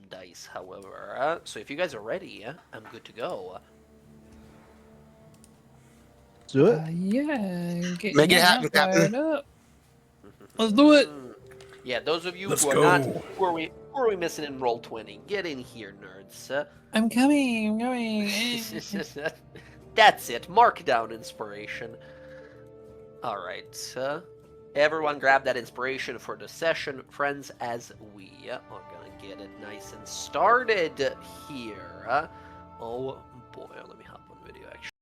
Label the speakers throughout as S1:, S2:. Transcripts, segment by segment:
S1: dice, however. So if you guys are ready, I'm good to go.
S2: Do it.
S3: Yeah, get
S4: Make it
S3: your
S4: happen,
S3: mouth
S4: Captain.
S3: fired up. Let's do it.
S1: Yeah, those of you
S4: Let's
S1: who are
S4: go.
S1: not, who are we missing in Roll20? Get in here, nerds.
S3: I'm coming. I'm coming.
S1: That's it. Mark down inspiration. All right. Everyone grab that inspiration for the session, friends, as we are going to get it nice and started here. Oh boy, let me hop on video actually.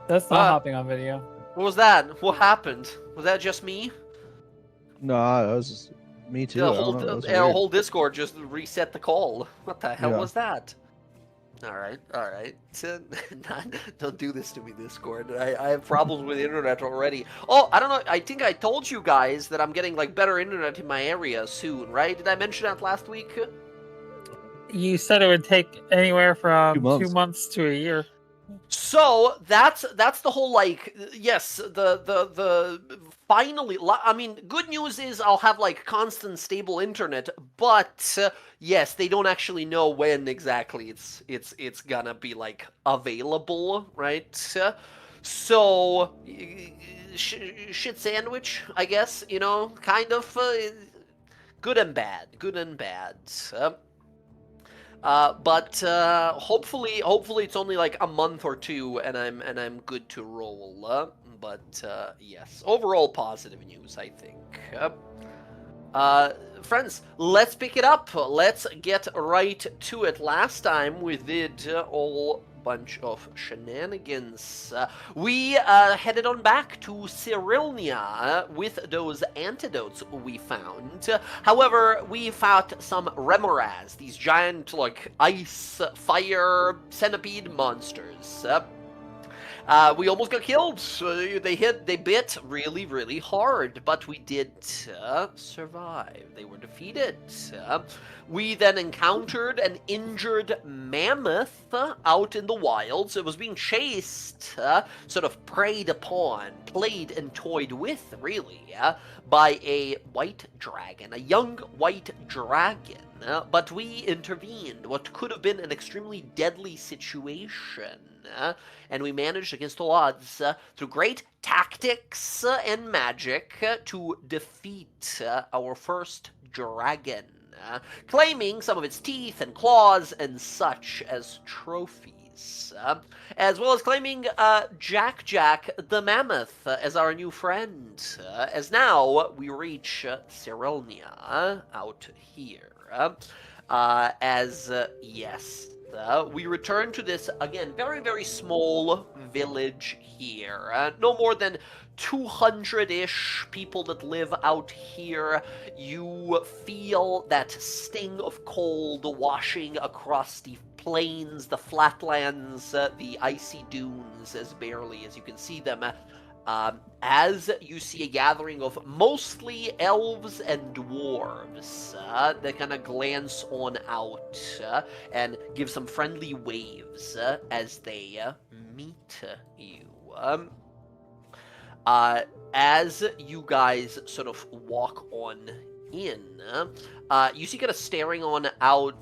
S3: That's not hopping on video.
S1: What was that? What happened? Was that just me?
S2: No, that was just me too.
S1: The
S2: I don't
S1: whole,
S2: know. That was
S1: our
S2: weird.
S1: whole Discord just reset the call. What the hell
S2: Yeah.
S1: was that? All right. Don't do this to me, Discord. I have problems with the internet already. Oh, I don't know. I think I told you guys that I'm getting like better internet in my area soon, right? Did I mention that last week?
S3: You said it would take anywhere from
S2: 2 months.
S3: 2 months to a year.
S1: So that's the whole like yes the finally I mean good news is I'll have like constant stable internet, but yes, they don't actually know when exactly it's gonna be like available, right? So shit sandwich, I guess, you know, kind of good and bad. But hopefully it's only like a month or two, and I'm good to roll. But yes, overall positive news, I think. Friends, let's pick it up. Let's get right to it. Last time we did all bunch of shenanigans. We headed on back to Cyrilnia with those antidotes we found. However, we fought some remoras, these giant like ice, fire, centipede monsters. We almost got killed. They bit really, really hard, but we did survive. They were defeated. We then encountered an injured mammoth out in the wilds. It was being chased, sort of preyed upon, played and toyed with, really, by a white dragon, a young white dragon. But we intervened, what could have been an extremely deadly situation. And we managed against all odds, through great tactics and magic, to defeat our first dragon, claiming some of its teeth and claws and such as trophies, as well as claiming Jack the Mammoth as our new friend, as now we reach Cyrilnia out here. Yes, we return to this, again, very, very small village here. No more than 200-ish people that live out here. You feel that sting of cold washing across the plains, the flatlands, the icy dunes as barely as you can see them. As you see a gathering of mostly elves and dwarves that kind of glance on out and give some friendly waves as they meet you. As you guys sort of walk on in, you see kind of staring on out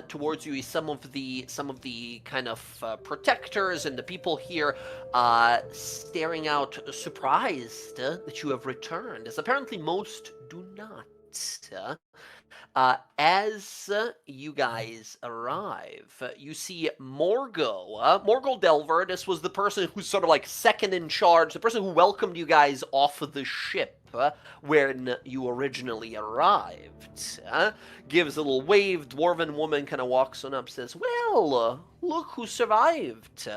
S1: towards you is some of the kind of protectors and the people here staring out surprised that you have returned, as apparently most do not. As you guys arrive, you see Morgul Delver. This was the person who's sort of like second in charge, the person who welcomed you guys off of the ship when you originally arrived. Gives a little wave. Dwarven woman kind of walks on up, says, "Well, look who survived.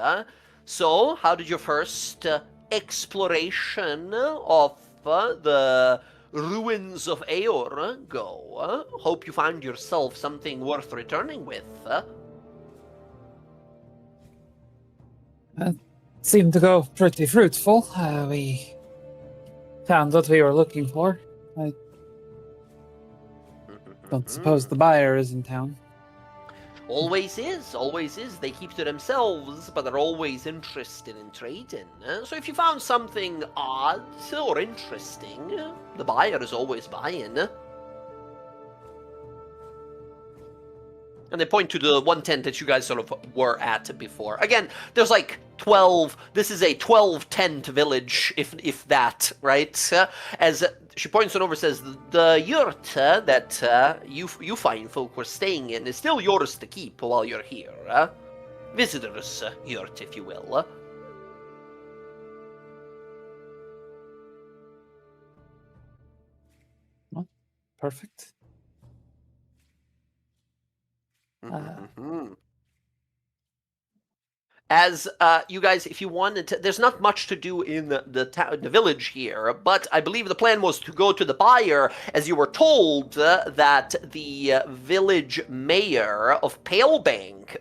S1: So, how did your first exploration of the ruins of Eor go? Hope you find yourself something worth returning with."
S3: Seemed to go pretty fruitful. We found what we were looking for. I don't suppose the buyer is in town.
S1: Always is. They keep to themselves, but they're always interested in trading. So if you found something odd or interesting, the buyer is always buying. And they point to the one tent that you guys sort of were at before. Again, there's like 12. This is a 12-tent village, if that, right? As she points it over, says the yurt that you fine folk were staying in is still yours to keep while you're here. Visitors' yurt, if you will.
S3: Well, perfect.
S1: As you guys, if you wanted to, there's not much to do in the village here, but I believe the plan was to go to the buyer, as you were told that the village mayor of Palebank,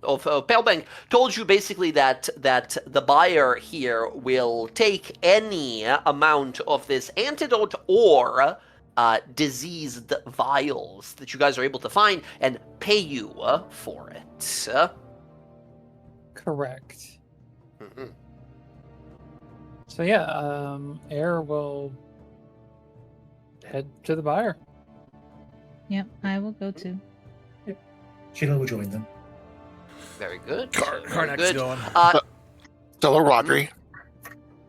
S1: Palebank told you basically that the buyer here will take any amount of this antidote or diseased vials that you guys are able to find and pay you for it.
S3: Correct. So yeah, Air will head to the buyer.
S4: Yep, I will go too.
S5: Sheila will join them.
S1: Very good.
S6: Karnak's going.
S7: Hello, Rodri.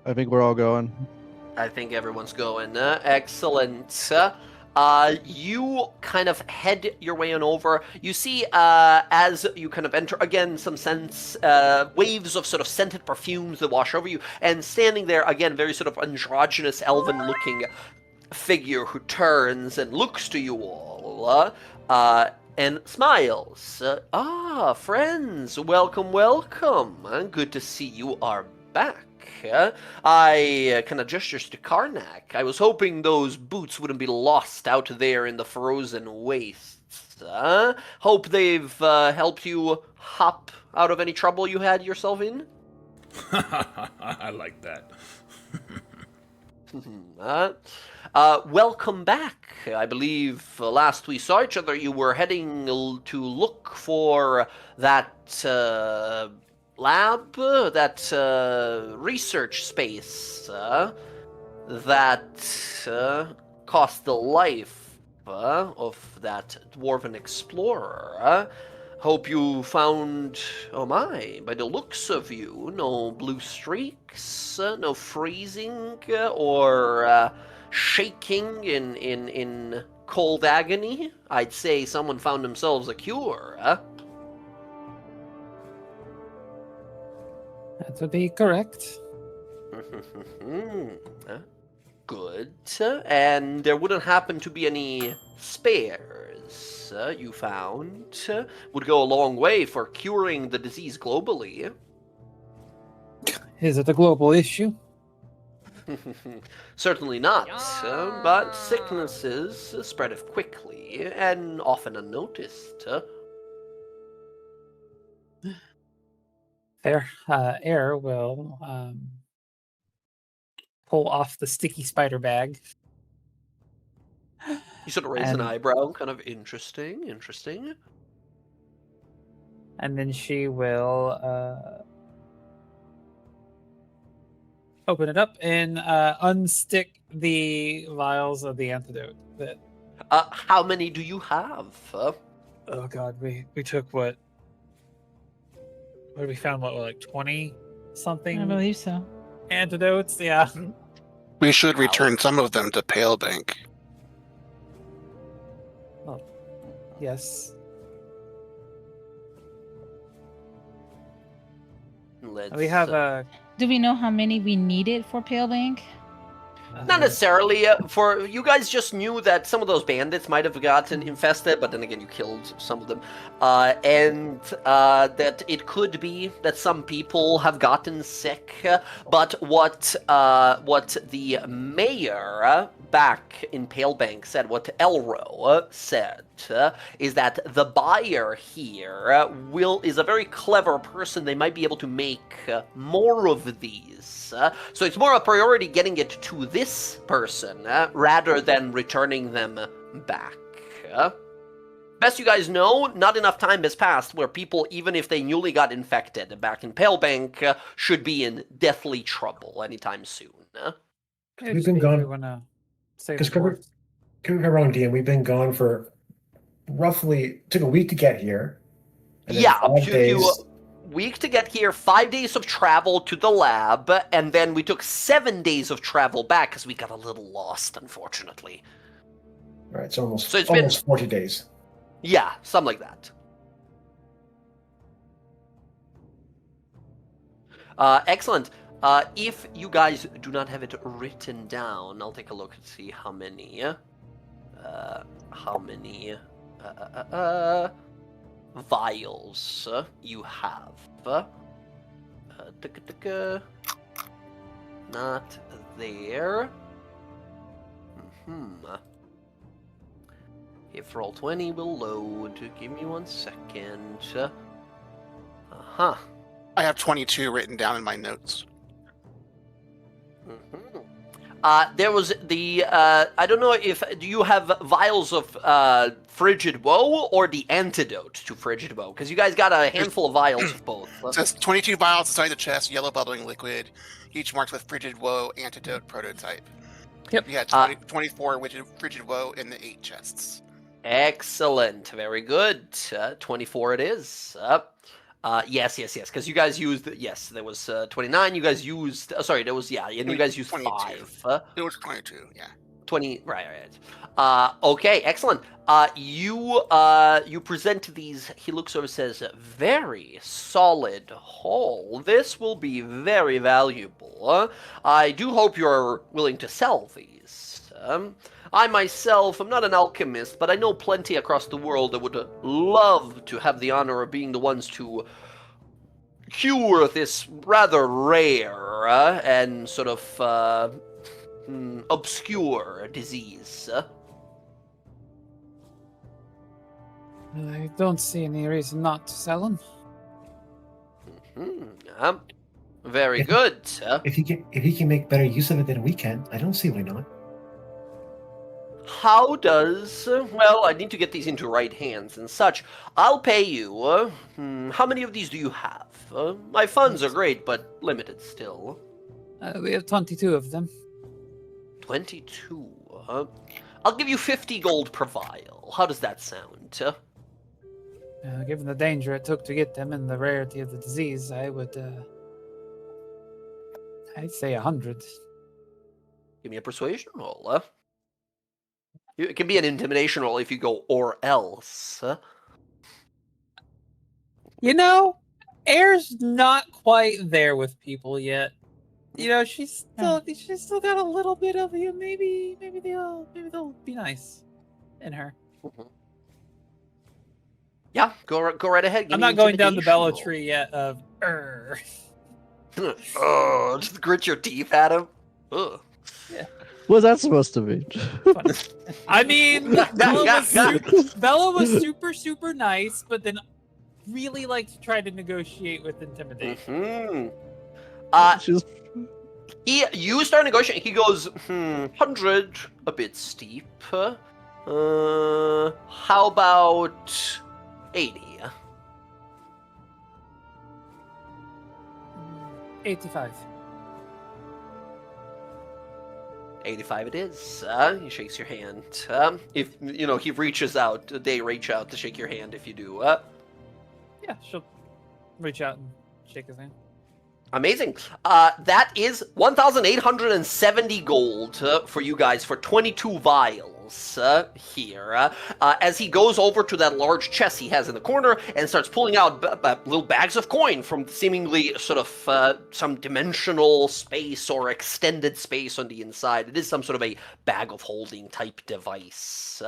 S2: I think we're all going.
S1: I think everyone's going. Excellent. You kind of head your way on over. You see, as you kind of enter, again, some waves of sort of scented perfumes that wash over you, and standing there, again, very sort of androgynous, elven-looking figure who turns and looks to you all, and smiles. Friends, welcome, welcome. Good to see you are back. I kind of gestures to Karnak. I was hoping those boots wouldn't be lost out there in the frozen wastes. Hope they've helped you hop out of any trouble you had yourself in.
S6: I like that.
S1: Welcome back. I believe last we saw each other, you were heading to look for that lab, that research space that cost the life of that dwarven explorer. Hope you found, oh my, by the looks of you, no blue streaks, no freezing or shaking in cold agony. I'd say someone found themselves a cure.
S3: That would be correct.
S1: Good. And there wouldn't happen to be any spares you found. Would go a long way for curing the disease globally.
S3: Is it a global issue?
S1: Certainly not, but sicknesses spread quickly and often unnoticed.
S3: Fair. Air will pull off the sticky spider bag.
S1: You sort of raise an eyebrow, kind of interesting.
S3: And then she will open it up and unstick the vials of the antidote. That
S1: how many do you have?
S3: oh god, we took what we found? What, like 20 something?
S4: I believe so.
S3: Antidotes, yeah.
S7: We should return some of them to Palebank.
S3: Oh, yes. We have
S4: Do we know how many we needed for Palebank?
S1: Not necessarily. For you guys just knew that some of those bandits might have gotten infested, but then again, you killed some of them, and that it could be that some people have gotten sick. But what the mayor back in Palebank said, what Elro said, is that the buyer here is a very clever person. They might be able to make more of these. So it's more a priority getting it to this person rather than returning them back. best you guys know, not enough time has passed where people, even if they newly got infected back in Palebank, should be in deathly trouble anytime soon.
S3: Maybe
S5: We've
S3: just
S5: been
S3: be
S5: gone-
S3: everyone save
S5: Because
S3: the dwarves.
S5: correct me if I'm wrong, DM. We've been gone for roughly took a week to get here. And then
S1: Yeah,
S5: 5
S1: took
S5: days.
S1: you a week to get here, 5 days of travel to the lab, and then we took 7 days of travel back because we got a little lost, unfortunately.
S5: All right, so almost
S1: So it's been-
S5: 40 days.
S1: Yeah, something like that. Excellent. If you guys do not have it written down, I'll take a look and see how many vials you have. Not there. If Roll20 will load, give me 1 second. Uh-huh.
S7: I have 22 written down in my notes.
S1: There was the, I don't know if, do you have vials of Frigid Woe or the antidote to Frigid Woe? Because you guys got a handful of vials of both.
S7: It says 22 vials inside the chest, yellow bubbling liquid, each marked with Frigid Woe antidote prototype.
S3: Yep.
S7: We had 24 Frigid Woe in the 8 chests.
S1: Excellent. Very good. 24 it is. Yes, because you guys used, yes, there was 29, you guys used, sorry, there was, yeah, and you guys used
S7: 22.
S1: 5.
S7: It was 22, yeah.
S1: 20, right. Okay, excellent. You present these, he looks over, says, very solid haul. This will be very valuable. I do hope you're willing to sell these. I myself am not an alchemist, but I know plenty across the world that would love to have the honor of being the ones to cure this rather rare and sort of obscure disease.
S3: I don't see any reason not to sell them.
S1: Very
S5: If-
S1: good.
S5: If he can make better use of it than we can, I don't see why not.
S1: How does... Well, I need to get these into right hands and such. I'll pay you. How many of these do you have? My funds are great, but limited still.
S3: We have 22 of them.
S1: 22. I'll give you 50 gold per vial. How does that sound?
S3: Given the danger it took to get them and the rarity of the disease, I would... I'd say 100.
S1: Give me a persuasion roll. It can be an intimidation roll if you go or else.
S3: You know, Air's not quite there with people yet. You know, she's still got a little bit of you. Maybe they'll be nice in her.
S1: Yeah, go right ahead. Give
S3: I'm
S1: me
S3: not going down the
S1: intimidation
S3: Bella
S1: roll.
S3: tree yet of
S1: Oh, just grit your teeth at him. Ugh.
S2: What's that supposed to be?
S3: I mean, Bella was super nice, but then really liked to try to negotiate with intimidation.
S2: She's
S1: You start negotiating. He goes, 100, a bit steep. How about 80?
S3: 85.
S1: 85 it is. He shakes your hand. If, he reaches out, they reach out to shake your hand if you do.
S3: Yeah, she'll reach out and shake his hand.
S1: Amazing. That is 1,870 gold for you guys for 22 vials here. As he goes over to that large chest he has in the corner and starts pulling out little bags of coin from seemingly sort of some dimensional space or extended space on the inside. It is some sort of a bag of holding type device.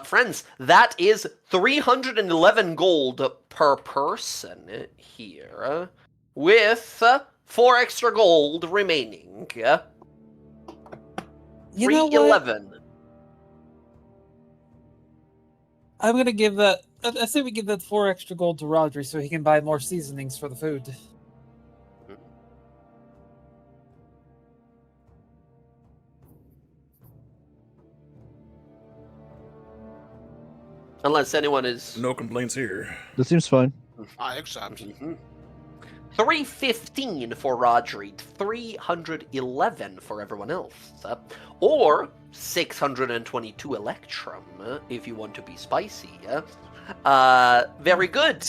S1: Friends, that is 311 gold per person here. With 4 extra gold remaining.
S3: You know what?
S1: 311.
S3: I'm gonna give that. I say we give that 4 extra gold to Rodri so he can buy more seasonings for the food.
S1: Unless anyone is...
S6: No complaints here.
S2: This seems fine.
S7: I accept.
S1: Mhm. 315 for Rodri, 311 for everyone else, or 622 Electrum if you want to be spicy. Very good.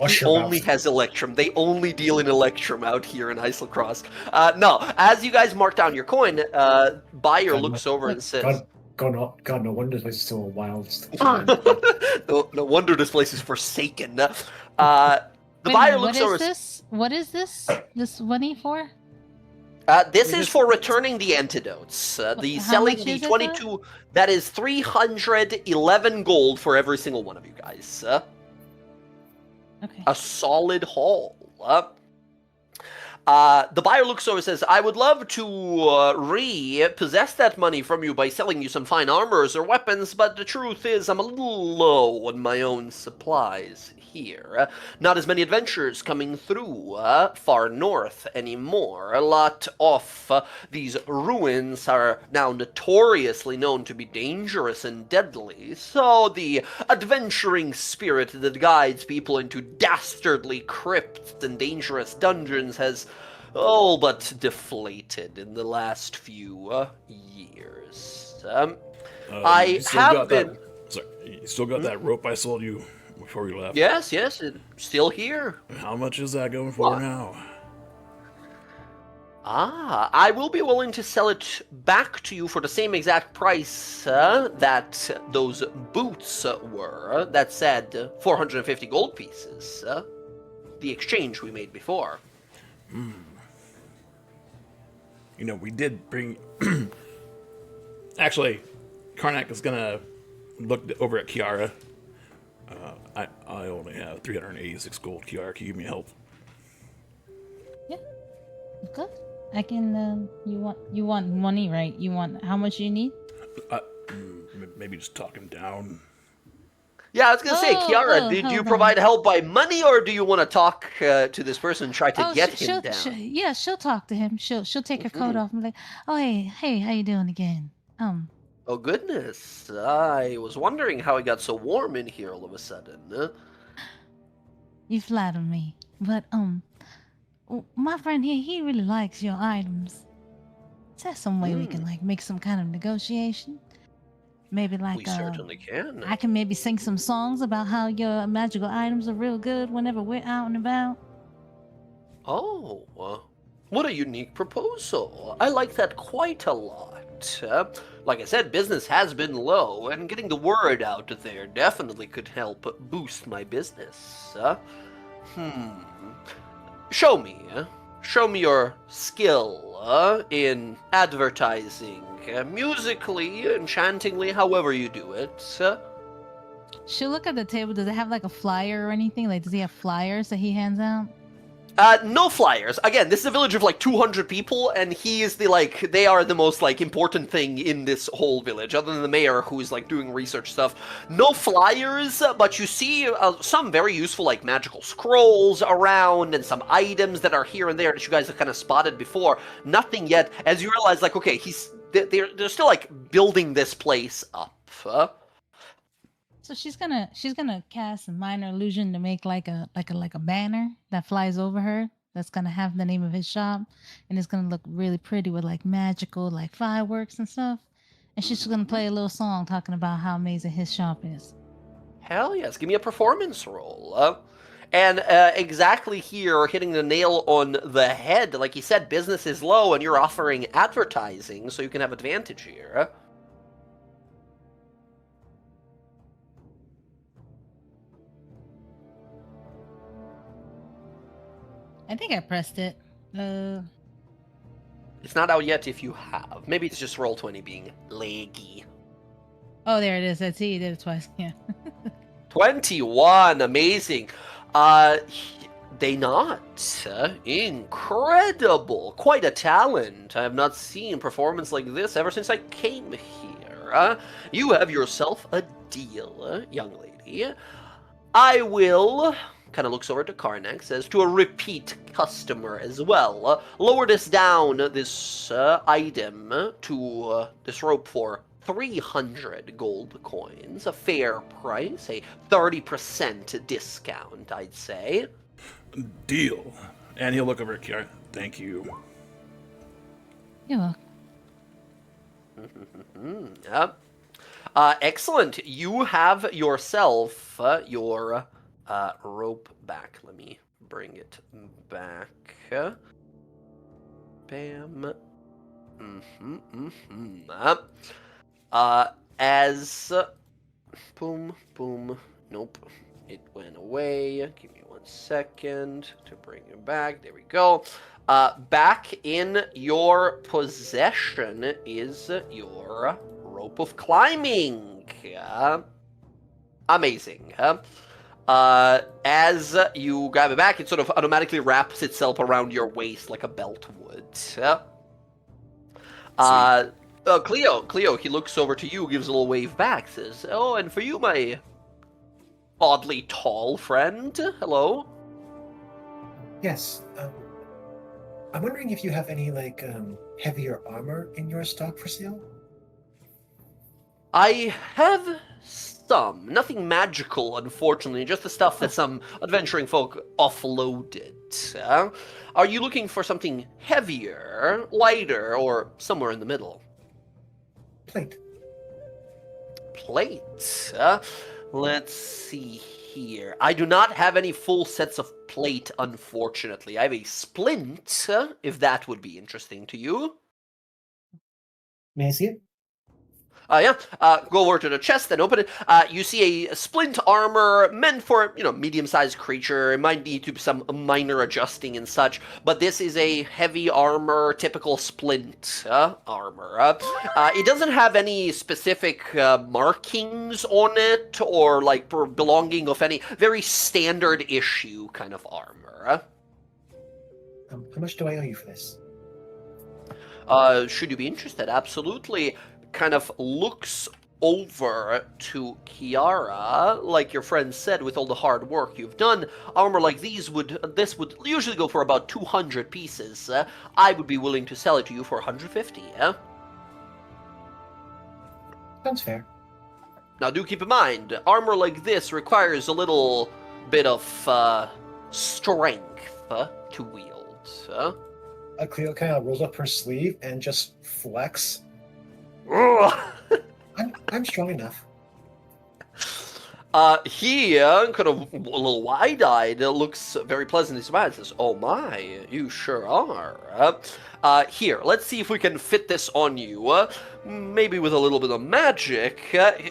S5: Wash
S1: He
S5: your
S1: only
S5: mouth.
S1: has Electrum. They only deal in Electrum out here in Islecross. No, as you guys mark down your coin, Buyer
S5: God,
S1: looks over and says,
S5: God, no wonder this place is still a wild.
S1: no wonder this place is forsaken. The
S4: Wait a
S1: buyer
S4: minute,
S1: looks
S4: what
S1: over.
S4: is this? What is this? This money for?
S1: This is for returning the antidotes. The
S4: How
S1: selling
S4: much
S1: the
S4: is it,
S1: 22. That is 311 gold for every single one of you guys.
S4: Okay.
S1: A solid haul. The buyer looks over and says, I would love to repossess that money from you by selling you some fine armors or weapons, but the truth is I'm a little low on my own supplies here. Not as many adventurers coming through far north anymore. A lot of these ruins are now notoriously known to be dangerous and deadly, so the adventuring spirit that guides people into dastardly crypts and dangerous dungeons has all but deflated in the last few years. I
S6: You still
S1: have
S6: got
S1: been...
S6: Sorry, you still got that rope I sold you before you left?
S1: Yes, it's still here.
S6: How much is that going for
S1: What?
S6: now?
S1: I will be willing to sell it back to you for the same exact price that those boots were. That said, 450 gold pieces. The exchange we made before.
S6: You know, we did bring... Actually, Karnak is gonna look over at Kiara. I only have 386 gold. Kiara, can you give me help?
S4: Good. I can. You want money, right? You want how much you need?
S6: Maybe just talk him down.
S1: Yeah, I was gonna say, Kiara, did you
S4: hold on.
S1: provide help by money, or do you want to talk to this person and try to get him down?
S4: Yeah, she'll talk to him. She'll take her coat off and be like, oh hey, how you doing again?
S1: Oh goodness, I was wondering how it got so warm in here all of a sudden.
S4: You flatter me, but my friend here, he really likes your items. Is there some way we can like make some kind of negotiation? Maybe like
S1: We certainly can.
S4: I can maybe sing some songs about how your magical items are real good whenever we're out and about.
S1: Oh, what a unique proposal. I like that quite a lot. Like I said, business has been low, and getting the word out there definitely could help boost my business. Show me your skill in advertising, musically, enchantingly, however you do it.
S4: She'll look at the table. Does it have like a flyer or anything? Like, does he have flyers that he hands out?
S1: No flyers. Again, this is a village of like 200 people, and he is they are the most like important thing in this whole village, other than the mayor who's like doing research stuff. No flyers, but you see some very useful like magical scrolls around and some items that are here and there that you guys have kind of spotted before. Nothing yet, as you realize like, okay, they're still like building this place up.
S4: So she's gonna cast a minor illusion to make like a banner that flies over her. That's gonna have the name of his shop, and it's gonna look really pretty with like magical like fireworks and stuff. And she's just gonna play a little song talking about how amazing his shop is.
S1: Hell yes, give me a performance roll. And exactly here, hitting the nail on the head. Like you said, business is low, and you're offering advertising, so you can have advantage here.
S4: I think I pressed it.
S1: It's not out yet if you have. Maybe it's just Roll20 being laggy.
S4: Oh, there it is. I see you did it twice. Yeah.
S1: 21, amazing. They not. Incredible. Quite a talent. I have not seen performance like this ever since I came here. You have yourself a deal, young lady. I will... Kind of looks over to Karnak, says, to a repeat customer as well. Lower this down, this item, to this rope for 300 gold coins, a fair price, a 30% discount, I'd say.
S6: Deal. And he'll look over at Kiara. Thank you.
S4: You're welcome.
S1: Yep. Excellent. You have yourself your rope back. Let me bring it back. Bam. As boom, boom. Nope, it went away. Give me 1 second to bring it back. There we go. Back in your possession is your rope of climbing. Amazing. As you grab it back, it sort of automatically wraps itself around your waist like a belt would. Cleo, he looks over to you, gives a little wave back, says, "Oh, and for you, my oddly tall friend. Hello."
S5: Yes. I'm wondering if you have any heavier armor in your stock for sale.
S1: I have some. Nothing magical, unfortunately. Just the stuff that some adventuring folk offloaded. Are you looking for something heavier, lighter, or somewhere in the middle?
S5: Plate.
S1: Plate. Let's see here. I do not have any full sets of plate, unfortunately. I have a splint, if that would be interesting to you.
S5: May I see it?
S1: Go over to the chest, then open it. You see a splint armor meant for, medium-sized creature. It might need to be some minor adjusting and such, but this is a heavy armor, typical splint armor. It doesn't have any specific markings on it or belonging of any very standard issue kind of armor.
S5: How much do I owe you for this?
S1: Should you be interested? Absolutely. Kind of looks over to Kiara, like your friend said, with all the hard work you've done. Armor like this would usually go for about 200 pieces. I would be willing to sell it to you for 150.
S5: Sounds fair.
S1: Now, do keep in mind, armor like this requires a little bit of strength to wield.
S5: Cleo kind of rolls up her sleeve and just flex. I'm strong enough.
S1: He kind of a little wide-eyed, looks very pleasantly surprised, says, "Oh my, you sure are." Here, let's see if we can fit this on you. Maybe with a little bit of magic.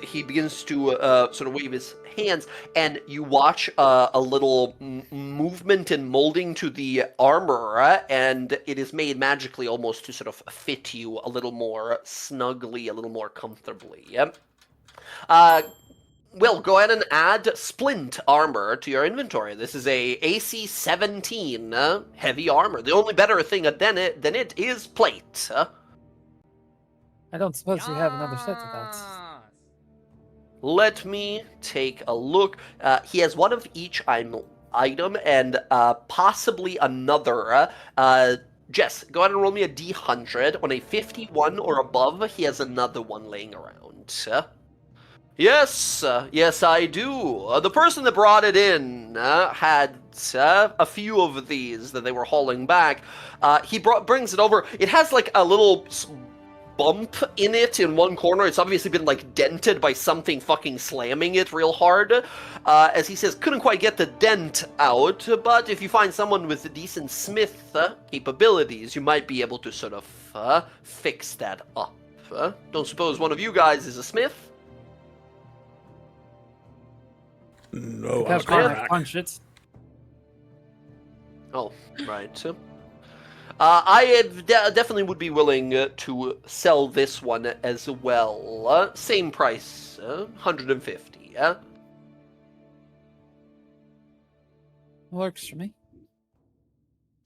S1: He begins to sort of wave his hands, and you watch a little movement and molding to the armor, and it is made magically almost to sort of fit you a little more snugly, a little more comfortably. Will, go ahead and add splint armor to your inventory. This is a AC 17 heavy armor. The only better thing than it is plate.
S3: I don't suppose you have another set of that.
S1: Let me take a look. He has one of each item and possibly another. Jess, go ahead and roll me a D100. On a 51 or above, he has another one laying around. Yes, yes, I do. The person that brought it in had a few of these that they were hauling back. He brings it over. It has a little bump in it in one corner. It's obviously been dented by something fucking slamming it real hard. As he says, couldn't quite get the dent out, but if you find someone with decent smith capabilities, you might be able to sort of fix that up. Don't suppose one of you guys is a smith?
S6: No, I'm a
S3: Have
S6: crack.
S3: punch it.
S1: Oh, right. I definitely would be willing to sell this one as well. Same price, 150.
S3: Works for me.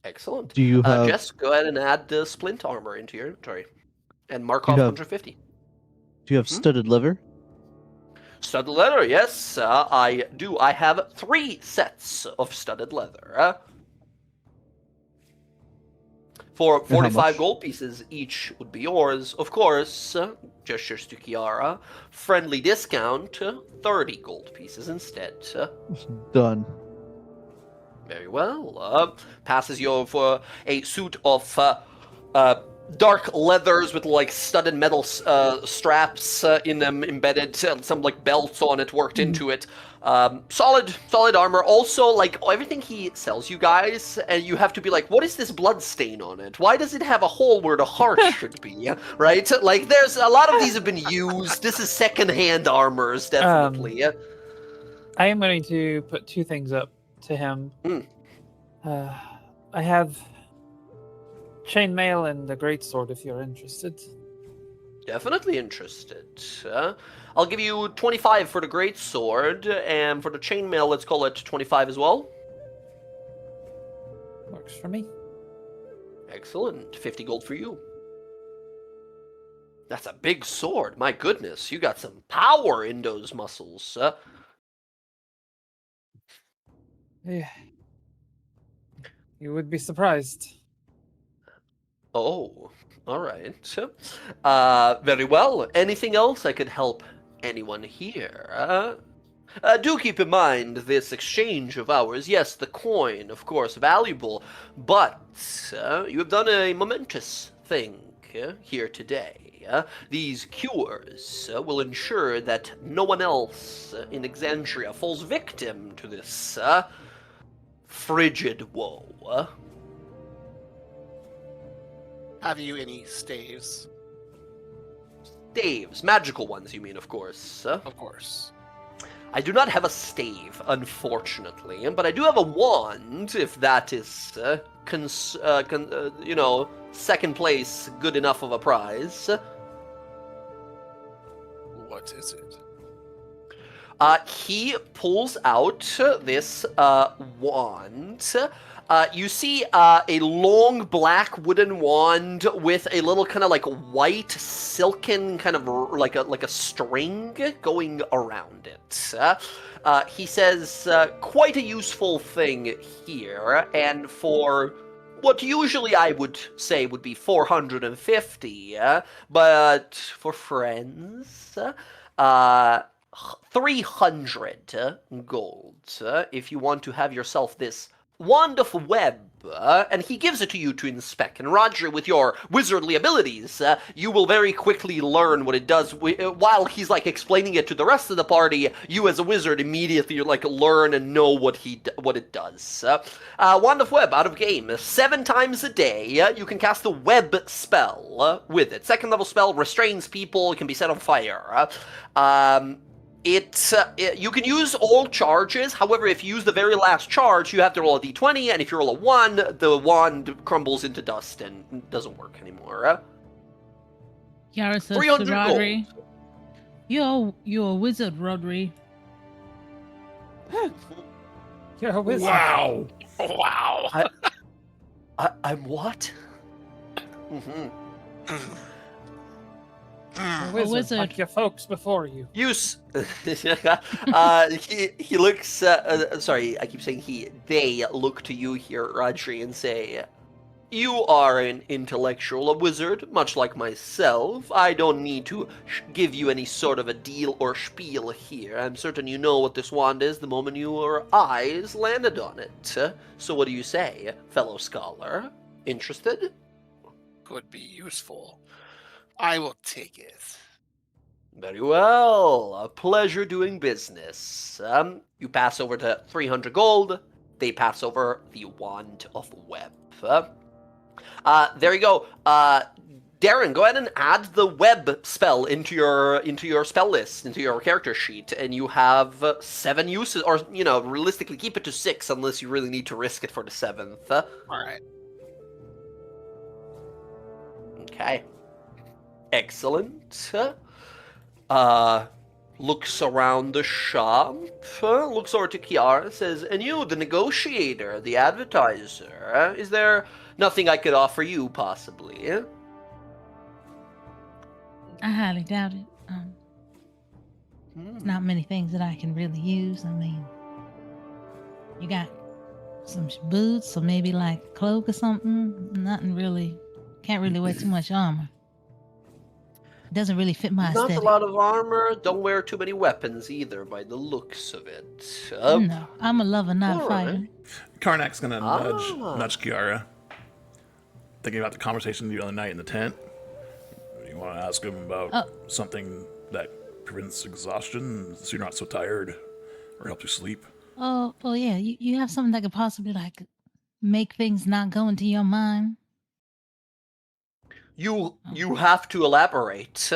S1: Excellent.
S2: Do you have?
S1: Jess, go ahead and add the splint armor into your inventory. And mark
S2: Do
S1: off
S2: you have-
S1: 150.
S2: Do you have studded leather?
S1: Studded leather, yes, I do. I have 3 sets of studded leather. For
S2: And how
S1: 45
S2: much?
S1: gold pieces each would be yours. Of course, gestures to Kiara. Friendly discount, 30 gold pieces instead.
S2: Done.
S1: Very well. Passes you over a suit of dark leathers with like studded metal straps in them embedded, some like belts on it worked into it. Solid armor. Also, like everything he sells you guys, and you have to be like, what is this blood stain on it? Why does it have a hole where the heart should be? Right? Like, there's a lot of these have been used. This is secondhand armors, definitely.
S3: I am going to put two things up to him.
S1: Mm.
S3: I have chainmail and the greatsword if you're interested.
S1: Definitely interested. I'll give you 25 for the great sword, and for the chainmail, let's call it 25 as well.
S3: Works for me.
S1: Excellent. 50 gold for you. That's a big sword. My goodness, you got some power in those muscles.
S3: Yeah. You would be surprised.
S1: Oh, all right. Very well. Anything else I could help anyone here? Do keep in mind this exchange of ours. Yes, the coin, of course, valuable, but you have done a momentous thing here today. These cures will ensure that no one else in Exandria falls victim to this frigid woe.
S7: Have you any staves?
S1: Staves, magical ones, you mean, of course.
S7: Of course.
S1: I do not have a stave, unfortunately, but I do have a wand, if that is, second place good enough of a prize.
S7: What is it?
S1: He pulls out this wand. You see a long black wooden wand with a little kind of like white silken kind of like a string going around it. He says, quite a useful thing here, and for what usually I would say would be 450, but for friends, 300 gold if you want to have yourself this wand of web, and he gives it to you to inspect. And Roger, with your wizardly abilities, you will very quickly learn what it does. While he's like explaining it to the rest of the party, you as a wizard immediately like learn and know what it does. Wand of web out of game 7 times a day. You can cast a web spell with it. Second level spell, restrains people. It can be set on fire. You can use all charges. However, if you use the very last charge, you have to roll a d20, and if you roll a 1, the wand crumbles into dust and doesn't work anymore.
S4: Yara says
S1: 300
S4: to Rodri, You're a wizard, Rodri.
S3: You're a wizard.
S6: Wow.
S7: Wow.
S1: I'm what? Mm-hmm.
S3: A
S4: wizard.
S3: wizard, like your folks before you.
S1: He looks. Sorry, I keep saying he. They look to you here, Rodri, and say, "You are an intellectual wizard, much like myself. I don't need to give you any sort of a deal or spiel here. I'm certain you know what this wand is the moment your eyes landed on it. So what do you say, fellow scholar? Interested?"
S7: Could be useful. I will take it.
S1: Very well. A pleasure doing business. You pass over to 300 gold. They pass over the wand of web. There you go. Darren, go ahead and add the web spell into your spell list, into your character sheet, and you have 7 uses, or realistically keep it to 6 unless you really need to risk it for the 7th.
S7: All right.
S1: Okay. Excellent. Looks around the shop, looks over to Kiara, says, "And you, the negotiator, the advertiser, is there nothing I could offer you, possibly?"
S4: I highly doubt it. There's not many things that I can really use. I mean, you got some boots, or maybe like a cloak or something. Nothing really. Can't really wear too much armor. Doesn't really fit my
S1: Not
S4: aesthetic.
S1: a lot of armor. Don't wear too many weapons either, by the looks of it.
S4: No, I'm a lover, not a
S1: all
S4: fighter.
S1: right.
S6: Karnak's gonna
S1: Ah.
S6: nudge Kiara, thinking about the conversation the other night in the tent. You want to ask him about something that prevents exhaustion, so you're not so tired, or helps you sleep.
S4: Oh, well, yeah. You have something that could possibly like make things not go into your mind.
S1: You have to elaborate.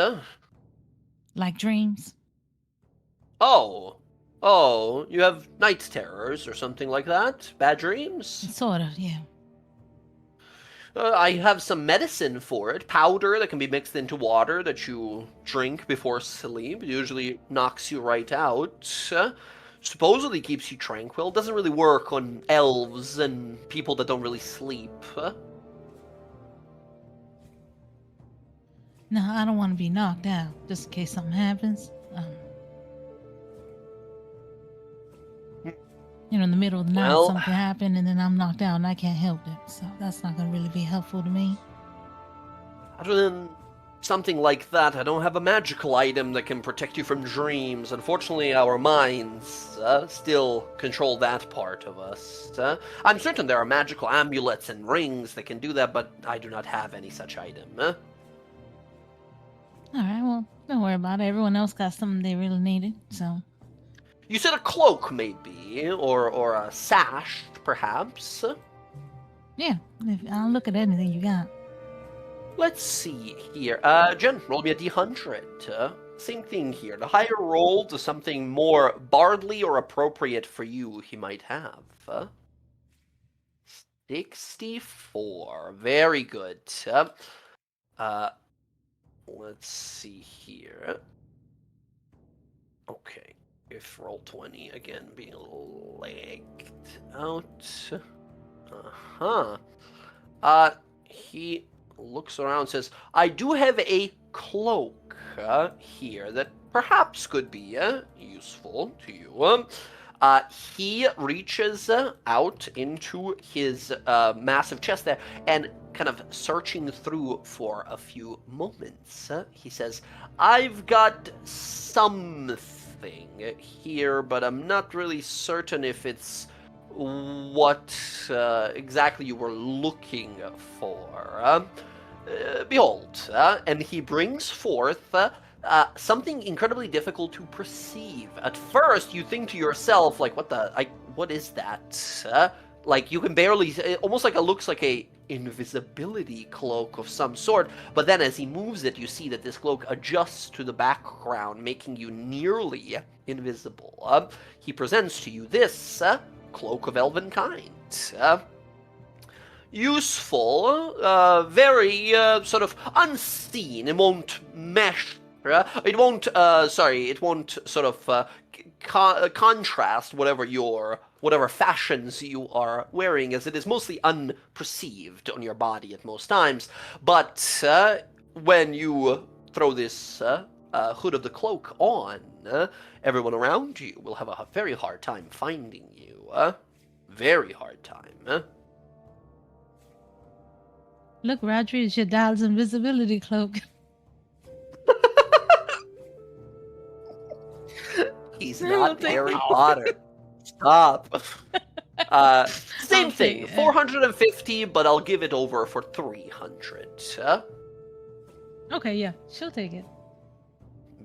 S4: Like dreams.
S1: Oh, you have night terrors or something like that? Bad dreams?
S4: Sort of, yeah.
S1: I have some medicine for it. Powder that can be mixed into water that you drink before sleep. It usually knocks you right out. Supposedly keeps you tranquil. Doesn't really work on elves and people that don't really sleep.
S4: No, I don't want to be knocked out, just in case something happens. You know, in the middle of the night,
S1: Well-
S4: something happened, and then I'm knocked out, and I can't help it. So that's not going to really be helpful to me.
S1: Other than something like that, I don't have a magical item that can protect you from dreams. Unfortunately, our minds still control that part of us. I'm certain there are magical amulets and rings that can do that, but I do not have any such item.
S4: All right, well, don't worry about it. Everyone else got something they really needed, so.
S1: You said a cloak, maybe, or a sash, perhaps.
S4: Yeah, I'll look at anything you got.
S1: Let's see here. Jen, roll me a d100. Same thing here. The higher roll to something more bardly or appropriate for you he might have. 64. Very good. Let's see here. Okay. If roll 20 again being lagged out. He looks around and says, I do have a cloak here that perhaps could be useful to you. He reaches out into his massive chest there and kind of searching through for a few moments. He says, I've got something here, but I'm not really certain if it's what exactly you were looking for. Behold, and he brings forth something incredibly difficult to perceive. At first, you think to yourself, like, what is that? Like, you can barely, almost like it looks like a invisibility cloak of some sort, but then as he moves it, you see that this cloak adjusts to the background, making you nearly invisible. He presents to you this cloak of elven kind. Useful, very sort of unseen. It won't mesh. It won't sort of contrast whatever fashions you are wearing, as it is mostly unperceived on your body at most times. But when you throw this hood of the cloak on, everyone around you will have a very hard time finding you. Very hard time.
S4: Look, Rodri, it's your dad's invisibility cloak.
S1: He's
S4: I'll
S1: not
S4: take
S1: Harry
S4: it.
S1: Potter. Stop. Same
S4: I'll
S1: thing,
S4: take it.
S1: 450, but I'll give it over for 300.
S4: Okay, yeah, she'll take it.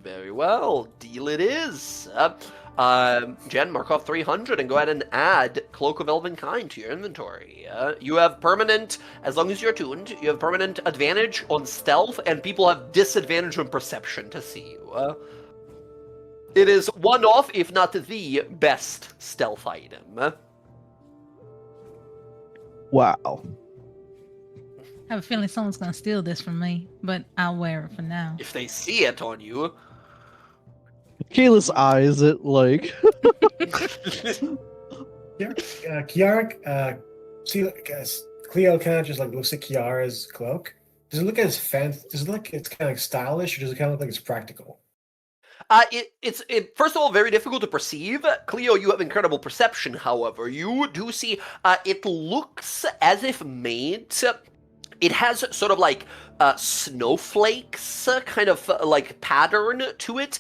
S1: Very well, deal it is. Jen, mark off 300 and go ahead and add Cloak of Elven Kind to your inventory. You have permanent, as long as you're attuned, you have permanent advantage on stealth, and people have disadvantage on perception to see you. It is one of, if not the best stealth item.
S2: Wow.
S4: I have a feeling someone's gonna steal this from me, but I'll wear it for now.
S1: If they see it on you.
S2: Kayla's eyes it like.
S5: Kiara, see, guys, Cleo kind of just like looks at Kiara's cloak. Does it look as fancy? Does it look it's kind of stylish, or does it kind of look like it's practical?
S1: It's first of all very difficult to perceive. Cleo, you have incredible perception. However, you do see it looks as if made. It has sort of like snowflakes, kind of like pattern to it,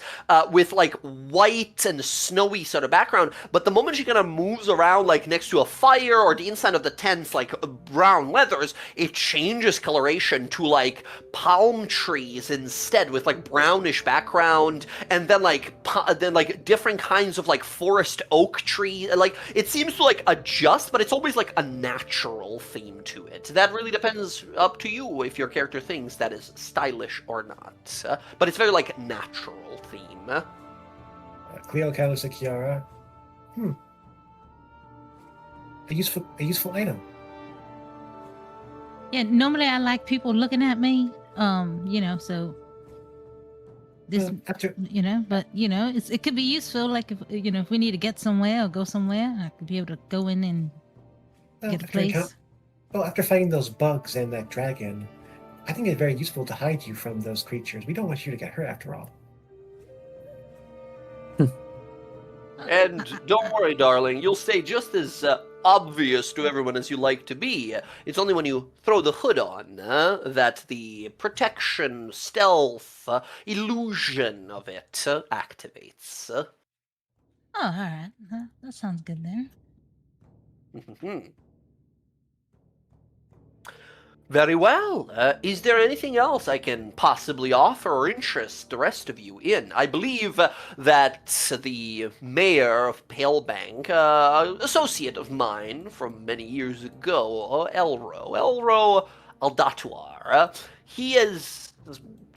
S1: with like white and snowy sort of background. But the moment she kind of moves around, like next to a fire or the inside of the tents, like brown leathers, it changes coloration to like palm trees instead, with like brownish background, and then like different kinds of like forest oak tree. Like it seems to like adjust, but it's always like a natural theme to it. That really depends up to you if your character thinks that is stylish or not. But it's very like natural theme.
S5: Cleo Callus Kiara. A useful item.
S4: Yeah, normally I like people looking at me. So this,
S5: After
S4: but it could be useful. Like if we need to get somewhere or go somewhere, I could be able to go in and get a place.
S5: After fighting those bugs and that dragon, I think it's very useful to hide you from those creatures. We don't want you to get hurt after all.
S1: And don't worry, darling, you'll stay just as obvious to everyone as you like to be. It's only when you throw the hood on that the protection, stealth, illusion of it activates.
S4: Oh, all right. That sounds good there.
S1: Very well. Is there anything else I can possibly offer or interest the rest of you in? I believe that the mayor of Palebank, associate of mine from many years ago, Elro Aldatuar, he has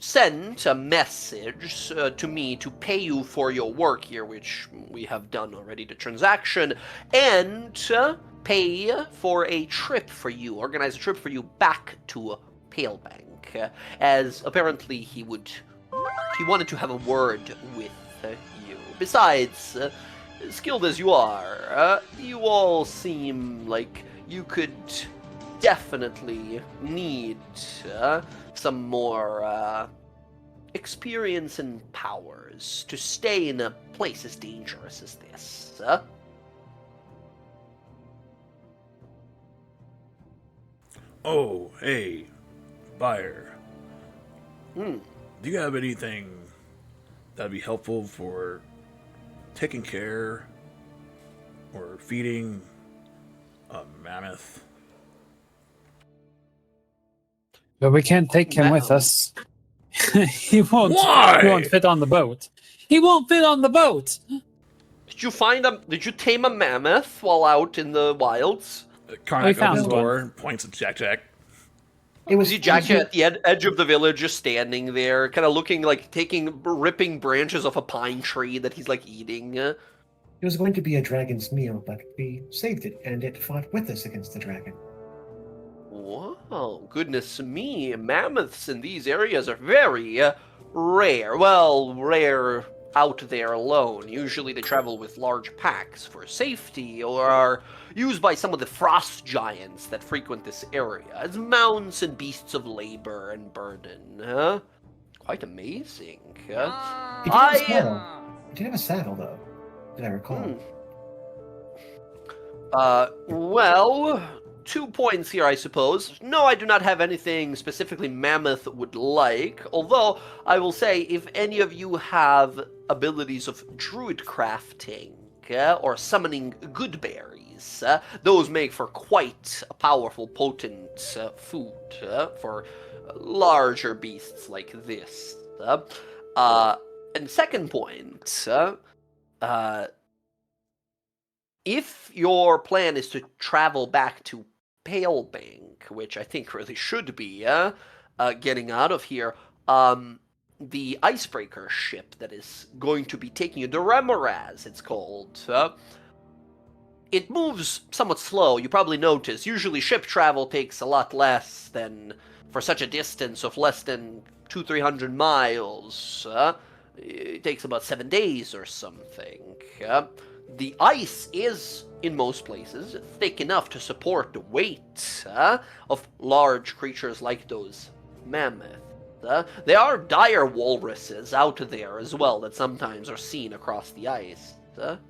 S1: sent a message to me to pay you for your work here, which we have done already, the transaction, and pay for a trip for you, organize a trip for you back to Palebank, as apparently he wanted to have a word with you. Besides, skilled as you are, you all seem like you could definitely need some more experience and powers to stay in a place as dangerous as this.
S6: Oh, hey, buyer.
S1: Hmm.
S6: Do you have anything that'd be helpful for taking care or feeding a mammoth?
S3: But we can't take him with us. He won't.
S6: Why?
S3: He won't fit on the boat. He won't fit on the boat.
S1: Did you tame a mammoth while out in the wilds?
S6: Karnak
S3: found
S6: opens the
S3: one.
S6: door, points at Jack.
S5: It was
S1: See Jack at the edge of the village, just standing there, kind of looking like ripping branches off a pine tree that he's like eating.
S5: It was going to be a dragon's meal, but we saved it, and it fought with us against the dragon.
S1: Wow, goodness me, mammoths in these areas are very rare. Well, rare out there alone. Usually they travel with large packs for safety or are used by some of the frost giants that frequent this area as mounts and beasts of labor and burden. Quite amazing.
S5: It did have a saddle, though, did I recall?
S1: Well, 2 points here, I suppose. No, I do not have anything specifically Mammoth would like, although I will say if any of you have abilities of druid crafting or summoning good berries, those make for quite a powerful, potent food for larger beasts like this. And second point, if your plan is to travel back to Palebank, which I think really should be getting out of here, the icebreaker ship that is going to be taking you, the Remoraz it's called, it moves somewhat slow. You probably notice. Usually ship travel takes a lot less than, for such a distance of less than 200-300 miles. It takes about 7 days or something. The ice is, in most places, thick enough to support the weight of large creatures like those mammoths. There are dire walruses out there as well that sometimes are seen across the ice,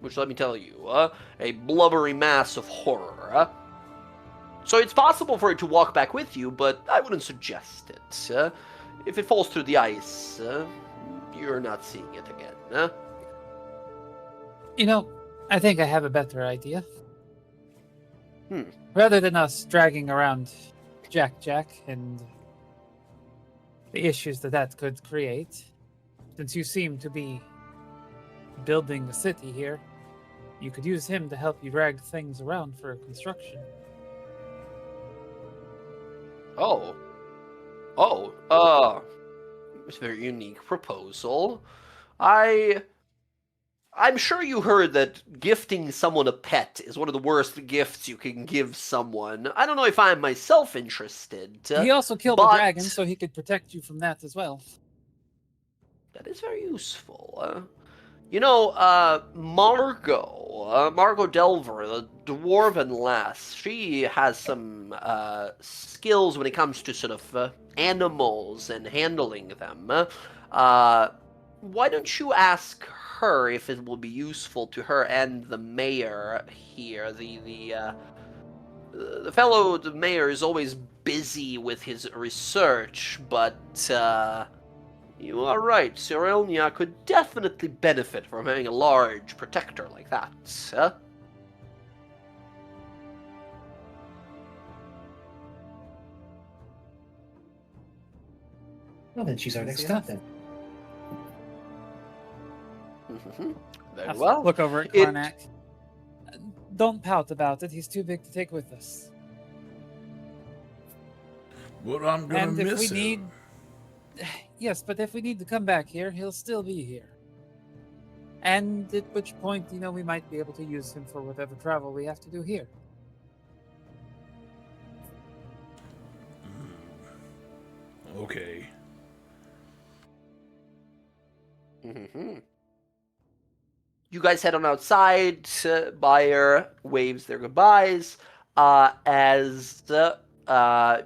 S1: which, let me tell you, a blubbery mass of horror. So it's possible for it to walk back with you, but I wouldn't suggest it. If it falls through the ice, you're not seeing it again.
S3: You know, I think I have a better idea.
S1: Hmm.
S3: Rather than us dragging around Jack and the issues that could create, since you seem to be building a city here, you could use him to help you drag things around for construction.
S1: It's a very unique proposal. I'm sure you heard that gifting someone a pet is one of the worst gifts you can give someone. I don't know if I'm myself interested.
S3: He also killed
S1: but
S3: the dragon, so he could protect you from that as well.
S1: That is very useful. Margot Delver, the dwarven lass, she has some skills when it comes to sort of animals and handling them. Why don't you ask her if it will be useful to her and the mayor here? The mayor is always busy with his research, but you are right. Cyrelnia could definitely benefit from having a large protector like that.
S5: Well, then she's our next stop then.
S1: Very
S3: I'll
S1: well.
S3: Look over at Karnak. Don't pout about it. He's too big to take with us.
S6: But I'm gonna
S3: And if
S6: miss
S3: we
S6: him.
S3: Yes, but if we need to come back here, he'll still be here. And at which point, we might be able to use him for whatever travel we have to do here.
S6: Okay.
S1: You guys head on outside. Bayer waves their goodbyes as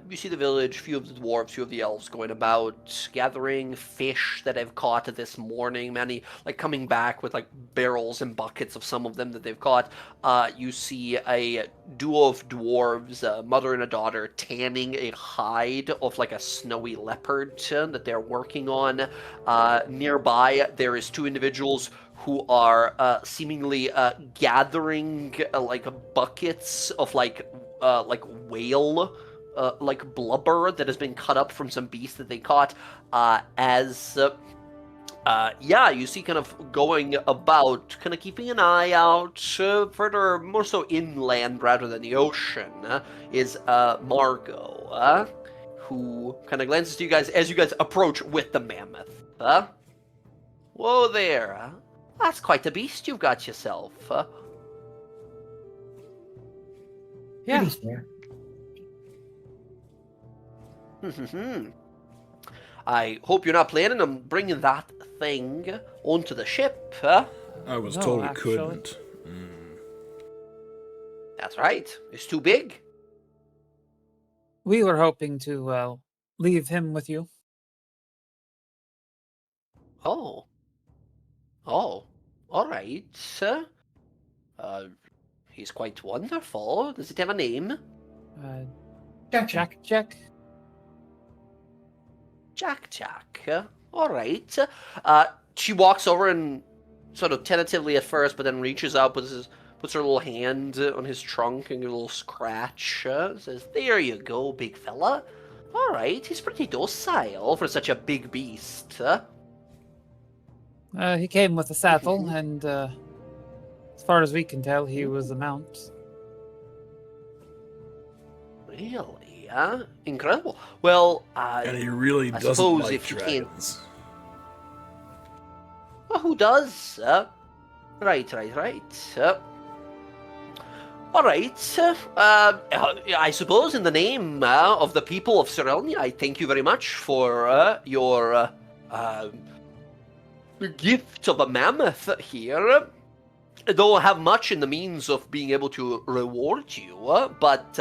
S1: you see the village, few of the dwarves, few of the elves going about, gathering fish that they've caught this morning. Many, coming back with, barrels and buckets of some of them that they've caught. You see a duo of dwarves, a mother and a daughter, tanning a hide of, a snowy leopard that they're working on. Nearby, there is two individuals who are seemingly gathering, buckets of, whale blubber that has been cut up from some beast that they caught, you see kind of going about, kind of keeping an eye out, further, more so inland rather than the ocean, is Margot, who kind of glances to you guys as you guys approach with the mammoth. Whoa there, that's quite a beast you've got yourself.
S3: Yeah.
S5: Pretty fair.
S1: I hope you're not planning on bringing that thing onto the ship, huh?
S6: I was
S3: No,
S6: told we
S3: actually.
S6: couldn't.
S1: That's right. It's too big.
S3: We were hoping to leave him with you.
S1: Oh. All right. He's quite wonderful. Does it have a name?
S5: Jack.
S1: Jack. All right. She walks over and sort of tentatively at first, but then reaches up, puts her little hand on his trunk and a little scratch. Says, "There you go, big fella. All right, he's pretty docile for such a big beast."
S3: He came with a saddle, and as far as we can tell, he was a mount.
S1: Really? Incredible. Well,
S6: And he really
S1: I
S6: doesn't
S1: suppose
S6: like
S1: if you can't-
S6: dragons.
S1: well, who does? Right. All right. I suppose in the name of the people of Cyrelnia, I thank you very much for your gift of a mammoth here. I don't have much in the means of being able to reward you, but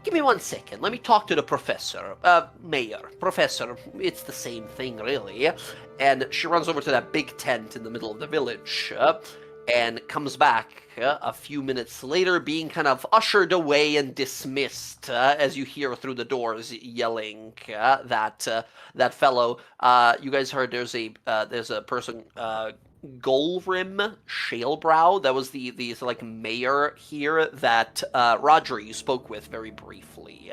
S1: give me 1 second. Let me talk to the professor. Mayor. Professor. It's the same thing, really. And she runs over to that big tent in the middle of the village and comes back a few minutes later, being kind of ushered away and dismissed as you hear through the doors yelling that fellow. You guys heard there's a person, Golrim Shalebrow, that was the like mayor here that Roger you spoke with very briefly.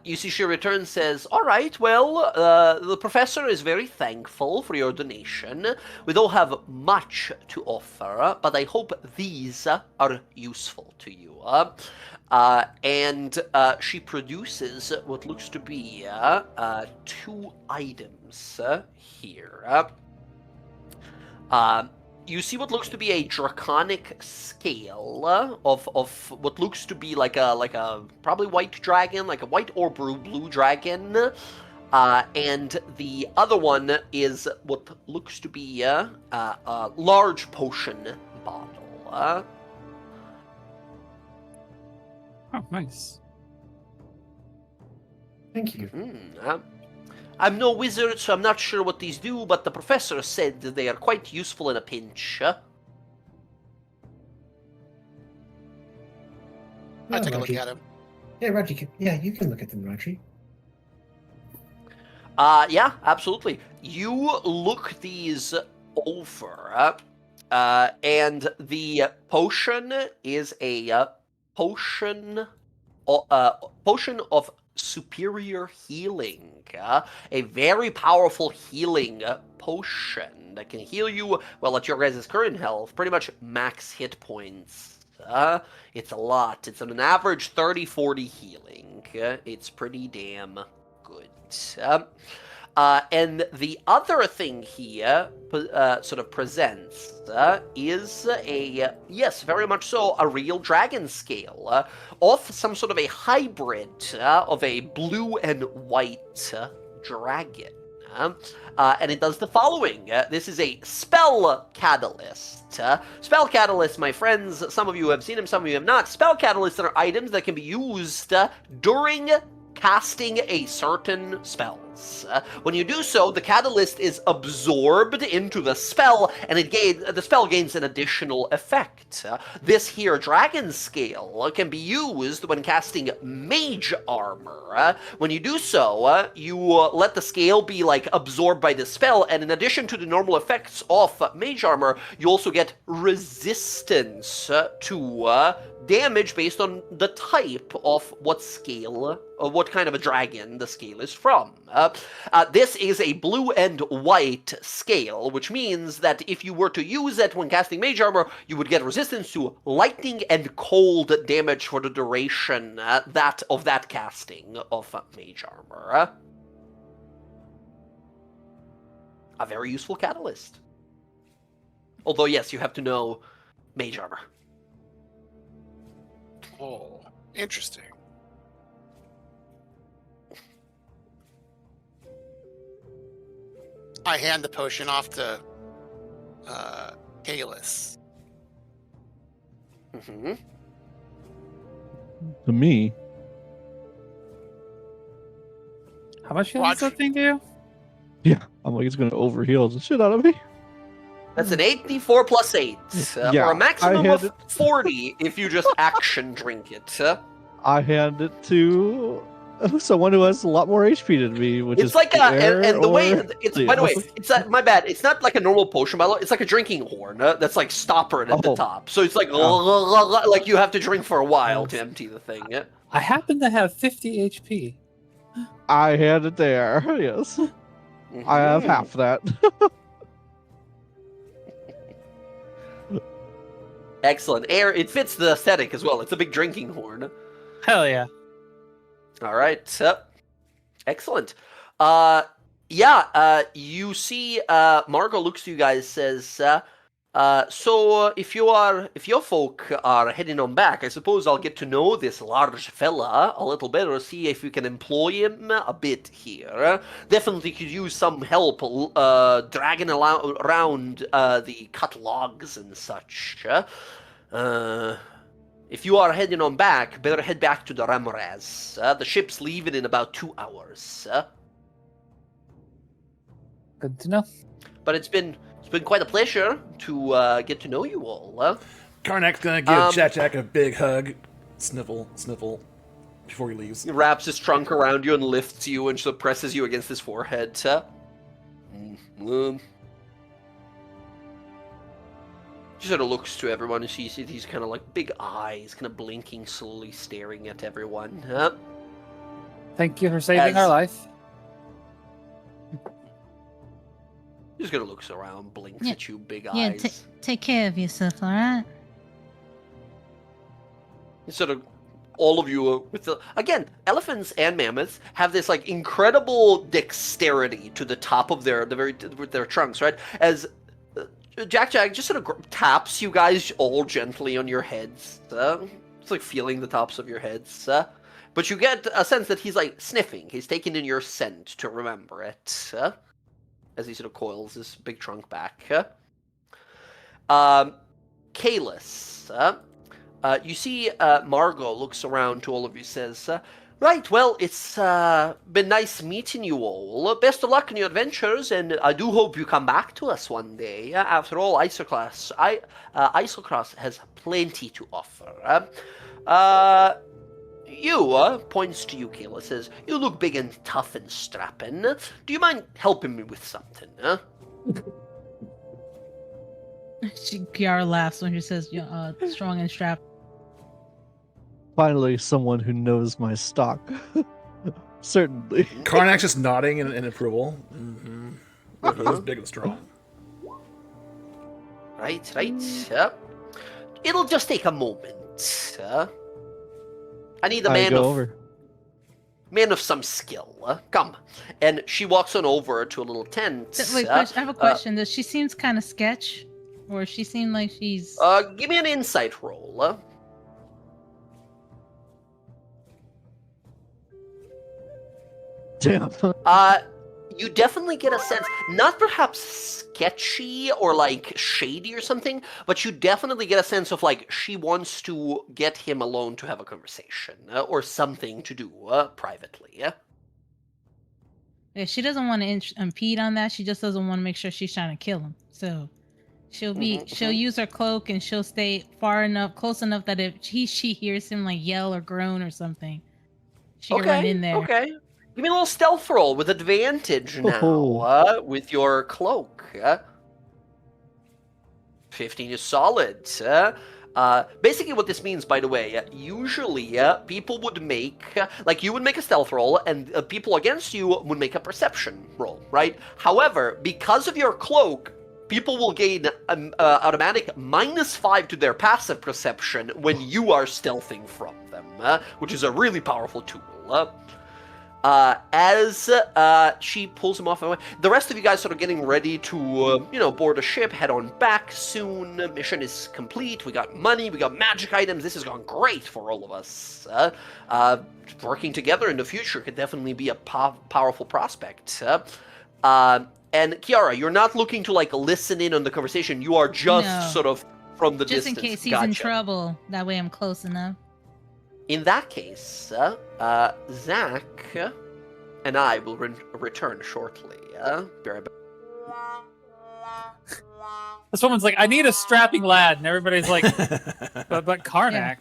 S1: You see, she returns, says, "All right, well, the professor is very thankful for your donation. We don't have much to offer, but I hope these are useful to you." And she produces what looks to be 2 items here. You see what looks to be a draconic scale of what looks to be like a probably white dragon, like a white or blue dragon, and the other one is what looks to be a large potion bottle.
S3: Oh, nice.
S5: Thank you.
S1: I'm no wizard, so I'm not sure what these do, but the professor said they are quite useful in a pinch.
S7: I'll take a look
S5: Raji.
S7: at him.
S5: Yeah, Raji. You can look at them, Raji.
S1: Yeah, absolutely. You look these over, and the potion is a potion of superior healing, a very powerful healing potion that can heal you, well, at your guys' current health, pretty much max hit points. It's a lot. It's an average 30-40 healing. It's pretty damn good. And the other thing here sort of presents is yes, very much so, a real dragon scale of some sort of a hybrid of a blue and white dragon. And it does the following. This is a spell catalyst. Spell catalyst, my friends, some of you have seen them, some of you have not. Spell catalysts are items that can be used during casting a certain spells. When you do so, the catalyst is absorbed into the spell, and the spell gains an additional effect. This here dragon scale can be used when casting mage armor. When you do so, you let the scale be like absorbed by the spell, and in addition to the normal effects of mage armor, you also get resistance to damage based on the type of what scale, or what kind of a dragon the scale is from. This is a blue and white scale, which means that if you were to use it when casting mage armor, you would get resistance to lightning and cold damage for the duration of that casting of mage armor. A very useful catalyst. Although, yes, you have to know mage armor.
S7: Oh, interesting. I hand the potion off to Kalis.
S1: Mm-hmm.
S2: To me,
S3: How much healing does that thing do?
S2: yeah, I'm like, it's gonna overheal the shit out of me.
S1: That's an 8d4 plus 8,
S2: Yeah,
S1: or a maximum
S2: I had
S1: of 40 if you just action drink it.
S2: I hand it to someone who has a lot more HP than me, which
S1: It's
S2: is
S1: like and the way
S2: or-
S1: it's by the way, it's my bad. It's not like a normal potion bottle. It's like a drinking horn that's like stoppered at the
S2: Oh.
S1: top. So it's like like you have to drink for a while to empty the thing. Yeah.
S3: I happen to have 50 HP.
S2: I had it there. Yes, I have
S1: Mhm.
S2: half that.
S1: Excellent. It fits the aesthetic as well. It's a big drinking horn.
S3: Hell yeah.
S1: All right. Excellent. You see, Margot looks to you guys, says, so if your folk are heading on back, I suppose I'll get to know this large fella a little better, see if we can employ him a bit here. Definitely could use some help dragging around the cut logs and such. if you are heading on back, better head back to the Ramoraz. The ship's leaving in about 2 hours.
S3: Good to know.
S1: But it's been quite a pleasure to get to know you all.
S6: Karnak's gonna give Jack a big hug, sniffle, before he leaves.
S1: He wraps his trunk around you and lifts you and sort of presses you against his forehead. He sort of looks to everyone and sees these kind of like big eyes, kind of blinking slowly, staring at everyone.
S3: Thank you for saving our life.
S1: He's gonna looks around, blinks
S4: Yeah.
S1: at you, big
S4: Yeah,
S1: eyes.
S4: take care of yourself, all right?
S1: Sort of all of you with the again, elephants and mammoths have this like incredible dexterity to the top of with their trunks, right? As Jack just sort of taps you guys all gently on your heads. It's like feeling the tops of your heads. But you get a sense that he's like sniffing. He's taking in your scent to remember it. As he sort of coils his big trunk back. Kalis. You see Margot looks around to all of you, says, right, well, it's been nice meeting you all. Best of luck in your adventures, and I do hope you come back to us one day. After all, Isocross has plenty to offer. You, points to you, Kayla, says, you look big and tough and strapping. Do you mind helping me with something,
S4: Kiara laughs when she says, strong and strapped.
S2: Finally, someone who knows my stock. Certainly.
S6: Karnak's just nodding in approval. Mm-hmm. He's big and strong.
S1: Right. It'll just take a moment. I need a man of some skill. Come. And she walks on over to a little tent.
S4: Wait, I have a question. Does she seems kind of sketch? Or she seem like she's...
S1: Give me an insight roll.
S2: Damn.
S1: You definitely get a sense, not perhaps sketchy or like shady or something, but you definitely get a sense of like she wants to get him alone to have a conversation or something to do privately.
S4: Yeah, she doesn't want to impede on that. She just doesn't want to make sure she's trying to kill him. So she'll use her cloak and she'll stay close enough that if she hears him like yell or groan or something, she can run in there.
S1: Okay. Give me a little stealth roll with advantage now with your cloak. 15 is solid. Basically what this means, by the way, usually people would make, like you would make a stealth roll and people against you would make a perception roll, right? However, because of your cloak, people will gain an automatic -5 to their passive perception when you are stealthing from them, which is a really powerful tool. As she pulls him off, the rest of you guys sort of getting ready to, board a ship, head on back soon. Mission is complete. We got money. We got magic items. This has gone great for all of us. Working together in the future could definitely be a powerful prospect. And Kiara, you're not looking to like listen in on the conversation. You are just sort of from the distance.
S4: Just in case he's in trouble. That way I'm close enough.
S1: In that case, Zach and I will return shortly. Be right back.
S3: This woman's like, I need a strapping lad, and everybody's like, but Karnak.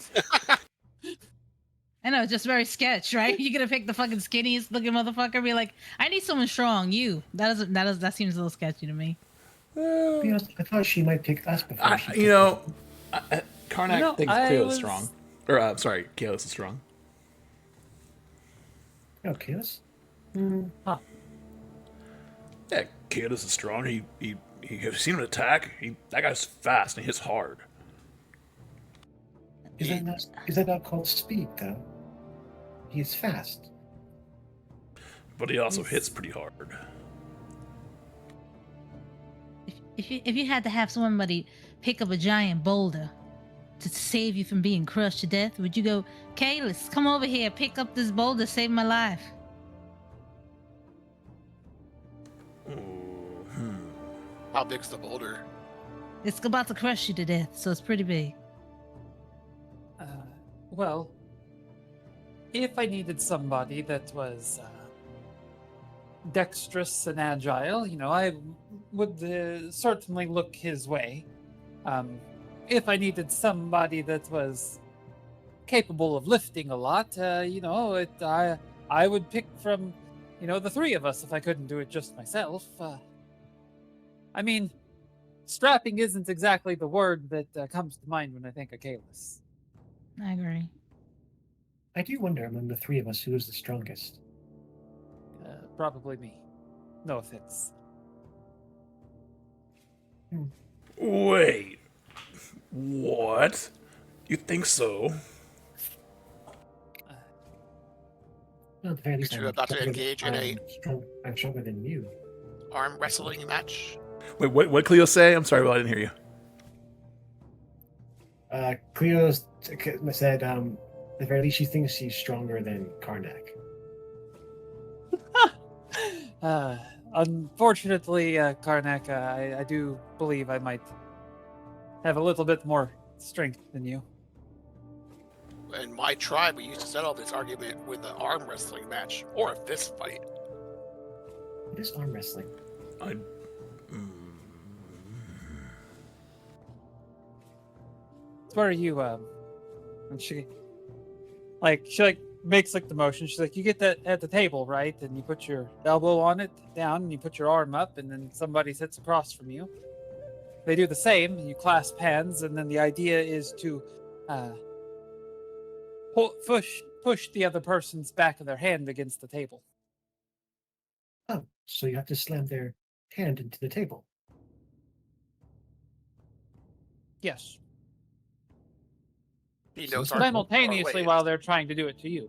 S4: I know, it's just very sketch, right? You're gonna pick the fucking skinniest looking motherfucker, be like, I need someone strong. That seems a little sketchy to me.
S5: I thought she might pick us before.
S6: Karnak thinks Cleo's strong. Or, sorry, Kalis is strong.
S5: Oh, Kalis?
S6: Yeah, Kalis is strong. He have you seen him attack? That guy's fast and he hits hard.
S5: Is that not called speed, though? He's fast.
S6: But he also hits pretty hard.
S4: If you had to have somebody pick up a giant boulder to save you from being crushed to death, would you go, Kalis, come over here, pick up this boulder, save my life?
S7: How big's the boulder?
S4: It's about to crush you to death, so it's pretty big.
S3: Well, if I needed somebody that was dexterous and agile, I would certainly look his way. If I needed somebody that was capable of lifting a lot, I would pick from, the three of us if I couldn't do it just myself. I mean, strapping isn't exactly the word that comes to mind when I think of Kalis.
S4: I agree.
S5: I do wonder among the three of us who is the strongest.
S3: Probably me. No offense.
S6: Wait. What? You think so?
S5: Well, at the very least,
S7: You're about to engage in
S5: I'm stronger than you.
S7: arm wrestling match.
S6: Wait, what Cleo say? I'm sorry, I didn't hear you.
S5: Cleo said, at the very least, she thinks she's stronger than Karnak.
S3: Unfortunately, Karnak, I do believe I might have a little bit more strength than you.
S7: In my tribe, we used to settle this argument with an arm wrestling match or a fist fight.
S5: It is arm wrestling.
S3: It's where you, and she makes the motion. She's like, you get that at the table, right? And you put your elbow on it down, and you put your arm up, and then somebody sits across from you. They do the same. You clasp hands, and then the idea is to push the other person's back of their hand against the table.
S5: Oh, so you have to slam their hand into the table.
S3: Yes.
S7: He knows
S3: Simultaneously
S7: our
S3: while
S7: ways.
S3: they're trying to do it to you.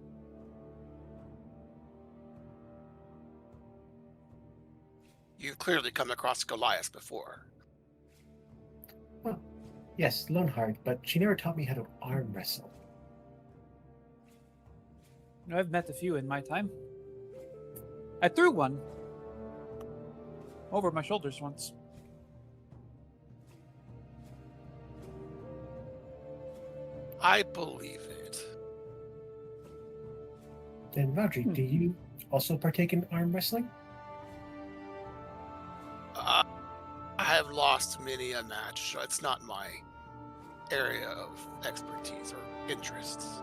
S7: You've clearly come across Goliath before.
S5: Well, yes, Loneheart, but she never taught me how to arm wrestle.
S3: I've met a few in my time. I threw one over my shoulders once.
S7: I believe it.
S5: And Rodri, do you also partake in arm wrestling?
S7: I have lost many a match, so it's not my area of expertise or interests.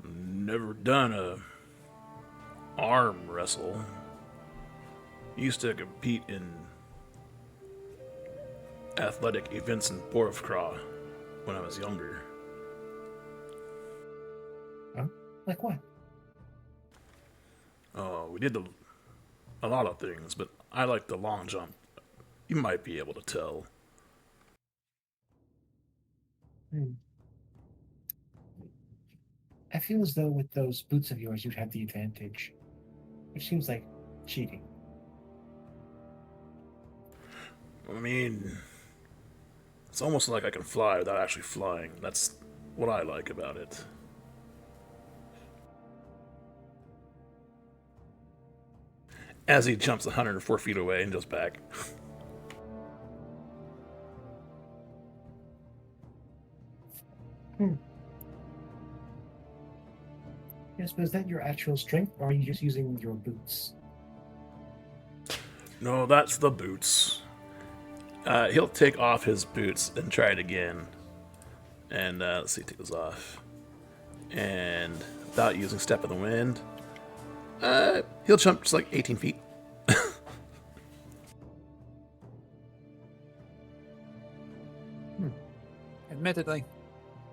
S6: Never done a arm wrestle. Used to compete in athletic events in Borofkra when I was younger.
S5: Oh, like what?
S6: Oh, we did a lot of things, but I like the long jump. You might be able to tell.
S5: I feel as though with those boots of yours, you'd have the advantage, which seems like cheating.
S6: I mean, it's almost like I can fly without actually flying. That's what I like about it. As he jumps 104 feet away and goes back.
S5: Yes, but is that your actual strength, or are you just using your boots?
S6: No, that's the boots. He'll take off his boots and try it again. And let's see, take those off. And without using Step of the Wind, he'll jump just like 18 feet.
S3: Admittedly,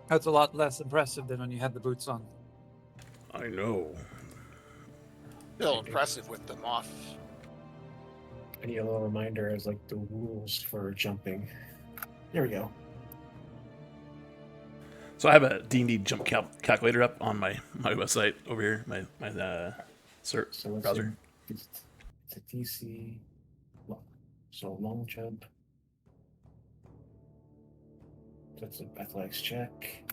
S3: that's a lot less impressive than when you had the boots on.
S6: I know.
S7: Still impressive with them off.
S5: I need a little reminder as like the rules for jumping. There we go.
S6: So I have a D&D jump calculator up on my website over here, my
S5: So let's
S6: browser.
S5: see. It's a DC. So long jump. That's an athletics check.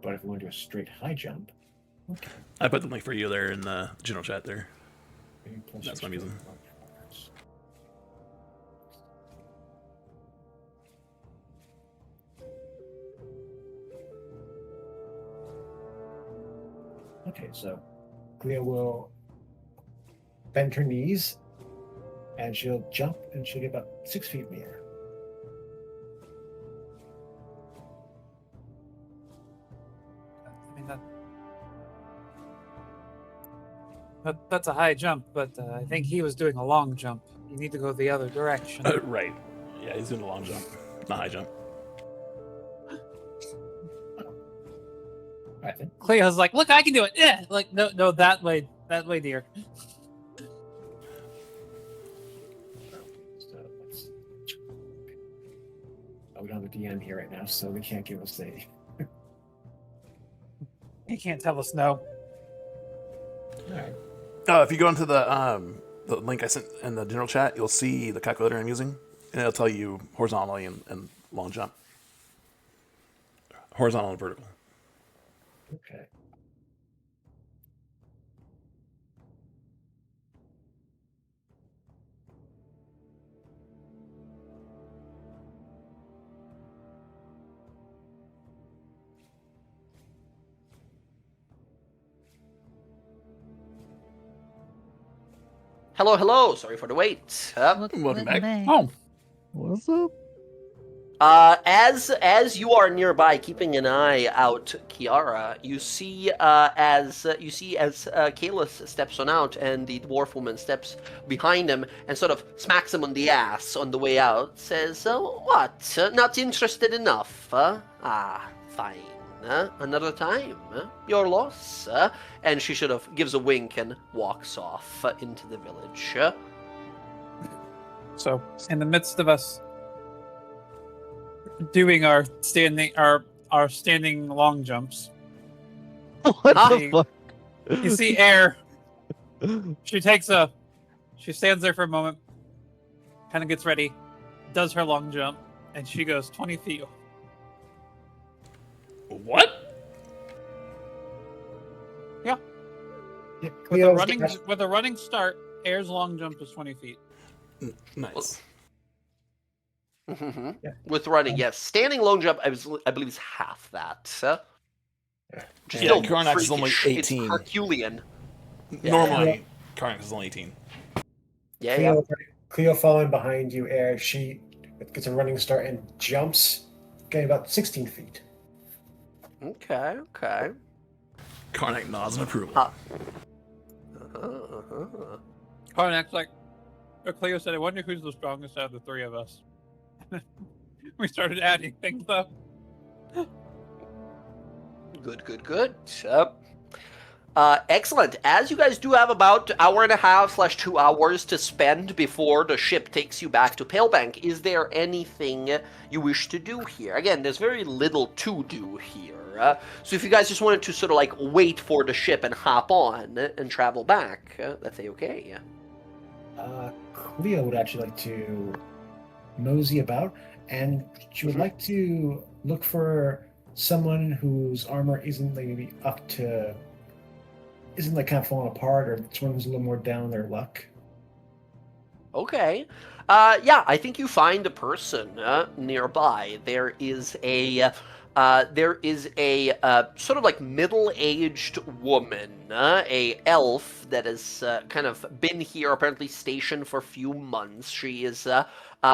S5: But if we want to do a straight high jump, Okay.
S6: I put the link for you there in the general chat there.
S5: Plus
S6: That's what I'm using.
S5: Okay, so Cleo will bend her knees, and she'll jump, and she'll get about 6 feet in the air.
S3: I mean, that's a high jump, but I think he was doing a long jump. You need to go the other direction.
S6: Right. Yeah, he's doing a long jump, not high jump.
S5: All right, then.
S3: Cleo's like, look, I can do it. Yeah, like no, that way, dear.
S5: So let's. Oh, we don't have a DM here right now, so we can't give us a.
S3: He can't tell us no.
S5: All right.
S6: If you go into the link I sent in the general chat, you'll see the calculator I'm using, and it'll tell you horizontally and long jump. Horizontal and vertical.
S5: Okay.
S1: Hello, hello. Sorry for the wait.
S6: Welcome back.
S3: Oh,
S2: What's up?
S1: As you are nearby, keeping an eye out, Kiara, you see as Kalis steps on out, and the dwarf woman steps behind him and sort of smacks him on the ass on the way out. Says, "What? Not interested enough? Fine. Another time. Your loss." And she sort of gives a wink and walks off into the village.
S3: so in the midst of us doing our standing long jumps,
S2: What
S1: Huh?
S2: the fuck?
S3: you see Air. She stands there for a moment, kind of gets ready, does her long jump, and she goes 20 feet.
S6: What?
S3: Yeah.
S5: Yeah,
S3: With a running start, Air's long jump is 20 feet.
S6: Nice.
S1: Mm-hmm.
S5: Yeah.
S1: With running, yes. Standing long jump, I believe, is half that. Which is
S6: Yeah,
S1: still
S6: Karnak is only
S1: freakish.
S6: 18.
S1: It's Herculean.
S6: Normally, Karnak is only 18.
S1: Yeah.
S5: Cleo following behind you, Air. She gets a running start and jumps, getting about 16 feet.
S1: Okay.
S6: Karnak nods in approval.
S3: Karnak's like, Cleo said, I wonder who's the strongest out of the three of us. We started adding things up.
S1: Good. Excellent. As you guys do have about hour and a half / 2 hours to spend before the ship takes you back to Palebank, is there anything you wish to do here? Again, there's very little to do here. So if you guys just wanted to sort of like wait for the ship and hop on and travel back, that's okay.
S5: Cleo would actually like to mosey about, and she would like to look for someone whose armor isn't like maybe isn't like kind of falling apart, or someone who's a little more down on their luck.
S1: Okay. Yeah, I think you find a person nearby. There is a sort of like middle-aged woman, a elf that has kind of been here, apparently stationed for a few months. She is a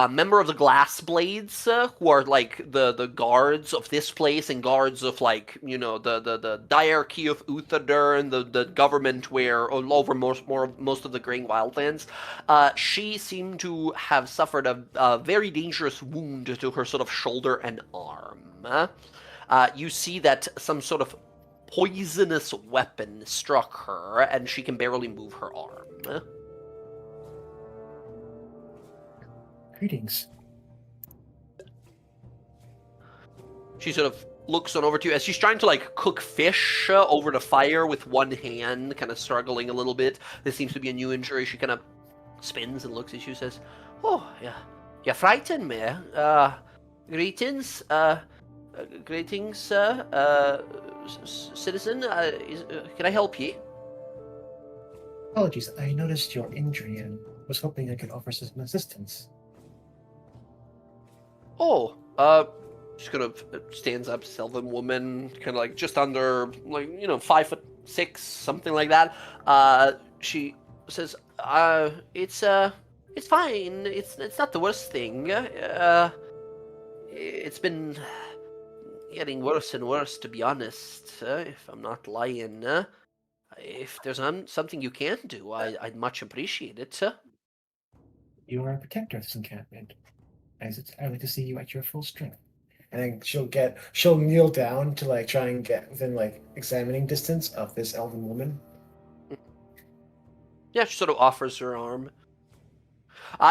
S1: member of the Glass Blades, who are like the guards of this place and guards of like the diarchy of Uthodurn and the government where all over most of the Greying Wildlands. She seemed to have suffered a very dangerous wound to her sort of shoulder and arm. You see that some sort of poisonous weapon struck her, and she can barely move her arm.
S5: Greetings.
S1: She sort of looks on over to you as she's trying to like cook fish over the fire with one hand, kind of struggling a little bit. This seems to be a new injury. She kind of spins and looks at you and says, "Oh, yeah, you frightened me. Greetings. greetings, citizen. Can I help you?
S5: Apologies, I noticed your injury and was hoping I could offer some assistance.
S1: Oh, just kind of stands up, Sylvan woman, kind of like just under, like, 5'6", something like that. She says, it's fine. It's not the worst thing. It's been getting worse and worse, to be honest. If I'm not lying. If there's something you can do, I'd much appreciate it.
S5: You are a protector of this encampment. I like to see you at your full strength. And then she'll kneel down to like try and get within like examining distance of this elven woman.
S1: Yeah, she sort of offers her arm.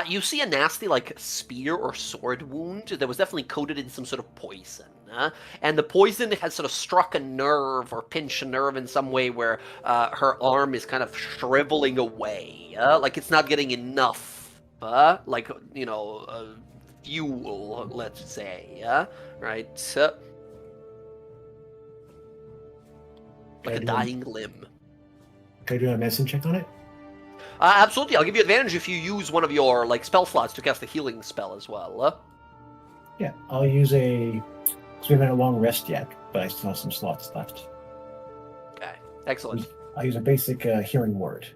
S1: You see a nasty, like, spear or sword wound that was definitely coated in some sort of poison. And the poison has sort of struck a nerve or pinched a nerve in some way where her arm is kind of shriveling away. Like it's not getting enough, fuel, let's say. Right? Like a dying limb.
S5: Can I do a medicine check on it?
S1: Absolutely, I'll give you advantage if you use one of your spell slots to cast a healing spell as well.
S5: Yeah, I'll use a. So we haven't had a long rest yet, but I still have some slots left.
S1: Okay, excellent.
S5: I'll use a basic healing word.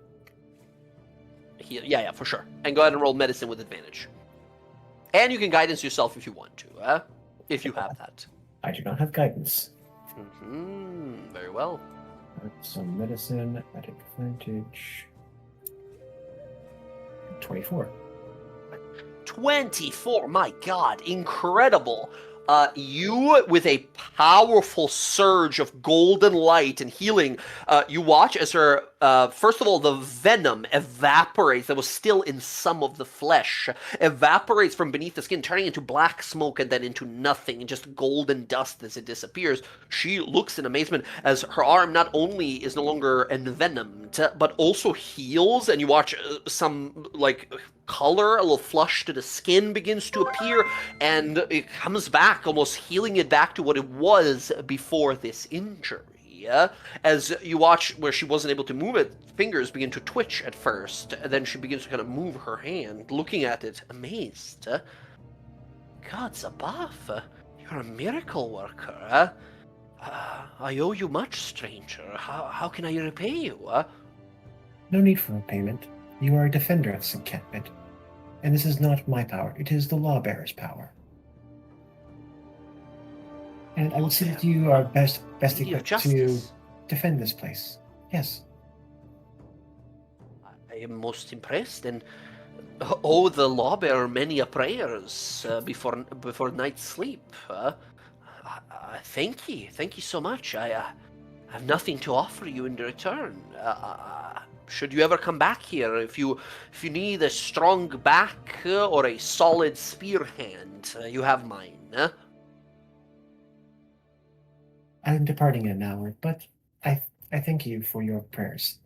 S1: Yeah, for sure. And go ahead and roll medicine with advantage. And you can guidance yourself if you want to, if you have that.
S5: I do not have guidance.
S1: Very well.
S5: So medicine at advantage. 24.
S1: 24, my god, incredible. You, with a powerful surge of golden light and healing, you watch as her, first of all, the venom evaporates that was still in some of the flesh, evaporates from beneath the skin, turning into black smoke and then into nothing, just golden dust as it disappears. She looks in amazement as her arm not only is no longer envenomed, but also heals, and you watch some, color, a little flush to the skin begins to appear, and it comes back, almost healing it back to what it was before this injury. As you watch where she wasn't able to move it, fingers begin to twitch at first, and then she begins to kind of move her hand, looking at it, amazed. Gods above, you're a miracle worker. I owe you much, stranger. How can I repay you?
S5: No need for a payment. You are a defender of this encampment. And this is not my power, it is the Lawbearer's power. And I would say that you are best equipped to defend this place. Yes.
S1: I am most impressed, and owe the Lawbearer many prayers before night's sleep. Thank you so much. I have nothing to offer you in return. Should you ever come back here, if you need a strong back or a solid spear hand, you have mine.
S5: I'm departing in an hour, but I thank you for your prayers.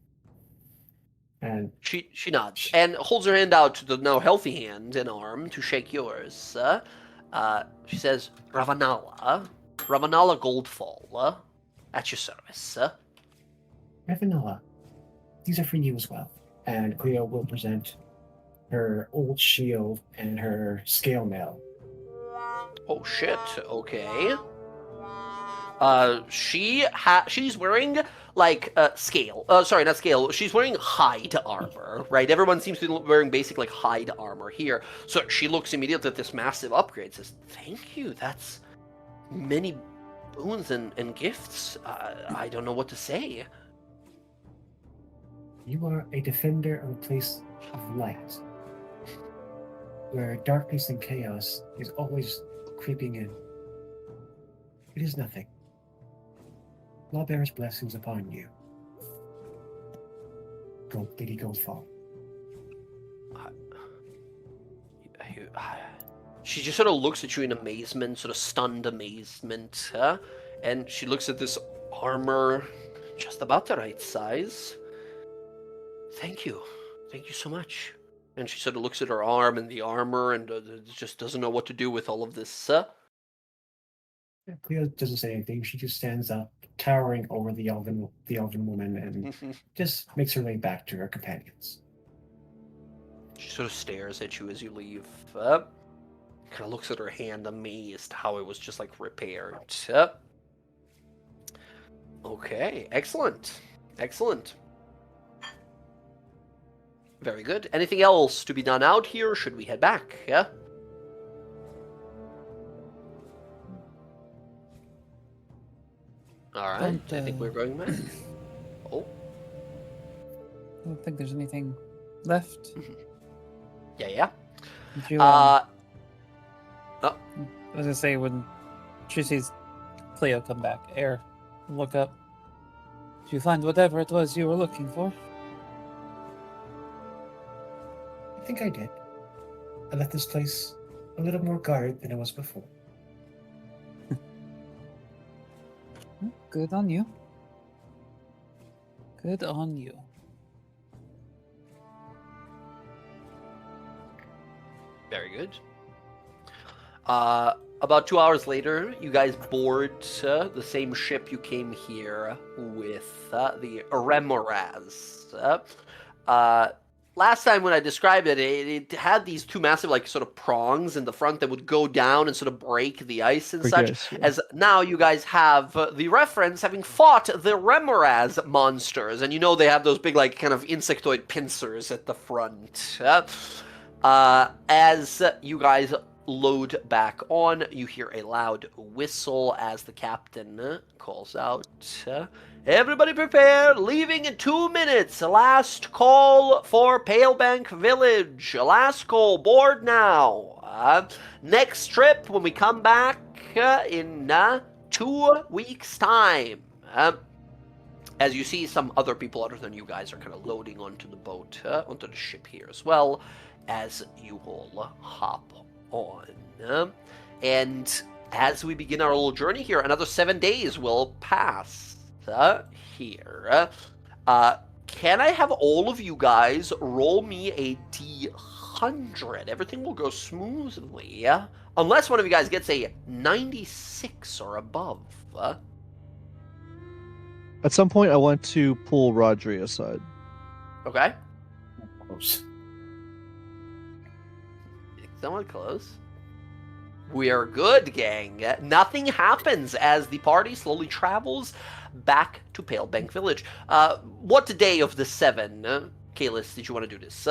S5: And
S1: she nods and holds her hand out to the now healthy hand and arm to shake yours. She says, Ravanala Goldfall, at your service.
S5: Ravanala, these are for you as well. And Cleo will present her old shield and her scale mail.
S1: Oh shit, okay. She's wearing scale. Sorry, not scale. She's wearing hide armor, right? Everyone seems to be wearing basic hide armor here. So she looks immediately at this massive upgrade. Says, "Thank you. That's many boons and gifts. I don't know what to say."
S5: You are a defender of a place of light, where darkness and chaos is always creeping in. It is nothing. Lawbearer's blessings upon you. Lady Goldfall.
S1: She just sort of looks at you in amazement, sort of stunned amazement, and she looks at this armor, just about the right size. Thank you so much. And she sort of looks at her arm and the armor, and just doesn't know what to do with all of this.
S5: Cleo doesn't say anything. She just stands up, towering over the elven woman, and just makes her way back to her companions.
S1: She sort of stares at you as you leave. Kind of looks at her hand, amazed how it was just like repaired. Okay, excellent. Excellent. Very good. Anything else to be done out here, or should we head back? Yeah? Alright, I think we're going back. Oh.
S3: I don't think there's anything left.
S1: Yeah.
S3: Did you,
S1: Oh.
S3: I was gonna say, when she sees Cleo come back, Air, look up. Did you find whatever it was you were looking for?
S5: I think I did. I left this place a little more guarded than it was before.
S3: Good on you. Good on you.
S1: Very good. About 2 hours later, you guys board the same ship you came here with, the Remoraz. Last time when I described it, it had these two massive, like, sort of prongs in the front that would go down and sort of break the ice and such.
S2: Yes, yeah.
S1: As now you guys have the reference having fought the Remoraz monsters, and you know they have those big, like, kind of insectoid pincers at the front. As you guys load back on, you hear a loud whistle as the captain calls out, everybody prepare, leaving in 2 minutes, last call for Palebank Village, last call, board now. Next trip when we come back in 2 weeks' time. As you see, some other people other than you guys are kind of loading onto the boat, onto the ship here as well, as you all hop on. And as we begin our little journey here, another 7 days will pass here. Can I have all of you guys roll me a D100? Everything will go smoothly, unless one of you guys gets a 96 or above.
S2: At some point, I want to pull Rodri aside.
S1: Okay.
S5: Close.
S1: Somewhat close. We are good, gang. Nothing happens as the party slowly travels back to Palebank Village. What day of the 7, Kalis, did you want to do this?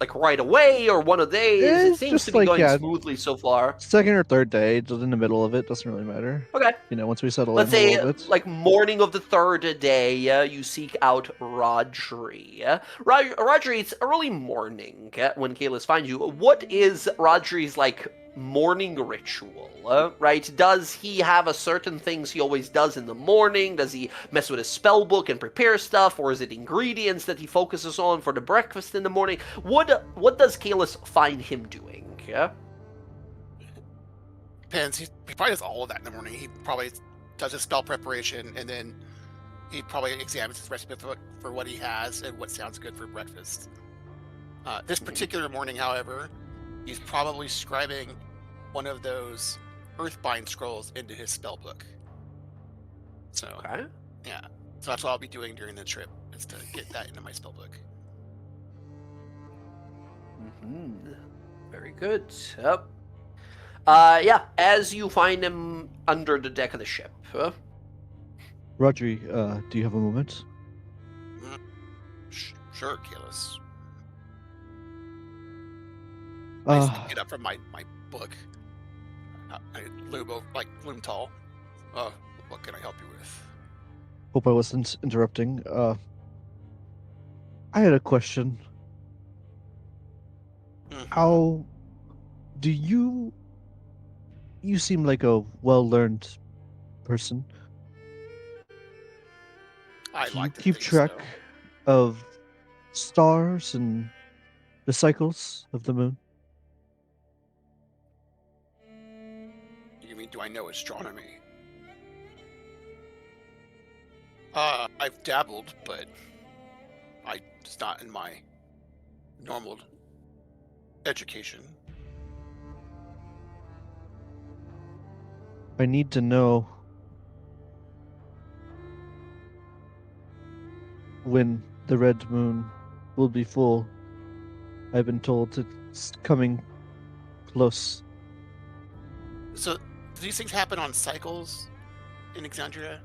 S1: Like right away, or one of days? It
S2: It's
S1: seems
S2: just
S1: to be
S2: like,
S1: going
S2: yeah,
S1: smoothly so far.
S2: second or third day, just in the middle of it, doesn't really matter.
S1: Okay.
S2: You know, once we settle
S1: Let's
S2: in a
S1: say,
S2: little bit.
S1: like, morning of the 3rd day, you seek out Rodri. Rodri, it's early morning when Kalis finds you. What is Rodri's, like, morning ritual, right? Does he have a certain things he always does in the morning? Does he mess with his spell book and prepare stuff? Or is it ingredients that he focuses on for the breakfast in the morning? What does Kalis find him doing?
S7: Depends. He probably does all of that in the morning. He probably does his spell preparation, and then he probably examines his recipe for what he has and what sounds good for breakfast. This particular morning, however, he's probably scribing one of those Earthbind scrolls into his spell book. So,
S1: Okay.
S7: yeah. So that's what I'll be doing during the trip, is to get that into my spell book.
S1: Mm-hmm. Very good. Yep. Yeah, as you find him under the deck of the ship.
S2: Rodri, do you have a moment?
S7: Sure, Kalis. I used to
S2: Uh,
S7: get up from my book. I loom tall. What can I help you with?
S2: hope I wasn't interrupting. I had a question.
S7: Mhm.
S2: How do you seem like a well-learned person.
S7: I
S2: Do you
S7: like to
S2: keep
S7: think
S2: track
S7: so.
S2: of stars and the cycles of the moon?
S7: You mean, do I know astronomy? I've dabbled, but it's not in my normal education.
S2: I need to know when the red moon will be full. I've been told it's coming close.
S7: So, do these things happen on cycles in Exandria?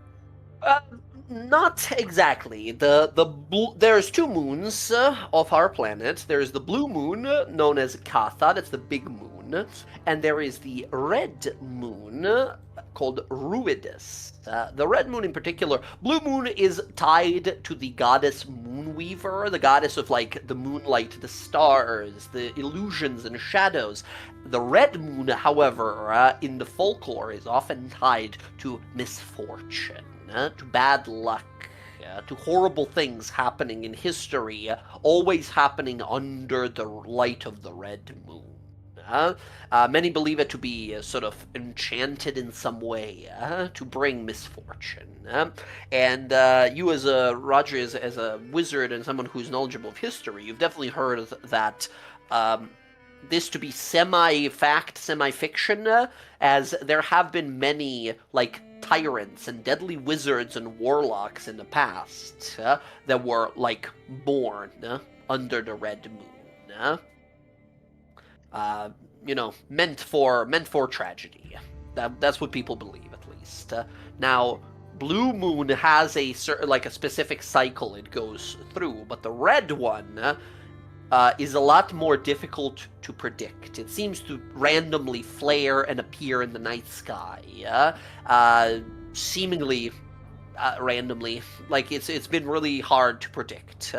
S1: Uh, Not exactly. There's two moons of our planet. There's the blue moon, known as Katha, that's the big moon, and there is the red moon called Ruidus. The red moon in particular, blue moon is tied to the goddess Moonweaver, the goddess of like the moonlight, the stars, the illusions and shadows. The red moon, however, in the folklore is often tied to misfortune. To bad luck, to horrible things happening in history, always happening under the light of the red moon. Many believe it to be sort of enchanted in some way to bring misfortune. And you, as a Roger, as a wizard and someone who's knowledgeable of history, you've definitely heard that this to be semi-fact, semi-fiction, as there have been many like tyrants and deadly wizards and warlocks in the past that were like born under the red moon. Meant for tragedy. That's what people believe, at least. Now, blue moon has a certain like a specific cycle it goes through, but the red one is a lot more difficult to predict. It seems to randomly flare and appear in the night sky, seemingly randomly. Like it's been really hard to predict.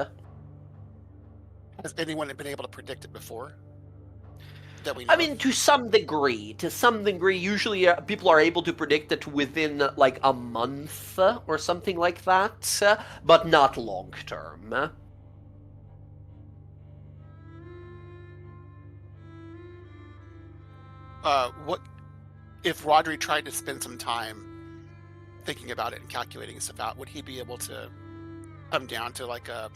S7: Has anyone been able to predict it before? That we know
S1: I mean, to some degree. Usually people are able to predict it within like a month or something like that, but not long term.
S7: What if Rodri tried to spend some time thinking about it and calculating stuff out? Would he be able to come down to like a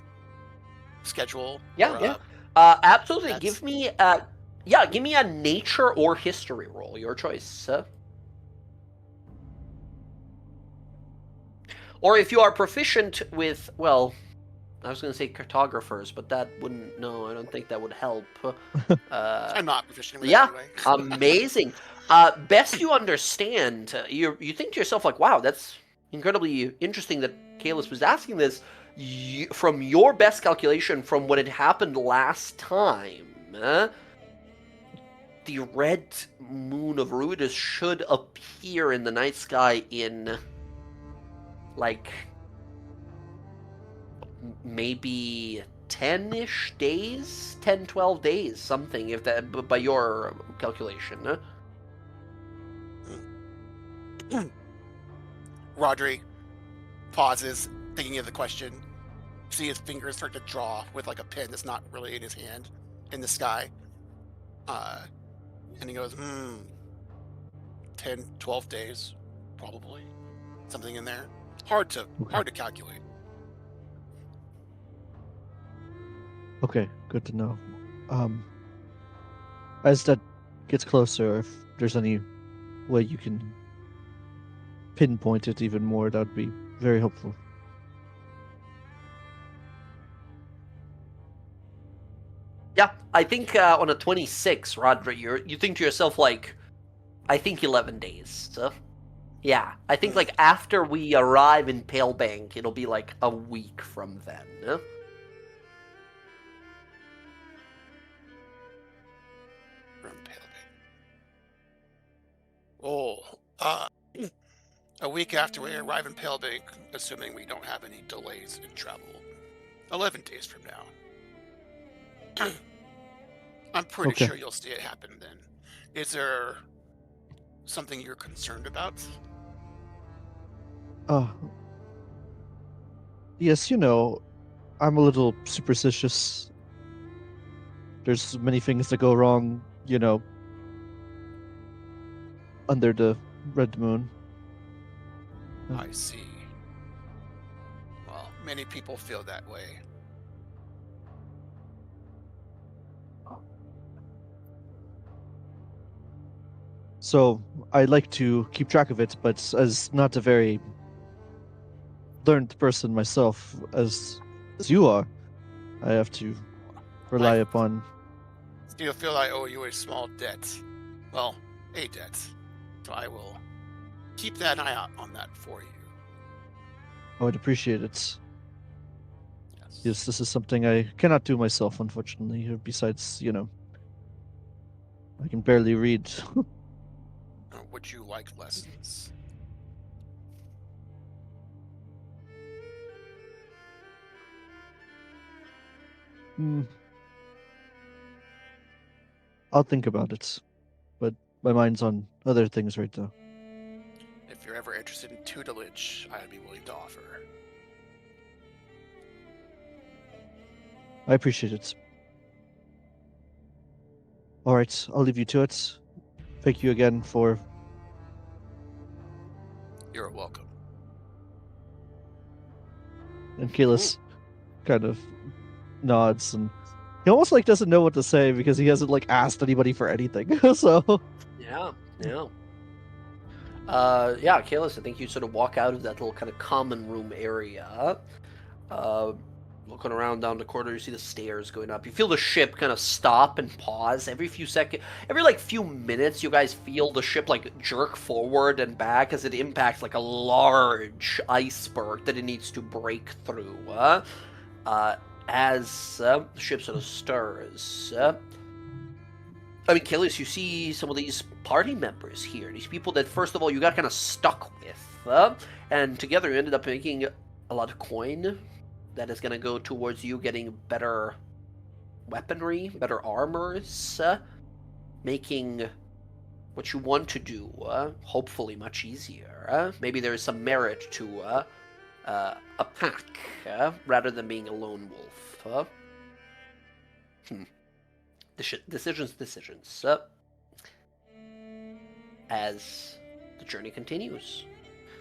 S7: schedule?
S1: Yeah.
S7: Or
S1: Absolutely.
S7: that's-
S1: Give me a nature or history roll, your choice. Or if you are proficient with, well, I was going to say cartographers, but that wouldn't. No, I don't think that would help.
S7: I'm not proficient with
S1: yeah,
S7: that anyway.
S1: Amazing. Best you understand. You think to yourself like, wow, that's incredibly interesting that Kalis was asking this. From your best calculation, from what had happened last time, the red moon of Ruidus should appear in the night sky in like maybe 10-ish days, 10, 12 days, something, if that, by your calculation.
S7: Rodri pauses, thinking of the question. See his fingers start to draw with like a pen that's not really in his hand in the sky. And he goes, 10, 12 days, probably. Something in there. Hard to calculate.
S2: Okay, good to know. As that gets closer, if there's any way you can pinpoint it even more, that would be very helpful.
S1: Yeah, I think on a 26, Rodri, you think to yourself like, I think 11 days. So, yeah, I think like after we arrive in Palebank, it'll be like a week from then.
S7: From Palebank. A week after we arrive in Palebank, assuming we don't have any delays in travel. 11 days from now. I'm pretty
S2: Okay.
S7: sure you'll see it happen then. Is there something you're concerned about?
S2: Yes, I'm a little superstitious. There's many things that go wrong, under the red moon.
S7: I see. Well, many people feel that way.
S2: So I like to keep track of it, but as not a very learned person myself, as you are, I have to rely upon.
S7: Still feel I owe you a small debt. Well, a debt. So I will keep that eye out on that for you.
S2: I would appreciate it.
S7: Yes.
S2: Yes, this is something I cannot do myself, unfortunately. Besides, I can barely read.
S7: Would you like lessons?
S2: I'll think about it, but my mind's on other things right now.
S7: If you're ever interested in tutelage, I'd be willing to offer.
S2: I appreciate it. All right, I'll leave you to it. Thank you again for.
S7: You're welcome.
S2: And Kalis kind of nods, and he almost like doesn't know what to say because he hasn't like asked anybody for anything. So
S1: Yeah. Kalis, I think you sort of walk out of that little kind of common room area. Looking around down the corridor, you see the stairs going up. You feel the ship kind of stop and pause every few seconds. Every like few minutes, you guys feel the ship like jerk forward and back as it impacts like a large iceberg that it needs to break through. As the ship sort of stirs. Kalis, you see some of these party members here. These people that, first of all, you got kind of stuck with. And together you ended up making a lot of coin that is going to go towards you getting better weaponry, better armors, making what you want to do, hopefully much easier. Maybe there is some merit to a pack, rather than being a lone wolf. Decisions. As the journey continues.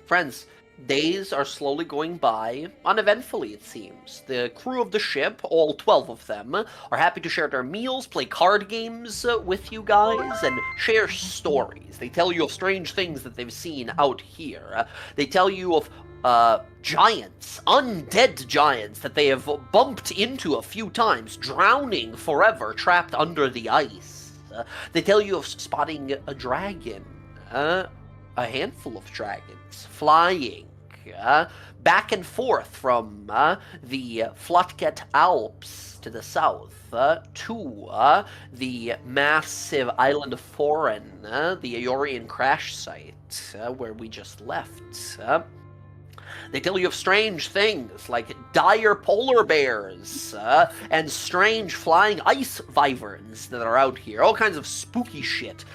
S1: Friends, days are slowly going by, uneventfully it seems. The crew of the ship, all 12 of them, are happy to share their meals, play card games with you guys, and share stories. They tell you of strange things that they've seen out here. They tell you of giants, undead giants that they have bumped into a few times, drowning forever, trapped under the ice. They tell you of spotting a dragon, a handful of dragons, flying back and forth from the Flutket Alps to the south to the massive island of Foreign, the Aeorian crash site where we just left. They tell you of strange things like dire polar bears and strange flying ice wyverns that are out here. All kinds of spooky shit.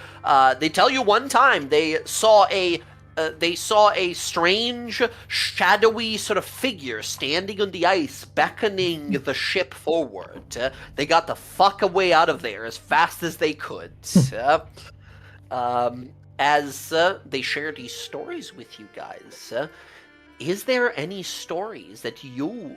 S1: They tell you one time they saw a strange, shadowy sort of figure standing on the ice, beckoning the ship forward. They got the fuck away out of there as fast as they could. As they share these stories with you guys. Is there any stories that you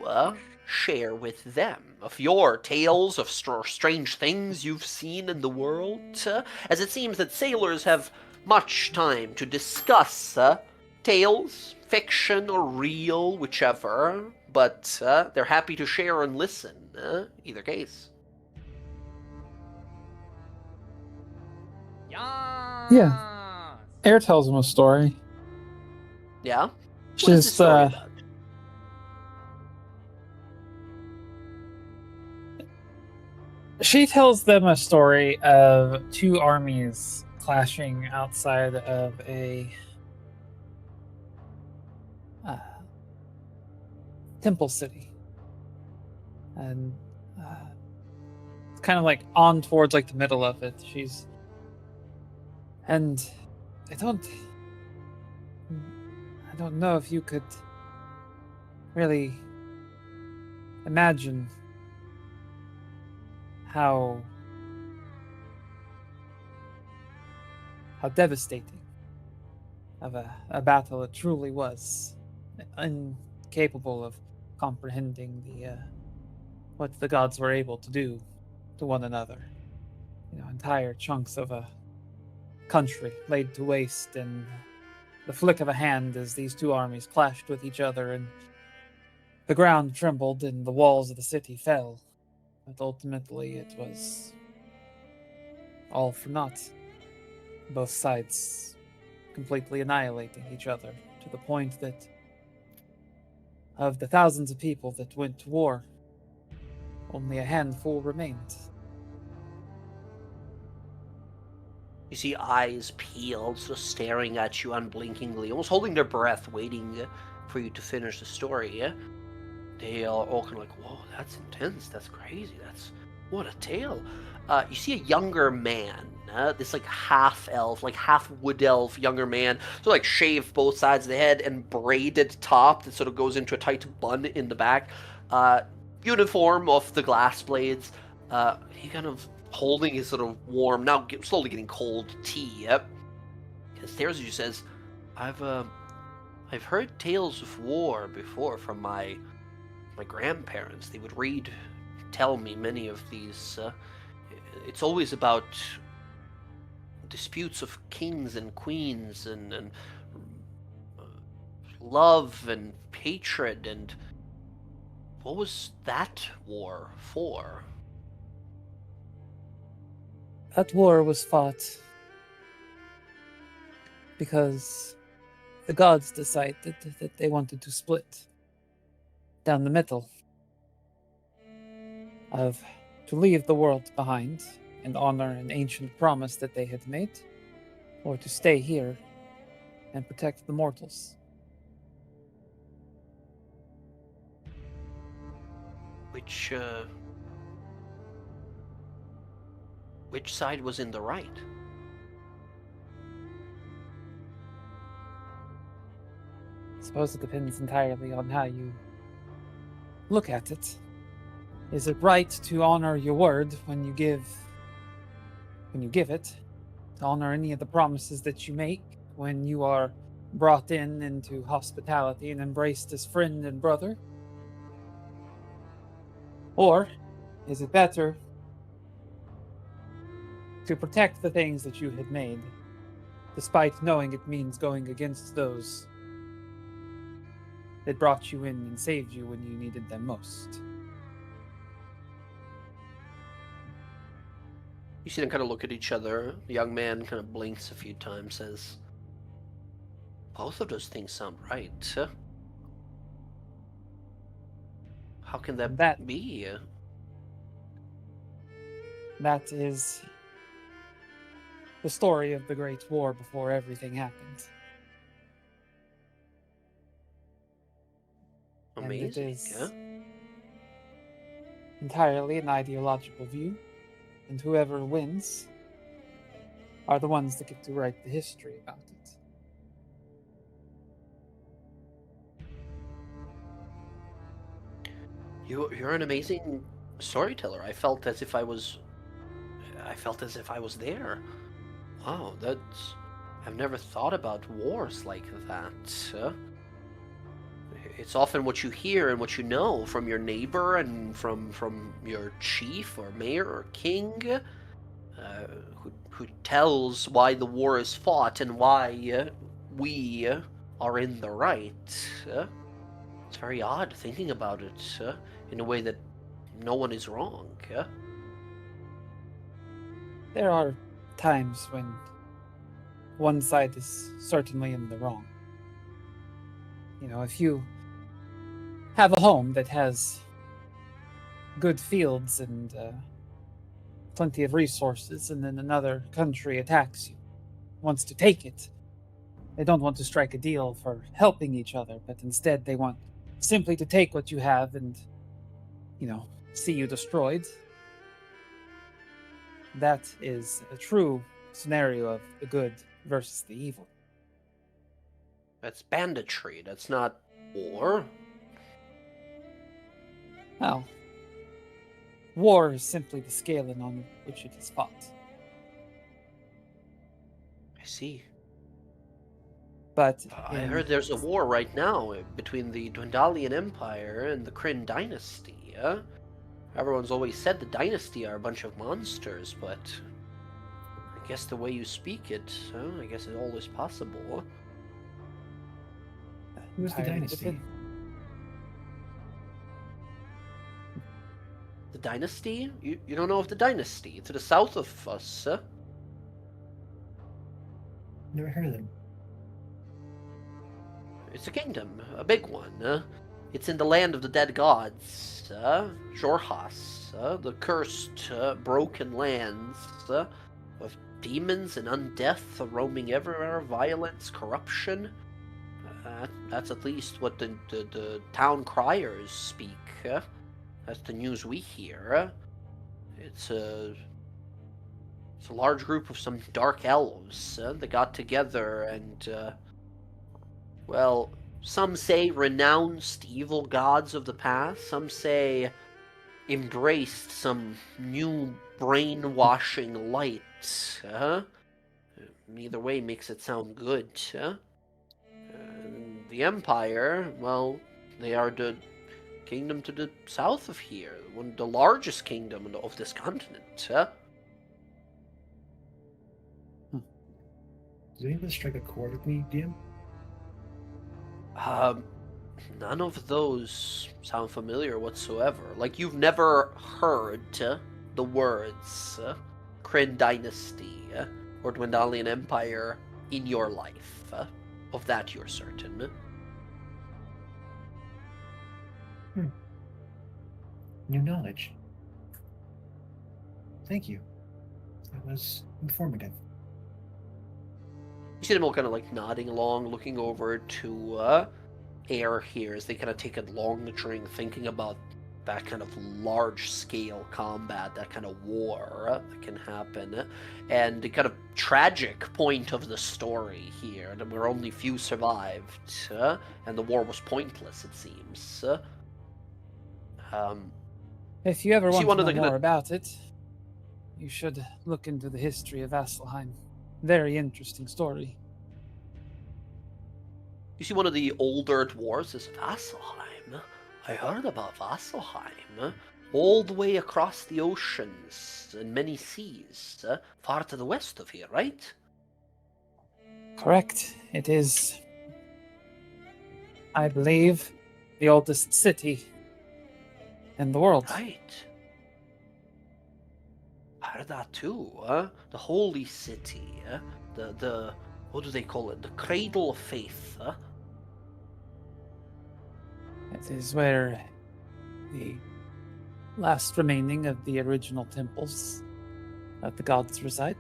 S1: share with them of your tales of strange things you've seen in the world? As it seems that sailors have much time to discuss tales, fiction or real, whichever, but they're happy to share and listen, either case.
S3: Yeah. Air tells him a story.
S1: Yeah? What is the story about?
S3: She tells them a story of two armies clashing outside of a temple city, and it's kind of like on towards like the middle of it. I don't know if you could really imagine how devastating of a battle it truly was, incapable of comprehending what the gods were able to do to one another. Entire chunks of a country laid to waste in the flick of a hand as these two armies clashed with each other, and the ground trembled and the walls of the city fell. But ultimately, it was all for naught. Both sides completely annihilating each other, to the point that of the thousands of people that went to war, only a handful remained.
S1: You see eyes peeled, just staring at you unblinkingly, almost holding their breath, waiting for you to finish the story. They are all kind of like, whoa, that's intense, that's crazy, what a tale. You see a younger man, this like half-elf, like half-wood-elf younger man, so like shaved both sides of the head and braided top that sort of goes into a tight bun in the back. Uniform of the glass blades. He kind of holding his sort of warm, now slowly getting cold tea. He stares at you, says, I've heard tales of war before from my grandparents. They would tell me many of these. It's always about disputes of kings and queens and love and hatred. And what was that war for?
S3: That war was fought because the gods decided that they wanted to split down the middle, of to leave the world behind and honor an ancient promise that they had made, or to stay here and protect the mortals.
S1: Which side was in the right?
S3: I suppose it depends entirely on how you look at it. Is it right to honor your word when you give it? To honor any of the promises that you make when you are brought into hospitality and embraced as friend and brother? Or is it better to protect the things that you had made, despite knowing it means going against those that brought you in and saved you when you needed them most?
S1: You see them kind of look at each other. The young man kind of blinks a few times, says, both of those things sound right. How can that be?
S3: That is the story of the Great War before everything happened.
S1: Amazing,
S3: and it is entirely an ideological view, and whoever wins are the ones that get to write the history about it.
S1: You're an amazing storyteller. I felt as if I was there. Wow, I've never thought about wars like that. It's often what you hear and what you know from your neighbor and from your chief or mayor or king, who tells why the war is fought and why we are in the right. It's very odd thinking about it in a way that no one is wrong.
S3: There are times when one side is certainly in the wrong. You know, if you have a home that has good fields and plenty of resources, and then another country attacks you, wants to take it, they don't want to strike a deal for helping each other, but instead they want simply to take what you have and, see you destroyed. That is a true scenario of the good versus the evil.
S1: That's banditry. That's not war.
S3: Well, war is simply the scaling on which it is fought.
S1: I see.
S3: But
S1: I heard there's a war right now between the Dwendalian Empire and the Kryn Dynasty. Everyone's always said the Dynasty are a bunch of monsters, but I guess the way you speak it, I guess it's always possible.
S5: Who's the
S3: Entirely
S5: dynasty?
S3: depends.
S1: The dynasty? You don't know of the dynasty? To the south of us,
S5: Never heard of them.
S1: It's a kingdom, a big one. It's in the land of the dead gods, Jorhas, the cursed, broken lands of demons and undeath roaming everywhere, violence, corruption. That's at least what the town criers speak. That's the news we hear. It's a large group of some dark elves that got together and, well, some say renounced evil gods of the past. Some say embraced some new brainwashing light. Either way makes it sound good. The Empire, well, they are the kingdom to the south of here, the largest kingdom of this continent.
S5: Does anyone strike a chord with me, DM?
S1: None of those sound familiar whatsoever. Like you've never heard the words Kryn Dynasty or Dwendalian Empire in your life. Of that you're certain.
S5: New knowledge. Thank you. That was informative.
S1: You see them all kind of like nodding along, looking over to Air here as they kind of take a long drink, thinking about that kind of large-scale combat, that kind of war that can happen, and the kind of tragic point of the story here, that where only few survived, and the war was pointless, it seems.
S8: If you ever
S1: See
S8: want
S1: one
S8: to
S1: of
S8: know
S1: the-
S8: more about it, you should look into the history of Vasselheim. Very interesting story.
S1: You see one of the older dwarves says, Vasselheim? I heard about Vasselheim. All the way across the oceans and many seas, far to the west of here, right?
S8: Correct. It is, I believe, the oldest city in the world.
S1: Right. I heard that too, the holy city, the what do they call it? The cradle of faith,
S8: It is where the last remaining of the original temples of the gods reside.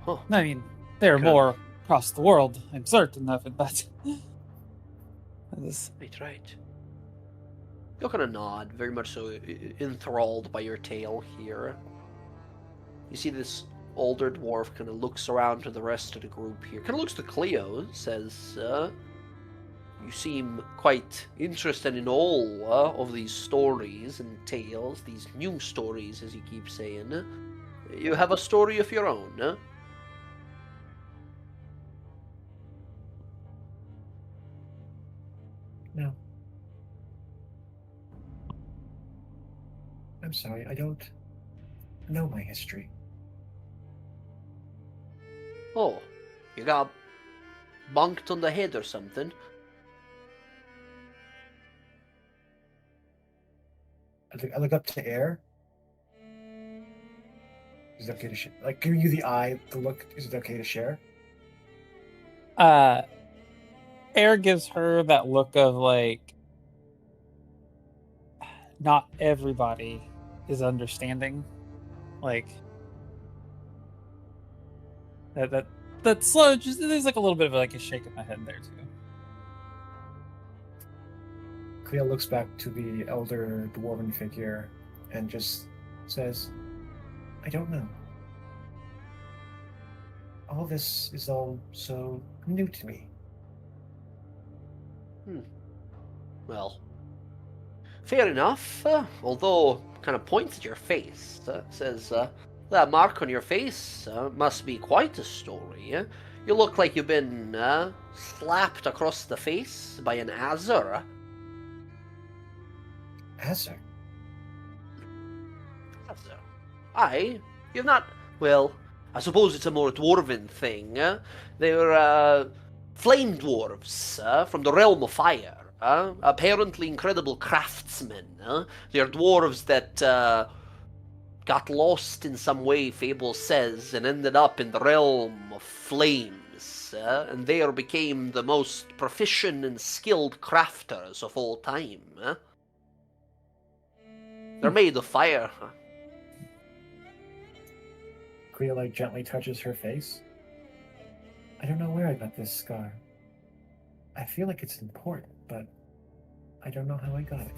S1: Huh.
S8: I mean, there are
S1: Okay.
S8: more across the world, I'm certain of it, but that is
S1: Right. You're gonna nod, very much so enthralled by your tale here. You see this older dwarf kind of looks around to the rest of the group here. Kind of looks to Cleo, says, you seem quite interested in all of these stories and tales, these new stories, as you keep saying. You have a story of your own,
S5: No. I'm sorry, I don't know my history.
S1: Oh, you got bonked on the head or something?
S5: I look up to Air. Is it okay to share? Like, giving you the eye, the look, is it okay to share?
S3: Air gives her that look of like, not everybody is understanding. Like that slow. Just there's like a little bit of like a shake of my head there too.
S5: Cleo looks back to the elder dwarven figure and just says, I don't know. All this is all so new to me.
S1: Well, fair enough. Although, kind of points at your face. Says, that mark on your face must be quite a story. You look like you've been slapped across the face by an Azur.
S5: Azur?
S1: Aye, you've not... Well, I suppose it's a more dwarven thing. They're flame dwarves from the realm of fire. Apparently incredible craftsmen. They're dwarves that got lost in some way, Fable says, and ended up in the realm of flames, and there became the most proficient and skilled crafters of all time. They're made of fire.
S5: Cleo like gently touches her face. I don't know where I got this scar. I feel like it's important, but I don't know how I got it.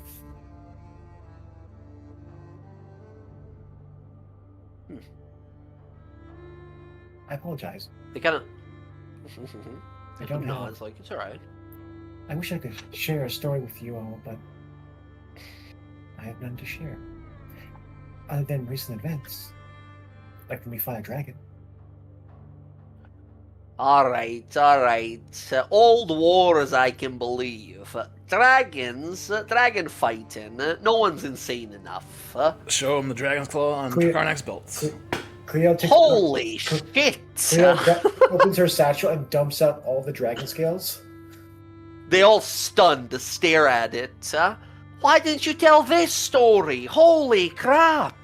S5: I apologize.
S1: They kind of...
S5: I don't know.
S1: It's like, it's alright.
S5: I wish I could share a story with you all, but I have none to share. Other than recent events, like when we fought a dragon.
S1: Alright. Old wars I can believe. Dragons, dragon fighting, no one's insane enough.
S6: Show him the Dragon's Claw on
S5: Cleo-
S6: Karnak's belts.
S5: Cleo takes
S1: Holy shit!
S5: Cleo opens her satchel and dumps out all the dragon scales.
S1: They all stunned stare at it. Why didn't you tell this story? Holy crap!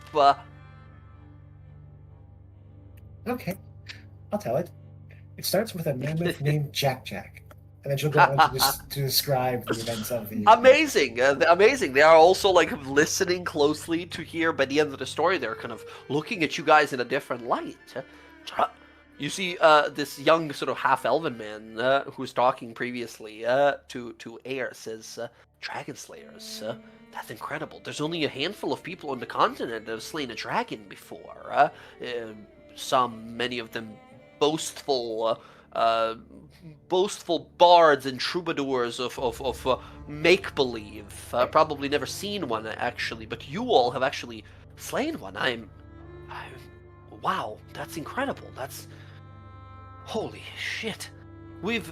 S5: Okay, I'll tell it. It starts with a mammoth named Jack, and then she'll go on to describe the events of the...
S1: Amazing, amazing. They are also like listening closely to hear. By the end of the story, they're kind of looking at you guys in a different light. You see this young sort of half-elven man who's talking previously to Air says, Dragon Slayers, that's incredible. There's only a handful of people on the continent that have slain a dragon before. Many of them boastful bards and troubadours of make-believe. Probably never seen one, actually, but you all have actually slain one. Wow, that's incredible. That's... Holy shit. We've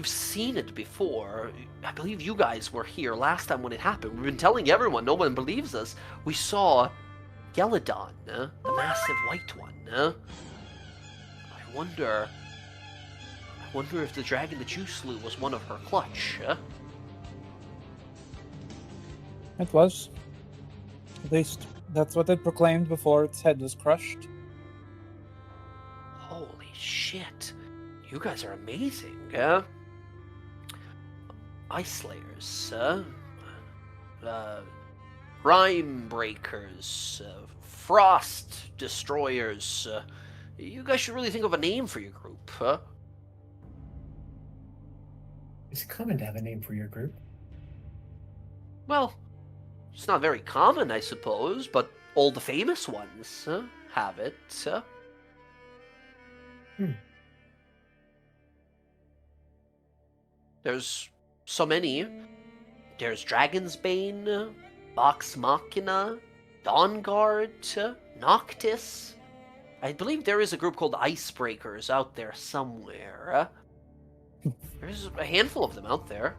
S1: seen it before. I believe you guys were here last time when it happened. We've been telling everyone. No one believes us. We saw Geladon, the massive white one. I wonder if the dragon that you slew was one of her clutch.
S8: It was. At least that's what it proclaimed before its head was crushed.
S1: Holy shit. You guys are amazing. Ice Slayers, Rime Breakers, Frost Destroyers. You guys should really think of a name for your group, huh?
S5: It's common to have a name for your group.
S1: Well, it's not very common, I suppose, but all the famous ones have it. There's so many. There's Dragon's Bane, Vox Machina, Dawnguard, Noctis. I believe there is a group called Icebreakers out there somewhere. There's a handful of them out there.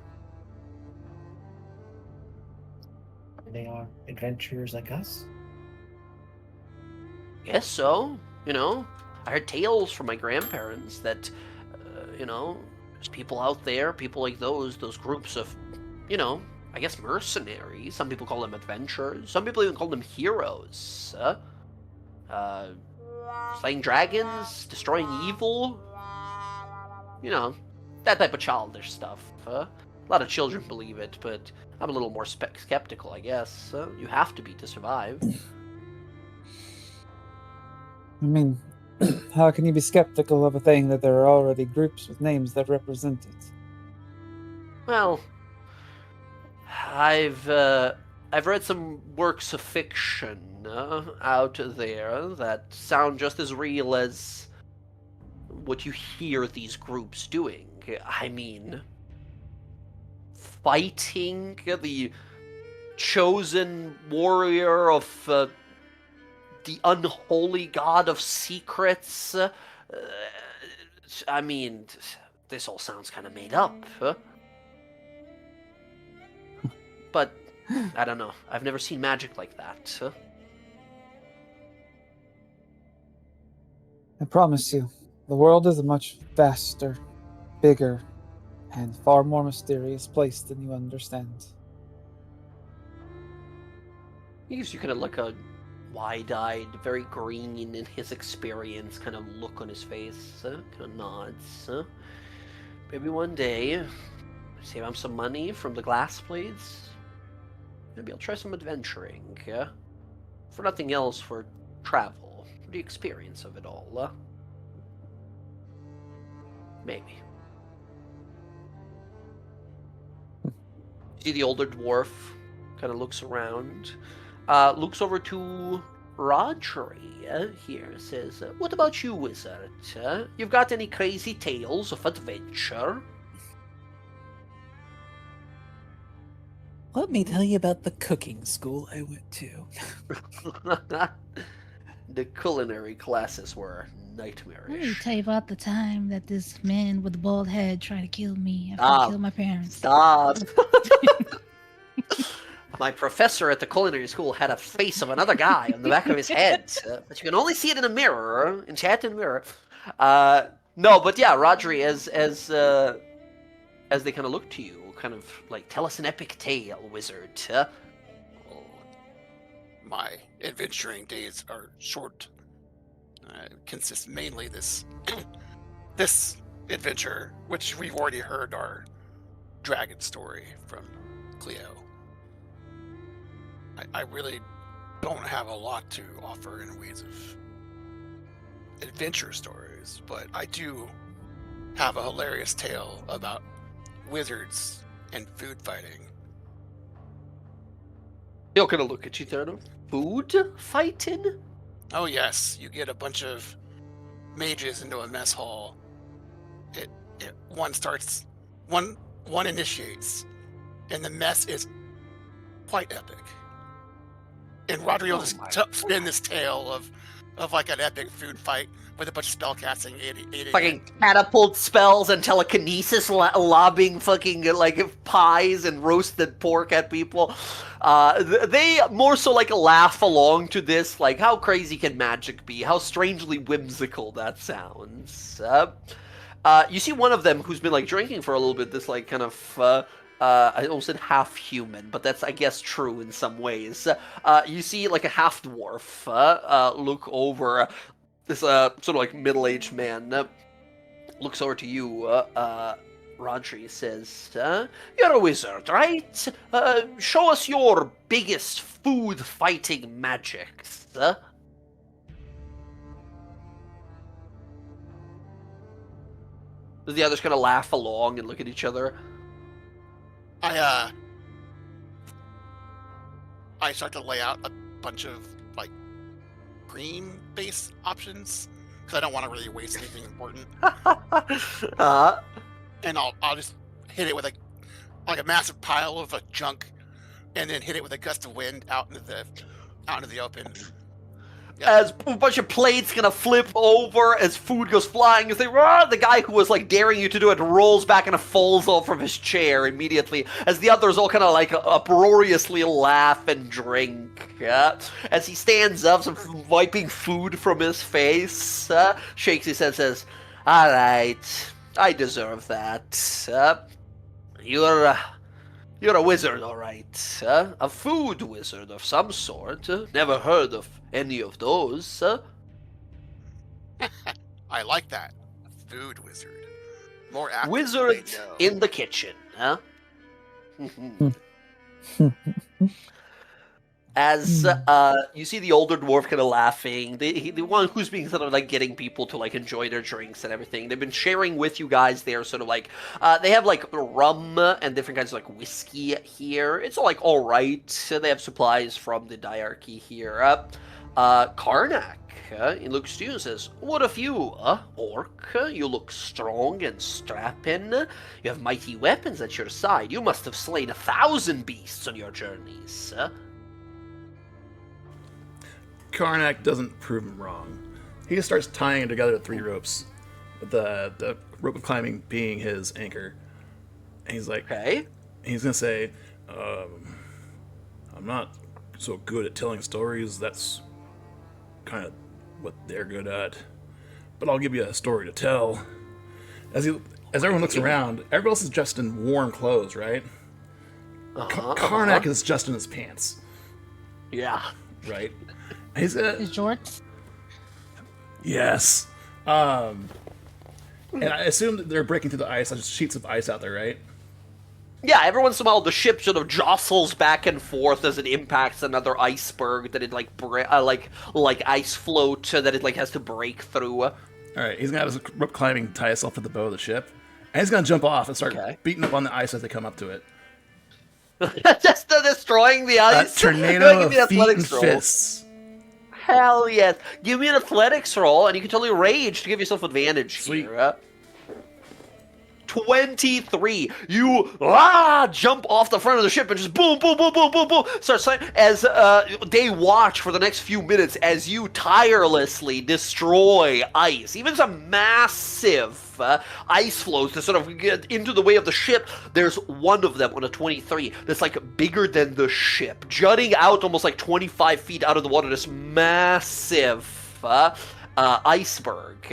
S5: They are adventurers like us.
S1: Guess so. You know, I heard tales from my grandparents that, there's people out there, people like those groups of, I guess mercenaries. Some people call them adventurers. Some people even call them heroes. Slaying dragons, destroying evil. That type of childish stuff. A lot of children believe it, but I'm a little more skeptical, I guess. You have to be to survive.
S8: I mean, how can you be skeptical of a thing that there are already groups with names that represent it?
S1: Well, I've read some works of fiction out there that sound just as real as what you hear these groups doing. I mean, fighting the chosen warrior of the unholy god of secrets. I mean, this all sounds kind of made up. But, I don't know. I've never seen magic like that.
S8: I promise you, the world is a much vaster, bigger, and far more mysterious place than you understand.
S1: He gives you kind of like a wide-eyed, very green in his experience kind of look on his face, kind of nods. Maybe one day, save up some money from the glass blades, maybe I'll try some adventuring. For nothing else, for travel, for the experience of it all. Maybe. See the older dwarf kind of looks around, looks over to Rodri here, says, what about you, wizard? You've got any crazy tales of adventure?
S3: Let me tell you about the cooking school I went to.
S1: The culinary classes were
S4: Let me
S1: nightmarish.
S4: tell you about the time that this man with the bald head tried to kill me after he killed my parents.
S1: Stop! My professor at the culinary school had a face of another guy on the back of his head, but you can only see it in a mirror, enchanted mirror. No, but yeah, Rodri, as they kind of look to you, kind of like, tell us an epic tale, wizard.
S7: Oh, my adventuring days are short. Consists mainly this this adventure, which we've already heard our dragon story from Cleo. I really don't have a lot to offer in ways of adventure stories, but I do have a hilarious tale about wizards and food fighting.
S1: They'll kind of look at you, Thurno. Food fighting?
S7: Oh yes, you get a bunch of mages into a mess hall. One initiates, and the mess is quite epic. And Rodri will just spin this tale of like an epic food fight with a bunch of spellcasting.
S1: Fucking catapult spells and telekinesis lobbing fucking like pies and roasted pork at people. They more so like laugh along to this, like how crazy can magic be? How strangely whimsical that sounds. You see one of them who's been like drinking for a little bit. This like kind of I almost said half human, but that's I guess true in some ways. You see like a half dwarf look over. This sort of like middle-aged man looks over to you. Rodri says, "You're a wizard, right? Show us your biggest food-fighting magics." The others kind of laugh along and look at each other.
S7: I start to lay out a bunch of like green-based options because I don't want to really waste anything important. And I'll just hit it with a massive pile of junk, and then hit it with a gust of wind out into the open. Yeah.
S1: As a bunch of plates gonna flip over as food goes flying, as the guy who was like daring you to do it rolls back and falls off from his chair immediately. As the others all kind of like uproariously laugh and drink. As he stands up, wiping food from his face, shakes his head, and says, "All right, I deserve that. You're a wizard, all right. A food wizard of some sort. Never heard of any of those."
S7: I like that. Food wizard. More active.
S1: Wizard in the kitchen, huh? As you see the older dwarf kind of laughing, the one who's being sort of like getting people to like enjoy their drinks and everything. They've been sharing with you guys. They're sort of like they have like rum and different kinds of like whiskey here. It's all like all right. They have supplies from the diarchy here. Karnak, he looks to you and says, "What of you, orc? You look strong and strapping. You have mighty weapons at your side. You must have slain 1,000 beasts on your journeys."
S6: Karnak doesn't prove him wrong. He just starts tying together 3 ropes, with the rope of climbing being his anchor. And he's like,
S1: Okay.
S6: he's gonna say, "I'm not so good at telling stories. That's kind of what they're good at. but I'll give you a story to tell. As everyone looks around, everybody else is dressed in warm clothes, right? Karnak is just in his pants,
S1: Yeah.
S6: right? He's
S4: His jorts.
S6: yes. And I assume that they're breaking through the ice. There's sheets of ice out there, right?
S1: Yeah, every once in a while the ship sort of jostles back and forth as it impacts another iceberg that it like ice float that it like has to break through.
S6: All right, he's gonna have his rope climbing tie himself to the bow of the ship, and he's gonna jump off and start beating up on the ice as they come up to it.
S1: Just destroying the
S6: A
S1: ice.
S6: tornado
S1: Give me an
S6: of feet and
S1: athletics roll.
S6: fists.
S1: Hell yes! Give me an athletics roll, and you can totally rage to give yourself advantage.
S6: Sweet.
S1: Here. 23. You jump off the front of the ship and just boom, boom, boom, boom, boom, boom. Start slamming as they watch for the next few minutes as you tirelessly destroy ice. Even some massive ice floes to sort of get into the way of the ship. There's one of them on a 23 that's like bigger than the ship, jutting out almost like 25 feet out of the water. This massive iceberg.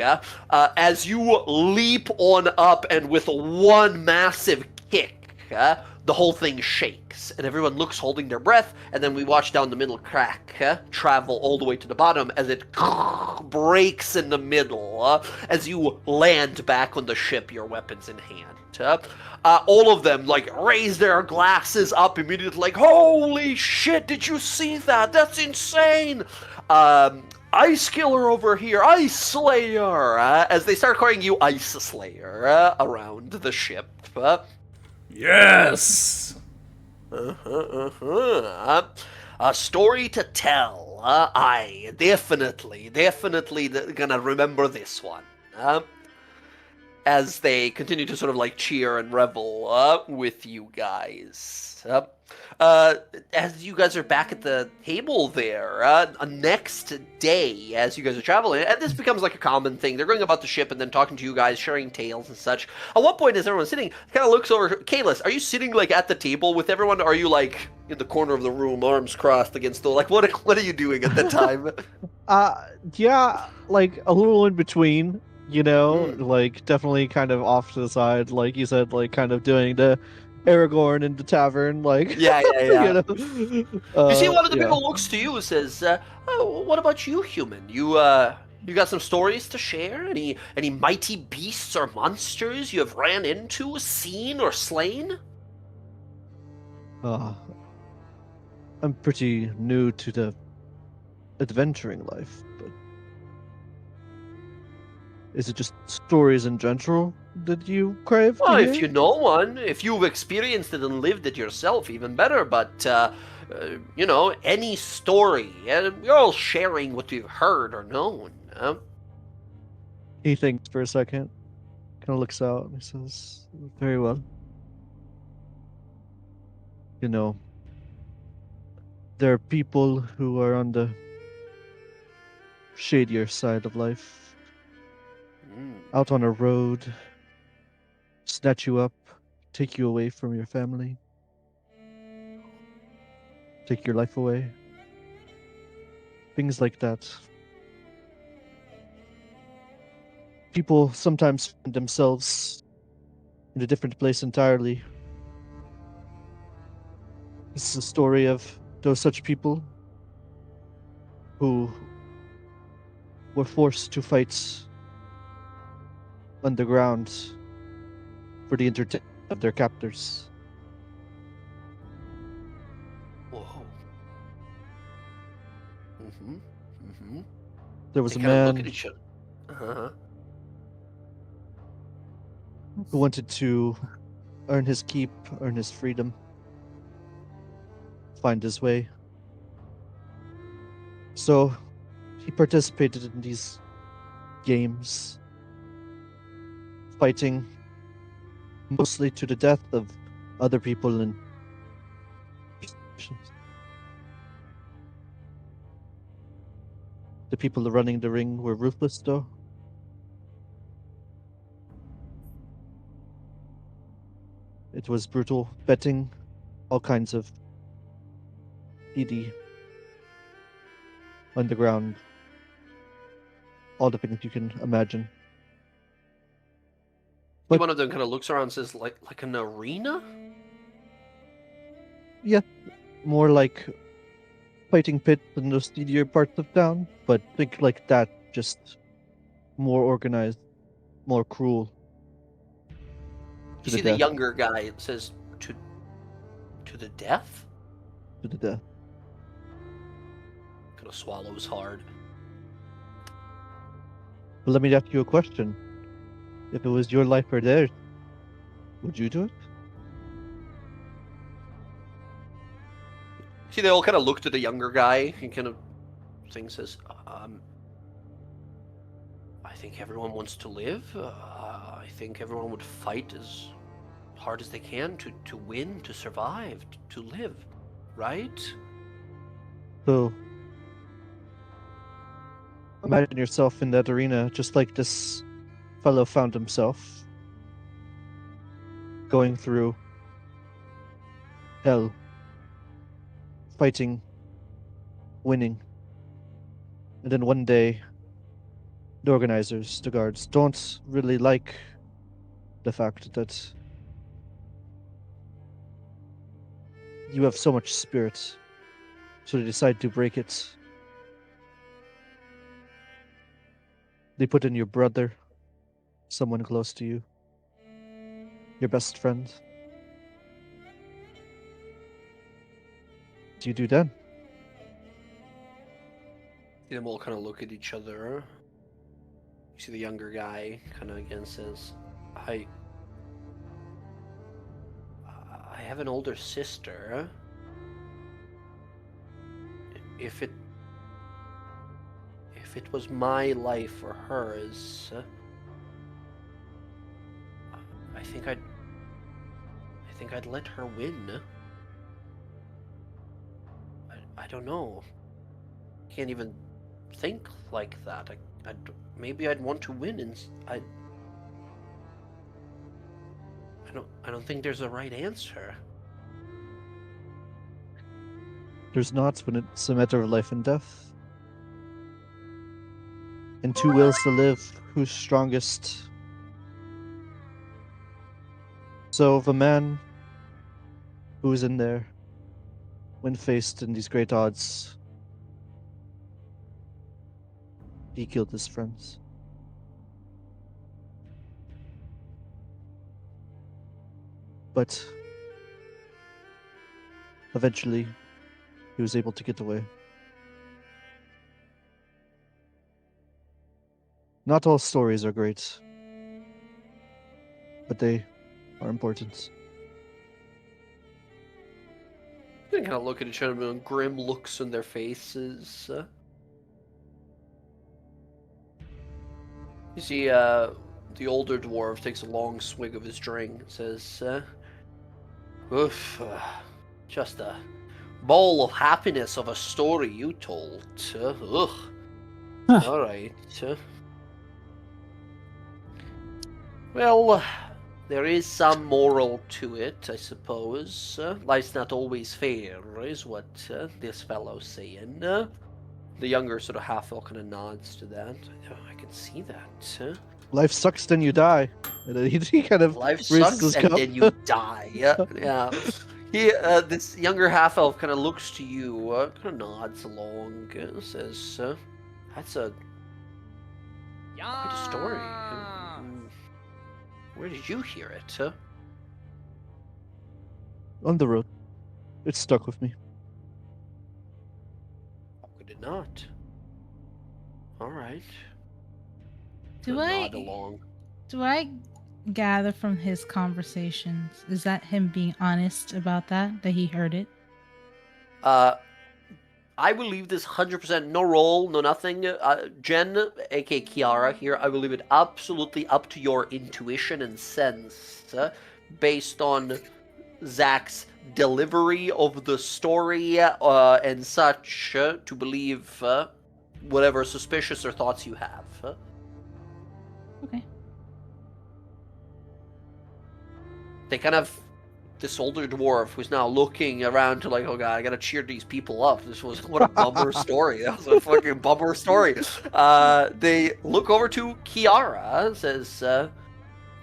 S1: As you leap on up and with one massive kick, the whole thing shakes and everyone looks holding their breath, and then we watch down the middle crack travel all the way to the bottom as it breaks in the middle as you land back on the ship, your weapons in hand. All of them like raise their glasses up immediately like, holy shit, did you see that? That's insane! Ice Killer over here, Ice Slayer, as they start calling you Ice Slayer around the ship.
S6: Yes!
S1: A story to tell. I definitely gonna remember this one. As they continue to sort of like cheer and revel with you guys. As you guys are back at the table there, next day, as you guys are traveling, and this becomes like a common thing, they're going about the ship and then talking to you guys, sharing tales and such. At one point, as everyone's sitting, kind of looks over, Kalis, are you sitting like at the table with everyone, or are you like in the corner of the room, arms crossed against the, like, what are you doing at the time?
S2: Yeah, like a little in between, you know, like definitely kind of off to the side, like you said, like kind of doing the Aragorn in the tavern, like
S1: Yeah.
S2: you know.
S1: You see, one of the
S2: yeah.
S1: people looks to you and says, oh, what about you, human? You got some stories to share? Any mighty beasts or monsters you have ran into, seen, or slain?
S2: I'm pretty new to the adventuring life, but is it just stories in general that you crave?
S1: Well,
S2: to
S1: if
S2: hear?
S1: you know one, if you've experienced it and lived it yourself, even better. But, you know, any story. You're all sharing what you've heard or known.
S2: He thinks for a second, kind of looks out, and he says, very well. You know, there are people who are on the shadier side of life, out on a road, snatch you up, take you away from your family, take your life away. Things like that. People sometimes find themselves in a different place entirely. This is a story of those such people who were forced to fight underground for the entertainment of their captors.
S1: Whoa.
S2: There was
S1: They
S2: a
S1: kind of look
S2: man
S1: at each other.
S2: who wanted to earn his keep, earn his freedom, find his way. So he participated in these games, fighting mostly to the death of other people in the people running the ring were ruthless, though. It was brutal, betting, all kinds of seedy underground all the things you can imagine.
S1: But
S2: But-
S1: one of them kind of looks around and says, like an arena?
S2: Yeah, more like fighting pit than the steadier parts of town, but think like that, just more organized, more cruel.
S1: You
S2: To
S1: see
S2: the
S1: the
S2: death.
S1: younger guy says, to the death?
S2: To the death.
S1: Kind of swallows hard.
S2: But let me ask you a question. If it was your life or theirs, would you do it?
S1: See, they all kind of looked at the younger guy and kind of says, I think everyone wants to live. I think everyone would fight as hard as they can to win, to survive, to live, right?
S2: So, imagine yourself in that arena, just like this fellow found himself, going through hell, fighting, winning. And then one day, the organizers, the guards, don't really like the fact that you have so much spirit, so they decide to break it. They put in your brother, someone close to you, your best friend. What do you do then?
S1: See them all kind of look at each other. You see the younger guy kind of again says, I have an older sister. If it was my life or hers, I think I'd let her win. I don't know. Can't even think like that. Maybe I'd want to win, and I don't think there's a right answer.
S2: There's not when it's a matter of life and death. And two wills to live, who's strongest? So the man who is in there, when faced in these great odds, he killed his friends. But eventually, he was able to get away. Not all stories are great, but they are important.
S1: They kind of look at each other with grim looks on their faces. You see, the older dwarf takes a long swig of his drink and says, oof, just a bowl of happiness of a story you told. Ugh. Alright. Well, there is some moral to it, I suppose. Life's not always fair, is what this fellow's saying. The younger sort of half-elf kind of nods to that. I can see that.
S2: Life sucks, then you die. And then he kind of
S1: Life
S2: raises
S1: sucks
S2: his
S1: and
S2: cup.
S1: then you die. Yeah. He, this younger half-elf kind of looks to you, kind of nods along, says, that's quite a story. Where did you hear it?
S2: On the road. It stuck with me.
S1: How could it not? Alright.
S4: Do
S1: Nod along.
S4: Do I gather from his conversations, is that him being honest about that he heard it?
S1: I will leave this 100% no roll, no nothing. Jen, aka Kiara here, I will leave it absolutely up to your intuition and sense, based on Zach's delivery of the story and such, to believe whatever suspicious or thoughts you have.
S4: Okay.
S1: They kind of this older dwarf who's now looking around to like, oh god, I gotta cheer these people up. This was what a bummer story. That was a fucking bummer story. They look over to Kiara and says,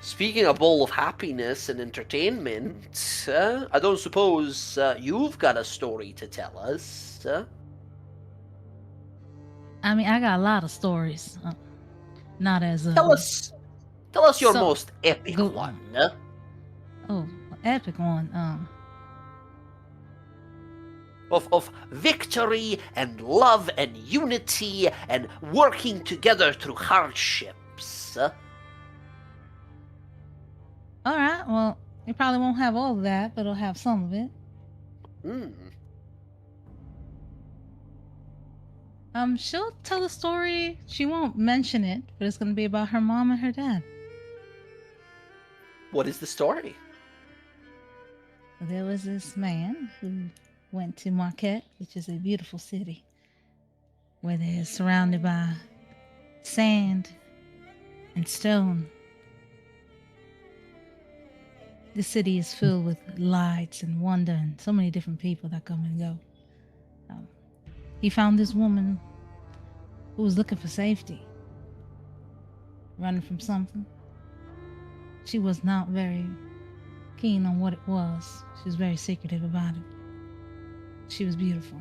S1: speaking a bowl of happiness and entertainment, I don't suppose you've got a story to tell us.
S4: I mean, I got a lot of stories. Not as
S1: Tell us your
S4: So,
S1: most epic
S4: go
S1: one.
S4: Oh, epic one.
S1: Of victory and love and unity and working together through hardships.
S4: All right. Well, it probably won't have all of that, but it'll have some of it. She'll tell a story. She won't mention it, but it's gonna be about her mom and her dad.
S1: What is the story?
S4: There was this man who went to Marquette, which is a beautiful city, where they're surrounded by sand and stone. The city is filled with lights and wonder and so many different people that come and go. He found this woman who was looking for safety, running from something. She was not very keen on what it was. She was very secretive about it. She was beautiful.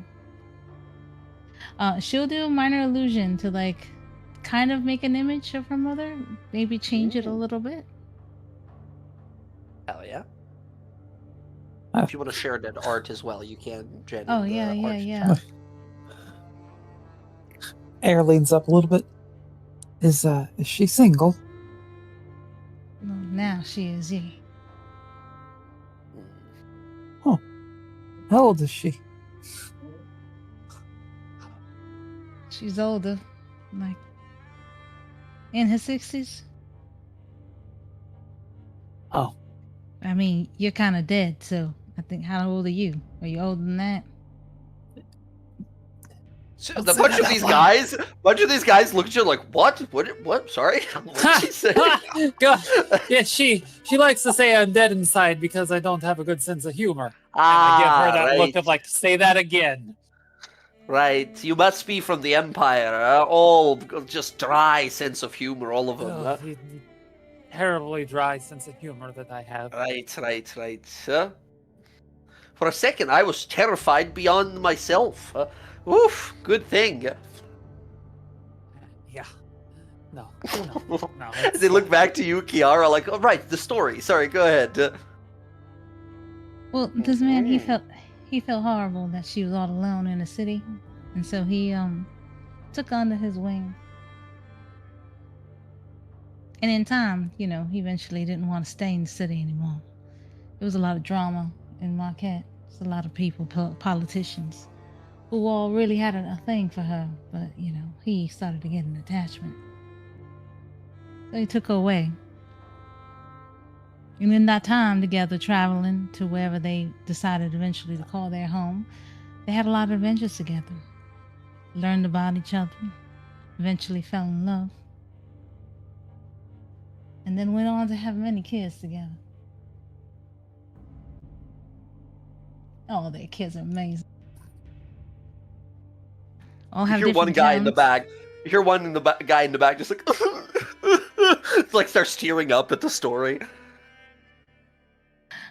S4: She'll do a minor illusion to like kind of make an image of her mother, maybe change it a little bit.
S1: Hell yeah.
S8: Oh.
S1: If you want to share that art as well, you can, Jen.
S4: Oh
S1: in the
S4: yeah,
S1: art
S4: yeah.
S1: chat.
S8: Air leans up a little bit. Is she single?
S4: Well, now she is, yeah.
S8: How old is she?
S4: She's older, like in her 60s.
S8: Oh,
S4: I mean, you're kind of dead, so I think. How old are you? Are you older than that?
S1: So the bunch of these guys look at you like, what? What? Sorry? What did she say?
S8: God. Yeah, she likes to say I'm dead inside because I don't have a good sense of humor. And I give her that look of like, say that again.
S1: Right. You must be from the Empire. All just dry sense of humor, all of them.
S8: Oh, the terribly dry sense of humor that I have.
S1: Right. For a second, I was terrified beyond myself. Oof, good thing.
S8: Yeah. No.
S1: They look back to you, Kiara, like, oh, right, the story. Sorry, go ahead.
S4: Well, this man, he felt horrible that she was all alone in the city, and so he took under his wing. And in time, he eventually didn't want to stay in the city anymore. There was a lot of drama in Marquette. There's a lot of people, politicians, who all really had a thing for her, but he started to get an attachment. So he took her away. And in that time together, traveling to wherever they decided eventually to call their home, they had a lot of adventures together. Learned about each other, eventually fell in love, and then went on to have many kids together. Oh, their kids are amazing. All have
S1: You hear one
S4: different
S1: guy in the
S4: talents.
S1: back. You hear one in the guy in the back just like, like starts tearing up at the story.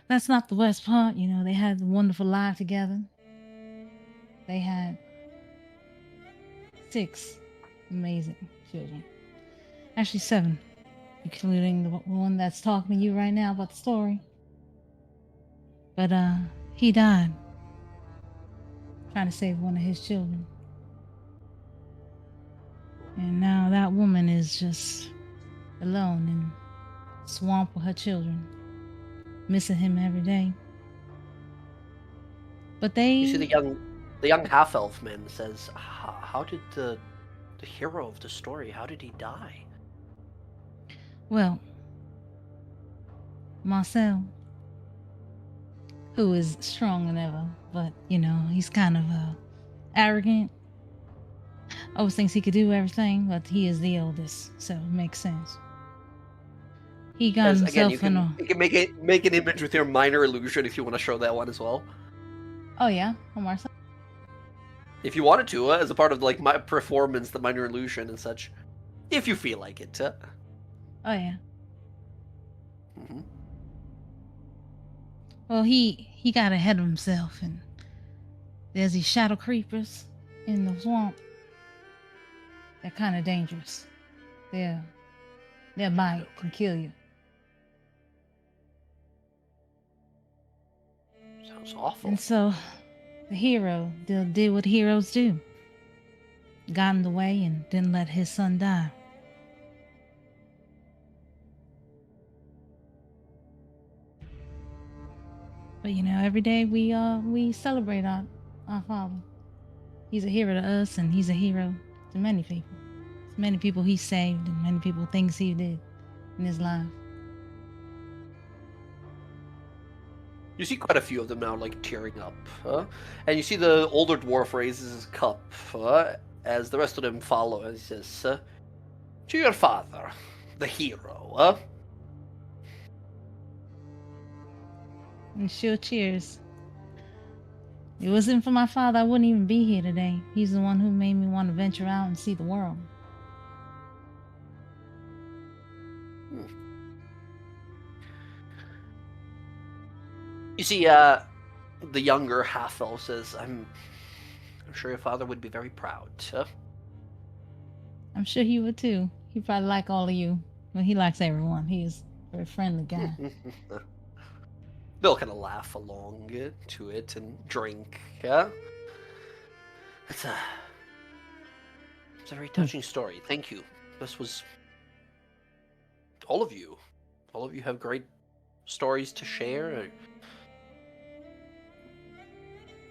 S4: That's not the worst part. They had a wonderful life together. They had 6 amazing children. Actually 7, including the one that's talking to you right now about the story. But he died trying to save one of his children. And now that woman is just alone in a swamp with her children, missing him every day. But
S1: You see the young half-elf man says, how did the hero of the story, how did he die?
S4: Well, Marcel, who is strong than ever, but he's kind of arrogant. Always thinks he could do everything, but he is the oldest, so it makes sense. He got
S1: As again, you
S4: himself in
S1: can
S4: a.
S1: you can make an image with your minor illusion if you want to show that one as well.
S4: Oh yeah, Omar.
S1: If you wanted to, as a part of like my performance, the minor illusion and such, if you feel like it.
S4: Oh yeah.
S1: Mhm.
S4: Well, he got ahead of himself, and there's these shadow creepers in the swamp. They're kind of dangerous. Their bite can kill you.
S1: Sounds awful.
S4: And so, the hero did what heroes do. Got in the way and didn't let his son die. But you know, every day we celebrate our father. He's a hero to us, and he's a hero to many people. Many people he saved, and many people things he did in his life.
S1: You see quite a few of them now, like tearing up, and you see the older dwarf raises his cup as the rest of them follow, and he says, "To your father, the hero."
S4: And sure cheers. If it wasn't for my father, I wouldn't even be here today. He's the one who made me want to venture out and see the world.
S1: You see, the younger half-elf says, I'm sure your father would be very proud.
S4: I'm sure he would too. He probably like all of you. Well, he likes everyone. He is a very friendly guy.
S1: They'll kind of laugh along to it and drink. It's a very touching story. Thank you. This was all of you. All of you have great stories to share.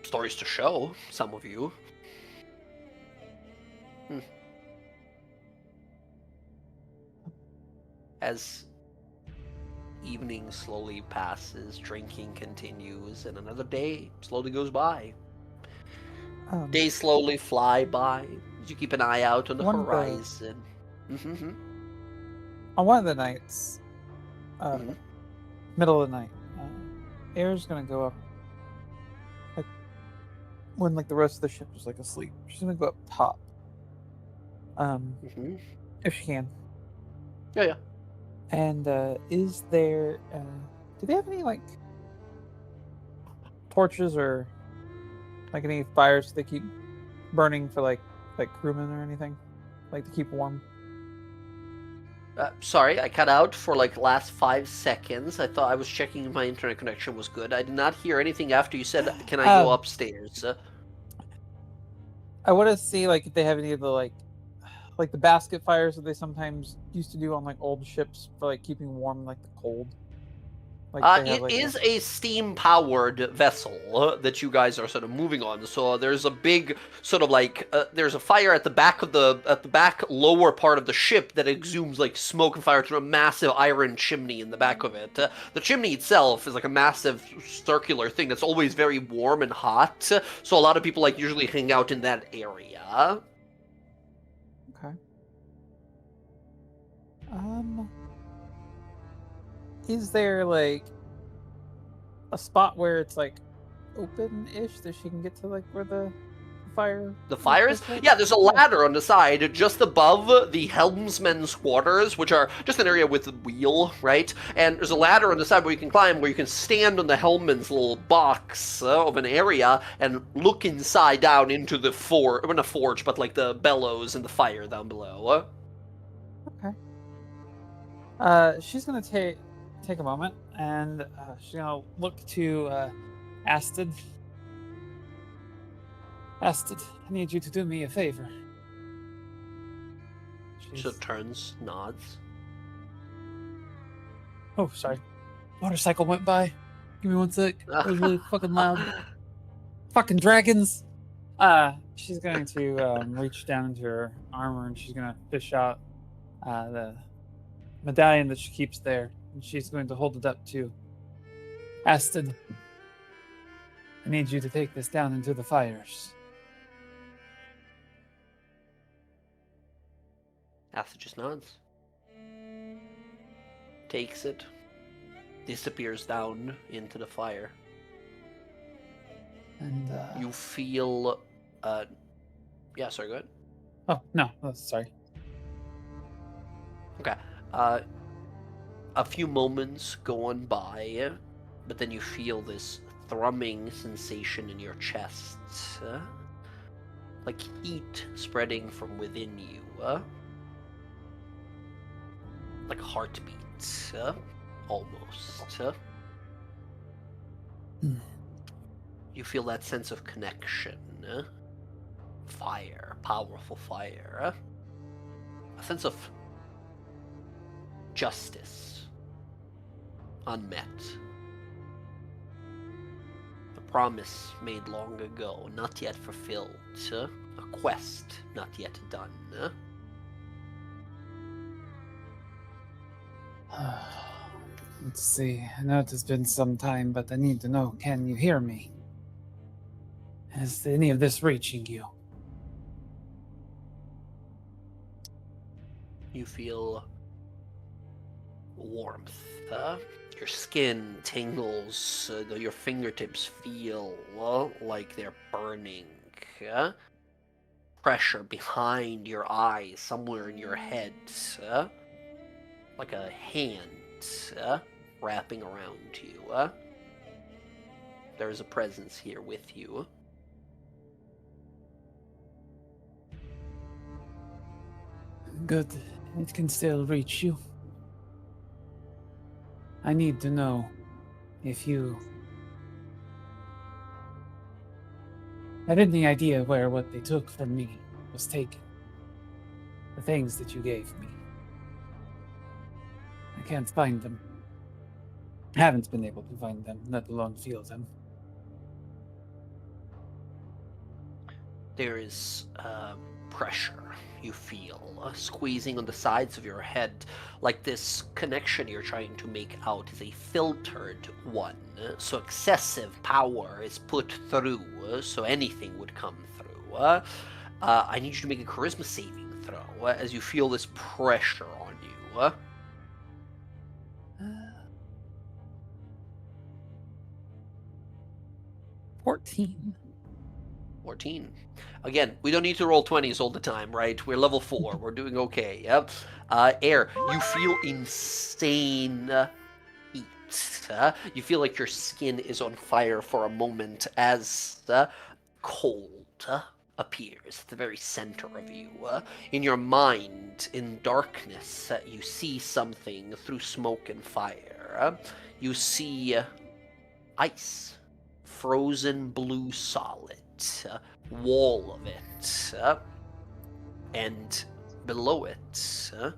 S1: Stories to show, some of you. As evening slowly passes, drinking continues, and another day slowly goes by. Days slowly fly by as you keep an eye out on the horizon.
S3: On one of the nights,
S1: Mhm.
S3: middle of the night, Air's gonna go up, like when like the rest of the ship is like asleep. She's gonna go up top, if she can.
S1: Yeah.
S3: And is there? Do they have any like torches or like any fires they keep burning for like crewmen or anything, like to keep warm?
S1: Sorry, I cut out for like last 5 seconds. I thought I was checking if my internet connection was good. I did not hear anything after you said, "Can I go upstairs?"
S3: I want to see like if they have any of the like the basket fires that they sometimes used to do on like old ships for like keeping warm like the cold. Like they have,
S1: It is a steam-powered vessel that you guys are sort of moving on. So there's a big sort of like there's a fire at the back of the back lower part of the ship that exudes like smoke and fire through a massive iron chimney in the back of it. The chimney itself is like a massive circular thing that's always very warm and hot. So a lot of people like usually hang out in that area.
S3: Okay. Is there like a spot where it's like open-ish that she can get to like where the fire?
S1: The fires? Yeah, there's a ladder on the side just above the helmsman's quarters, which are just an area with a wheel, right? And there's a ladder on the side where you can climb, where you can stand on the helmsman's little box of an area and look inside down into the forge, not forge, but like the bellows and the fire down below.
S3: Okay. She's gonna take a moment and she's gonna look to Astrid. Astrid, I need you to do me a favor.
S1: She turns, nods.
S3: Oh, sorry. Motorcycle went by. Give me 1 sec. It was really fucking loud. Fucking dragons. She's going to reach down into her armor and she's gonna fish out the medallion that she keeps there, and she's going to hold it up to Astrid. I need you to take this down into the fires.
S1: Astrid just nods. takes it, disappears down into the fire.
S8: And
S1: You feel, yeah, sorry, go ahead.
S8: oh no, oh, sorry.
S1: Okay. A few moments go on by, but then you feel this thrumming sensation in your chest, like heat spreading from within you, like a heartbeat, almost. You feel that sense of connection, fire, powerful fire, a sense of justice, unmet. A promise made long ago, not yet fulfilled. A quest not yet done.
S8: Let's see. I know it has been some time, but I need to know, can you hear me? Is any of this reaching you?
S1: You feel warmth. Your skin tingles. Your fingertips feel like they're burning. Pressure behind your eyes, somewhere in your head. Like a hand wrapping around you. There is a presence here with you.
S8: Good. It can still reach you. I need to know if you have any idea where what they took from me was taken. The things that you gave me. I can't find them. I haven't been able to find them, let alone feel them.
S1: There is pressure you feel squeezing on the sides of your head, like this connection you're trying to make out is a filtered one, so excessive power is put through, so anything would come through. I need you to make a charisma saving throw as you feel this pressure on you.
S8: 14.
S1: 14. Again, we don't need to roll 20s all the time, right? We're level 4. We're doing okay. Yep. Air, you feel insane heat. You feel like your skin is on fire for a moment as cold appears at the very center of you. In your mind, in darkness, you see something through smoke and fire. You see ice, frozen blue solid. Wall of it, and below it, a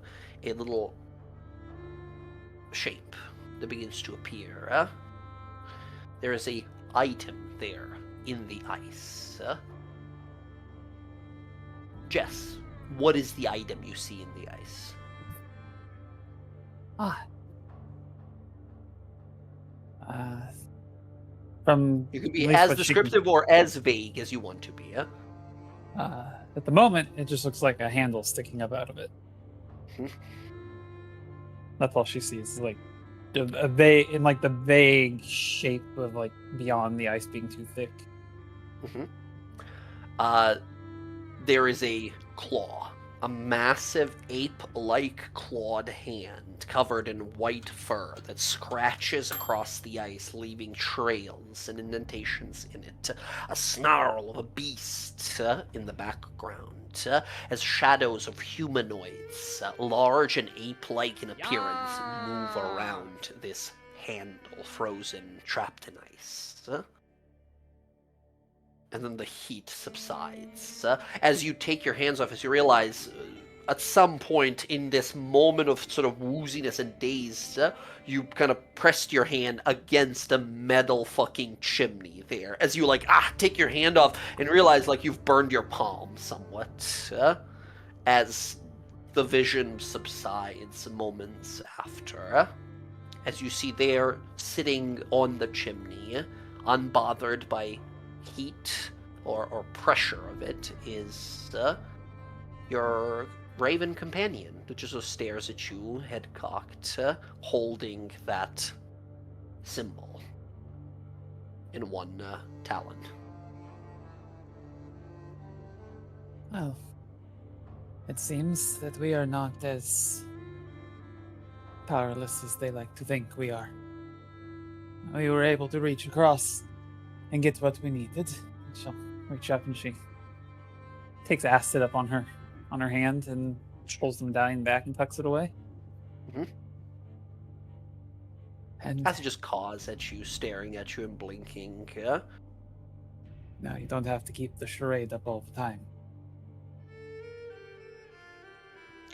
S1: little shape that begins to appear. There is a item there in the ice. Jess, what is the item you see in the ice?
S8: From
S1: You can be
S8: at least
S1: as
S8: what she can-
S1: descriptive or as vague as you want to be.
S8: At the moment, it just looks like a handle sticking up out of it. That's all she sees. Like a vague, in like the vague shape of like beyond the ice being too thick.
S1: There is a claw, a massive ape-like clawed hand covered in white fur that scratches across the ice, leaving trails and indentations in it. A snarl of a beast in the background, as shadows of humanoids, large and ape-like in appearance, move around this handle, frozen, trapped in ice. And then the heat subsides. As you take your hands off, as you realize at some point in this moment of sort of wooziness and daze, you kind of pressed your hand against a metal fucking chimney there. As you take your hand off and realize you've burned your palm somewhat. As the vision subsides moments after. As you see there, sitting on the chimney, unbothered by heat or pressure of it, is your raven companion who just sort of stares at you, head cocked, holding that symbol in one talon.
S8: Well, it seems that we are not as powerless as they like to think we are. We were able to reach across and get what we needed. She'll reach up and she takes acid up on her hand and pulls the medallion back and tucks it away.
S1: Mhm.
S8: And
S1: As it just caws at you, staring at you and blinking.
S8: now you don't have to keep the charade up all the time.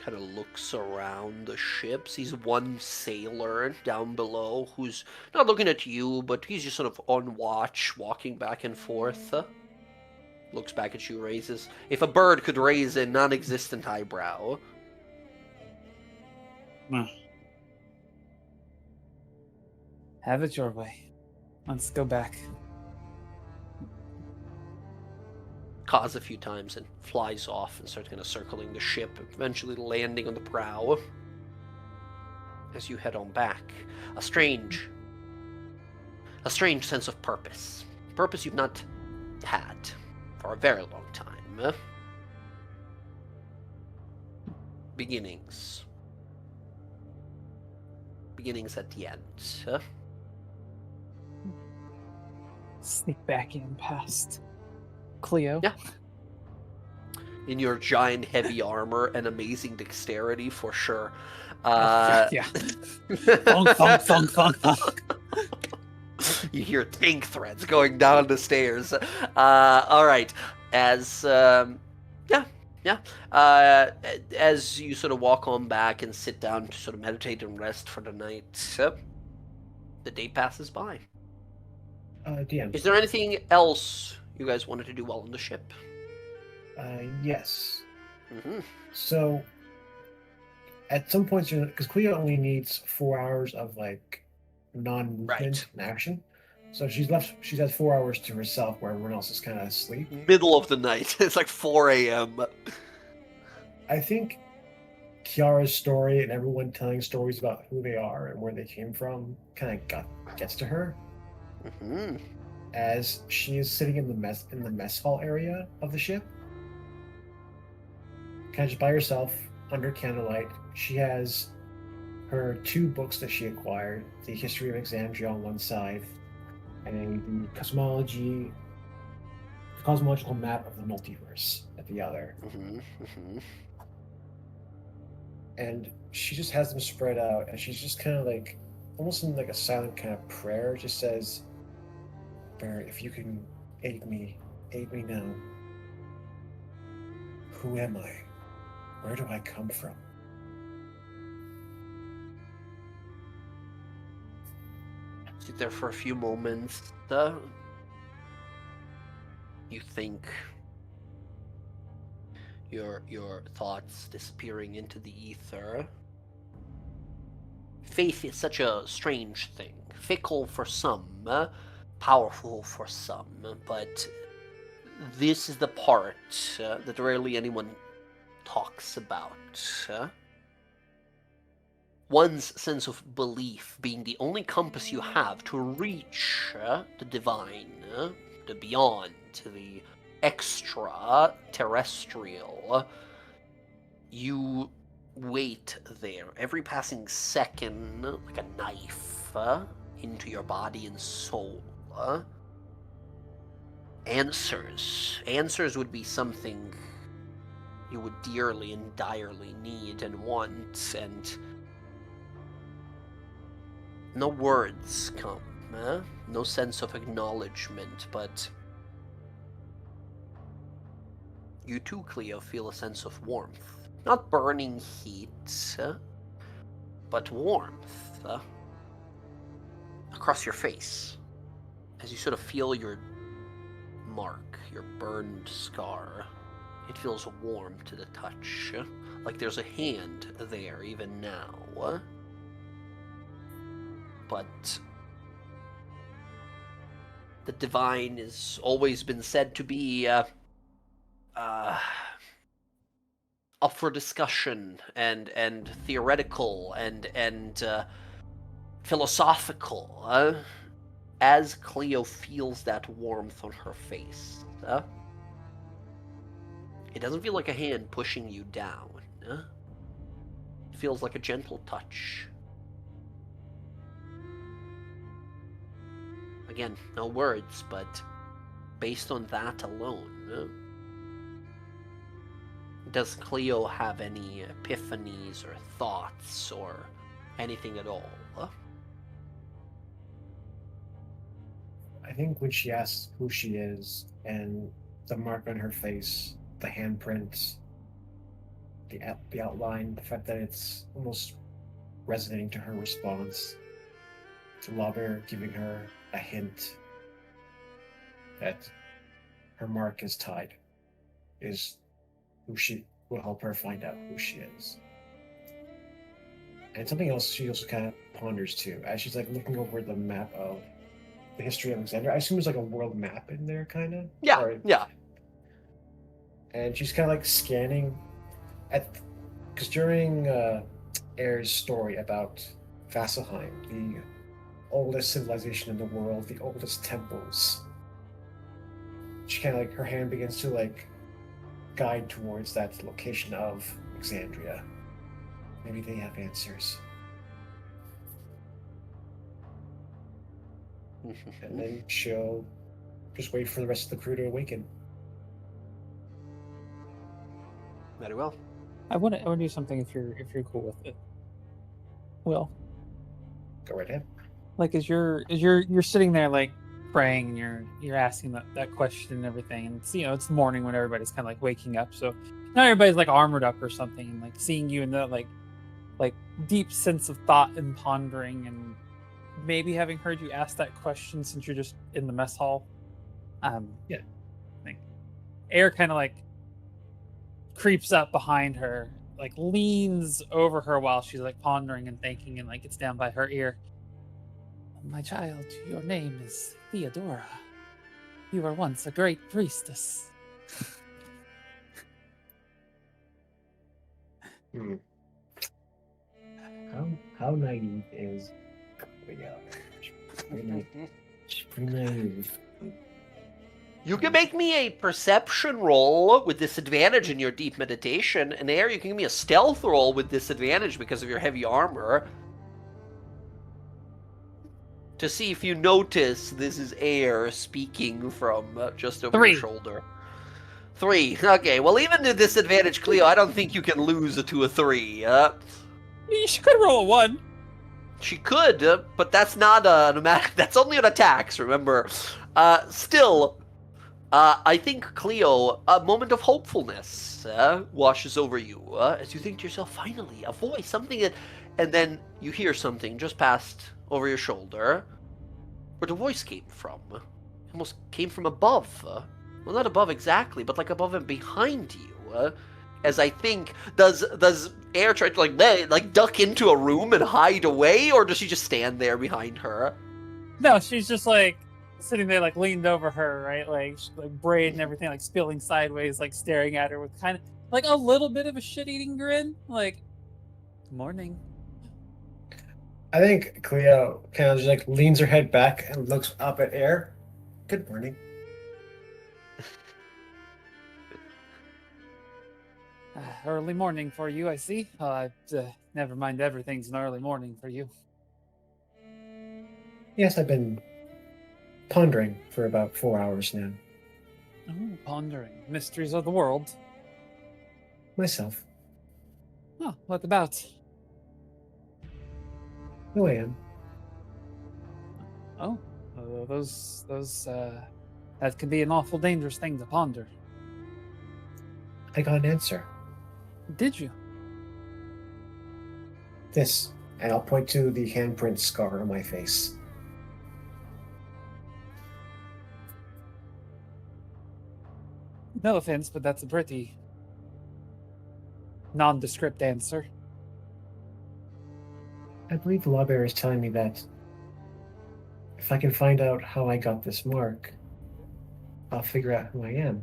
S1: Kind of looks around the ship, sees one sailor down below who's not looking at you, but he's just sort of on watch, walking back and forth. Looks back at you, raises. If a bird could raise a non existent eyebrow.
S8: Have it your way. Let's go back.
S1: Caws a few times and flies off and starts kind of circling the ship, eventually landing on the prow. As you head on back, a strange sense of purpose. Purpose you've not had for a very long time. Beginnings. Beginnings at the end.
S8: Sneak back in past Cleo.
S1: Yeah. In your giant heavy armor and amazing dexterity, for sure.
S8: Yeah. Thunk, thunk, thunk, thunk, thunk.
S1: You hear tank threads going down the stairs. All right. As as you sort of walk on back and sit down to sort of meditate and rest for the night, the day passes by.
S5: DM.
S1: Is there anything else you guys wanted to do while on the ship?
S5: Yes.
S1: Mm-hmm.
S5: So, at some points, because Cleo only needs 4 hours of like non-movement
S1: Right.
S5: and action, so she has 4 hours to herself, where everyone else is kind of asleep.
S1: Middle of the night. It's like 4 a.m.
S5: I think Kiara's story and everyone telling stories about who they are and where they came from kind of gets to her,
S1: Mm-hmm.
S5: as she is sitting in the mess hall area of the ship, kind of just by herself under candlelight. She has her 2 books that she acquired: the History of Exandria on one side, and the cosmological map of the multiverse at the other.
S1: Mm-hmm. Mm-hmm.
S5: And she just has them spread out, and she's just kind of like, almost in like a silent kind of prayer, just says, "Barry, if you can aid me now. Who am I? Where do I come from?"
S1: Sit there for a few moments. You think your thoughts disappearing into the ether. Faith is such a strange thing. Fickle for some, powerful for some, but this is the part that rarely anyone talks about. One's sense of belief being the only compass you have to reach the divine, the beyond, the extraterrestrial. You wait there, every passing second, like a knife into your body and soul. Answers would be something you would dearly and direly need and want, and no words come, no sense of acknowledgement, but you too, Cleo, feel a sense of warmth. Not burning heat, but warmth across your face as you sort of feel your mark, your burned scar. It feels warm to the touch, like there's a hand there even now. But the divine has always been said to be up for discussion and theoretical and philosophical. As Cleo feels that warmth on her face, it doesn't feel like a hand pushing you down. It feels like a gentle touch. Again, no words, but based on that alone, does Cleo have any epiphanies or thoughts or anything at all?
S5: I think when she asks who she is and the mark on her face, the handprint, the outline, the fact that it's almost resonating to her response, to Lawbear giving her a hint that her mark is tied, is who she will help her find out who she is. And something else she also kind of ponders too, as she's like looking over the map of the history of Exandria. I assume there's like a world map in there, kind of.
S1: Yeah, yeah.
S5: And she's kind of like scanning because during Air's story about Vasselheim, the oldest civilization in the world, the oldest temples, she kind of like, her hand begins to like guide towards that location of Exandria. Maybe they have answers. And then she'll just wait for the rest of the crew to awaken.
S1: Very well.
S8: I want to do something if you're cool with it. Will,
S5: Go right ahead.
S8: like as you're sitting there like praying and you're asking that question and everything, and it's, it's morning when everybody's kind of like waking up, so not everybody's like armored up or something, and like seeing you in that like deep sense of thought and pondering, and maybe having heard you ask that question since you're just in the mess hall.
S5: Yeah.
S8: Like Air kind of like creeps up behind her, like leans over her while she's like pondering and thinking, and like gets down by her ear. My child, your name is Theodora. You were once a great priestess.
S5: How naive is Cleo? She's pretty naive.
S1: You can make me a perception roll with disadvantage in your deep meditation, and Air, you can give me a stealth roll with disadvantage because of your heavy armor. To see if you notice this is Air speaking from just over
S8: 3.
S1: your shoulder. 3. Okay, well, even to disadvantage, Cleo, I don't think you can lose to a 3.
S8: She could roll a 1.
S1: She could, but that's not an automatic. That's only on attacks, remember. Still, I think, Cleo, a moment of hopefulness washes over you as you think to yourself, finally, a voice, something that... And then you hear something just past over your shoulder where the voice came from. It almost came from above. Well, not above exactly, but like above and behind you. As I think, does Air try to like duck into a room and hide away, or does she just stand there behind her?
S8: No, she's just like sitting there, like leaned over her, right? Like braid and everything, like spilling sideways, like staring at her with kind of like a little bit of a shit-eating grin. Like, morning.
S5: I think Cleo kind of just like leans her head back and looks up at Air. Good morning.
S8: Early morning for you, I see. Never mind, everything's an early morning for you.
S5: Yes, I've been pondering for about 4 hours now.
S8: Oh, pondering. Mysteries of the world.
S5: Myself.
S8: Oh, what about?
S5: Who I am.
S8: Oh, those that can be an awful dangerous thing to ponder.
S5: I got an answer.
S8: Did you?
S5: This. And I'll point to the handprint scar on my face.
S8: No offense, but that's a pretty nondescript answer.
S5: I believe Lawbear is telling me that if I can find out how I got this mark, I'll figure out who I am.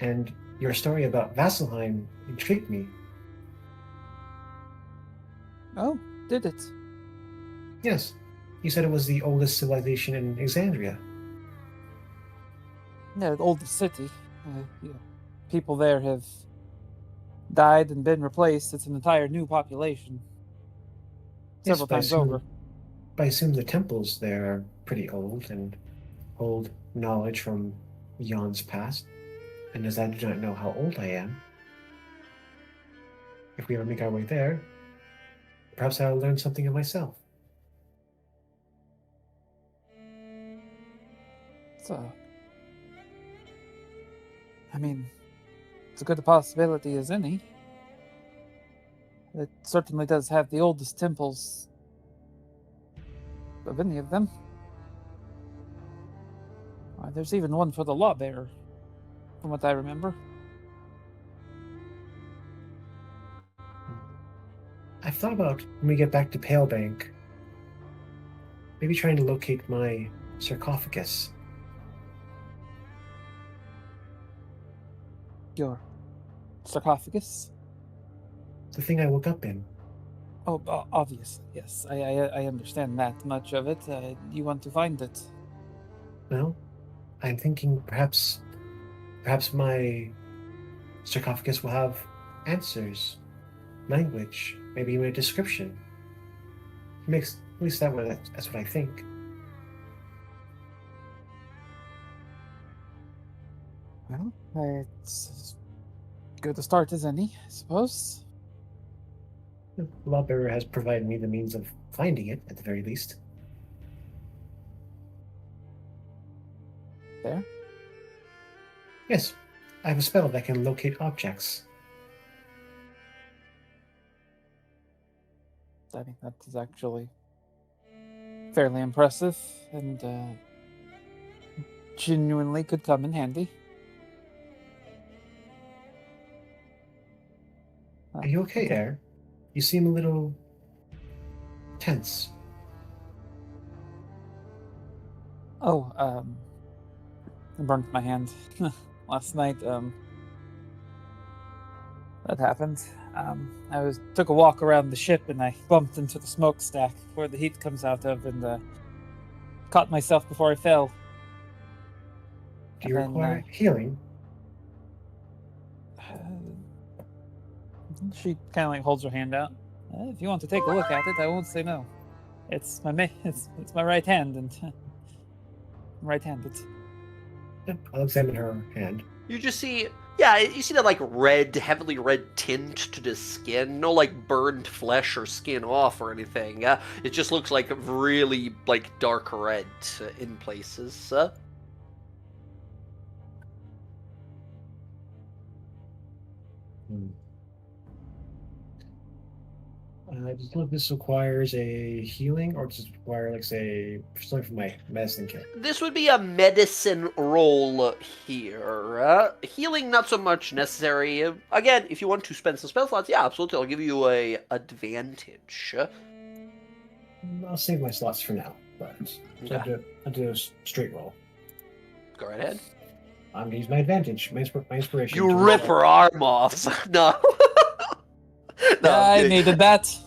S5: And Your story about Vasselheim intrigued me.
S8: Oh, did it?
S5: Yes, you said it was the oldest civilization in Exandria.
S8: Yeah, the oldest city. People there have died and been replaced. It's an entire new population.
S5: Yes,
S8: Several
S5: but
S8: times over.
S5: I assume the temples there are pretty old and hold knowledge from eons past. And as I do not know how old I am, if we ever make our way there, perhaps I'll learn something of myself.
S8: So, I mean, it's as good a possibility as any. It certainly does have the oldest temples of any of them. There's even one for the Lawbearer, from what I remember.
S5: I've thought about when we get back to Palebank, maybe trying to locate my sarcophagus.
S8: Your sarcophagus?
S5: The thing I woke up in.
S8: Oh, obviously, yes. I understand that much of it. You want to find it.
S5: Well, I'm thinking perhaps my sarcophagus will have answers, language, maybe even a description. It makes at least that's what I think.
S8: Well, it's as good a start as any, I suppose.
S5: The Lawbearer has provided me the means of finding it, at the very least.
S8: There?
S5: Yes, I have a spell that can locate objects.
S8: I think that is actually fairly impressive and genuinely could come in handy.
S5: Are you okay, Air? You seem a little tense.
S8: Oh, I burnt my hand last night. That happened. I took a walk around the ship and I bumped into the smokestack where the heat comes out of and caught myself before I fell.
S5: Do you
S8: And then,
S5: require healing?
S8: She kind of like holds her hand out. If you want to take a look at it, I won't say no. It's my right hand, and I'm right-handed.
S5: Yep, I'll examine her hand.
S1: You just see, yeah, you see that like red, heavily red tint to the skin. No like burned flesh or skin off or anything. It just looks like really like dark red in places.
S5: Does this requires a healing, or does it require, like, say, something from my medicine kit?
S1: This would be a medicine roll here. Healing, not so much necessary. Again, if you want to spend some spell slots, yeah, absolutely. I'll give you a advantage.
S5: I'll save my slots for now, but
S1: Okay.
S5: I'll do a straight roll.
S1: Go right ahead.
S5: I'm gonna use my advantage, my inspiration.
S1: You
S5: to
S1: rip
S5: roll.
S1: her arm off. No. No,
S8: Yeah,
S1: I'm
S8: I
S1: kidding.
S8: needed that.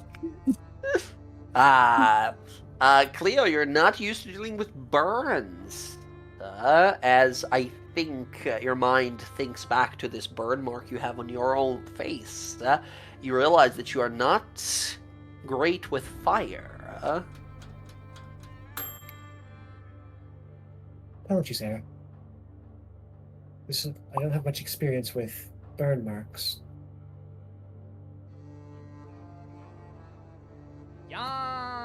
S1: Cleo, you're not used to dealing with burns. As I think your mind thinks back to this burn mark you have on your own face, you realize that you are not great with fire.
S5: Apologies, Sarah. I don't have much experience with burn marks.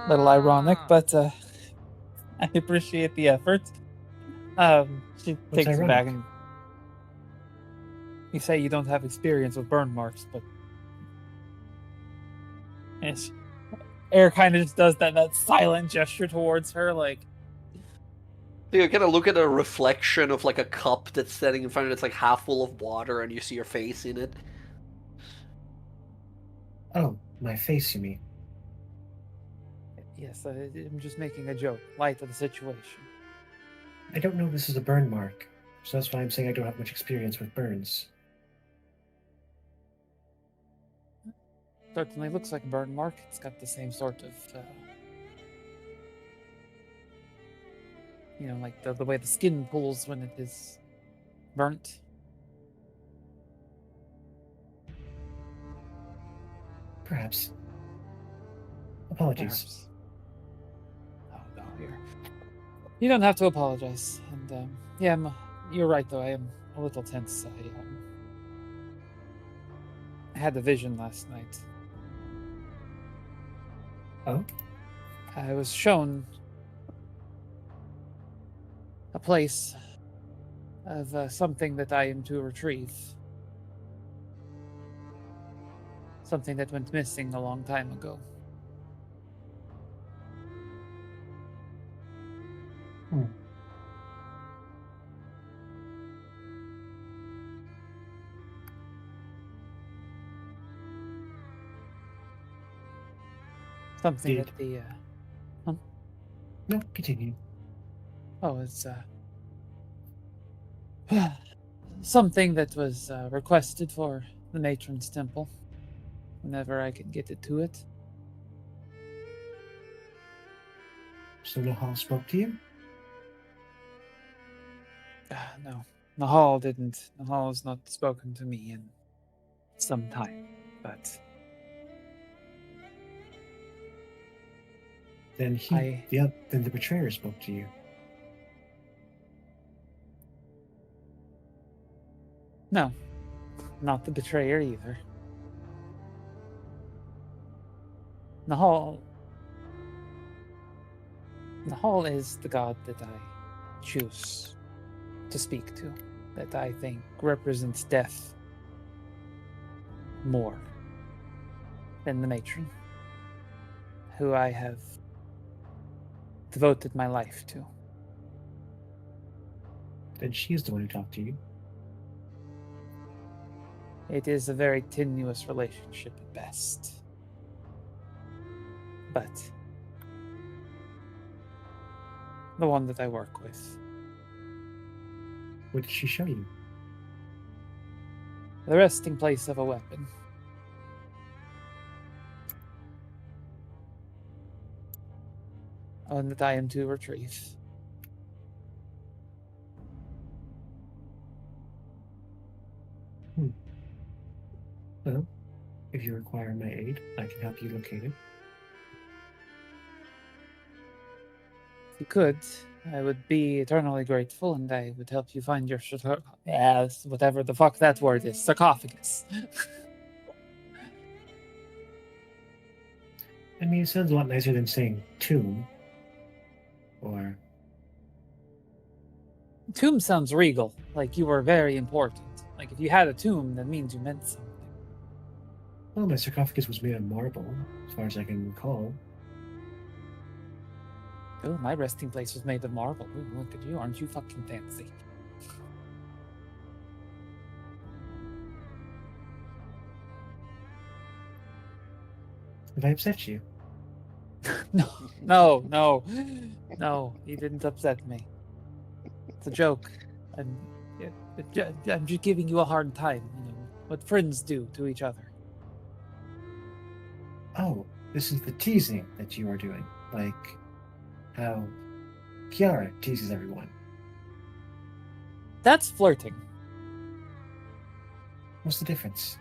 S8: Little ironic, but I appreciate the effort. She takes it back,
S5: ironic?
S8: and you say you don't have experience with burn marks, but yes, Air kind of just does that silent gesture towards her, like,
S1: You kind of look at a reflection of like a cup that's standing in front of it. It's like half full of water, and you see your face in it.
S5: Oh, my face, you mean?
S8: yes, I'm just making a joke, light of the situation.
S5: I don't know if this is a burn mark, so that's why I'm saying I don't have much experience with burns.
S8: certainly looks like a burn mark. It's got the same sort of, like the way the skin pulls when it is burnt.
S5: Perhaps. Apologies.
S8: Perhaps. Oh no, you don't have to apologize. And yeah, you're right though. I am a little tense. I had a vision last night.
S5: Oh?
S8: I was shown a place of something that I am to retrieve. Something that went missing a long time ago.
S5: Hmm.
S8: Something
S5: Did-
S8: that the
S5: No, continue.
S8: it's something that was requested for the matron's temple. Whenever I can get it to it.
S5: So Nahal spoke to you?
S8: No, Nahal didn't. Nahal has not spoken to me in some time, but
S5: Then then the betrayer spoke to you.
S8: no, not the betrayer either. Nahal is the god that I choose to speak to, that I think represents death more than the matron, who I have devoted my life to.
S5: Then she is the one who talked to you.
S8: It is a very tenuous relationship at best. But the one that I work with.
S5: What did she show you?
S8: The resting place of a weapon. One that I am to retrieve.
S5: Well, if you require my aid, I can help you locate it.
S8: If you could, I would be eternally grateful, and I would help you find your whatever the fuck that word is, sarcophagus.
S5: I mean, it sounds a lot nicer than saying tomb. Or
S8: Tomb sounds regal, like you were very important. Like if you had a tomb, that means you meant something.
S5: well, my sarcophagus was made of marble, as far as I can recall.
S8: Oh, my resting place was made of marble. Ooh, look at you, aren't you fucking fancy?
S5: Have I upset you?
S8: No, you didn't upset me. It's a joke. I'm just giving you a hard time, what friends do to each other.
S5: Oh, this is the teasing that you are doing. Like how Kiara teases everyone.
S8: That's flirting.
S5: What's the difference?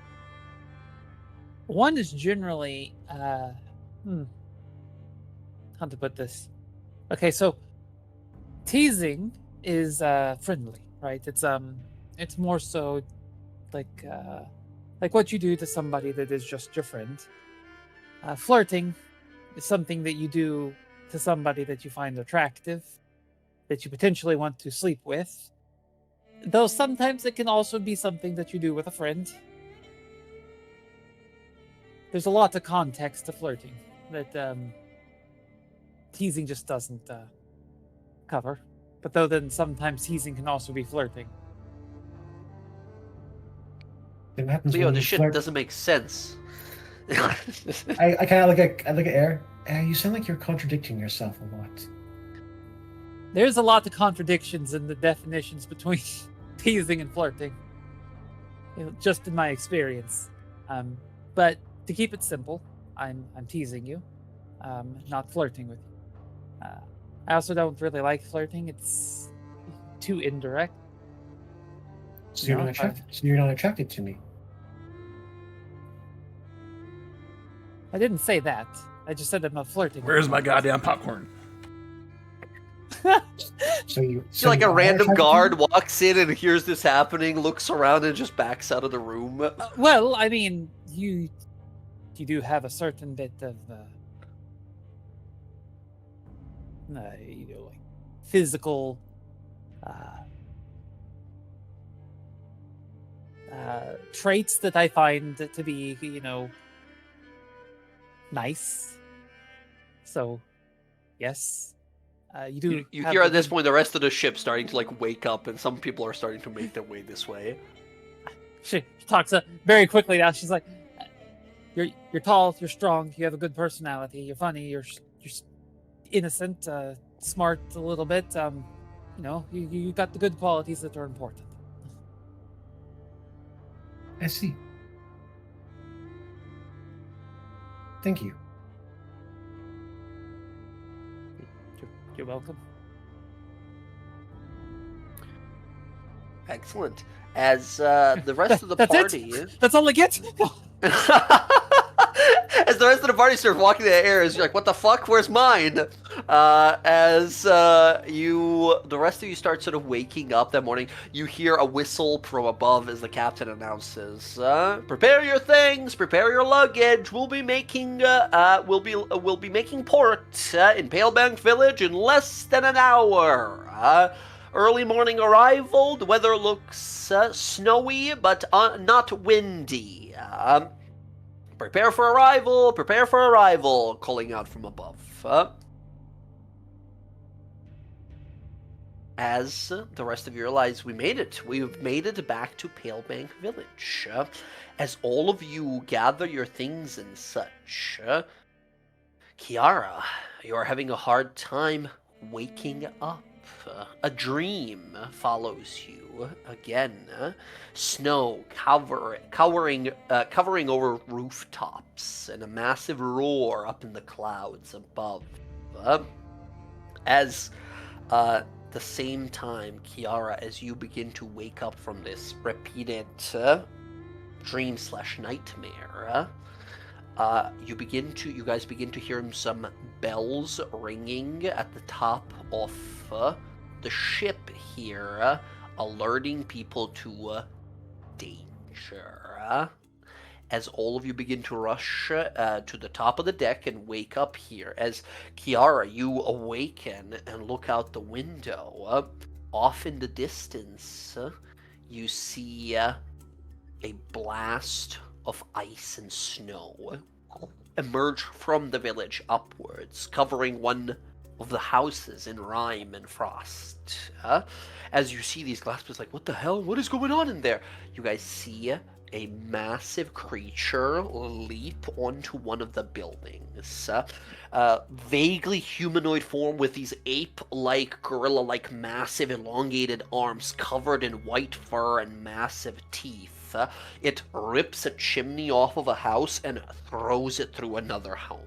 S8: One is generally, how to put this? Okay, so teasing is friendly, right? It's more so like what you do to somebody that is just your friend. Flirting is something that you do to somebody that you find attractive, that you potentially want to sleep with. Though sometimes it can also be something that you do with a friend. There's a lot of context to flirting that teasing just doesn't cover. But though then sometimes teasing can also be flirting.
S5: Then what happens
S1: Leo,
S5: when
S1: this
S5: you
S1: shit
S5: flirt?
S1: doesn't make sense.
S5: I kind of look at Air. You sound like you're contradicting yourself a lot.
S8: There's a lot of contradictions in the definitions between teasing and flirting. Just in my experience. But to keep it simple, I'm teasing you, not flirting with you. I also don't really like flirting. It's too indirect.
S5: So
S8: No,
S5: you're not attracted. So you're not attracted to me.
S8: I didn't say that. I just said I'm not flirting.
S6: Where's my goddamn popcorn?
S5: So you.
S1: See, like
S5: you
S1: a
S5: are
S1: random
S5: attracted to
S1: guard
S5: me?
S1: walks in and hears this happening, looks around, and just backs out of the room.
S8: Well, I mean, you do have a certain bit of like physical traits that I find to be, nice. So, yes, you do.
S1: You
S8: have
S1: hear
S8: the
S1: at this
S8: good-
S1: point the rest of the ship starting to like wake up, and some people are starting to make their way this way.
S8: She talks very quickly now. She's like, "You're tall. You're strong. You have a good personality. You're funny. You're innocent, smart a little bit. You got the good qualities that are important."
S5: I see. Thank you.
S8: You're welcome.
S1: Excellent. As the rest of the
S8: That's
S1: party,
S8: it. That's all I get.
S1: as the rest of the party starts walking in the air, you're like, "What the fuck? Where's mine?" As the rest of you start sort of waking up that morning, you hear a whistle from above as the captain announces, "Prepare your things, prepare your luggage. We'll be making port in Palebank Village in less than an hour." Early morning arrival. The weather looks snowy, but not windy. Prepare for arrival. Prepare for arrival. Calling out from above. As the rest of you realize, we made it. We've made it back to Palebank Village. As all of you gather your things and such, Kiara, you are having a hard time waking up. A dream follows you again. Snow covering over rooftops, and a massive roar up in the clouds above. As the same time, Kiara, as you begin to wake up from this repeated dream/nightmare, you guys begin to hear some bells ringing at the top of the ship here, alerting people to danger. As all of you begin to rush to the top of the deck and wake up here, as Kiara, you awaken and look out the window. Off in the distance, you see a blast of ice and snow emerge from the village upwards, covering one of the houses in rime and frost. As you see these glass like, what the hell? What is going on in there? You guys see a massive creature leap onto one of the buildings. Vaguely humanoid form with these ape-like, gorilla-like, massive elongated arms covered in white fur and massive teeth. It rips a chimney off of a house and throws it through another home.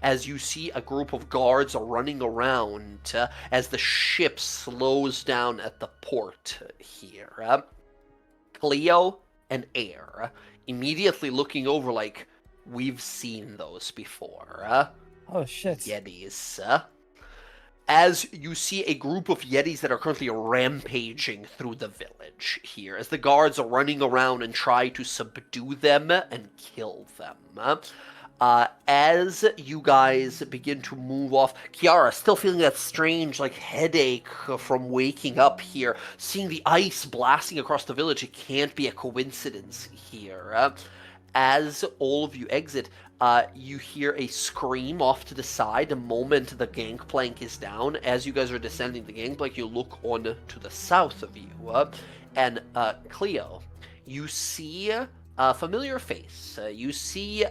S1: As you see a group of guards running around as the ship slows down at the port here. Cleo and Air immediately looking over like, we've seen those before.
S8: Oh shit.
S1: Yetis. As you see a group of Yetis that are currently rampaging through the village here, as the guards are running around and try to subdue them and kill them. As you guys begin to move off, Kiara, still feeling that strange, like, headache from waking up here, seeing the ice blasting across the village, it can't be a coincidence here. As all of you exit, you hear a scream off to the side the moment the gangplank is down. As you guys are descending the gangplank, you look on to the south of you, and Cleo, you see a familiar face. You see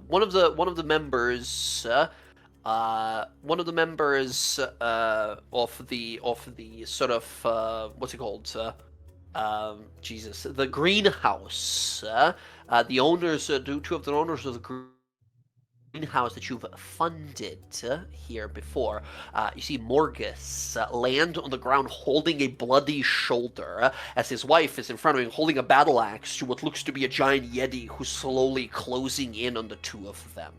S1: one of the members of the sort of what's it called? Jesus, the greenhouse. The owners, two of the owners of the greenhouse that you've funded here before. You see Morgus land on the ground holding a bloody shoulder as his wife is in front of him holding a battle axe to what looks to be a giant yeti who's slowly closing in on the two of them.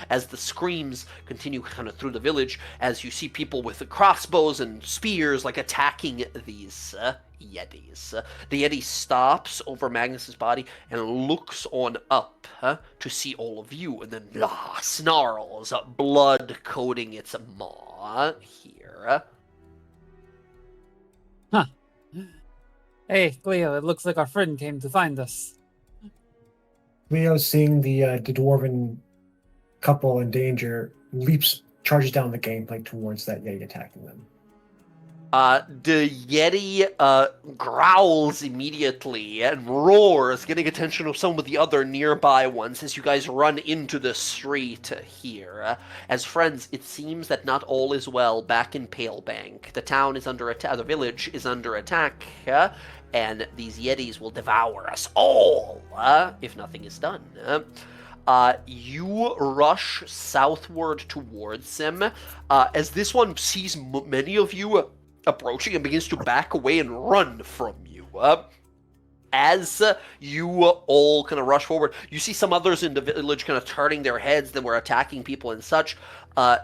S1: As the screams continue kind of through the village, as you see people with crossbows and spears like attacking these yetis. The yeti stops over Magnus's body and looks on up to see all of you, and then snarls, blood coating its maw here.
S8: Huh. Hey, Cleo, it looks like our friend came to find us.
S5: Leo, seeing the dwarven couple in danger, charges down the gangplank towards that yeti attacking them.
S1: The yeti growls immediately and roars, getting attention of some of the other nearby ones as you guys run into the street here. As friends, it seems that not all is well back in Palebank. The town is under attack, the village is under attack, and these yetis will devour us all if nothing is done. You rush southward towards him as this one sees many of you approaching and begins to back away and run from you. As you all kind of rush forward, you see some others in the village kind of turning their heads that were attacking people and such.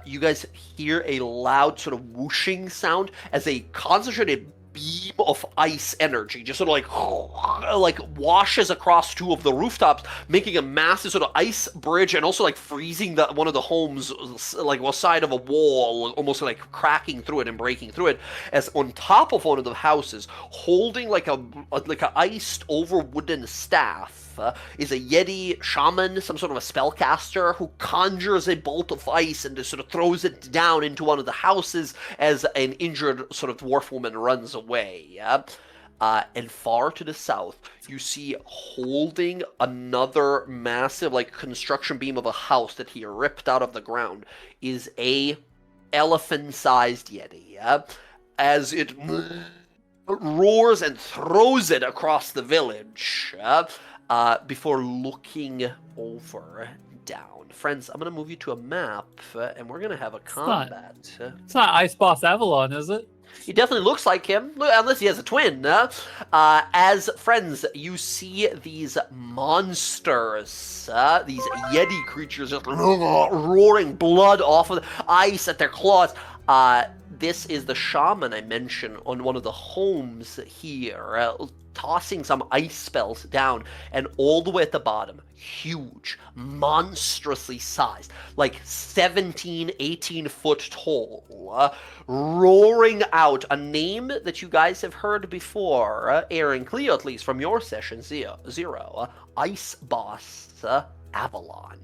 S1: You guys hear a loud sort of whooshing sound as a concentrated beam of ice energy just sort of like washes across two of the rooftops, making a massive sort of ice bridge and also like freezing one of the homes like side of a wall, almost like cracking through it and breaking through it, as on top of one of the houses, holding like a iced over wooden staff, is a yeti shaman, some sort of a spellcaster, who conjures a bolt of ice and just sort of throws it down into one of the houses as an injured sort of dwarf woman runs away. And far to the south, you see holding another massive like construction beam of a house that he ripped out of the ground is a elephant-sized yeti. As it roars and throws it across the village. Before looking over down. Friends, I'm going to move you to a map, and we're going to have a combat.
S8: It's not Ice Boss Avalon, is it?
S1: He definitely looks like him, unless he has a twin. As friends, you see these monsters, these yeti creatures just roaring blood off of the ice at their claws. This is the shaman I mentioned on one of the homes here, tossing some ice spells down, and all the way at the bottom, huge, monstrously sized, like 17, 18 foot tall, roaring out a name that you guys have heard before, Aaron Cleo, at least from your session zero, Ice Boss Avalon,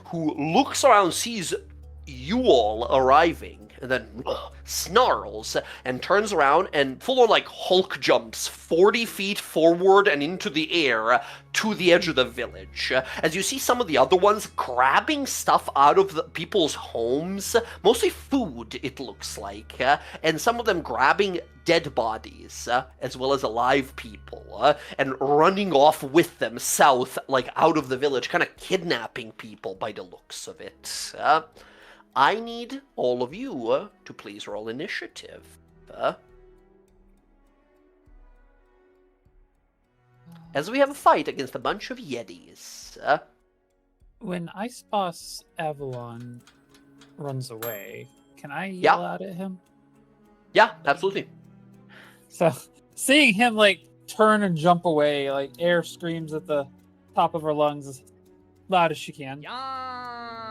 S1: who looks around, sees you all arriving, and then snarls and turns around and full-on like Hulk jumps 40 feet forward and into the air to the edge of the village. As you see some of the other ones grabbing stuff out of the people's homes, mostly food it looks like, and some of them grabbing dead bodies as well as alive people and running off with them south, like out of the village, kind of kidnapping people by the looks of it. I need all of you to please roll initiative. As we have a fight against a bunch of yetis.
S8: When Ice Boss Avalon runs away, can I yell out at him?
S1: Yeah, absolutely.
S8: So, seeing him like turn and jump away, like air screams at the top of her lungs as loud as she can.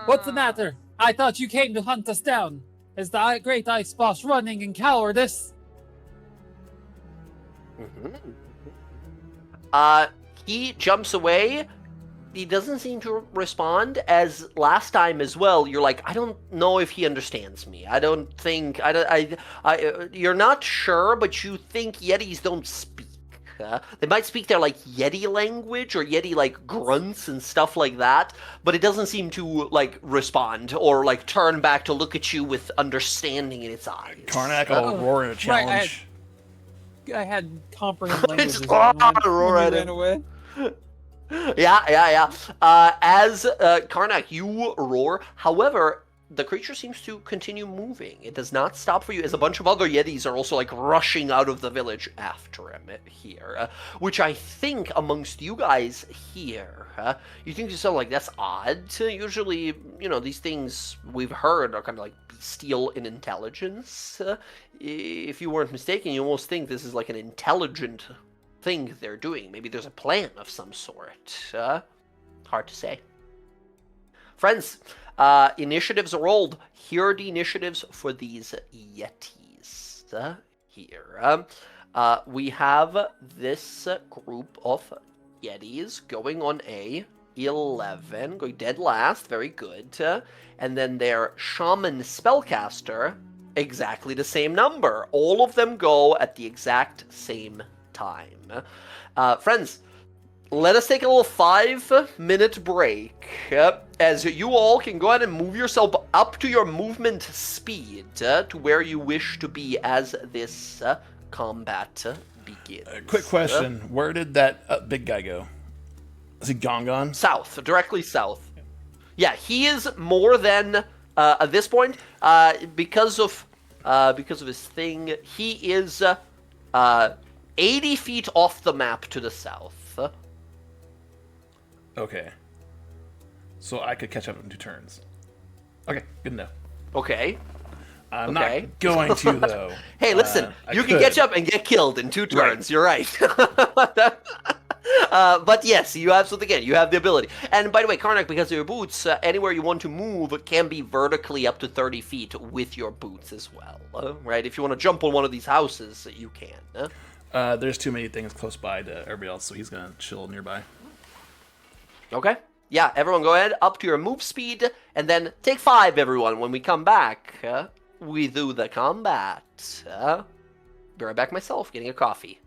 S8: What's the matter? I thought you came to hunt us down. Is the great Ice Boss running in cowardice?
S1: He jumps away. He doesn't seem to respond, as last time as well, you're like, I don't know if he understands me. I don't think, you're not sure, but you think yetis don't speak. They might speak their like yeti language or yeti like grunts and stuff like that, but it doesn't seem to like respond or like turn back to look at you with understanding in its eyes.
S6: Karnak will roar in a challenge.
S8: I had comprehend languages
S1: Just,
S8: when
S1: roar
S8: he
S1: at
S8: ran
S1: him.
S8: away.
S1: Yeah. As Karnak, you roar. However, the creature seems to continue moving. It does not stop for you, as a bunch of other Yetis are also like rushing out of the village after him here. Which I think amongst you guys here, you think to yourself like that's odd. Usually, these things we've heard are kind of like bestial in intelligence. If you weren't mistaken, you almost think this is like an intelligent thing they're doing. Maybe there's a plan of some sort. Hard to say. Friends, initiatives are rolled. Here are the initiatives for these Yetis. Here. We have this group of Yetis going on a 11, going dead last, very good. And then their Shaman Spellcaster, exactly the same number. All of them go at the exact same time. Friends, let us take a little 5-minute break, as you all can go ahead and move yourself up to your movement speed to where you wish to be as this combat begins.
S6: Quick question: where did that big guy go? Is he gone?
S1: South, directly south. Yeah, he is more than at this point because of his thing. He is 80 feet off the map to the south.
S6: Okay. So I could catch up in 2 turns. Okay, good to know.
S1: Okay.
S6: I'm
S1: Okay.
S6: not going to, though.
S1: Hey, listen,
S6: I
S1: you can
S6: could.
S1: catch up and get killed in 2 turns.
S6: Right.
S1: You're right. But yes, you absolutely can. You have the ability. And by the way, Karnak, because of your boots, anywhere you want to move can be vertically up to 30 feet with your boots as well. Right? If you want to jump on one of these houses, you can.
S6: There's too many things close by to everybody else, so he's going to chill nearby.
S1: Okay. Yeah, everyone go ahead, up to your move speed, and then take 5, everyone. When we come back, we do the combat. Be right back myself, getting a coffee.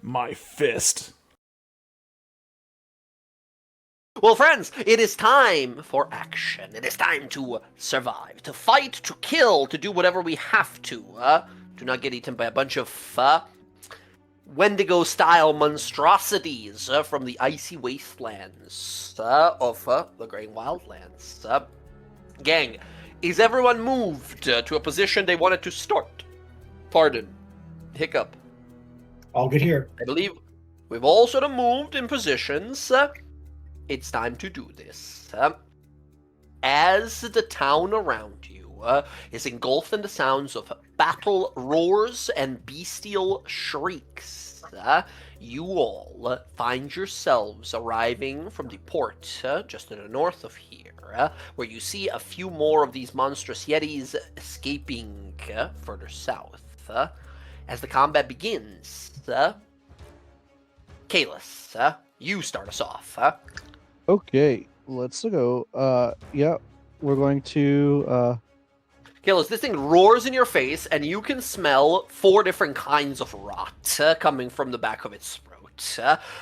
S6: My fist.
S1: Well, friends, it is time for action. It is time to survive, to fight, to kill, to do whatever we have to. Do not get eaten by a bunch of Wendigo-style monstrosities from the icy wastelands of the Great Wildlands. Gang, is everyone moved to a position they wanted to start? Pardon. Hiccup.
S5: All good here.
S1: I believe we've all sort of moved in positions. It's time to do this. As the town around you is engulfed in the sounds of battle roars and bestial shrieks, you all find yourselves arriving from the port just to the north of here, where you see a few more of these monstrous yetis escaping further south. As the combat begins, Kalis, you start us off.
S2: Okay, let's go. Yeah, we're going to.
S1: Kalis, this thing roars in your face, and you can smell 4 different kinds of rot coming from the back of its throat.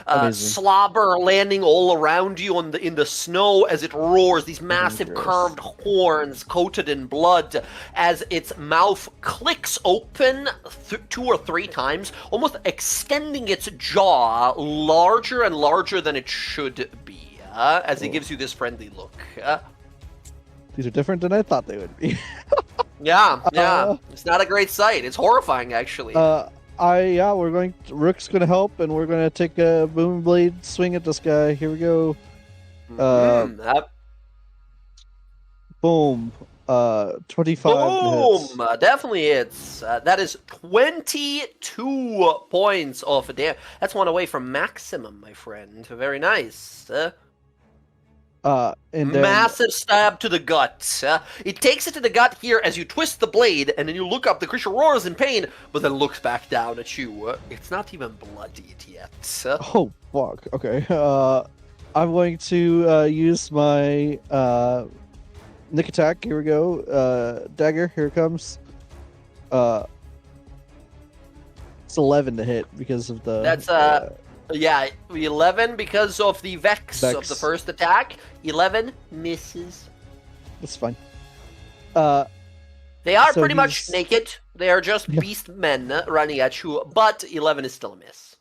S2: Amazing.
S1: Slobber landing all around you in the snow as it roars, these massive
S2: Gross.
S1: curved horns coated in blood, as its mouth clicks open 2 or 3 times, almost extending its jaw larger and larger than it should be, as it gives you this friendly look.
S2: These are different than I thought they would be.
S1: Yeah. It's not a great sight. It's horrifying, actually.
S2: We're going. Rook's gonna help, and we're gonna take a boom blade swing at this guy. Here we go. Boom. 25.
S1: Boom!
S2: hits.
S1: Definitely hits. That is 22 points of damage. That's one away from maximum, my friend. Very nice.
S2: And then,
S1: Massive stab to the gut. It takes it to the gut here as you twist the blade, and then you look up. The creature roars in pain, but then looks back down at you. It's not even bloodied yet.
S2: Oh fuck. Okay. I'm going to use my nick attack. Here we go. Dagger. Here it comes. It's 11 to hit because of the.
S1: That's yeah, 11 because of the vex of the first attack. 11 misses.
S2: That's fine.
S1: They are
S2: So
S1: pretty much
S2: he's-
S1: naked. They are just beast men running at you, but 11 is still a miss.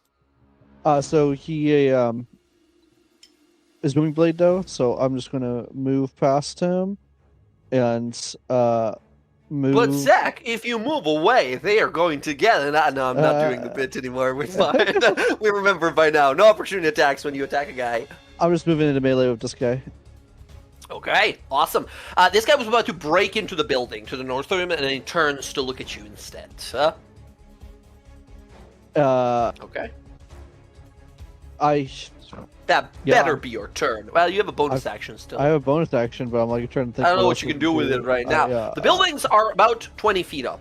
S2: So he is booming blade though, so I'm just gonna move past him and move.
S1: But Zach, if you move away, they are going together. No, I'm not doing the bit anymore. We're fine. We remember by now. No opportunity attacks when you attack a guy.
S2: I'm just moving into melee with this guy.
S1: Okay, awesome. This guy was about to break into the building to the north of him, and then he turns to look at you instead. Okay. That better be your turn. Well, you have a bonus action still.
S2: I have a bonus action, but I'm like trying to think.
S1: I don't know what you can do with it right now. The buildings are about 20 feet up.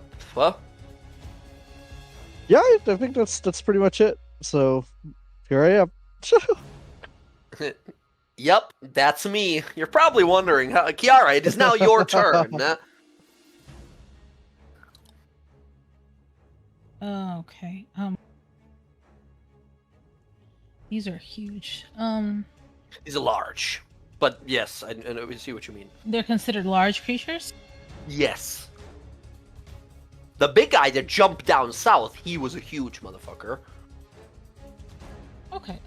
S2: Yeah, I think that's pretty much it. So here I am.
S1: Yep, that's me. You're probably wondering, Kiara, it is now your turn.
S4: Okay. These are huge.
S1: He's large. But yes, I see what you mean.
S4: They're considered large creatures?
S1: Yes. The big guy that jumped down south, he was a huge motherfucker.
S4: Okay,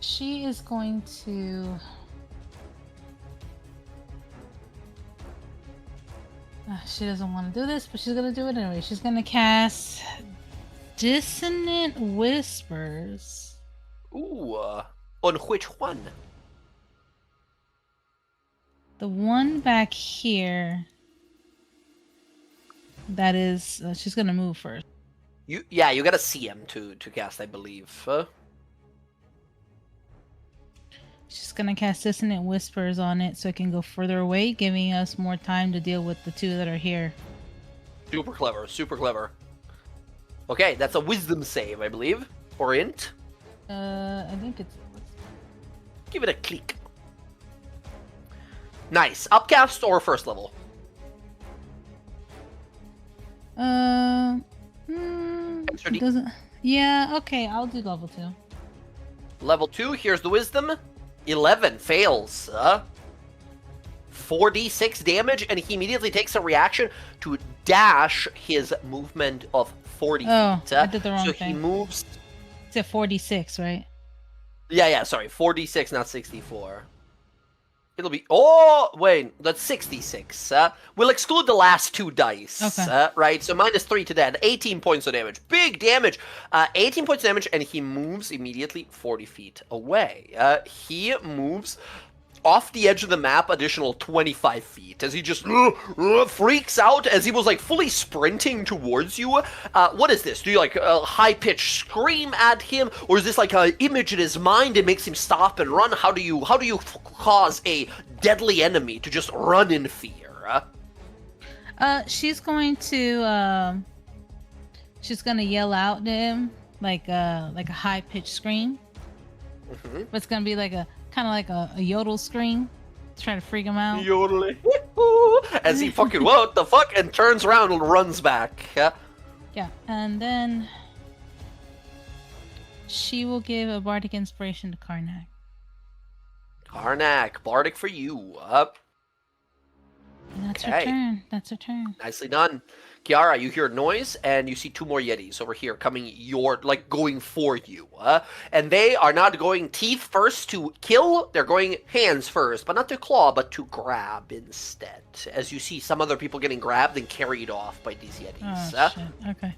S4: she is going to... she doesn't want to do this, but she's going to do it anyway. She's going to cast Dissonant Whispers.
S1: Ooh, on which one?
S4: The one back here. That is, she's going to move first.
S1: You gotta see him to cast, I believe.
S4: She's gonna cast Dissonant Whispers on it so it can go further away, giving us more time to deal with the 2 that are here.
S1: Super clever, super clever. Okay, that's a wisdom save, I believe. Or int.
S4: I think it's...
S1: Give it a click. Nice. Upcast or first level? Extra D.
S4: Doesn't. Yeah. Okay. I'll do level 2.
S1: Level 2, here's the wisdom. 11 fails. 4d6 damage, and he immediately takes a reaction to dash his movement of 40
S4: Oh,
S1: feet.
S4: I did the wrong
S1: so
S4: thing.
S1: he moves.
S4: It's at 46, right?
S1: Yeah, sorry. 4d6, not 64. It'll be. Oh, wait. That's 66. We'll exclude the last 2 dice.
S4: Okay.
S1: Right? So -3 to that. 18 points of damage. Big damage. 18 points of damage, and he moves immediately 40 feet away. He moves off the edge of the map additional 25 feet as he just freaks out as he was like fully sprinting towards you. What is this? Do you like a high-pitched scream at him, or is this like an image in his mind that makes him stop and run? How do you cause a deadly enemy to just run in fear?
S4: She's going to yell out to him like a high-pitched scream.
S1: Mm-hmm.
S4: But it's gonna be like a kind of like a yodel scream to try to freak him out.
S1: Yodeling. As he fucking, what the fuck, and turns around and runs back.
S4: Yeah, and then she will give a bardic inspiration to Karnak.
S1: Karnak, Bardic for you.
S4: And that's
S1: Okay.
S4: her turn. That's her turn.
S1: Nicely done. Kiara, you hear a noise, and you see 2 more Yetis over here coming going for you. And they are not going teeth first to kill, they're going hands first, but not to claw, but to grab instead. As you see some other people getting grabbed and carried off by these Yetis.
S4: Oh, shit. Okay.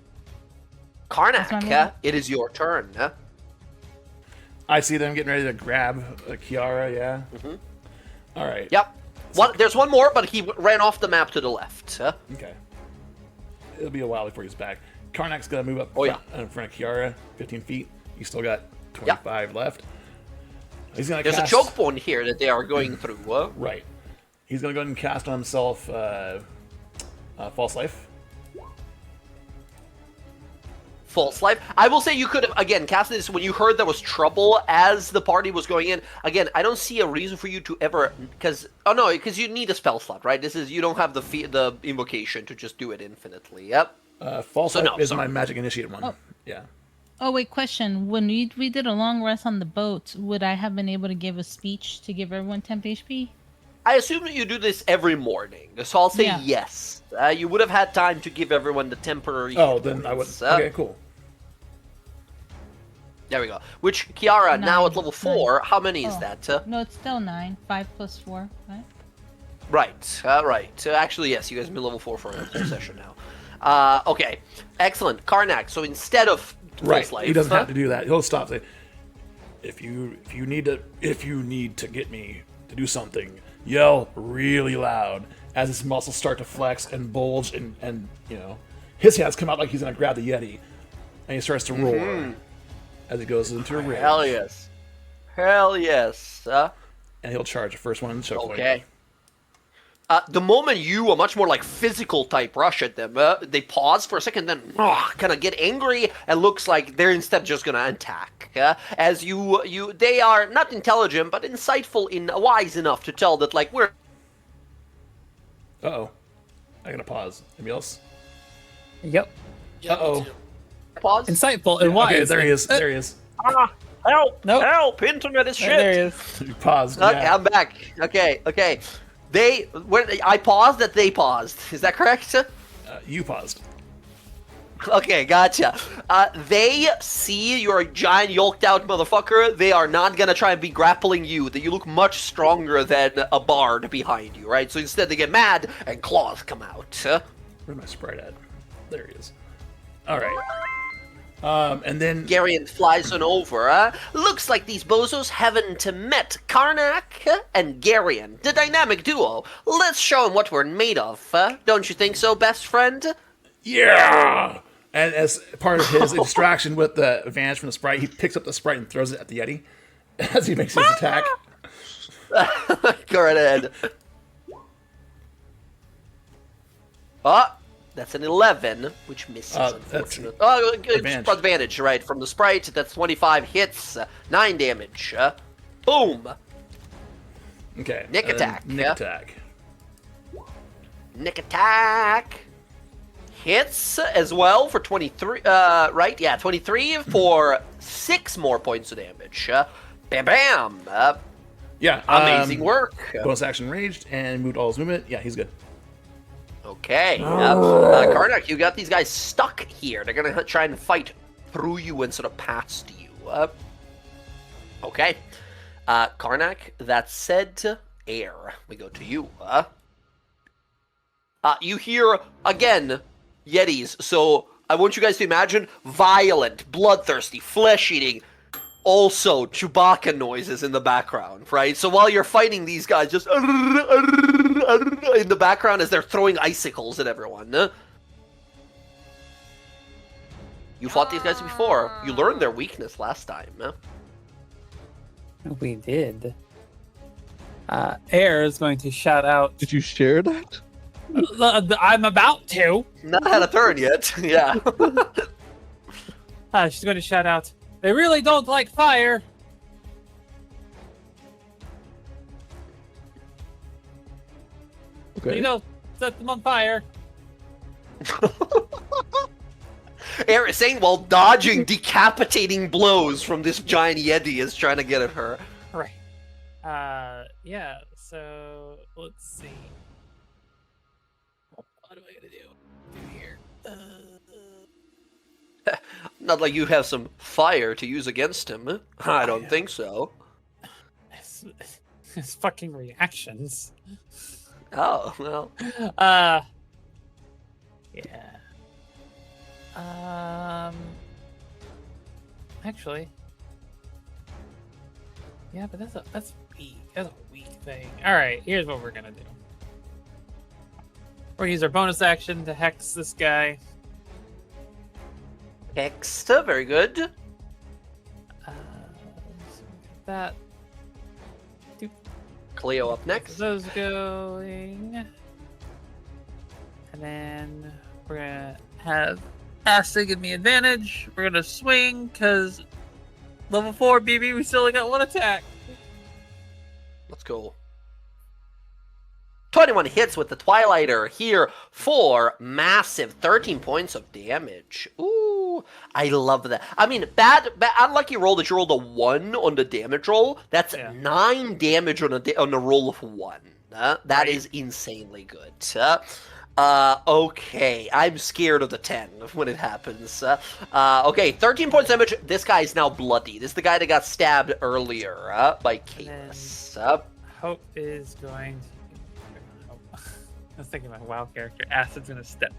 S4: That's my
S1: Karnak,
S4: move.
S1: it is your turn.
S6: I see them getting ready to grab Kiara, yeah?
S1: Mhm.
S6: All right.
S1: Yep. There's one more, but he ran off the map to the left.
S6: Okay. It'll be a while before he's back. Karnak's going to move up
S1: Oh, yeah.
S6: in front of Kiara, 15 feet. You still got 25 left. He's going to
S1: There's
S6: cast...
S1: a choke point here that they are going through.
S6: Right. He's going to go ahead and cast on himself False Life.
S1: False life. I will say you could have, again, casted this when you heard there was trouble as the party was going in. Again, I don't see a reason for you to ever, because you need a spell slot, right? You don't have the invocation to just do it infinitely. Yep.
S6: False
S1: So
S6: Life
S1: no,
S6: is
S1: sorry.
S6: my magic initiate one.
S4: Oh.
S6: Yeah.
S4: Oh wait, question. When we did a long rest on the boat, would I have been able to give a speech to give everyone temp HP?
S1: I assume that you do this every morning, so I'll say
S4: Yeah.
S1: yes. You would have had time to give everyone the temporary.
S6: Oh,
S1: hit
S6: then I would...
S1: points.
S6: Okay, cool.
S1: There we go. Which, Kiara, now at
S4: 9,
S1: level 4, how many is
S4: Oh.
S1: that?
S4: No, it's still 9. 5 plus 4, right?
S1: Right, right. Actually, yes, you guys have been level 4 for a whole session now. Okay, excellent. Karnak, so instead of
S6: Right.
S1: False Life,
S6: He doesn't have to do that. He'll stop. Say, if you need to get me to do something, yell really loud as his muscles start to flex and bulge, and his hands come out like he's gonna grab the Yeti, and he starts to roar as he goes into a rage.
S1: Hell yes. Hell yes.
S6: And he'll charge the first one.
S1: Okay. The moment you, a much more like physical type, rush at them, they pause for a second, then kind of get angry, and looks like they're instead just gonna attack. As they are not intelligent, but insightful, wise enough to tell that like we're.
S6: Uh-oh. I gotta pause. Anybody else?
S8: Yep.
S7: Yeah, me
S6: Uh-oh.
S7: too.
S1: Pause.
S8: Insightful and wise.
S6: Okay, there he is. There he is.
S1: Help!
S8: Nope.
S1: Help! Internet is shit.
S8: There he is.
S6: You paused.
S1: Okay,
S6: Yeah.
S1: I'm back. Okay. I paused that they paused. Is that correct?
S6: You paused.
S1: Okay, gotcha. They see you're a giant, yoked out motherfucker. They are not gonna try and be grappling you. That you look much stronger than a bard behind you, right? So instead, they get mad and claws come out.
S6: Where's my sprite at? There he is. All right. And then
S1: Garion flies on over. Looks like these bozos haven't met Karnak and Garion, the dynamic duo. Let's show them what we're made of. Don't you think so, best friend?
S6: yeah. And as part of his distraction with the advantage from the sprite, he picks up the sprite and throws it at the Yeti as he makes his attack.
S1: Go right ahead. That's an 11, which misses,
S6: That's
S1: unfortunately. Oh, good.
S6: advantage.
S1: Advantage, right, from the sprite. That's 25 hits, 9 damage. Boom!
S6: Okay.
S1: Nick
S6: and then
S1: attack,
S6: Nick
S1: yeah?
S6: attack.
S1: Nick attack! hits as well for 23. Right? Yeah, 23 for 6 more points of damage. Bam, bam.
S6: Yeah.
S1: Amazing work.
S6: Bonus action raged and moved all his movement. Yeah, he's good.
S1: Okay. Karnak, you got these guys stuck here. They're gonna try and fight through you and sort of past you. Okay. Karnak, that said, Air, we go to you. You hear, again, Yetis, so I want you guys to imagine violent, bloodthirsty, flesh-eating, also Chewbacca noises in the background, right? So while you're fighting these guys, just in the background as they're throwing icicles at everyone. You fought these guys before. You learned their weakness last time.
S8: We did. Air is going to shout out.
S2: Did you share that?
S8: I'm about to.
S1: Not had a turn yet. Yeah.
S8: She's going to shout out. They really don't like fire.
S2: Okay.
S8: You know, set them on fire.
S1: Air is saying while dodging decapitating blows from this giant Yeti is trying to get at her.
S8: Right. Yeah, so let's see. What am I gonna do here?
S1: Not like you have some fire to use against him. I don't think so.
S8: His fucking reactions.
S1: Oh, well.
S8: Yeah. Actually. Yeah, but that's weak. That's a weak thing. Alright, here's what we're gonna do. We're gonna use our bonus action to hex this guy.
S1: Hexta, very good.
S8: So we got that.
S1: Cleo up next.
S8: Those going. And then we're gonna have Asta give me advantage. We're gonna swing because level 4 BB, we still only got 1 attack.
S1: Let's go. 21 hits with the Twilighter here for massive 13 points of damage. Ooh, I love that. I mean, bad unlucky roll that you rolled a 1 on the damage roll. That's 9 damage on a roll of 1. That is insanely good. Okay, I'm scared of the 10 when it happens. Okay, 13 points damage. This guy is now bloody. This is the guy that got stabbed earlier by Caelus.
S8: Hope is going to... I was thinking my WoW character. Acid's gonna step...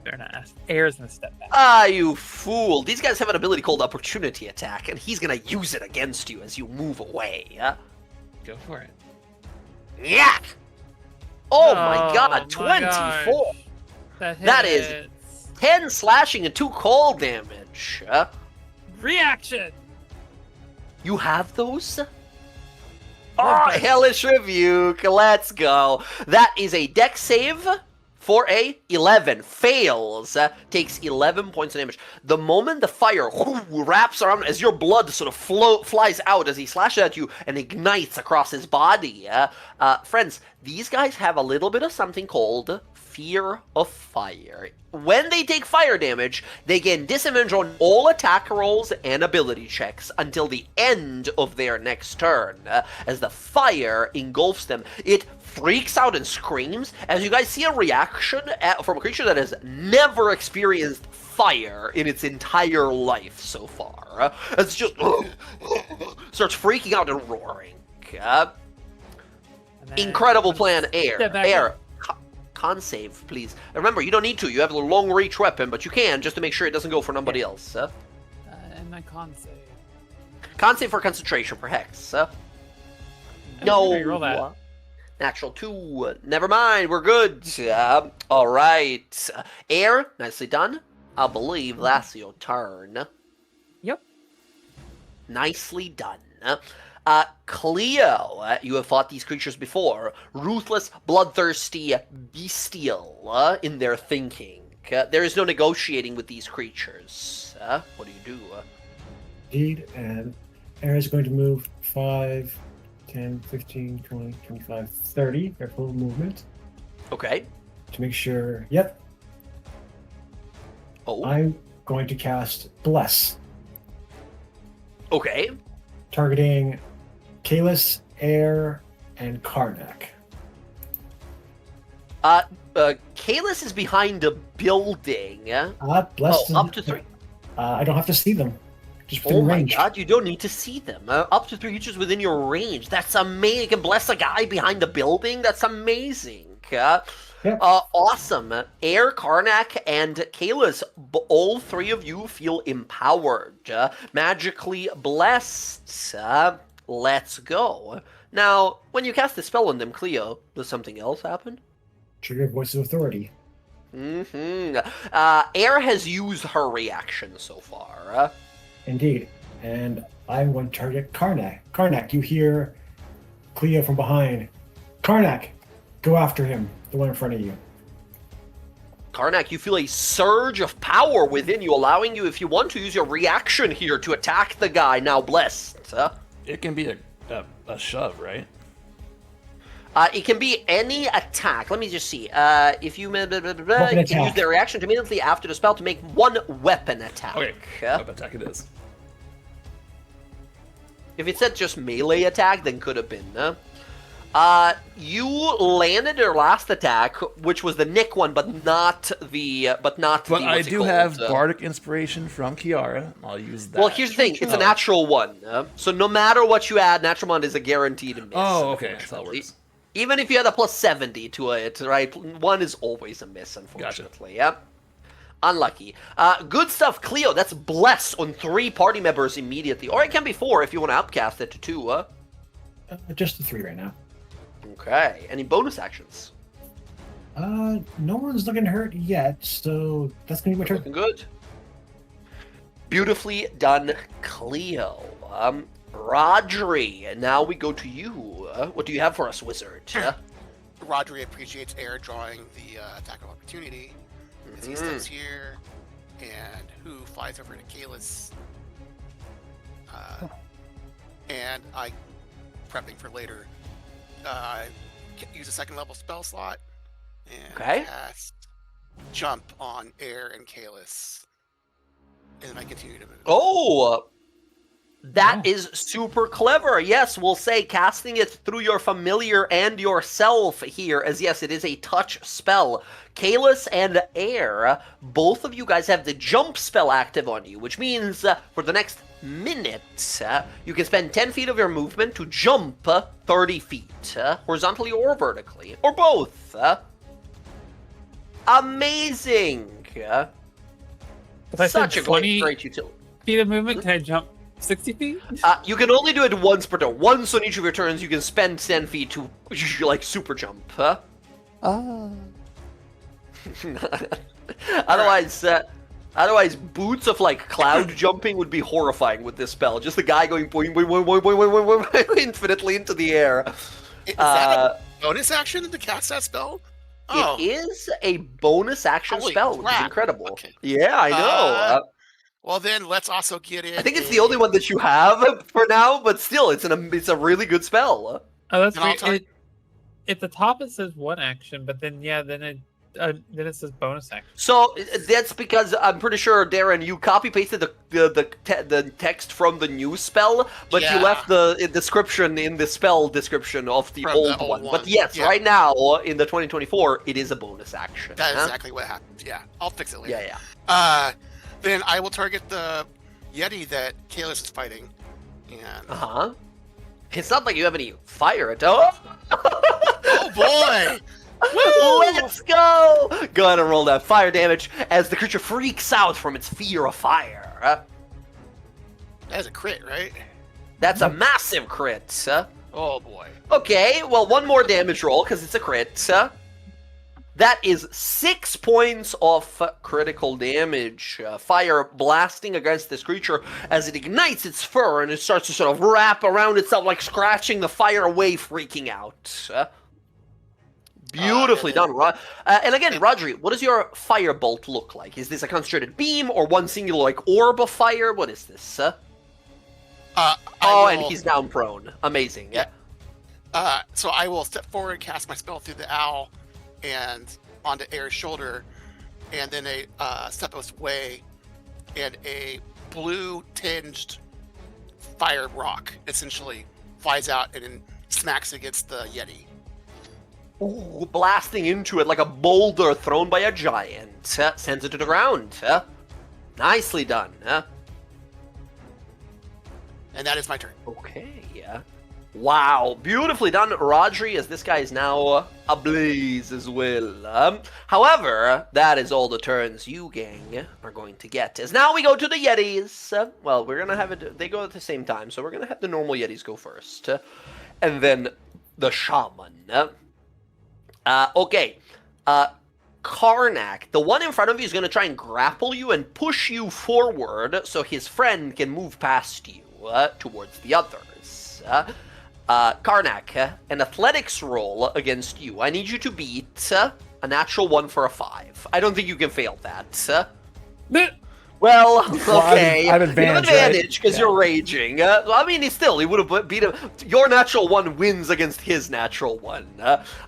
S8: Or not Acid. Air's gonna step back.
S1: Ah, you fool. These guys have an ability called Opportunity Attack, and he's gonna use it against you as you move away.
S8: Go for it.
S1: Yeah! Oh my god, 24! That is
S8: hits.
S1: 10 slashing and 2 cold damage.
S8: Reaction!
S1: You have those? Oh, Hellish Rebuke, let's go. That is a dex save for a 11. Fails. Takes 11 points of damage. The moment the fire wraps around, as your blood sort of flies out as he slashes at you and ignites across his body. Friends, these guys have a little bit of something called Fear of Fire. When they take fire damage, they gain disadvantage on all attack rolls and ability checks until the end of their next turn. As the fire engulfs them, it freaks out and screams as you guys see a reaction from a creature that has never experienced fire in its entire life so far. It's just starts freaking out and roaring. Incredible plan, Air. Con save, please. Remember, you don't need to. You have a long reach weapon, but you can just to make sure it doesn't go for nobody else.
S8: And my con save.
S1: Con save for concentration for Hex.
S8: No. Roll that.
S1: Natural 2. Never mind. We're good. All right. Air, nicely done. I believe that's your turn.
S8: Yep.
S1: Nicely done. Cleo, you have fought these creatures before. Ruthless, bloodthirsty, bestial in their thinking. There is no negotiating with these creatures. What do you do?
S5: Indeed, and Air is going to move 5, 10, 15, 20, 25, 30, their full movement.
S1: Okay.
S5: To make sure, yep.
S1: Oh,
S5: I'm going to cast Bless,
S1: okay.
S5: targeting Kalis, Air, and Karnak.
S1: Kalis is behind a building.
S5: Bless.
S1: Up to 3.
S5: I don't have to see them. Just within
S1: Oh my
S5: range.
S1: god, you don't need to see them. Up to 3 creatures within your range. That's amazing. You can bless a guy behind a building. That's amazing. Awesome. Air, Karnak, and Kalis, all 3 of you feel empowered. Magically blessed. Let's go. Now, when you cast the spell on them, Cleo, does something else happen?
S5: Trigger Voice of Authority.
S1: Air has used her reaction so far.
S5: Indeed. And I'm going to target Karnak. Karnak, you hear Cleo from behind. Karnak, go after him, the one in front of you.
S1: Karnak, you feel a surge of power within you, allowing you, if you want to, use your reaction here to attack the guy now blessed.
S6: It can be a shove, right?
S1: It can be any attack. Let me just see. If you can use their reaction immediately after the spell to make 1 weapon attack.
S6: Okay, weapon attack it is.
S1: If it said just melee attack, then could have been. You landed your last attack, which was the Nick one, but not the. But
S6: I do have Bardic Inspiration from Kiara. I'll use that.
S1: Well, here's the thing: it's a natural one. So no matter what you add, natural one is a guaranteed miss.
S6: Oh, okay, that's how it works.
S1: Even if you had a plus 70 to it, right? 1 is always a miss, unfortunately. Gotcha. Yeah. Unlucky. Good stuff, Cleo. That's bless on 3 party members immediately, or it can be 4 if you want to outcast it to 2.
S5: Just the 3 right now.
S1: Okay. Any bonus actions?
S5: No one's looking hurt yet, so that's gonna be my turn.
S1: Looking good. Beautifully done, Cleo. Rodri, now we go to you. What do you have for us, wizard?
S7: Rodri appreciates Air drawing the attack of opportunity as he steps here, and who flies over to Kalis. And I, prepping for later, use a 2nd level spell slot and cast Jump on Air and Kalis. And then I continue to move.
S1: Oh! That is super clever. Yes, we'll say casting it through your familiar and yourself here, as yes, it is a touch spell. Kalis and Air, both of you guys have the jump spell active on you, which means for the next minute, you can spend 10 feet of your movement to jump 30 feet, horizontally or vertically, or both. Amazing! Such a great utility.
S8: Feet of movement, can I jump 60 feet?
S1: You can only do it once per turn. Once on each of your turns, you can spend 10 feet to, like, super jump. Otherwise, boots of, like, cloud jumping would be horrifying with this spell. Just the guy going boing, boing, boing, boing, boing, boing, boing, infinitely into the air.
S7: Is that a bonus action to cast that spell? Oh.
S1: It is a bonus action
S7: Holy
S1: spell,
S7: crap.
S1: which is incredible.
S7: Okay.
S1: Yeah, I know.
S7: Well, then let's also get in.
S1: I think it's the only one that you have for now, but still, it's a really good spell.
S8: Oh, that's great. At the top it says 1 action, but then then it says bonus action.
S1: So that's because I'm pretty sure, Darren, you copy pasted the text from the new spell, but you left the description in the spell description of the old one. But yes, right now in the 2024, it is a bonus action.
S7: That's exactly what happened. Yeah, I'll fix it later.
S1: Yeah.
S7: Then I will target the Yeti that Kalis is fighting. And
S1: It's not like you have any fire at all.
S7: Oh boy!
S1: Let's go! Go ahead and roll that fire damage as the creature freaks out from its fear of fire.
S7: That's a crit, right?
S1: That's a massive crit.
S7: Oh boy.
S1: Okay, well, 1 more damage roll because it's a crit. That is 6 points of critical damage. Fire blasting against this creature as it ignites its fur and it starts to sort of wrap around itself, like scratching the fire away, freaking out. Beautifully done. And again, Rodri, what does your firebolt look like? Is this a concentrated beam or one singular, like, orb of fire? What is this? And he's down prone. Amazing. Yeah.
S7: So I will step forward, cast my spell through the owl, and onto Air's shoulder, and then a step away, and a blue-tinged fire rock essentially flies out and then smacks against the Yeti.
S1: Ooh, blasting into it like a boulder thrown by a giant. Sends it to the ground. Nicely done.
S7: And that is my turn.
S1: Okay. Wow, beautifully done, Rodri, as this guy is now ablaze as well. However, that is all the turns you, gang, are going to get. As now we go to the Yetis. Well, we're going to have it, they go at the same time, so we're going to have the normal Yetis go first. And then the Shaman. Okay. Karnak, the one in front of you is going to try and grapple you and push you forward so his friend can move past you towards the others. Karnak, an athletics roll against you. I need you to beat a natural 1 for a 5. I don't think you can fail that. Well, okay.
S6: I have advantage
S1: because you're raging. I mean, he would have beat him. Your natural 1 wins against his natural 1.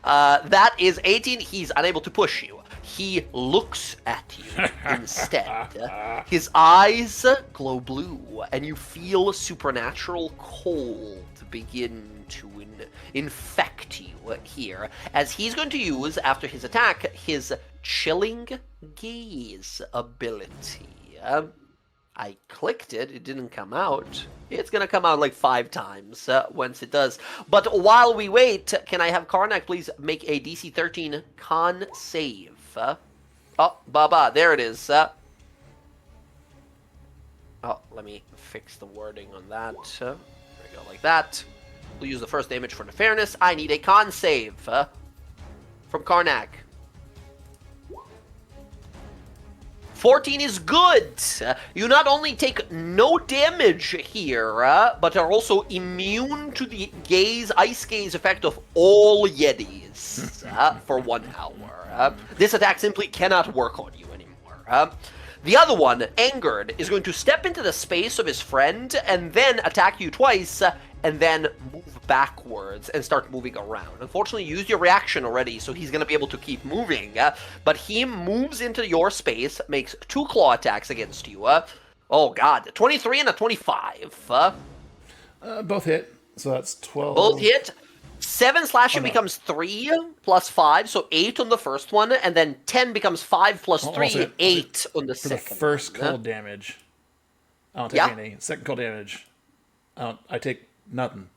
S1: That is 18. He's unable to push you. He looks at you instead. His eyes glow blue, and you feel supernatural cold begin to infect you here, as he's going to use, after his attack, his Chilling Gaze ability. I clicked it, it didn't come out. It's gonna come out like 5 times once it does. But while we wait, can I have Karnak please make a DC 13 con save? Oh, Baba, there it is. Oh, let me fix the wording on that. There we go, like that. We'll use the first damage for the fairness. I need a con save from Karnak. 14 is good. You not only take no damage here, but are also immune to the ice gaze effect of all Yetis for 1 hour. This attack simply cannot work on you anymore. The other one, Angered, is going to step into the space of his friend and then attack you twice, and then move backwards and start moving around. Unfortunately, you used your reaction already, so he's going to be able to keep moving. But he moves into your space, makes 2 claw attacks against you. Oh god, 23 and a 25.
S6: Both hit, so that's 12.
S1: Both hit. 7 slashing becomes 3 plus 5, so 8 on the first one, and then 10 becomes 5 plus 3, 8 on the
S6: For
S1: second.
S6: the first
S1: one.
S6: cold damage, I don't take any. Second cold damage, I take nothing.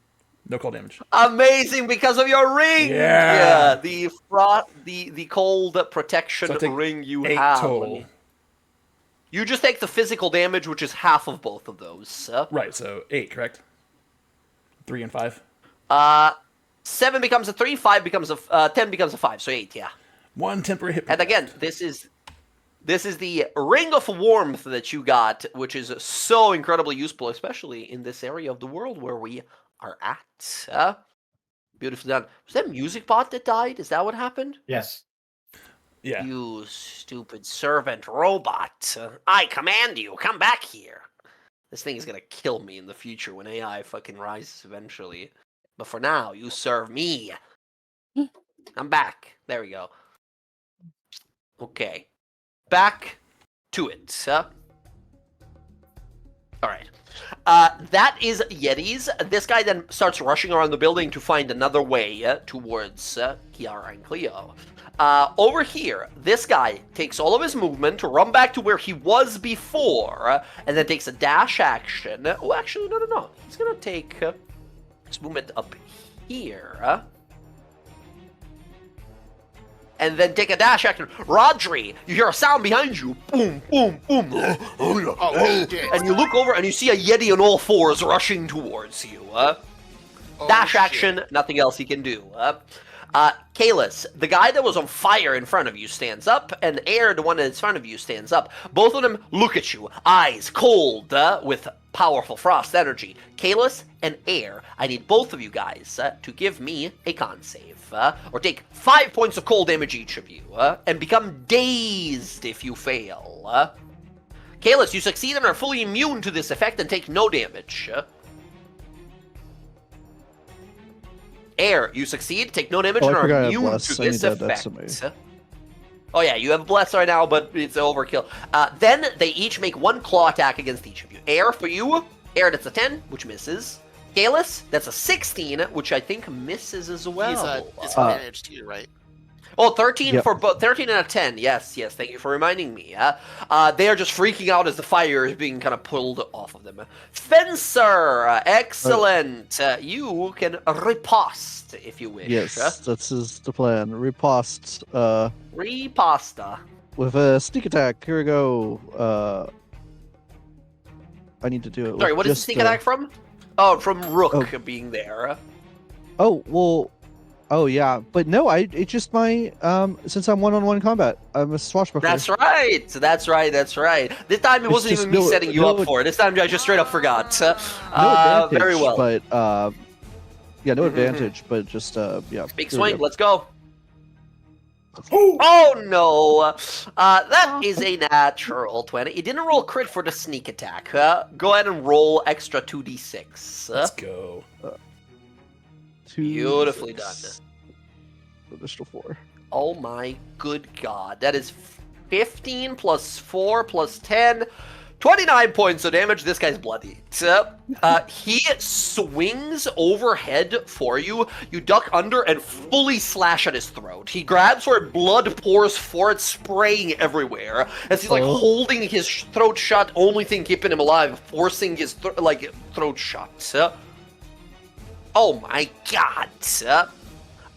S6: No cold damage.
S1: Amazing, because of your ring.
S6: Yeah.
S1: The cold protection
S6: So I take
S1: ring you
S6: 8
S1: have.
S6: total.
S1: You just take the physical damage, which is half of both of those.
S6: Right, so 8, correct? 3 and 5.
S1: 7 becomes a 3, 5 becomes a 10 becomes a 5, so 8. Yeah.
S6: 1 temporary hit.
S1: And again, this is the ring of warmth that you got, which is so incredibly useful, especially in this area of the world where we are at. Beautifully done. Was that music bot that died? Is that what happened?
S5: Yes.
S6: Yeah.
S1: You stupid servant robot. I command you, come back here. This thing is gonna kill me in the future when AI fucking rises eventually. But for now, you serve me. I'm back. There we go. Okay. Back to it. Alright. That is Yetis. This guy then starts rushing around the building to find another way towards Kiara and Cleo. Over here, this guy takes all of his movement to run back to where he was before, and then takes a dash action. Oh, actually, no. He's gonna take his movement up here. And then take a dash action. Rodri, you hear a sound behind you. Boom, boom, boom.
S7: Oh, shit.
S1: And you look over and you see a Yeti on all 4s rushing towards you. Dash action, nothing else he can do. Kalis, the guy that was on fire in front of you, stands up, and Air, the one that's in front of you, stands up. Both of them look at you, eyes cold, with powerful frost energy. Kalis and Air, I need both of you guys to give me a con save, or take 5 points of cold damage each of you, and become dazed if you fail. Kalis, you succeed and are fully immune to this effect and take no damage. Air, you succeed, take no damage,
S2: Oh, I
S1: and
S2: forgot I
S1: are
S2: have
S1: immune
S2: less.
S1: to
S2: I need
S1: this
S2: that. That's
S1: effect.
S2: amazing.
S1: Oh yeah, you have bless right now, but it's overkill. Then they each make one claw attack against each of you. Air for you. Air, that's a 10, which misses. Kalis, that's a 16, which I think misses as well.
S7: He's a disadvantage too, right?
S1: Oh, 13
S2: Yep.
S1: for both. 13 and a 10. Yes, yes. Thank you for reminding me. They are just freaking out as the fire is being kind of pulled off of them. Fencer, excellent. You can riposte if you wish.
S2: Yes, that's the plan. Riposte
S1: Riposta.
S2: with a sneak attack. Here we go. I need to do it.
S1: Sorry,
S2: with
S1: what is the
S2: just,
S1: sneak attack from? Oh, from Rook
S2: Oh.
S1: being there.
S2: Oh well. Oh yeah, but no. It's just my since I'm one-on-one combat. I'm a swashbuckler.
S1: That's right. That's right. That's right. This time it
S2: It's
S1: wasn't
S2: just
S1: even me setting you up for it. This time I just straight up forgot.
S2: No advantage,
S1: Very well.
S2: But yeah, no
S1: Mhm.
S2: advantage. But just yeah.
S1: Big
S2: here we
S1: swing.
S2: go.
S1: Let's go. Oh no! That is a natural 20. You didn't roll crit for the sneak attack. Go ahead and roll extra 2d6.
S6: Let's go.
S1: Beautifully done.
S2: Additional 4.
S1: Oh my good god. That is 15 plus 4 plus 10. 29 points of damage. This guy's bloody. He swings overhead for you. You duck under and fully slash at his throat. He grabs where blood pours forward, spraying everywhere. As he's like holding his throat shut, only thing keeping him alive, forcing his throat shut. Oh my god.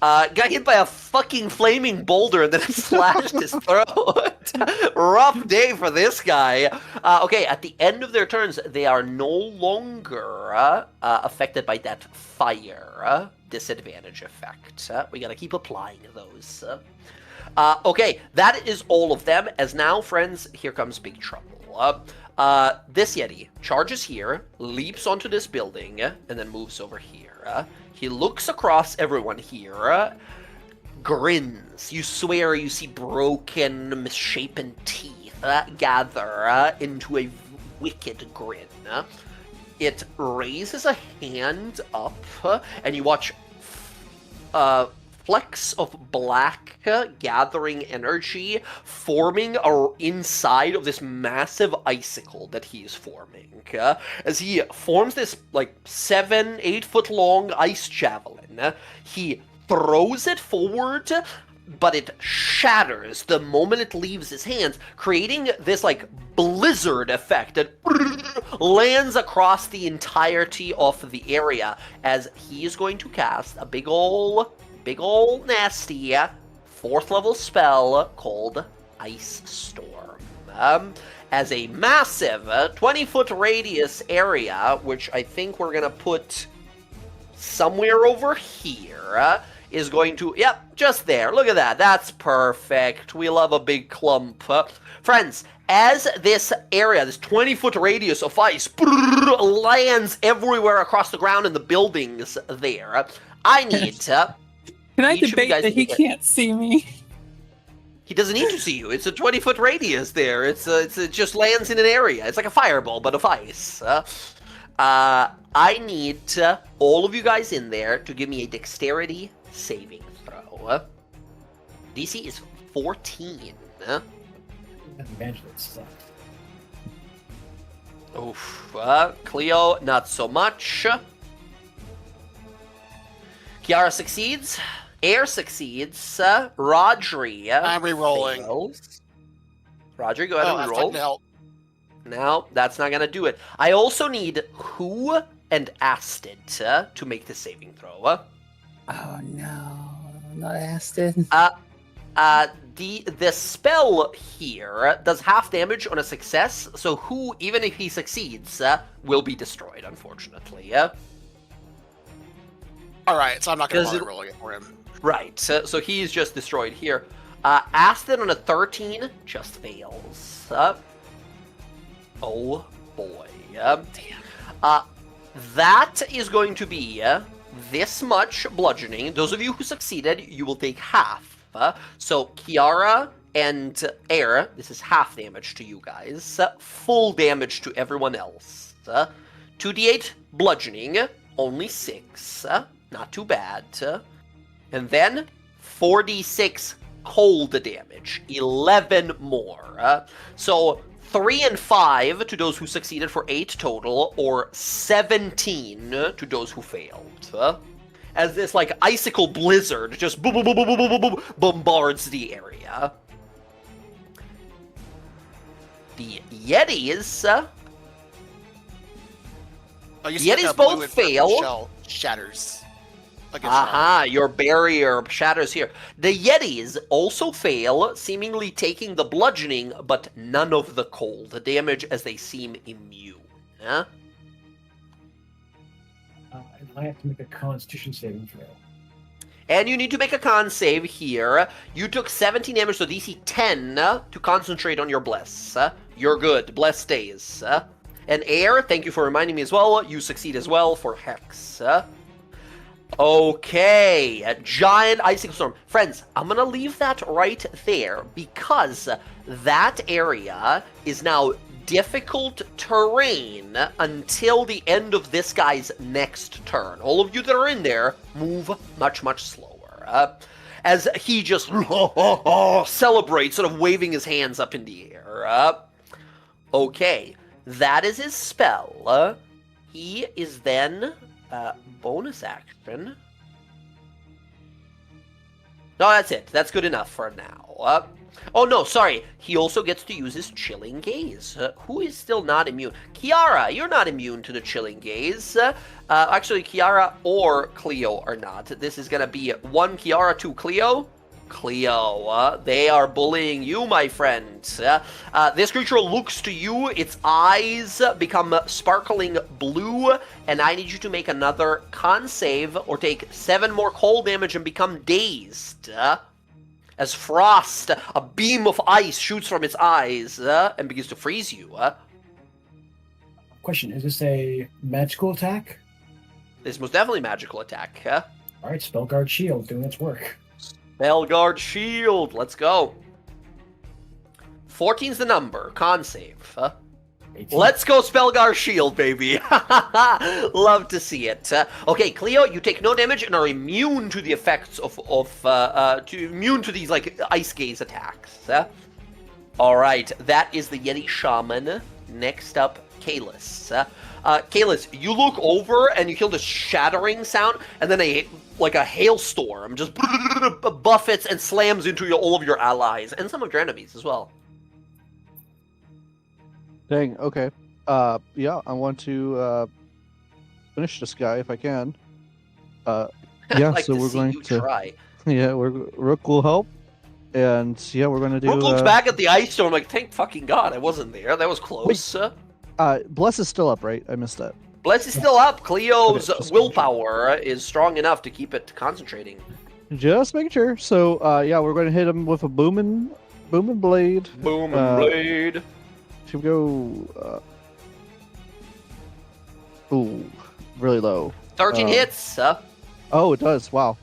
S1: Got hit by a fucking flaming boulder and then it slashed his throat. Rough day for this guy. Okay, at the end of their turns, they are no longer affected by that fire disadvantage effect. We gotta keep applying those. Okay, that is all of them. As now, friends, here comes big trouble. This Yeti charges here, leaps onto this building, and then moves over here. He looks across everyone here, grins. You swear you see broken, misshapen teeth gather into a wicked grin. It raises a hand up, and you watch flecks of black gathering energy forming inside of this massive icicle that he is forming. As he forms this 7-8 foot long ice javelin, he throws it forward, but it shatters the moment it leaves his hands, creating this blizzard effect that lands across the entirety of the area as he is going to cast a big ol' nasty 4th level spell called Ice Storm. As a massive 20-foot radius area, which I think we're gonna put somewhere over here, is going to, yep, just there. Look at that. That's perfect. We love a big clump. Friends, as this area, this 20-foot radius of ice lands everywhere across the ground in the buildings there, I need to...
S8: Can I
S1: Each of you
S8: debate
S1: guys
S8: that he
S1: get-
S8: can't see me?
S1: He doesn't need to see you. It's a 20-foot radius there. It just lands in an area. It's like a fireball, but of ice. I need all of you guys in there to give me a dexterity saving throw. DC is 14.
S5: Eventually it sucks.
S1: Oof. Cleo, not so much. Kiara succeeds. Air succeeds. Rodri.
S7: I'm re-rolling.
S1: fails. Rodri, go ahead and
S7: that's
S1: re-roll.
S7: not help.
S1: No, that's not gonna do it. I also need Who and Asted to make the saving throw.
S8: Oh no, not Aston.
S1: The spell here does half damage on a success, so Who, even if he succeeds, will be destroyed, unfortunately.
S7: All right, so I'm not going to
S1: Does
S7: bother
S1: it-
S7: rolling it for him.
S1: Right, so he's just destroyed here. Aston on a 13 just fails. Oh boy. That is going to be this much bludgeoning. Those of you who succeeded, you will take half. So Kiara and Air, this is half damage to you guys. Full damage to everyone else. 2d8 bludgeoning, only 6. Not too bad. And then 4d6 cold damage. 11 more. So 3 and 5 to those who succeeded for 8 total, or 17 to those who failed. As this like icicle blizzard just boom, boom, boom, boom, boom, boom, boom, bombards the area. The Yetis.
S7: Oh, you
S1: Yetis
S7: said that
S1: both
S7: blue and purple
S1: fail.
S7: Shell shatters. Like a
S1: Aha, your barrier shatters here. The Yetis also fail, seemingly taking the bludgeoning, but none of the cold damage as they seem immune. Huh?
S5: And I have to make a Constitution saving throw.
S1: And you need to make a con save here. You took 17 damage, so DC 10 to concentrate on your Bless. You're good. Bless stays. And Air, thank you for reminding me as well. You succeed as well for Hex. Okay, a giant icicle storm. Friends, I'm gonna leave that right there because that area is now difficult terrain until the end of this guy's next turn. All of you that are in there, move much, much slower. As he just celebrates, sort of waving his hands up in the air. Okay, that is his spell. He is then... bonus action. No, that's it. That's good enough for now. Oh no, sorry. He also gets to use his Chilling Gaze. Who is still not immune? Kiara, you're not immune to the Chilling Gaze. Actually, Kiara or Cleo are not. This is gonna be 1 Kiara, 2 Cleo. Cleo, they are bullying you, my friend. This creature looks to you, its eyes become sparkling blue, and I need you to make another con save or take 7 more cold damage and become dazed. As frost, a beam of ice shoots from its eyes and begins to freeze you.
S5: Question, is this a magical attack?
S1: This is most definitely magical attack.
S5: Alright, Spellguard Shield doing its work.
S1: Spellguard Shield, let's go. 14's the number, con save.
S5: 18.
S1: Let's go Spellguard Shield, baby. Love to see it. Okay, Cleo, you take no damage and are immune to the effects immune to these like ice gaze attacks. All right, that is the Yeti Shaman. Next up, Kalis. Kalis, you look over and you hear this shattering sound, and then a hailstorm just buffets and slams into all of your allies and some of your enemies as well.
S2: Dang, okay. Yeah, I want to finish this guy if I can. Yeah,
S1: like
S2: so
S1: to
S2: we're
S1: see
S2: going
S1: you
S2: to...
S1: try.
S2: Yeah, Rook will help. And yeah, we're going to do...
S1: Rook looks back at the ice storm like, thank fucking God, I wasn't there. That was close.
S2: Bless is still up, right? I missed that.
S1: Bless is still up. Cleo's
S2: Okay, just
S1: willpower is strong enough to keep it concentrating.
S2: Just making sure. So, yeah, we're going to hit him with a booming blade.
S1: Boom and blade.
S2: Should we go... ooh, really low.
S1: 13 hits.
S2: Oh, it does. Wow.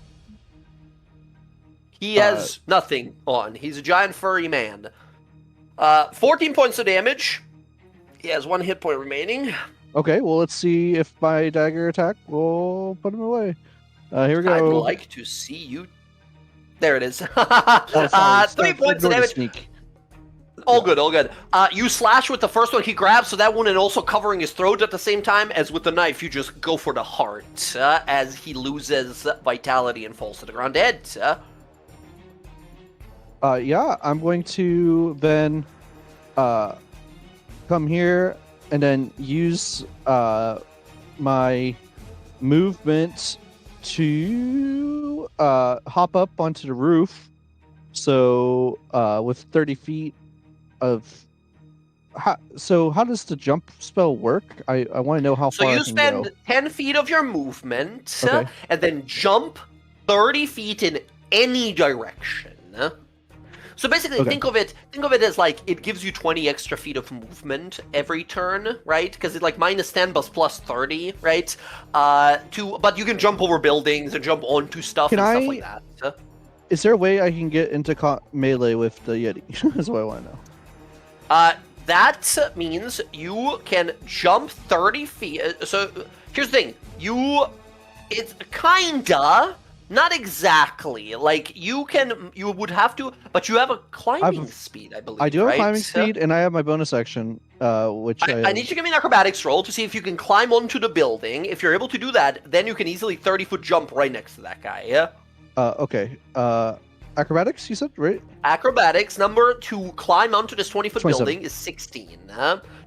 S1: He has nothing on. He's a giant furry man. 14 points of damage. He has 1 hit point remaining.
S2: Okay, well, let's see if my dagger attack will put him away. Here we go.
S1: I'd like to see you. There it is.
S2: Oh, sorry.
S1: 3 points of
S2: Ignore the
S1: damage.
S2: sneak.
S1: All good, all good. You slash with the first one he grabs, so that one, and also covering his throat at the same time. As with the knife, you just go for the heart as he loses vitality and falls to the ground dead.
S2: Yeah, I'm going to then come here and then use my movement to hop up onto the roof. So with 30 feet of... So how does the jump spell work? I want to know how far I can
S1: So you spend
S2: go.
S1: 10 feet of your movement,
S2: Okay.
S1: and then jump 30 feet in any direction. So basically,
S2: Okay.
S1: think of it as like it gives you 20 extra feet of movement every turn, right? Because it's like minus 10 plus 30, right? But you can jump over buildings and jump onto stuff
S2: Can
S1: and stuff
S2: I-
S1: like that.
S2: Is there a way I can get into melee with the Yeti? That's what I want to know.
S1: That means you can jump 30 feet. So here's the thing. It's kinda Not exactly. Like you would have to, but you have a climbing
S2: I've-
S1: speed, I believe.
S2: I do have
S1: right?
S2: climbing speed, and I have my bonus action, which
S1: I need you to give me an acrobatics roll to see if you can climb onto the building. If you're able to do that, then you can easily 30-foot jump right next to that guy. Yeah.
S2: Okay. Acrobatics, you said, right?
S1: Acrobatics number to climb onto this 20-foot
S2: 27.
S1: building is 16.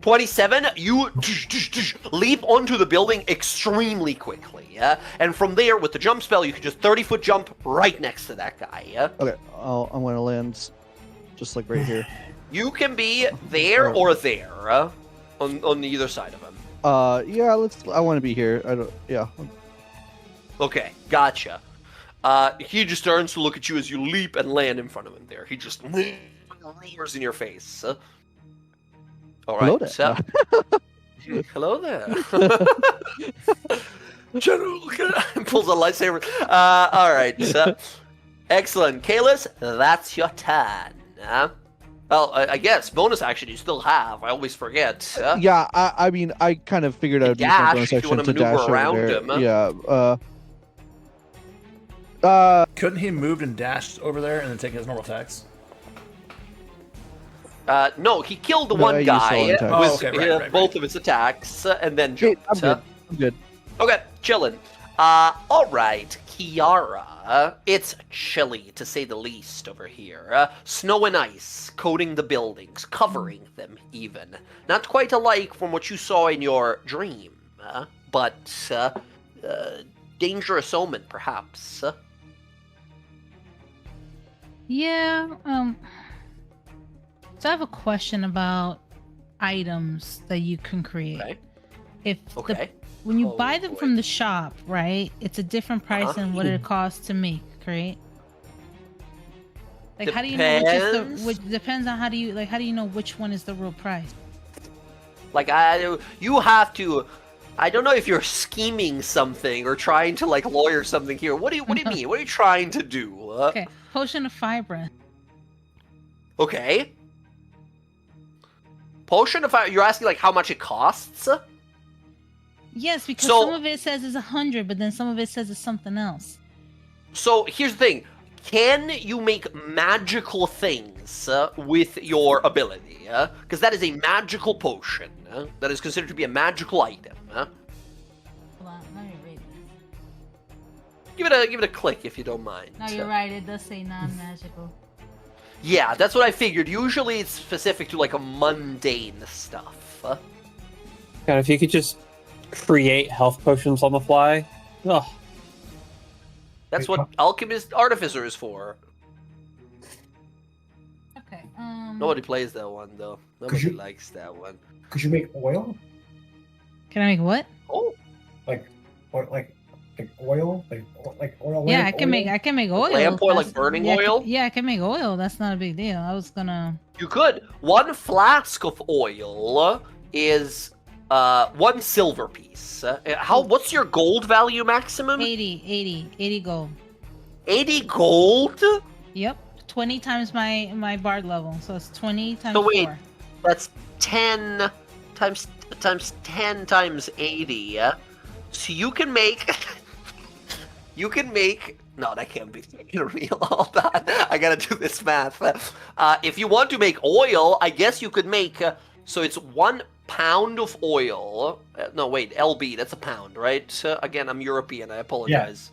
S1: 27, you leap onto the building extremely quickly. Yeah. And from there, with the jump spell, you can just 30-foot jump right next to that guy. Yeah.
S2: Okay. I'm gonna land just like right here.
S1: You can be there or there on either side of him.
S2: Yeah. I want to be here. I don't. Yeah.
S1: Okay, gotcha. He just turns to look at you as you leap and land in front of him there. He just roars in your face. All right.
S2: Hello there.
S1: So, hello there. General, pulls a lightsaber. All right. So, excellent. Kalis, that's your turn. Well, I guess bonus action you still have. I always forget.
S2: Yeah. I mean, I kind of figured I'd use my
S1: Dash
S2: bonus
S1: if you
S2: action
S1: wanna
S2: to
S1: maneuver
S2: dash
S1: around
S2: over there.
S1: him, huh?
S2: Yeah.
S6: Couldn't he moved and dashed over there and then take his normal attacks?
S1: No, he killed the
S2: No, I
S1: one
S2: used all
S1: guy
S2: attacks.
S1: with
S6: Oh, okay, right.
S1: both of his attacks and then
S2: Okay,
S1: jumped.
S2: I'm good. I'm good.
S1: Okay, chillin'. All right, Kiara. It's chilly, to say the least, over here. Snow and ice coating the buildings, covering them, even. Not quite alike from what you saw in your dream, but dangerous omen, perhaps.
S4: Yeah. So I have a question about items that you can create.
S1: Okay.
S4: If
S1: Okay.
S4: when you
S1: Oh,
S4: buy them
S1: boy.
S4: from the shop, right? It's a different price than what it costs to make, correct? Like, how do you know which is
S1: Depends.
S4: the? Which depends on how do you know which one is the real price?
S1: Like, you have to. I don't know if you're scheming something or trying to like lawyer something here. What do you mean? What are you trying to do?
S4: Okay, potion of fibra.
S1: Okay. Potion of fire. You're asking like how much it costs?
S4: Yes, because
S1: So-
S4: some of it says it's 100, but then some of it says it's something else.
S1: So here's the thing: can you make magical things with your ability? Because that is a magical potion. That is considered to be a magical item.
S4: Hold on, let me read this.
S1: Give it a click if you don't mind.
S4: No, you're right. It does say non-magical.
S1: Yeah, that's what I figured. Usually it's specific to like a mundane stuff.
S3: God, if you could just create health potions on the fly. Oh,
S1: That's what Alchemist Artificer is for.
S4: Okay.
S1: Nobody plays that one though. Nobody
S5: you-
S1: likes that one.
S5: Could you make oil?
S4: Can I make what?
S1: Oh,
S5: Like oil? Like oil? Like oil?
S4: Yeah,
S5: lamp
S4: I can make.
S5: oil?
S4: I can make oil.
S1: lamp oil, like
S4: That's-
S1: burning
S4: yeah,
S1: oil?
S4: Yeah, I can make oil. That's not a big deal. I was gonna.
S1: you could. One flask of oil is 1 silver piece. What's your gold value maximum?
S4: 80 gold.
S1: 80 gold?
S4: Yep. 20 times my bard level, so it's 20 times
S1: So wait.
S4: 4.
S1: That's 10 times 10 times 80. So you can make no, that can't be real. Hold on, I gotta do this math. If you want to make oil, I guess you could make so it's 1 pound of oil. No, wait, LB, that's a pound, right? Again, I'm European, I apologize.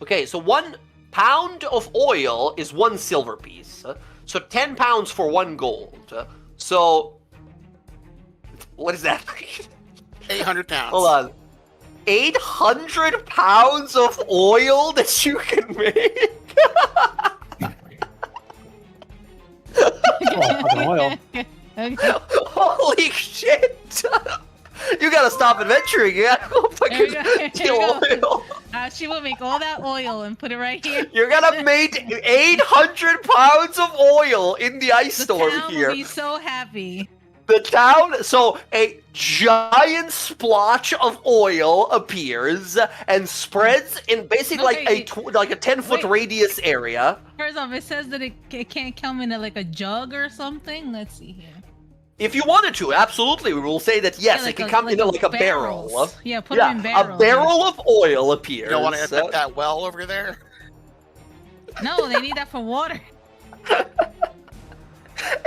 S1: Okay, so 1 pound of oil is 1 silver piece. So 10 pounds for 1 gold. So what is that?
S7: 800 pounds.
S1: Hold on. 800 pounds of oil that you can make?
S3: fucking oil.
S4: Okay.
S1: Holy shit! You gotta stop adventuring. You gotta go
S4: Here we
S1: fucking
S4: go, here
S1: steal
S4: we go.
S1: oil.
S4: She will make all that oil and put it right here.
S1: You're gonna make 800 pounds of oil in the ice
S4: The
S1: storm
S4: town
S1: here.
S4: will be so happy.
S1: The town, so a giant splotch of oil appears and spreads in basically like
S4: Okay,
S1: like a 10-foot
S4: wait.
S1: radius area.
S4: First off, it says that it can't come in like a jug or something. Let's see here.
S1: If you wanted to, absolutely, we will say that yes,
S4: Yeah,
S1: it can come in like a barrel.
S4: barrels. Yeah, put them in
S1: Yeah,
S4: barrels.
S1: a barrel of oil appears.
S7: You don't want to affect that well over there?
S4: No, they need that for water.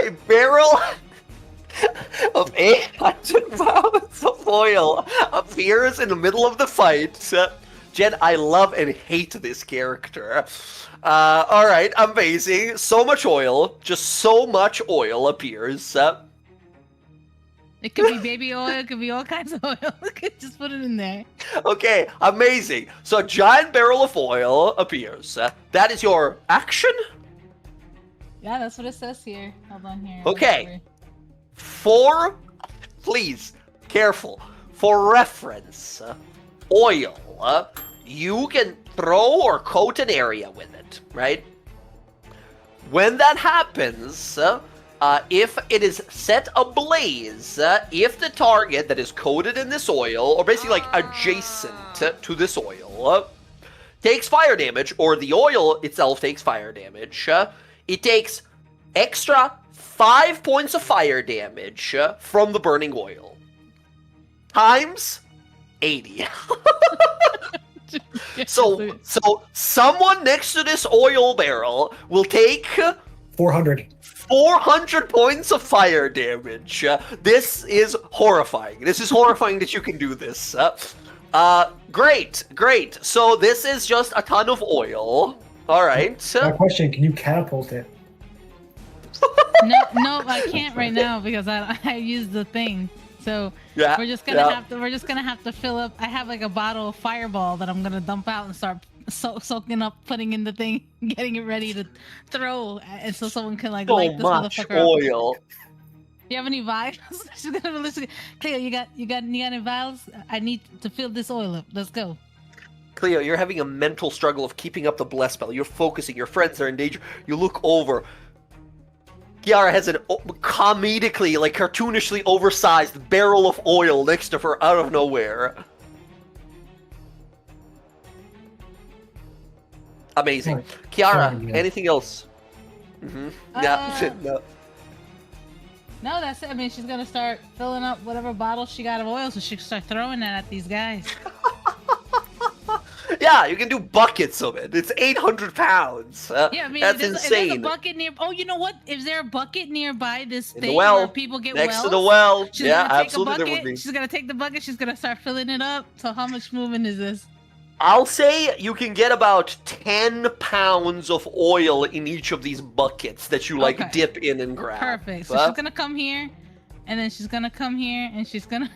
S1: A barrel of 800 pounds of oil appears in the middle of the fight. Jen, I love and hate this character. All right, amazing. So much oil, just so much oil appears.
S4: It could be baby oil. It could be all kinds of oil. Just put it in there.
S1: Okay, amazing. So a giant barrel of oil appears. That is your action?
S4: Yeah, that's what it says here. Hold on here.
S1: Okay. Please, careful. For reference, oil, you can throw or coat an area with it, right? When that happens, if it is set ablaze, if the target that is coated in this oil, or basically like adjacent to this oil, takes fire damage, or the oil itself takes fire damage, it takes extra 5 points of fire damage from the burning oil. Times 80. So someone next to this oil barrel will take
S5: 400.
S1: 400 points of fire damage. This is horrifying. This is horrifying that you can do this. Great. So this is just a ton of oil. All right.
S5: My question: can you catapult it?
S4: No, I can't right now because I used the thing. So
S1: Yeah.
S4: we're just gonna have to fill up. I have like a bottle of Fireball that I'm gonna dump out and start soaking up, putting in the thing, getting it ready to throw, and so someone can like
S1: So
S4: light this
S1: much
S4: motherfucker up.
S1: oil.
S4: You have any vials? She's gonna listen. Cleo, you got any vials? I need to fill this oil up. Let's go.
S1: Cleo, you're having a mental struggle of keeping up the bless spell. You're focusing. Your friends are in danger. You look over. Kiara has an comedically, like cartoonishly oversized barrel of oil next to her out of nowhere. Amazing.
S5: Right.
S1: Kiara,
S5: Sorry, yeah.
S1: anything else? Mm-hmm. No.
S4: No, that's it. I mean, she's gonna start filling up whatever bottle she got of oil, so she can start throwing that at these guys.
S1: Yeah, you can do buckets of it. It's 800 pounds.
S4: Yeah, I mean,
S1: that's
S4: if there's a
S1: insane.
S4: bucket near. Oh, you know what? Is there a bucket nearby this
S1: In the
S4: thing
S1: well,
S4: where people get
S1: next
S4: wells?
S1: to the well.
S4: She's
S1: Yeah,
S4: gonna take
S1: absolutely
S4: a
S1: there
S4: bucket.
S1: would be.
S4: She's gonna take the bucket. She's gonna start filling it up. So how much movement is this?
S1: I'll say you can get about 10 pounds of oil in each of these buckets that you like
S4: Okay.
S1: dip in and grab.
S4: Perfect. So she's gonna come here, and then she's gonna come here, and she's gonna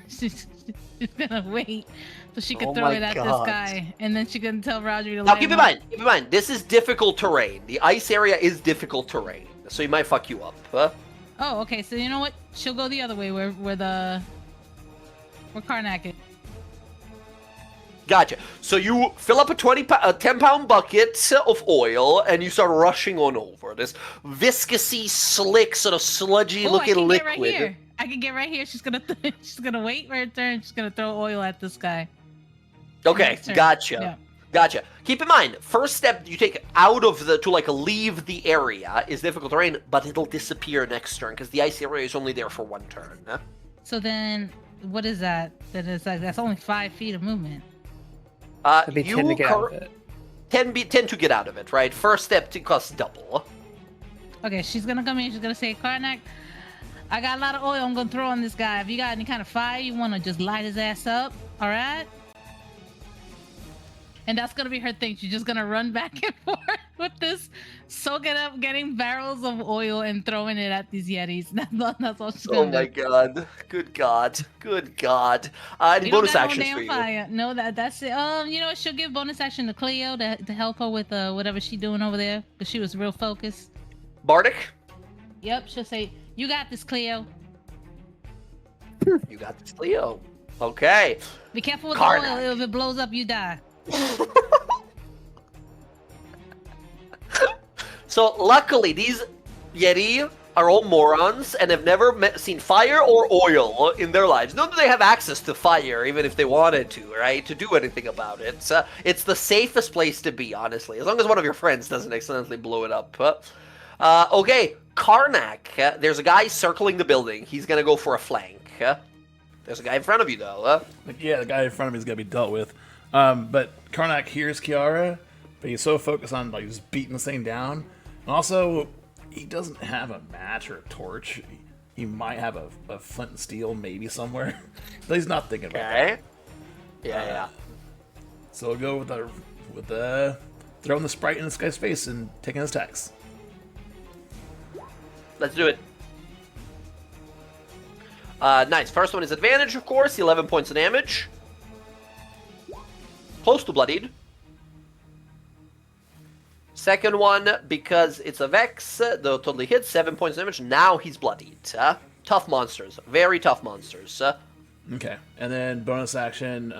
S4: wait so she can
S1: Oh
S4: throw
S1: my
S4: it at
S1: God.
S4: this guy, and then she can tell Roger to.
S1: Now
S4: lay
S1: keep
S4: him
S1: in
S4: up.
S1: mind, this is difficult terrain. The ice area is difficult terrain, so it might fuck you up.
S4: Oh, okay. So you know what? She'll go the other way, where Karnak is.
S1: Gotcha. So you fill up a 10-pound bucket of oil, and you start rushing on over this viscousy, slick, sort of sludgy-looking
S4: I can
S1: liquid.
S4: get right here. I can get right here. She's gonna wait for her turn. She's gonna throw oil at this guy.
S1: Okay,
S4: Next turn.
S1: gotcha.
S4: Yeah.
S1: Gotcha. Keep in mind, first step you take out of to leave the area is difficult terrain, but it'll disappear next turn because the ice area is only there for one turn. Huh?
S4: So then, what is that? That's only 5 feet of movement.
S3: That'd be 10 to get out of it.
S1: 10 to get out of it, right? First step to cost double.
S4: Okay, she's gonna come in. She's gonna say, Karnak, I got a lot of oil I'm gonna throw on this guy. Have you got any kind of fire you wanna just light his ass up? All right. And that's gonna be her thing. She's just gonna run back and forth with this, soaking up, getting barrels of oil and throwing it at these yetis. That's all she's
S1: Oh
S4: gonna
S1: my
S4: do.
S1: god. Good god. Good god. Any
S4: We don't
S1: bonus
S4: got no
S1: actions
S4: damn
S1: for you?
S4: fire. No, that's it. You know what? She'll give bonus action to Cleo to help her with whatever she's doing over there, because she was real focused.
S1: Bardic?
S4: Yep, she'll say, "You got this, Cleo.
S1: You got this, Leo. Okay.
S4: Be careful with
S1: Karnak.
S4: the oil. If it blows up, you die."
S1: So luckily these Yeti are all morons and have never seen fire or oil in their lives. Nor do they have access to fire, even if they wanted to, right? To do anything about it. It's the safest place to be, honestly. As long as one of your friends doesn't accidentally blow it up. Okay, Karnak, there's a guy circling the building. He's gonna go for a flank. There's a guy in front of you, though.
S6: Yeah, the guy in front of me is gonna be dealt with. But Karnak hears Kiara, but he's so focused on like just beating this thing down, and also he doesn't have a match or a torch. He might have a flint and steel maybe somewhere, but he's not thinking about that.
S1: Yeah.
S6: So we'll go with the throwing the sprite in this guy's face and taking his attacks.
S1: Let's do it. Nice. First one is advantage, of course. 11 points of damage. Close to bloodied. Second one, because it's a Vex, though totally hits, 7 points of damage. Now he's bloodied. Tough monsters. Very tough monsters.
S6: Okay. And then bonus action,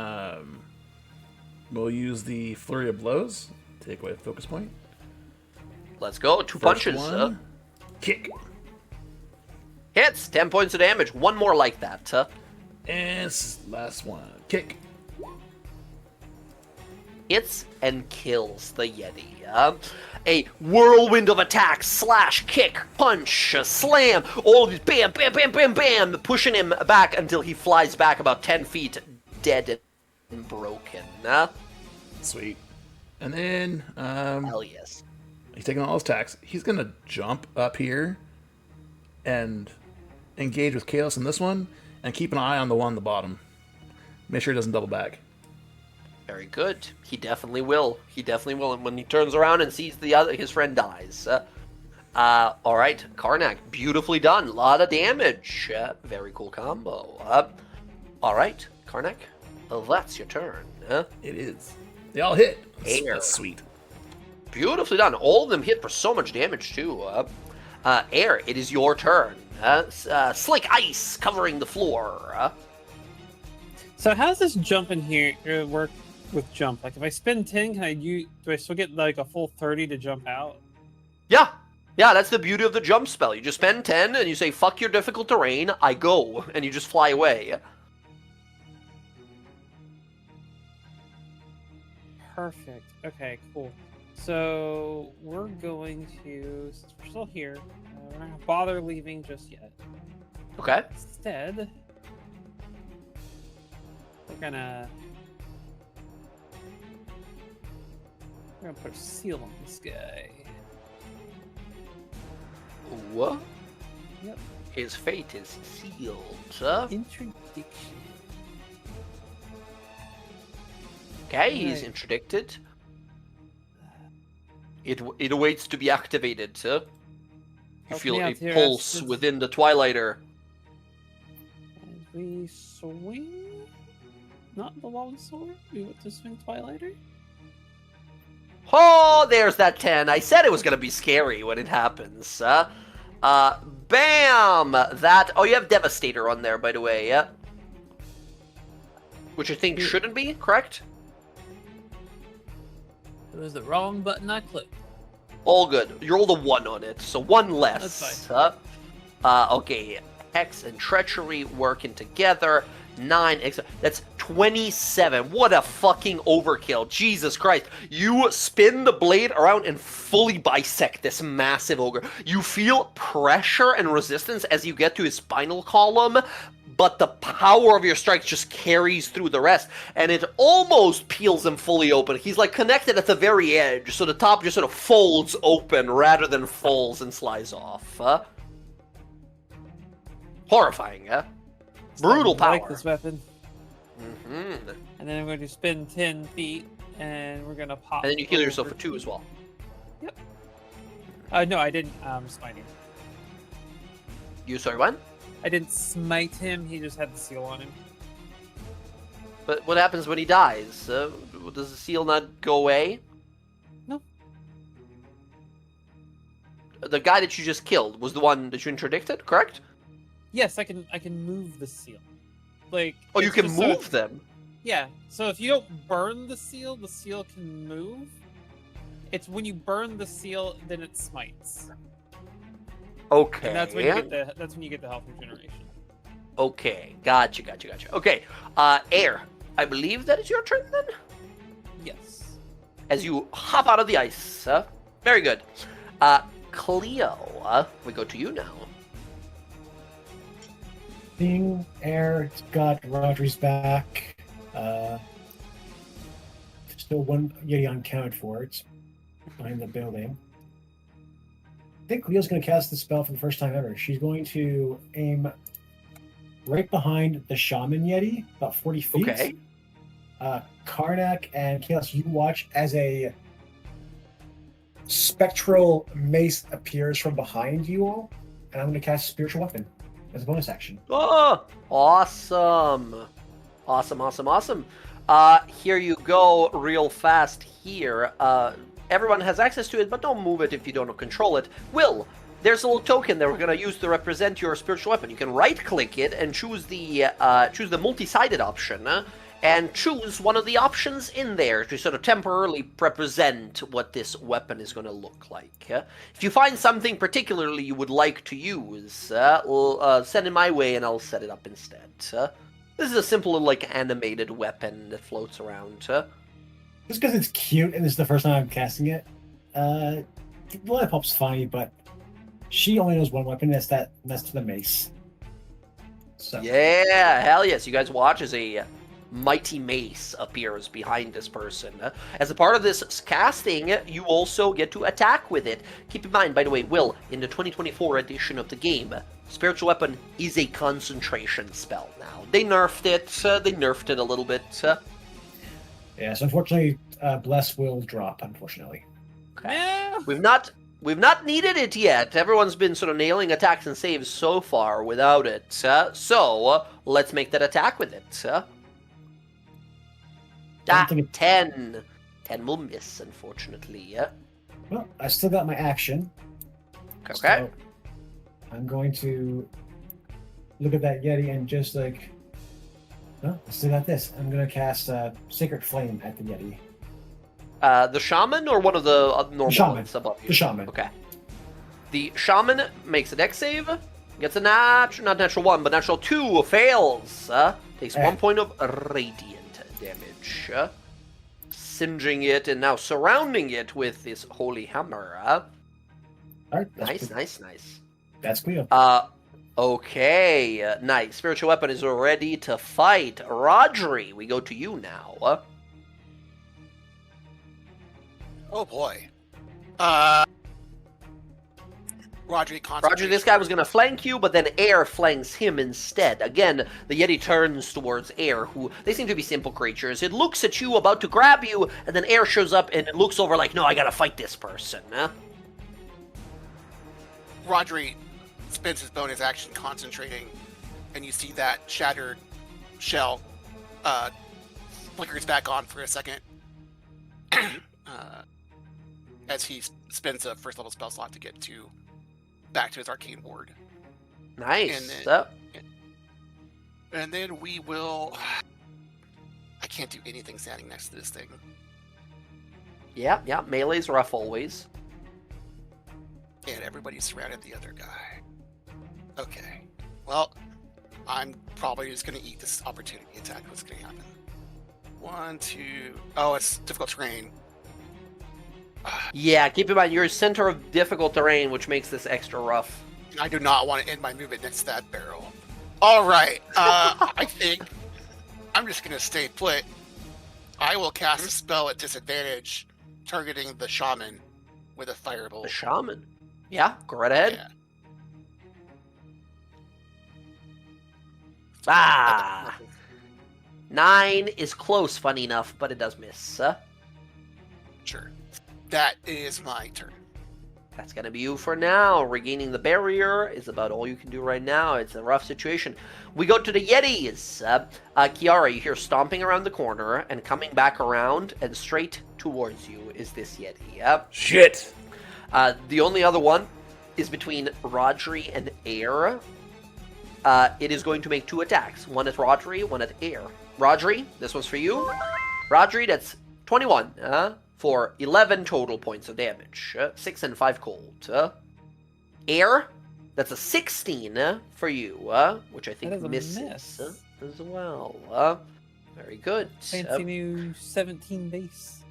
S6: we'll use the Flurry of Blows. Take away a focus point.
S1: Let's go. Two
S6: First
S1: punches.
S6: one, kick.
S1: Hits. 10 points of damage. One more like that.
S6: And last one, kick.
S1: Hits and kills the Yeti. A whirlwind of attacks, slash, kick, punch, slam, all of these bam, bam, bam, bam, bam, pushing him back until he flies back about 10 feet, dead and broken.
S6: Sweet. And then,
S1: Hell yes.
S6: he's taking all his attacks. He's gonna jump up here and engage with Chaos in this one, and keep an eye on the one on the bottom. Make sure he doesn't double back.
S1: Very good. He definitely will. He definitely will. And when he turns around and sees his friend dies. All right, Karnak, beautifully done. A lot of damage. Very cool combo. All right, Karnak, that's your turn.
S6: It is. They all hit.
S1: Air.
S6: That's sweet.
S1: Beautifully done. All of them hit for so much damage, too. Air, it is your turn. Slick ice covering the floor.
S3: So how does this jump in here work with jump? Like if I spend 10, do I still get like a full 30 to jump out?
S1: Yeah, that's the beauty of the jump spell. You just spend 10 and you say, fuck your difficult terrain, I go, and you just fly away.
S3: Perfect. Okay, cool. So we're going to, since we're still here, we're not gonna bother leaving just yet.
S1: Okay.
S3: Instead, we're gonna put a seal on this guy.
S1: What?
S3: Yep.
S1: His fate is sealed.
S3: Interdiction.
S1: Okay, he's
S3: Right.
S1: interdicted. It awaits to be activated. You
S3: Help
S1: feel
S3: me
S1: a
S3: out here,
S1: pulse
S3: Estes.
S1: within the Twilighter.
S3: As we swing, not the long sword. We want to swing Twilighter.
S1: Oh, there's that 10. I said it was going to be scary when it happens. Bam! That. Oh, you have Devastator on there, by the way, yeah? Which I think shouldn't be, correct?
S3: It was the wrong button I clicked.
S1: All good. You rolled a 1 on it, so 1 less.
S3: That's
S1: Okay. Hex and Treachery working together. 9 extra. That's 27. What a fucking overkill. Jesus Christ. You spin the blade around and fully bisect this massive ogre. You feel pressure and resistance as you get to his spinal column, but the power of your strikes just carries through the rest, and it almost peels him fully open. He's like connected at the very edge, so the top just sort of folds open rather than falls and slides off. Horrifying, huh? Brutal
S3: I
S1: power.
S3: like this weapon.
S1: Mm-hmm.
S3: And then I'm going to spin 10 feet, and we're going to pop.
S1: And then you heal yourself
S3: over
S1: for 2 as well.
S3: Yep. No, I didn't smite him.
S1: You sorry, what?
S3: I didn't smite him. He just had the seal on him.
S1: But what happens when he dies? Does the seal not go away?
S3: No.
S1: The guy that you just killed was the one that you interdicted, correct?
S3: Yes, I can move the seal. Like.
S1: Oh, you
S3: it's
S1: can
S3: just so
S1: move
S3: if-
S1: them.
S3: Yeah. So if you don't burn the seal can move. It's when you burn the seal, then it smites.
S1: Okay.
S3: And that's when you get the health regeneration.
S1: Okay, gotcha. Okay, Air, I believe that is your turn then?
S3: Yes.
S1: As you hop out of the ice. Very good. Cleo, we go to you now.
S5: Seeing air, it's got Rodri's back. Still one Yeti unaccounted for. It's behind the building. I think Cleo's going to cast the spell for the first time ever. She's going to aim right behind the Shaman Yeti, about 40 feet.
S1: Okay.
S5: Karnak and Chaos, you watch as a spectral mace appears from behind you all, and I'm going to cast Spiritual Weapon as a bonus action.
S1: Oh, awesome. Awesome. Here you go, real fast here. Everyone has access to it, but don't move it if you don't control it. Will, there's a little token that we're going to use to represent your spiritual weapon. You can right-click it and choose the multi-sided option, and choose one of the options in there to sort of temporarily represent what this weapon is going to look like. If you find something particularly you would like to use, send it my way and I'll set it up instead. This is a simple little, like, animated weapon that floats around. Just
S5: because it's cute and this is the first time I'm casting it, Lollipop's funny, but she only knows one weapon, and that's to the mace. So.
S1: Yeah, hell yes. You guys watch as a mighty mace appears behind this person. As a part of this casting, you also get to attack with it. Keep in mind, by the way, Will, in the 2024 edition of the game, Spiritual Weapon is a concentration spell now. They nerfed it a little bit.
S5: Yeah, so unfortunately, Bless will drop, unfortunately.
S1: Okay. We've not needed it yet. Everyone's been sort of nailing attacks and saves so far without it. So, let's make that attack with it. 10. 10 will miss, unfortunately.
S5: Well, I still got my action.
S1: Okay.
S5: So I'm going to look at that Yeti and just like, no, I still got this. I'm going to cast Sacred Flame at the Yeti.
S1: The Shaman or one of the normal ones above you?
S5: The Shaman.
S1: Okay. The Shaman makes a dex save, gets a not natural 1, but natural 2, fails. Takes 1 point of radiant damage. Singeing it and now surrounding it with this holy hammer.
S5: All right.
S1: Nice.
S5: That's Cleo.
S1: Okay. Nice. Spiritual Weapon is ready to fight. Rodri, we go to you now.
S7: Oh boy. Rodri,
S1: this guy was going to flank you, but then Air flanks him instead. Again, the Yeti turns towards Air, who, they seem to be simple creatures. It looks at you, about to grab you, and then Air shows up and it looks over like, no, I gotta fight this person.
S7: Rodri spends his bonus action concentrating, and you see that shattered shell flickers back on for a second as he spends a first level spell slot to get back to his arcane ward.
S1: Nice.
S7: And then we will... I can't do anything standing next to this thing.
S1: Yeah, melee's rough always.
S7: And everybody's surrounded the other guy. Okay. Well, I'm probably just going to eat this opportunity attack. What's going to happen? 1, 2... Oh, it's difficult terrain.
S1: Yeah, keep in mind, you're center of difficult terrain, which makes this extra rough.
S7: I do not want to end my movement next to that barrel. Alright, I think I'm just going to stay put. I will cast a spell at disadvantage, targeting the Shaman with a firebolt.
S1: The Shaman? Yeah, go right ahead.
S7: Yeah.
S1: 9 is close, funny enough, but it does miss.
S7: Sure. That is my turn.
S1: That's going to be you for now. Regaining the barrier is about all you can do right now. It's a rough situation. We go to the Yetis. Kiara, you hear stomping around the corner, and coming back around and straight towards you is this Yeti.
S6: Shit!
S1: The only other one is between Rodri and Air. It is going to make 2 attacks. One at Rodri, one at Air. Rodri, this one's for you. Rodri, that's 21. For 11 total points of damage. 6 and 5 cold. Air, that's a 16 for you, which I think misses
S8: miss.
S1: as well. Very good.
S8: Fancy new 17 base.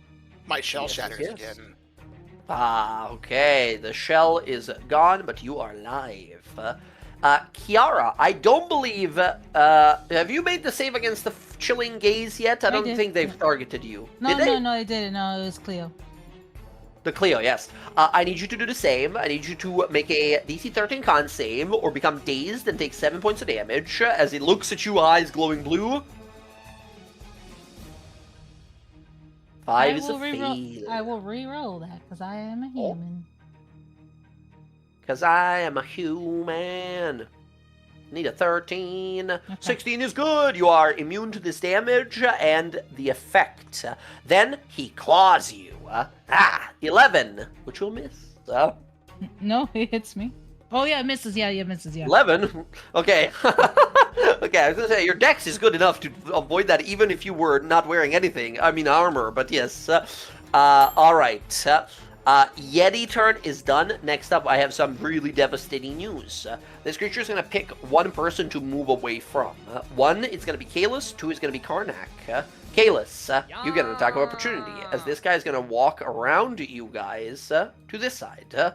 S7: My shell
S1: Yes,
S7: shatters
S1: yes.
S7: again.
S1: Okay. The shell is gone, but you are alive. Kiara, I don't believe. Have you made the save against the chilling gaze yet? I don't
S4: did,
S1: think they've
S4: yeah.
S1: targeted you.
S4: No,
S1: Did they?
S4: no, I didn't. No, it was Cleo.
S1: The Cleo, yes. I need you to do the same. I need you to make a DC 13 con save or become dazed and take 7 points of damage as it looks at you, eyes glowing blue. 5 is a fail.
S4: I will re-roll that because I am a human.
S1: Because I am a human. Need a 13.
S4: Okay.
S1: 16 is good. You are immune to this damage and the effect. Then he claws you. 11, which will miss.
S4: No, it hits me. Oh yeah, it misses. Yeah, misses. Yeah.
S1: 11? Okay. Okay, I was gonna say, your dex is good enough to avoid that even if you were not wearing anything. I mean armor, but yes. Alright. Yeti turn is done. Next up, I have some really devastating news. This creature is going to pick one person to move away from. One, it's going to be Kalis. Two is going to be Karnak. Kalis, you get an attack of opportunity, as this guy is going to walk around you guys to this side.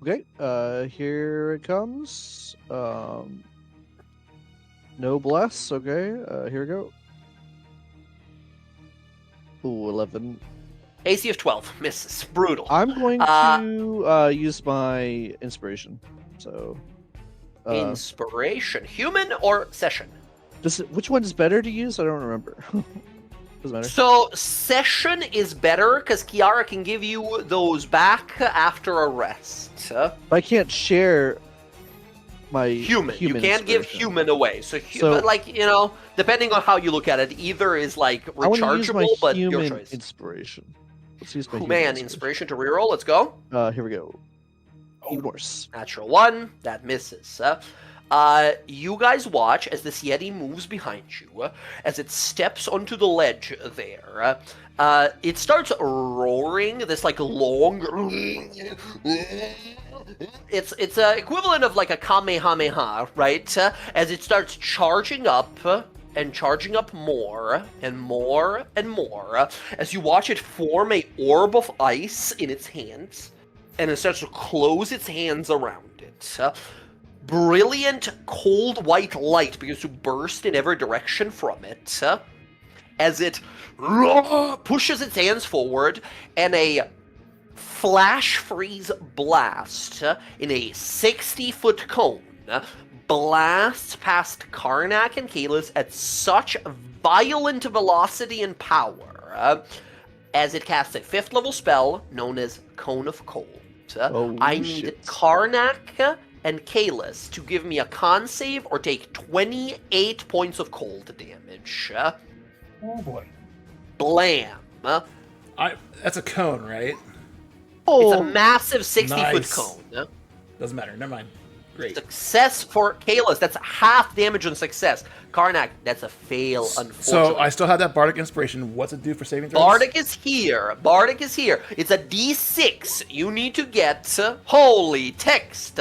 S2: Okay, here it comes. No bless. Okay, here we go. Ooh, 11.
S1: AC of 12. Misses. Brutal.
S2: I'm going to use my inspiration. So,
S1: Inspiration. Human or session?
S2: which one is better to use? I don't remember. Doesn't matter.
S1: So, session is better because Kiara can give you those back after a rest.
S2: But I can't share my
S1: Human. You can't give
S2: inspiration.
S1: human away. So,
S2: So-
S1: but like, depending on how you look at it, either is like
S2: I want to use my
S1: rechargeable, but your
S2: human
S1: choice.
S2: inspiration. Let's use my
S1: Oh,
S2: human
S1: man, inspiration to reroll. Let's go.
S2: Here we go. Even worse.
S1: Natural 1. That misses. You guys watch as this Yeti moves behind you, as it steps onto the ledge there. It starts roaring this like long. It's equivalent of like a Kamehameha, right? As it starts charging up and charging up more and more and more, as you watch it form a orb of ice in its hands, and it starts to close its hands around it. Brilliant cold white light begins to burst in every direction from it, as it pushes its hands forward, and a flash freeze blast in a 60-foot cone blasts past Karnak and Kalis at such violent velocity and power as it casts a 5th level spell known as Cone of Cold.
S2: Holy
S1: I need
S2: shit.
S1: Karnak and Kalis to give me a con save or take 28 points of cold damage.
S5: Oh boy.
S1: Blam.
S6: That's a cone, right?
S1: It's a massive 60-foot
S6: Nice.
S1: cone.
S6: Doesn't matter. Never mind. Great.
S1: Success for Kalis. That's half damage on success. Karnak, that's a fail, unfortunately.
S6: So I still have that bardic inspiration. What's it do for saving throws?
S1: Bardic is here. Bardic is here. It's a D6. You need to get holy text.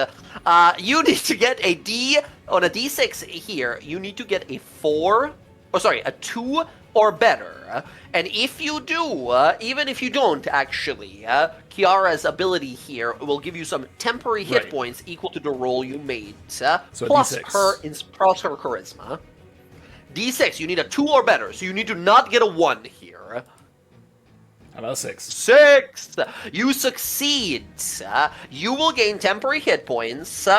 S1: You need to get a D6 here. You need to get a 2 or better. And if you do, even if you don't, actually, Kiara's ability here will give you some temporary hit
S6: Right.
S1: points equal to the roll you made,
S6: So a
S1: plus
S6: D6.
S1: plus her charisma. D6, you need a 2 or better, so you need to not get a 1 here.
S6: How about a 6?
S1: 6! You succeed. You will gain temporary hit points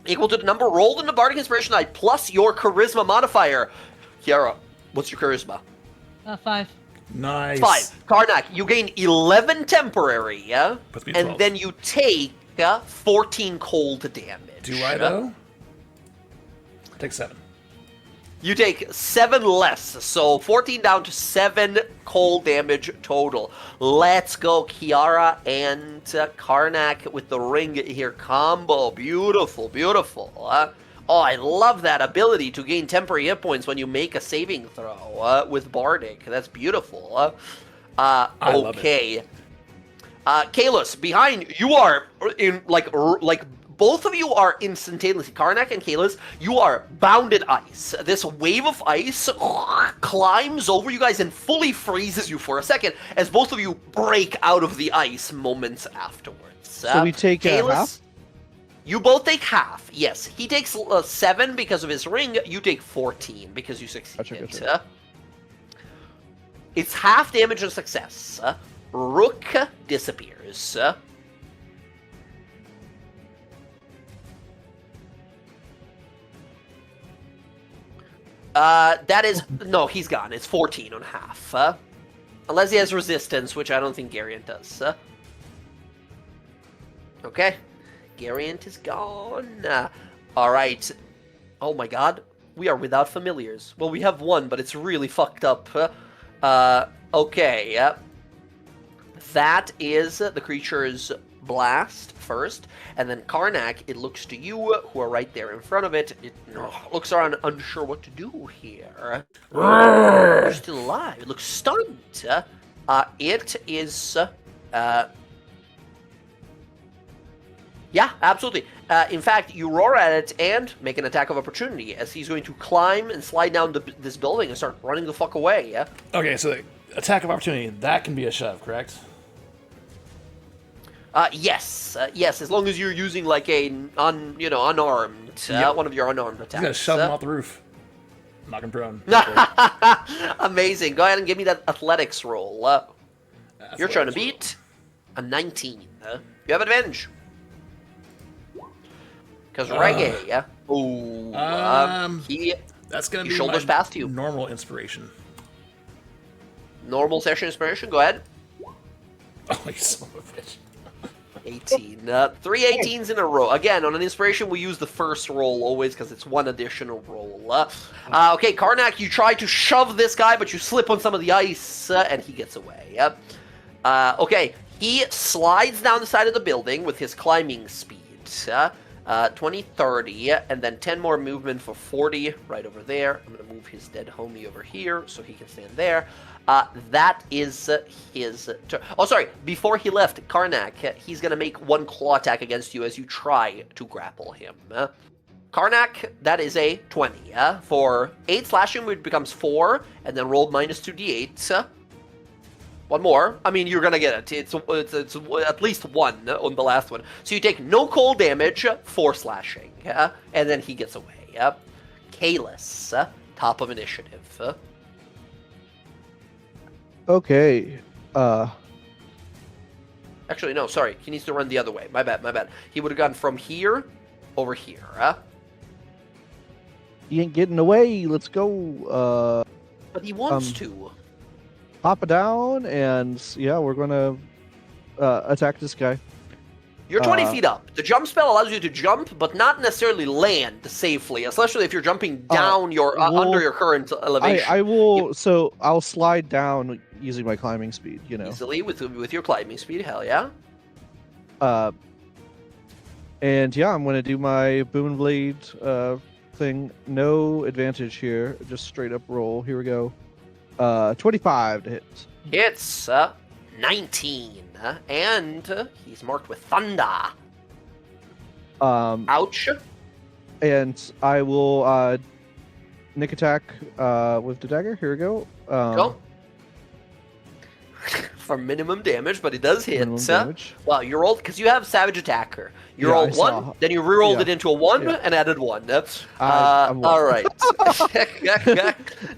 S1: equal to the number rolled in the Bardic Inspiration die plus your charisma modifier. Kiara, what's your charisma?
S4: 5.
S6: Nice.
S1: 5. Karnak, you gain 11 temporary,
S6: Puts me at
S1: and
S6: 12.
S1: then you take 14 cold damage.
S6: Do I, though? Take 7.
S1: You take 7 less, so 14 down to 7 cold damage total. Let's go, Kiara and Karnak with the ring here combo. Beautiful, beautiful. Oh, I love that ability to gain temporary hit points when you make a saving throw with Bardic. That's beautiful.
S6: I love
S1: okay. Kalos, behind you are in like both of you are instantaneously, Karnak and Kalis, you are bounded ice. This wave of ice climbs over you guys and fully freezes you for a second as both of you break out of the ice moments afterwards.
S2: So we take half?
S1: You both take half, yes. He takes 7 because of his ring, you take 14 because you succeeded.
S2: Gotcha.
S1: It's half damage and success. Rook disappears. That is... No, he's gone. It's 14 on half. Unless he has resistance, which I don't think Gariant does. Okay. Gariant is gone. Alright. Oh my god. We are without familiars. Well, we have one, but it's really fucked up. Okay. That is the creature's blast first, and then Karnak, it looks to you, who are right there in front of it. It looks around, unsure what to do here. You're still alive. It looks stunned. It is... Yeah, absolutely. In fact, you roar at it and make an attack of opportunity, as he's going to climb and slide down this building and start running the fuck away, yeah?
S6: Okay, so the attack of opportunity, that can be a shove, correct?
S1: Yes, as long as you're using like a, unarmed, one of your unarmed attacks.
S6: He's gonna shove him off the roof. Knock him prone.
S1: Amazing. Go ahead and give me that athletics roll. You're trying to beat a 19. You have advantage. Because Reggae,
S6: that's gonna
S1: he
S6: be
S1: shoulders
S6: my
S1: past you.
S6: normal inspiration.
S1: Normal session inspiration, go ahead.
S6: Oh, you son of a bitch.
S1: 18. 3 18s in a row. Again, on an inspiration, we use the first roll always because it's one additional roll. Okay, Karnak, you try to shove this guy, but you slip on some of the ice, and he gets away. Okay, he slides down the side of the building with his climbing speed. 20, 30, and then 10 more movement for 40 right over there. I'm going to move his dead homie over here so he can stand there. That is his turn. Oh, sorry. Before he left, Karnak, he's going to make one claw attack against you as you try to grapple him. Karnak, that is a 20. For 8 slashing, it becomes 4, and then roll minus 2d8. One more. I mean, you're gonna get it. It's at least 1 on the last one. So you take no cold damage, 4 slashing, and then he gets away. Kalis, top of initiative.
S2: Okay.
S1: Actually, no, sorry. He needs to run the other way. My bad. He would have gone from here over here.
S2: He ain't getting away. Let's go.
S1: But he wants to.
S2: Hop it down, and yeah, we're gonna attack this guy.
S1: You're 20 feet up. The jump spell allows you to jump, but not necessarily land safely, especially if you're jumping down under your current elevation.
S2: I will. So I'll slide down using my climbing speed.
S1: Easily with your climbing speed. Hell yeah.
S2: And yeah, I'm gonna do my boom and blade thing. No advantage here. Just straight up roll. Here we go. 25 to hit.
S1: It's 19, and he's marked with thunder. Ouch.
S2: And I will nick attack with the dagger. Here we go.
S1: Go. For minimum damage, but it does hit.
S2: Minimum damage.
S1: Well, you rolled because you have Savage Attacker. You rolled 1, then you rerolled it into a 1 and added 1. All right. 2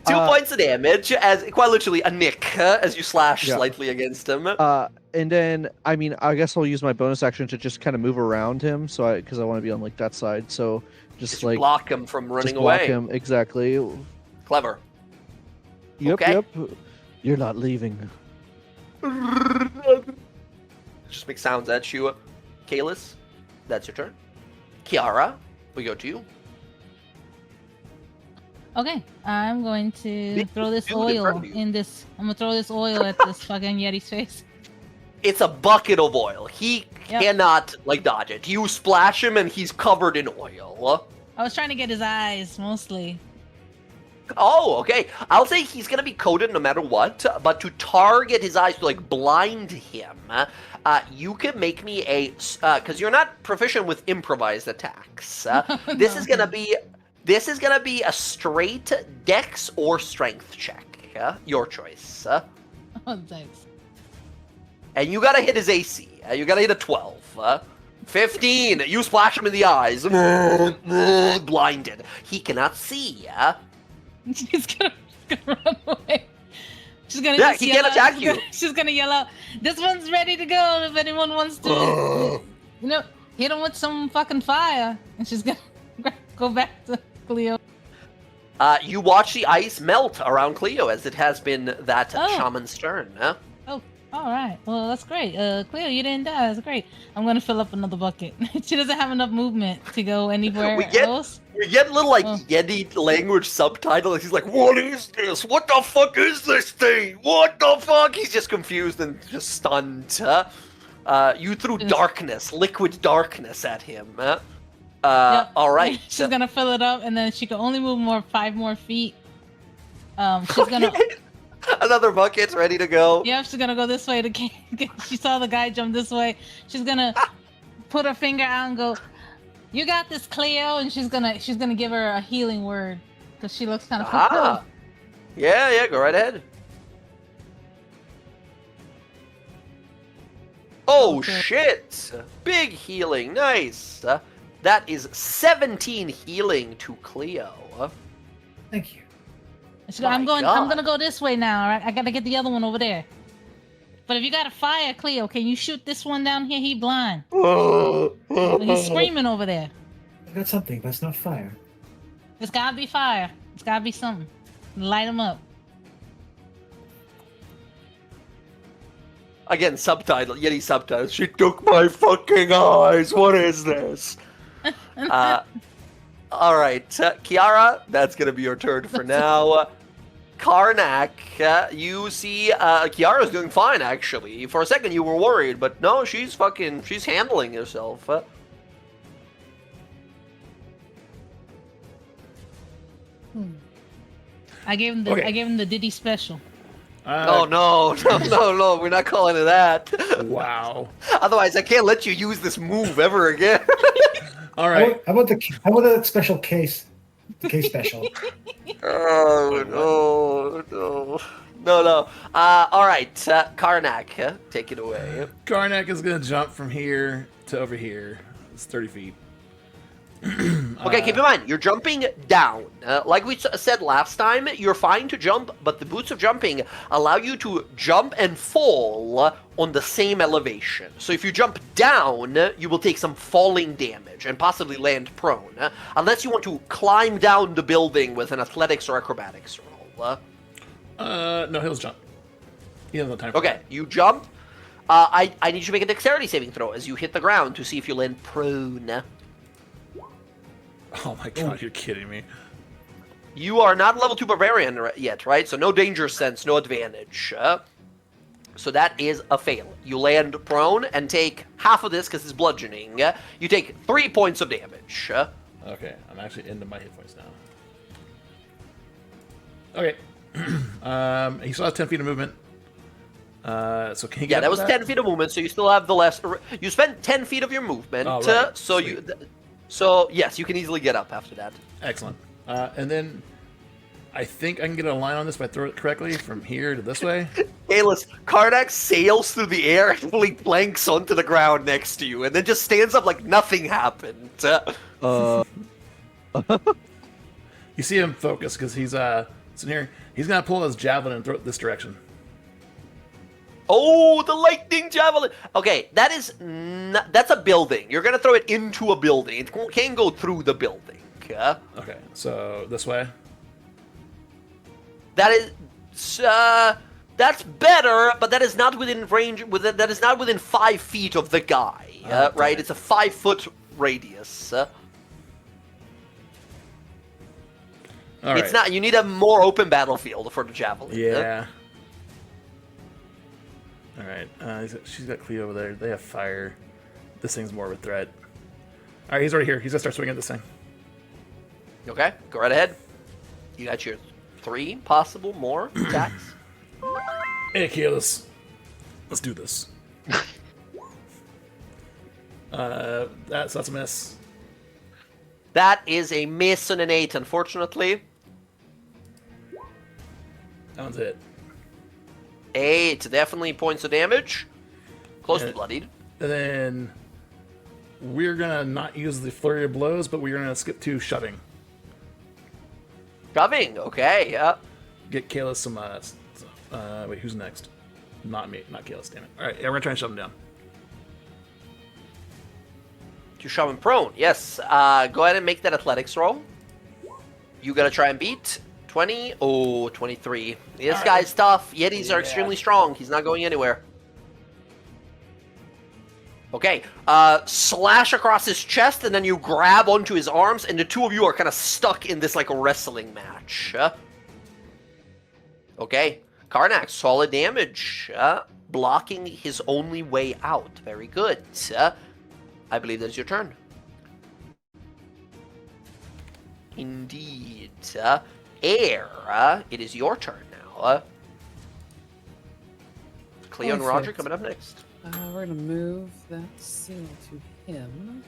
S1: points of damage, as quite literally a nick, as you slash slightly against him.
S2: And then, I mean, I guess I'll use my bonus action to just kind of move around him, because I want to be on like that side. So just like
S1: block him from running
S2: block
S1: away.
S2: Him exactly.
S1: Clever.
S2: Yep.
S1: Okay.
S2: Yep. You're not leaving.
S1: Just make sounds at you, Kalis. That's your turn. Kiara, we go to you.
S4: Okay, I'm going to
S1: Big
S4: throw this
S1: dude in front
S4: oil
S1: of you.
S4: in this. I'm gonna throw this oil at this fucking Yeti's face.
S1: It's a bucket of oil. He cannot dodge it. You splash him and he's covered in oil.
S4: I was trying to get his eyes mostly.
S1: Oh, okay. I'll say he's gonna be coated no matter what, but to target his eyes, to blind him, You can make me a because you're not proficient with improvised attacks. This is gonna be a straight dex or strength check. Your choice.
S4: Oh, thanks.
S1: And you gotta hit his AC. You gotta hit a 12. 15. You splash him in the eyes. Blinded. He cannot see.
S4: She's gonna run away. She's gonna.
S1: Yeah,
S4: just
S1: he
S4: yell
S1: can't
S4: out-
S1: attack
S4: she's
S1: you.
S4: gonna- She's gonna yell out, "This one's ready to go! If anyone wants to, hit him with some fucking fire." And she's gonna go back to Cleo.
S1: You watch the ice melt around Cleo as it has been that
S4: Oh.
S1: shaman's turn.
S4: Oh, all right. Well, that's great. Cleo, you didn't die. That's great. I'm gonna fill up another bucket. She doesn't have enough movement to go anywhere else.
S1: We get a little like
S4: Oh.
S1: Yeti language subtitle. He's like, "What is this? What the fuck is this thing? What the fuck?" He's just confused and just stunned. You threw
S4: Yes.
S1: liquid darkness at him.
S4: Yep.
S1: All right.
S4: She's gonna fill it up, and then she can only move 5 more feet. She's gonna.
S1: Another bucket's ready to go.
S4: Yeah, she's gonna go this way. She saw the guy jump this way. She's gonna put her finger out and go, "You got this, Cleo," and she's gonna give her a healing word because she looks kind of
S1: Ah. Yeah, go right ahead. Oh
S4: Okay.
S1: shit! Big healing, nice. That is 17 healing to Cleo.
S5: Thank you.
S4: I'm
S1: My
S4: gonna go this way now. All right, I gotta get the other one over there. But if you got a fire, Cleo, can you shoot this one down here? He blind. He's screaming over there.
S5: I got something, but it's not fire.
S4: It's gotta be fire. It's gotta be something. Light him up.
S1: Again, subtitle, Yeti subtitles. She took my fucking eyes. What is this? All right, Kiara, that's gonna be your turn for now. Karnak, you see, Kiara's doing fine actually. For a second, you were worried, but no, she's handling herself.
S4: I gave him the Diddy special.
S1: Oh no, we're not calling it that.
S6: Wow.
S1: Otherwise, I can't let you use this move ever again.
S6: All right.
S5: How about the special case? The case special.
S1: Oh no. All right, Karnak, take it away.
S6: Karnak is gonna jump from here to over here. It's 30 feet.
S1: Okay, keep in mind, you're jumping down. Like we said last time, you're fine to jump, but the boots of jumping allow you to jump and fall on the same elevation. So if you jump down, you will take some falling damage and possibly land prone, unless you want to climb down the building with an athletics or acrobatics roll.
S6: No, he'll jump. He has no time for
S1: Okay,
S6: that.
S1: you jump. I need you to make a dexterity saving throw as you hit the ground to see if you land prone.
S6: Oh my god, you're kidding me.
S1: You are not level 2 barbarian yet, right? So no danger sense, no advantage. So that is a fail. You land prone and take half of this because it's bludgeoning. You take 3 points of damage.
S6: Okay, I'm actually into my hit points now. Okay. He still has 10 feet of movement. So can he get
S1: Yeah,
S6: up
S1: that
S6: with
S1: was 10 feet of movement, so you still have the less... You spent 10 feet of your movement,
S6: Oh, right.
S1: so
S6: Sweet.
S1: So, yes, you can easily get up after that.
S6: Excellent. And then I think I can get a line on this if I throw it correctly from here to this way.
S1: Kalis, Karnak sails through the air and fully planks onto the ground next to you, and then just stands up like nothing happened.
S6: You see him focus because he's sitting here. He's gonna pull his javelin and throw it this direction.
S1: Oh, the lightning javelin! Okay, that's a building. You're gonna throw it into a building. It can't go through the building.
S6: Okay, so this way.
S1: That is, that's better, but that is not within range. That is not within 5 feet of the guy.
S6: Okay.
S1: Right? It's a 5-foot radius.
S6: All right.
S1: It's not. You need a more open battlefield for the javelin.
S6: Yeah. All right. She's got Cleo over there. They have fire. This thing's more of a threat. All right, he's already here. He's gonna start swinging at this thing.
S1: Okay, go right ahead. You got your 3 possible more attacks.
S6: Hey, Keyless. Let's do this. That's a miss.
S1: That is a miss and an 8, unfortunately.
S6: That one's hit.
S1: 8, definitely points of damage. Close to
S6: And-
S1: bloodied.
S6: And then we're gonna not use the flurry of blows, but we're gonna skip to shoving.
S1: Shoving, okay, yeah.
S6: Get Kalis some. Wait, who's next? Not me, not Kalis. Damn it! All right, yeah, we're gonna try and shove him down.
S1: To shove him prone, yes. Go ahead and make that athletics roll. You gotta try and beat 20. Oh, 23. This
S6: All
S1: guy's tough. Yetis are
S6: Yeah.
S1: extremely strong. He's not going anywhere. Okay, slash across his chest, and then you grab onto his arms, and the two of you are kind of stuck in this, like, wrestling match. Okay, Karnak, solid damage. Blocking his only way out. Very good. I believe that's your turn. Indeed. Air, it is your turn now. Cleo and Roger
S8: Perfect.
S1: coming up next.
S8: We're gonna move that seal to him.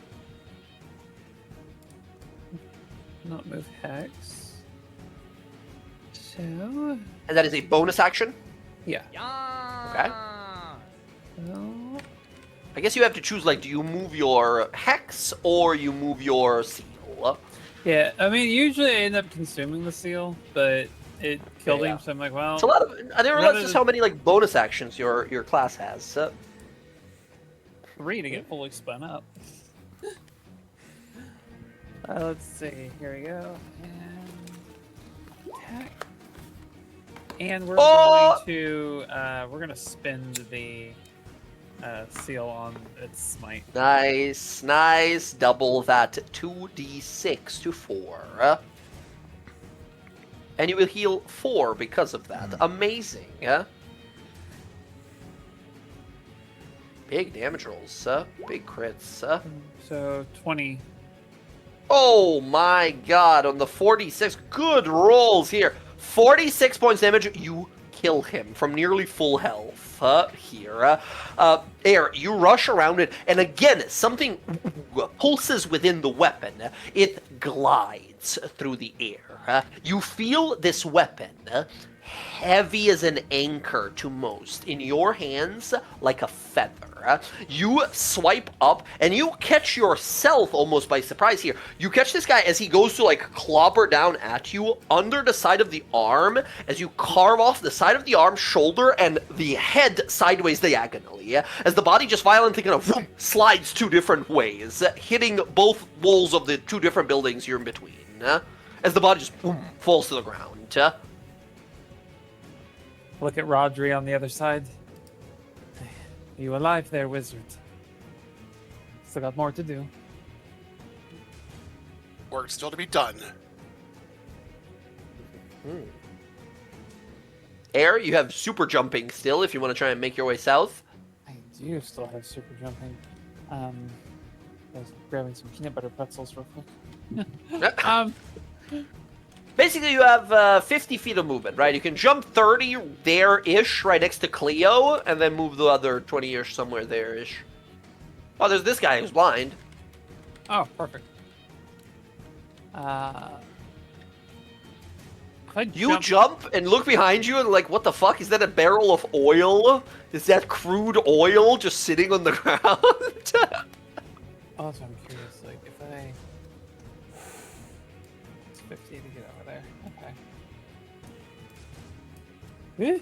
S8: Not move Hex. So,
S1: And that is a bonus action.
S8: yeah.
S1: Okay.
S8: So,
S1: I guess you have to choose, like, do you move your hex or you move your seal?
S8: yeah, I mean, usually I end up consuming the seal, but it killed
S1: Yeah.
S8: him, so I'm like, well,
S1: It's a lot of. I didn't realize
S8: Rather
S1: just
S8: than-
S1: how many, like, bonus actions your class has.
S8: 3 to get fully spun up. Let's see. Here we go. And attack. And we're
S1: Oh!
S8: going to we're gonna spend the seal on its smite.
S1: Nice, nice. Double that 2d6 to 4. And you will heal 4 because of that. Amazing. Big damage rolls. Big crits.
S8: So 20.
S1: Oh my god, on the 46. Good rolls here. 46 points damage. You kill him from nearly full health here. Air, you rush around it, and again, something pulses within the weapon. It glides through the air. You feel this weapon, heavy as an anchor to most, in your hands like a feather. You swipe up, and you catch yourself almost by surprise here. You catch this guy as he goes to, like, clobber down at you under the side of the arm, as you carve off the side of the arm, shoulder, and the head sideways diagonally, as the body just violently kind of whoop, slides 2 different ways, hitting both walls of the 2 different buildings you're in between, as the body just boom, falls to the ground.
S8: Look at Rodri on the other side. Are you alive there, wizard? Still got more to do.
S7: Work still to be done.
S1: Air, you have super jumping still if you want to try and make your way south.
S8: I do still have super jumping. I was grabbing some peanut butter pretzels real quick.
S1: Basically, you have 50 feet of movement, right? You can jump 30 there-ish, right next to Cleo, and then move the other 20-ish somewhere there-ish. Oh, there's this guy who's blind.
S8: Oh, perfect. If I
S1: You jump and look behind you and like, what the fuck? Is that a barrel of oil? Is that crude oil just sitting on the ground?
S8: Also, I'm curious, like, if I... It's 50 to get over there. Okay.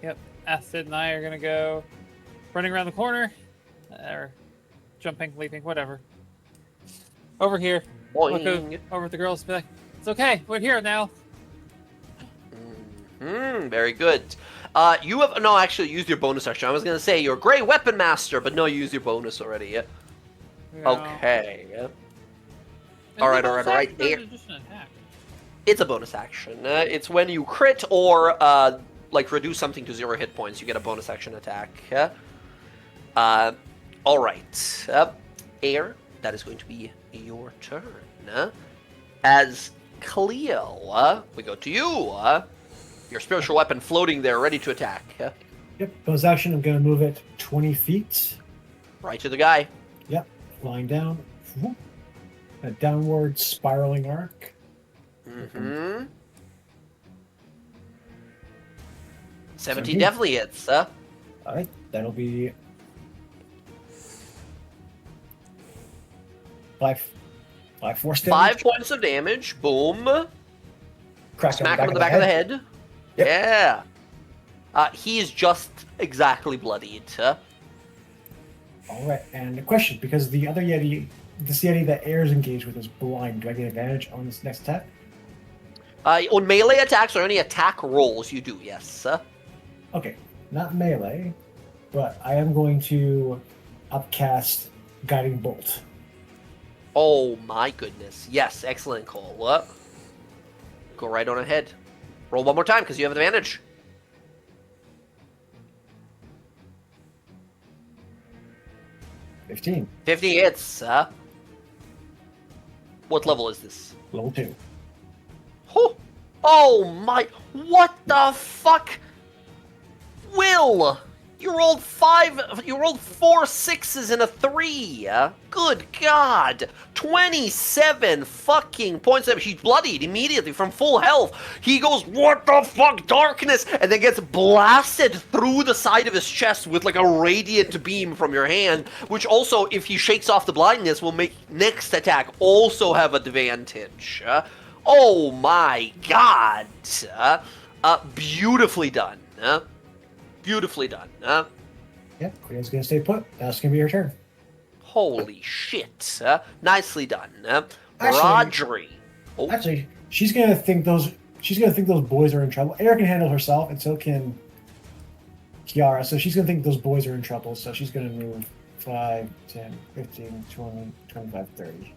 S8: Yep, Acid and I are gonna go running around the corner. Or jumping, leaping, whatever. Over here. Look
S1: Boing.
S8: over at the girls, be like, it's okay, we're here now.
S1: Very good. You have no actually used your bonus action. I was gonna say you're a great weapon master, but no, you used your bonus already. Yeah. Okay.
S8: And
S1: All right,
S8: the
S1: all right,
S8: bonus
S1: all right.
S8: action
S1: Air.
S8: is just an attack.
S1: It's a bonus action. It's when you crit or like reduce something to 0 hit points, you get a bonus action attack. All right. Air, that is going to be your turn. As Cleo, we go to you. Your spiritual weapon floating there, ready to attack.
S5: Yep, bonus action, I'm going to move it 20 feet.
S1: Right to the guy.
S5: Yep. Flying down. Whoop. A downward spiraling arc.
S1: Mm-hmm. 17
S5: 17.
S1: definitely hits.
S5: Alright, that'll be 5 force damage.
S1: 5 points of damage. Boom.
S5: Crack
S1: Smack him in the back of the head.
S5: Yep.
S1: Yeah. He is just exactly bloodied.
S5: Alright, and a question, because the other Yeti, this Yeti that Air's engaged with is blind, do I get advantage on this next attack?
S1: On melee attacks or any attack rolls, you do, yes.
S5: Okay, not melee, but I am going to upcast Guiding Bolt.
S1: Oh my goodness. Yes, excellent call. Go right on ahead. Roll one more time because you have advantage.
S5: 15.
S1: 50 hits. What level is this?
S5: Level 2.
S1: Oh my! What the fuck? Will! You rolled 4 6s and a 3. Good God! 27 fucking points. She's bloodied immediately from full health. He goes, what the fuck, darkness? And then gets blasted through the side of his chest with like a radiant beam from your hand, which also, if he shakes off the blindness, will make next attack also have advantage. Oh my God! Beautifully done. Beautifully done.
S5: Yep, Cleo's gonna stay put. That's gonna be her turn.
S1: Holy shit. Nicely done.
S5: Actually-
S1: Rodri. Oh,
S5: Actually, she's gonna think those boys are in trouble. Air can handle herself, and so can Kiara. So she's gonna think those boys are in trouble. So she's gonna move 5, 10, 15, 20, 25, 30.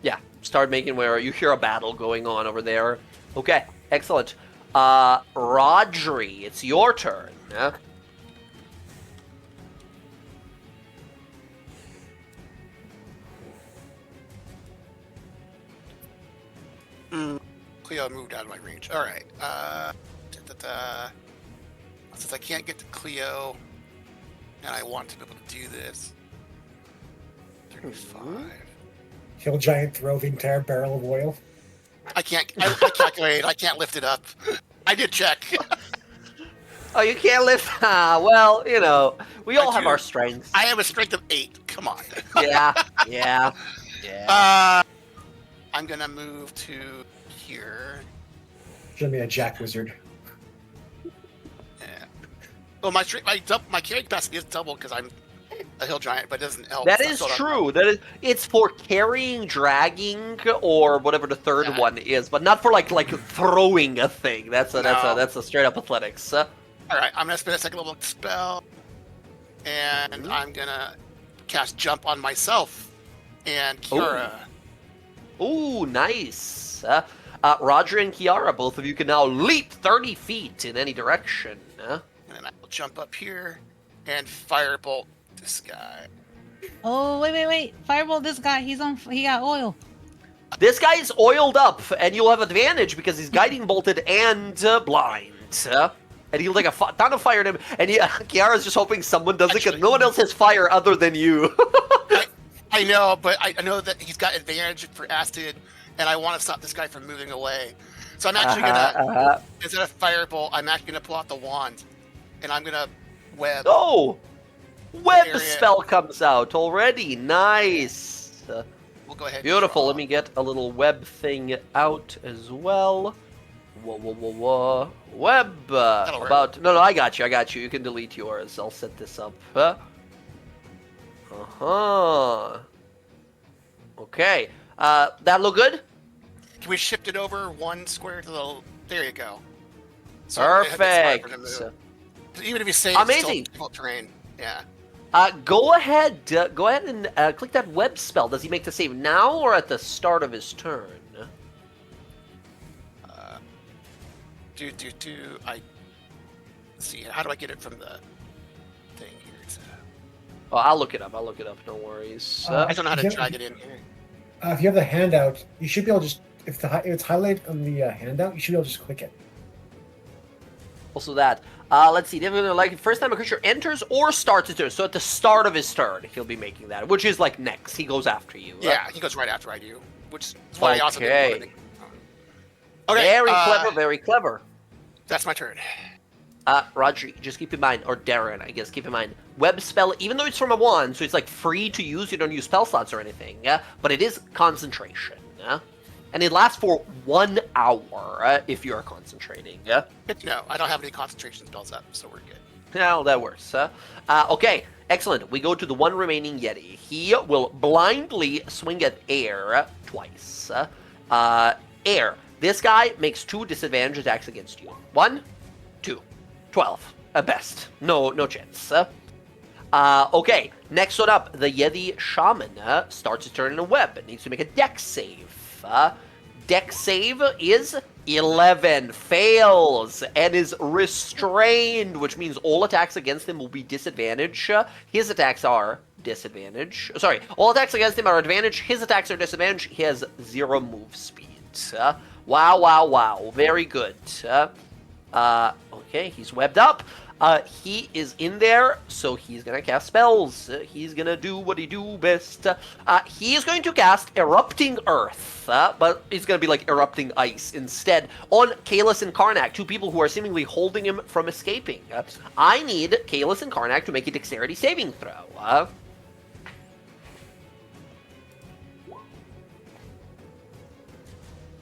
S1: yeah. Start making where you hear a battle going on over there. Okay, excellent. Rodri, it's your turn.
S7: Cleo moved out of my range. All right. Since I can't get to Cleo, and I want to be able to do this, 35.
S5: Kill giant, throw the entire barrel of oil.
S7: I can't. I calculate. I can't lift it up. I did check.
S1: Oh, you can't lift? Well, you know, we all have
S7: do.
S1: our strengths.
S7: I have a strength of 8. Come on.
S1: Yeah.
S7: I'm gonna move to here.
S5: Show me a jack wizard.
S7: Yeah. Well, my carrying capacity is double because I'm a hill giant, but it doesn't help.
S1: That
S7: so
S1: is
S7: I still
S1: true. It's for carrying, dragging, or whatever the third
S7: Yeah.
S1: one is, but not for like throwing a thing. That's a straight up athletics.
S7: All right, I'm gonna spend a second level roll, and I'm gonna cast jump on myself and Kiara.
S1: Ooh, nice. Roger and Kiara, both of you can now leap 30 feet in any direction.
S7: And then I will jump up here and firebolt this guy.
S4: Oh, wait. Firebolt this guy. He got oil.
S1: This guy is oiled up, and you'll have advantage because he's guiding bolted and blind. And he'll take a ton of fire at him, and Kiara's just hoping someone does it because no one else has fire other than you.
S7: I know, but I know that he's got advantage for acid, and I want to stop this guy from moving away. So I'm actually gonna, instead of firebolt, I'm actually gonna pull out the wand, and I'm gonna web.
S1: Oh! Web
S7: area.
S1: spell comes out already. Nice.
S7: We'll go ahead. and
S1: Beautiful.
S7: draw.
S1: Let me get a little web thing out as well. Whoa. Web.
S7: That'll work.
S1: About. No, I got you. You can delete yours. I'll set this up. Okay. That look good?
S7: Can we shift it over 1 square to the? There you go. So it hits
S1: Perfect.
S7: harder to move. Even if you say
S1: Amazing.
S7: it's still difficult terrain, yeah.
S1: Go ahead. Go ahead and click that web spell. Does he make the save now or at the start of his turn?
S7: I see. How do I get it from the thing here?
S1: Oh, I'll look it up. No worries.
S7: I don't know how to
S5: Yeah.
S7: drag it in here.
S5: If you have the handout, you should be able to just if it's highlighted on the handout, you should be able to just click it.
S1: Also that. Let's see. Like first time a creature enters or starts its turn. So at the start of his turn, he'll be making that, which is like next. He goes after you.
S7: Yeah, he goes right after I do, which is why I also didn't want to. Okay.
S1: Very clever. Very clever.
S7: That's my turn.
S1: Roger, just keep in mind, or Darren, I guess, keep in mind, web spell, even though it's from a wand, so it's like free to use, you don't use spell slots or anything, but it is concentration, and it lasts for 1 hour if you're concentrating.
S7: Good to know. I don't have any concentration spells up, so we're good.
S1: Now that works. Okay, excellent. We go to the one remaining Yeti. He will blindly swing at Air twice. Air, this guy makes 2 disadvantage attacks against you. 1, 2. 12 at best. No chance. Okay, next one up, the Yeti Shaman starts his turn in a web. It needs to make a dex save. Dex save is 11. Fails and is restrained, which means all attacks against him will be disadvantage. His attacks are disadvantage. Sorry, all attacks against him are advantage. His attacks are disadvantage. He has 0 move speed. Wow. Very good. Okay, he's webbed up. He is in there, so he's gonna cast spells. He's gonna do what he do best. He is going to cast Erupting Earth, but it's gonna be like Erupting Ice instead on Kalis and Karnak, 2 people who are seemingly holding him from escaping. I need Kalis and Karnak to make a dexterity saving throw.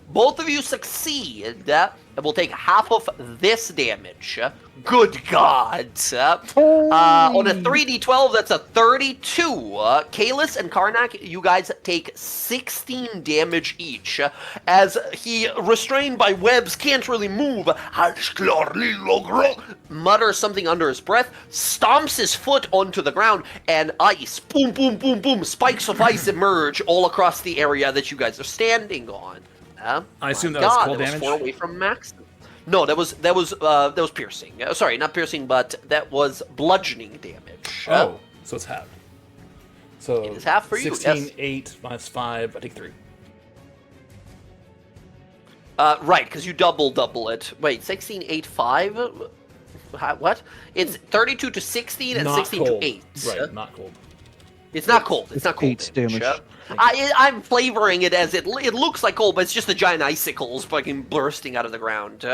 S1: Both of you succeed, and will take half of this damage. Good God. On a 3d12, that's a 32. Kalis and Karnak, you guys take 16 damage each, as he, restrained by webs, can't really move. Mutters something under his breath, stomps his foot onto the ground, and ice, boom, boom, boom, boom, spikes of ice emerge all across the area that you guys are standing on.
S6: I assume that was cold
S1: that
S6: damage.
S1: Was 4 away from max. No, that was piercing. Sorry, not piercing, but that was bludgeoning damage.
S6: So it's half. So
S1: it is half for you.
S6: 16,
S1: Yes.
S6: 8 minus 5. I take 3.
S1: Right, because you double it. Wait, 16, 8, 5? What? It's 32 to 16 and
S6: Not
S1: 16
S6: cold.
S1: to 8.
S6: Right, not cold.
S1: It's not cold. It's not cold
S2: 8 damage.
S1: I'm flavoring it as it looks like cold, but it's just the giant icicles fucking bursting out of the ground.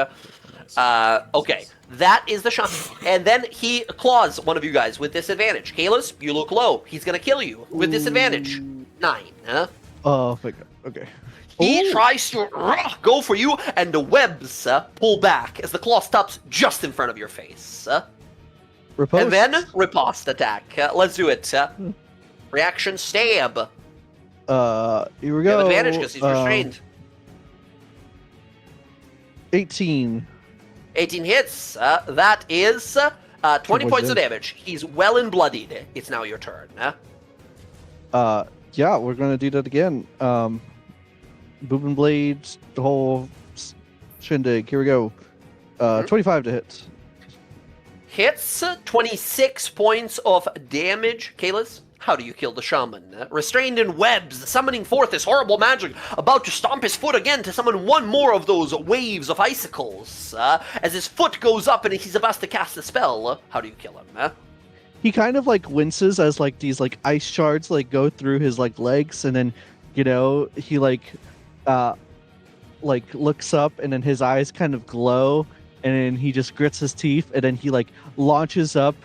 S1: Okay, that is the shot. And then he claws one of you guys with disadvantage. Kalis, you look low. He's gonna kill you with disadvantage. 9.
S2: Oh, my God. Okay.
S1: He tries to go for you, and the webs pull back as the claw stops just in front of your face.
S2: Riposte.
S1: And then riposte attack. Let's do it. Reaction stab.
S2: Here we
S1: You
S2: go.
S1: have advantage because he's restrained.
S2: 18.
S1: 18 hits. That is 20 points of damage. He's well and bloodied. It's now your turn.
S2: Yeah, we're gonna do that again. Booming blades, the whole shindig. Here we go. 25 to hit.
S1: Hits 26 points of damage. Kalis, how do you kill the shaman? Restrained in webs, summoning forth this horrible magic, about to stomp his foot again to summon one more of those waves of icicles. As his foot goes up and he's about to cast a spell, how do you kill him?
S2: He kind of like winces as like these like ice shards like go through his like legs, and then he like looks up, and then his eyes kind of glow, and then he just grits his teeth, and then he like launches up.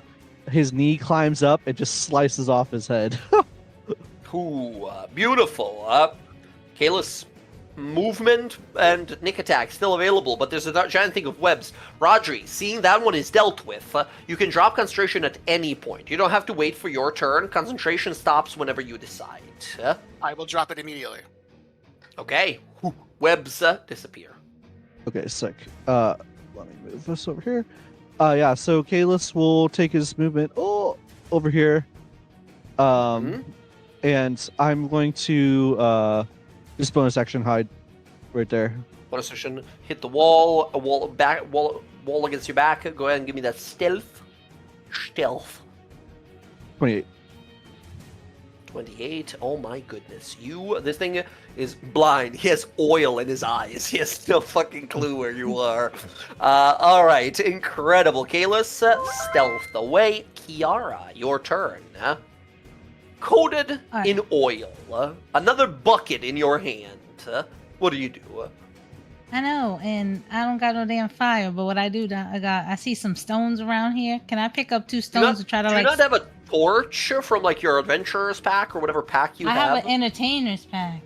S2: His knee climbs up and just slices off his head.
S1: Ooh, beautiful. Kalis, movement and nick attack still available, but there's a giant thing of webs. Rodri, seeing that one is dealt with, you can drop concentration at any point. You don't have to wait for your turn. Concentration stops whenever you decide.
S7: I will drop it immediately.
S1: Okay. Webs disappear.
S2: Okay, sick. Let me move this over here. Yeah, so Kalis will take his movement over here. And I'm going to just bonus action hide right there.
S1: Bonus action, hit the wall, wall against your back. Go ahead and give me that stealth.
S2: 28.
S1: 28. Oh my goodness. This thing is blind. He has oil in his eyes. He has no fucking clue where you are. Alright, incredible. Kalis, stealth away. Kiara, your turn. Coated in oil. Another bucket in your hand. What do you do?
S4: I know, and I don't got no damn fire, but what I do, I see some stones around here. Can I pick up 2 stones to try to
S1: do
S4: like...
S1: you not have a torch from like your adventurer's pack or whatever pack you
S4: I
S1: have?
S4: have an entertainer's pack.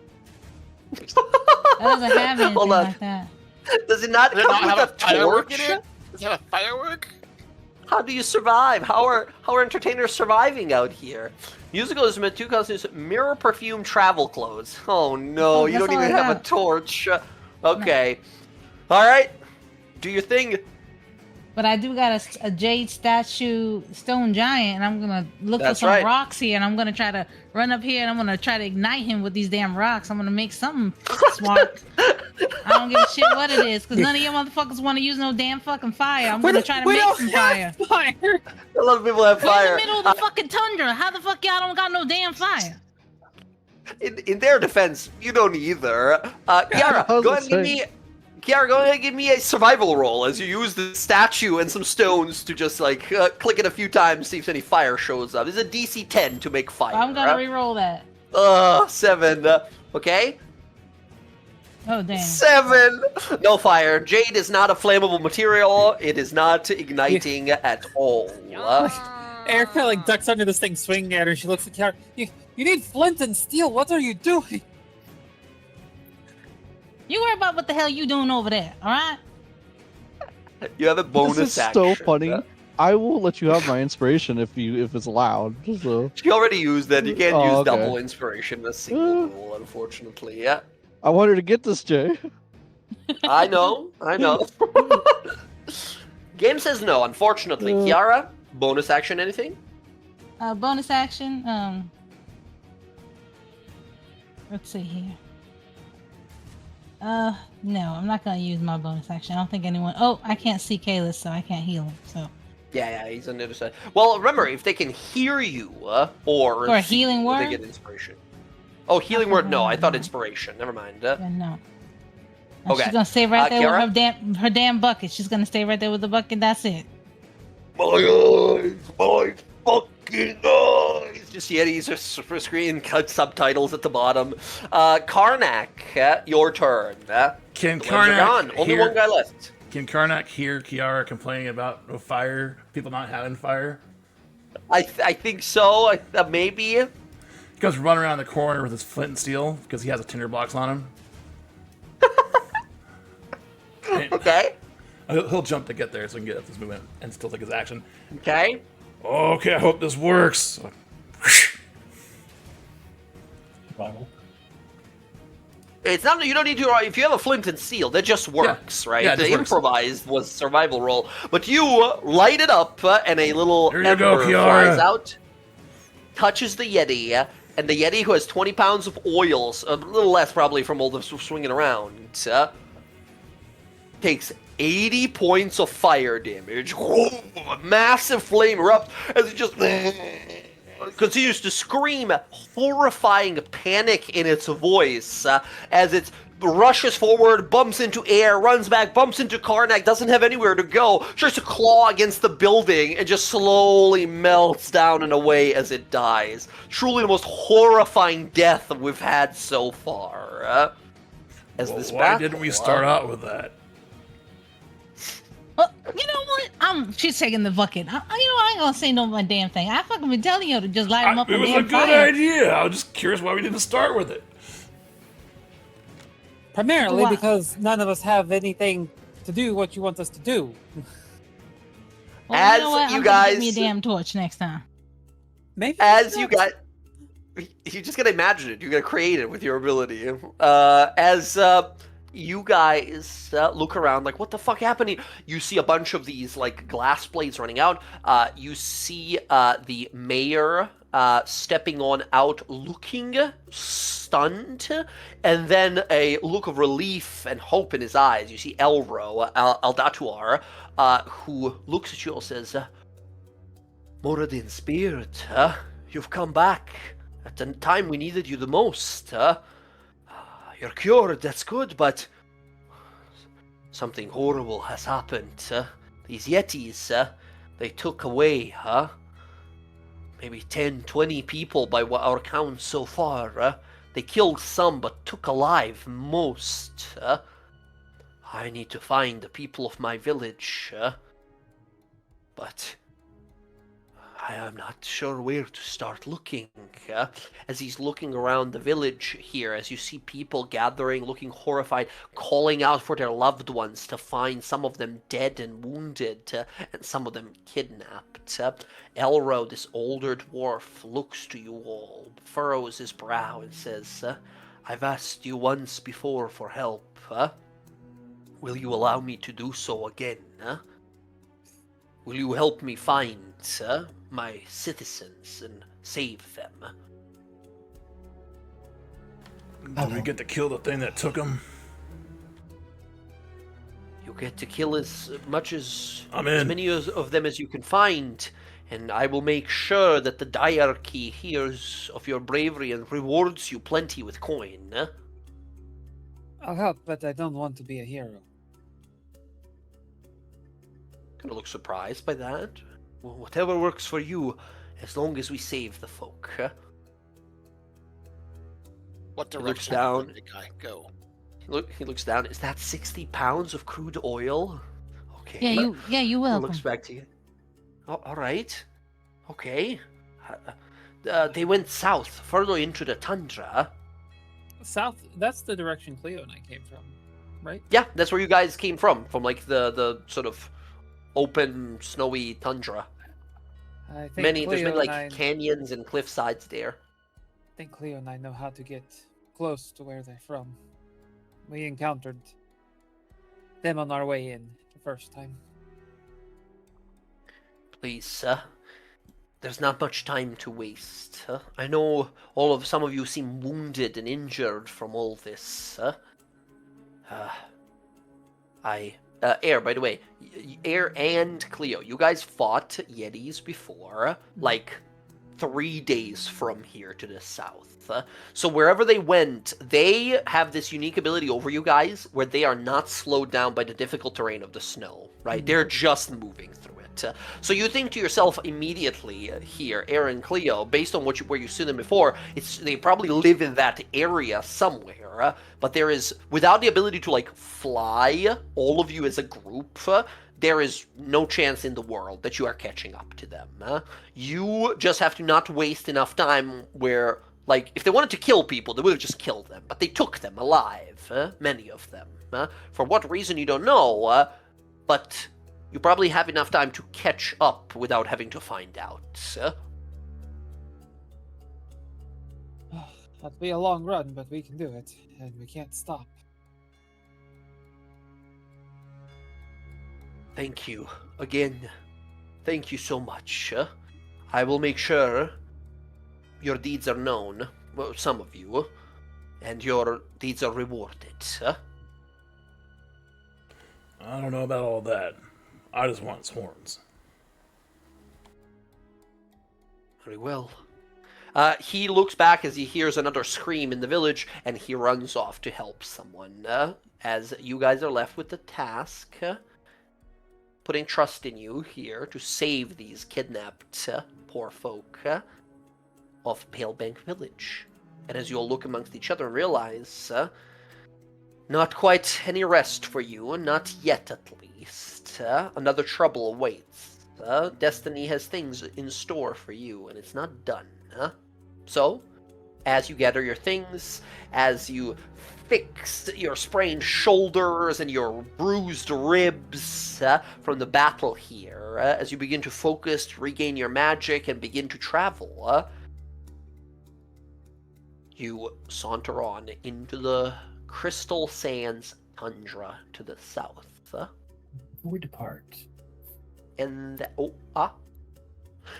S4: That doesn't have anything
S1: Hold on.
S4: like that.
S1: Does it not
S7: Does it
S1: come
S7: not
S1: with
S7: have
S1: a
S7: a firework
S1: torch?
S7: in it? Does it have a firework?
S1: How do you survive? How are entertainers surviving out here? Musical instrument, 2 costumes, mirror, perfume, travel clothes. Oh no, you
S4: that's
S1: don't
S4: all
S1: even
S4: I
S1: have a
S4: got.
S1: torch. Okay. Alright. Do your thing.
S4: But I do got a jade statue stone giant, and I'm gonna look
S1: That's
S4: for some
S1: right.
S4: rocks here, and I'm gonna try to run up here, and I'm gonna try to ignite him with these damn rocks. I'm gonna make something smart. I don't give a shit what it is, because none of you motherfuckers want to use no damn fucking fire. I'm gonna try to
S3: we
S4: make
S3: don't
S4: some
S3: have
S4: fire.
S3: fire.
S1: A lot of people have
S4: We're in
S1: fire.
S4: the middle of the fucking tundra. How the fuck y'all don't got no damn fire?
S1: In their defense, you don't either. Kiara,
S2: I was
S1: go ahead and give
S2: gonna
S1: me. Kiara, go ahead and give me a survival roll as you use the statue and some stones to just like click it a few times, see if any fire shows up. This is a DC 10 to make fire.
S4: I'm gonna re-roll that.
S1: 7. Okay.
S4: Oh damn.
S1: 7. No fire. Jade is not a flammable material. It is not igniting at all.
S3: Air kind of like ducks under this thing, swinging at her. She looks at Kiara. You need flint and steel. What are you doing?
S4: You worry about what the hell you doing over there, all right?
S1: You have a bonus
S2: This is
S1: action.
S2: so funny. I will let you have my inspiration if it's allowed. So
S1: She already used that. You can't
S2: Oh,
S1: use
S2: okay.
S1: double inspiration in a single rule, unfortunately. Yeah.
S2: I wanted to get this, Jay.
S1: I know. Game says no, unfortunately. Kiara, bonus action, anything?
S4: Bonus action. Let's see here. No, I'm not gonna use my bonus action. I don't think anyone. Oh, I can't see Kalis, so I can't heal him. So
S1: Yeah, he's on the other side. Well, remember, if they can hear you, or
S4: For a
S1: see
S4: healing
S1: you,
S4: word?
S1: they get inspiration. Oh, healing word? No, I thought inspiration. Never mind.
S4: then no. And
S1: Okay.
S4: She's gonna stay right there
S1: Kiara?
S4: with her damn bucket. She's gonna stay right there with the bucket. That's it.
S1: My eyes, my fucking eyes. Just Yetis for screen, cut subtitles at the bottom. Karnak, your turn.
S6: Can
S1: The ones are gone.
S6: Karnak
S1: Only one
S6: hear?
S1: guy left.
S6: Can Karnak hear Kiara complaining about no fire? People not having fire?
S1: I think so. Maybe.
S6: He goes run around the corner with his flint and steel because he has a tinder box on him. And
S1: Okay.
S6: he'll jump to get there so he can get up this movement and still take his action.
S1: Okay.
S6: Okay, I hope this works.
S5: Survival.
S1: It's not. You don't need to. If you have a flint and steel, that just works, right?
S6: Yeah, it
S1: the
S6: just works.
S1: improvised was survival roll, but you light it up, and a little
S6: There you go,
S1: ember
S6: Kiara.
S1: flies out, touches the Yeti, and the Yeti, who has 20 pounds of oils, a little less probably from all the swinging around, takes 80 points of fire damage. A massive flame erupts as it just continues to scream horrifying panic in its voice as it rushes forward, bumps into air, runs back, bumps into Karnak, doesn't have anywhere to go, tries to claw against the building, and just slowly melts down and away as it dies. Truly the most horrifying death we've had so far. As
S6: Well,
S1: this
S6: why
S1: battle,
S6: didn't we start out with that?
S4: Well, you know what? She's taking the bucket. I ain't gonna say no my damn thing. I fucking been telling you to just light him up
S6: It
S4: with
S6: was a
S4: damn
S6: good
S4: fire.
S6: idea. I was just curious why we didn't start with it.
S3: Primarily
S4: Why?
S3: because none of us have anything to do what you want us to do.
S4: Well,
S1: As
S4: you know what?
S1: you
S4: I'm gonna get me a
S1: guys-
S4: damn torch next time.
S3: Maybe
S1: As you got, you just gotta imagine it. You gotta create it with your ability. As you guys look around, like, what the fuck happened here? You see a bunch of these like glass blades running out. You see the mayor stepping on out, looking stunned, and then a look of relief and hope in his eyes. You see Elro, Aldatuar, who looks at you and says, Moradin spirit, you've come back. At the time we needed you the most. You're cured, that's good, but something horrible has happened. These Yetis, they took away, maybe 10, 20 people by what our count so far. They killed some, but took alive most. I need to find the people of my village, but I am not sure where to start looking. As he's looking around the village here, as you see people gathering, looking horrified, calling out for their loved ones to find some of them dead and wounded, and some of them kidnapped. Elro, this older dwarf, looks to you all, furrows his brow, and says, I've asked you once before for help. Will you allow me to do so again? Will you help me find my citizens and save them?
S6: Do we get to kill the thing that took them?
S1: You get to kill as much as
S6: I'm
S1: as
S6: in.
S1: many of them as you can find, and I will make sure that the diarchy hears of your bravery and rewards you plenty with coin.
S8: I'll help, but I don't want to be a hero.
S1: Gonna look surprised by that. Well, whatever works for you, as long as we save the folk.
S7: What
S1: He looks
S7: direction
S1: down.
S7: did the guy go?
S1: He looks down. Is that 60 pounds of crude oil? Okay.
S4: You
S1: He
S4: welcome.
S1: looks back to you. Oh, all right. Okay. They went south, further into the tundra.
S8: South, that's the direction Cleo and I came from, right?
S1: Yeah, that's where you guys came from like the sort of open, snowy tundra.
S8: I think
S1: There's
S8: Cleo
S1: many like
S8: and I,
S1: canyons and cliff sides there.
S8: I think Cleo and I know how to get close to where they're from. We encountered them on our way in the first time.
S1: Please, there's not much time to waste. I know some of you seem wounded and injured from all this. Air, by the way, Air and Cleo, you guys fought Yetis before, like 3 days from here to the south. So wherever they went, they have this unique ability over you guys where they are not slowed down by the difficult terrain of the snow, right? They're just moving through it. So you think to yourself immediately here, Air and Cleo, based on where you've seen them before, they probably live in that area somewhere. But there is, without the ability to like fly, all of you as a group, there is no chance in the world that you are catching up to them. You just have to not waste enough time where, like, if they wanted to kill people, they would have just killed them. But they took them alive, many of them. For what reason, you don't know, but you probably have enough time to catch up without having to find out.
S8: That'll be a long run, but we can do it, and we can't stop.
S1: Thank you. Again, thank you so much. I will make sure your deeds are known, well, some of you, and your deeds are rewarded.
S6: I don't know about all that. I just want his horns.
S1: Very well. He looks back as he hears another scream in the village, and he runs off to help someone. As you guys are left with the task, putting trust in you here to save these kidnapped poor folk of Palebank Village. And as you all look amongst each other and realize, not quite any rest for you, not yet at least. Another trouble awaits. Destiny has things in store for you, and it's not done. So, as you gather your things, as you fix your sprained shoulders and your bruised ribs from the battle here, as you begin to focus, to regain your magic, and begin to travel, you saunter on into the Crystal Sands tundra to the south.
S5: Before we depart,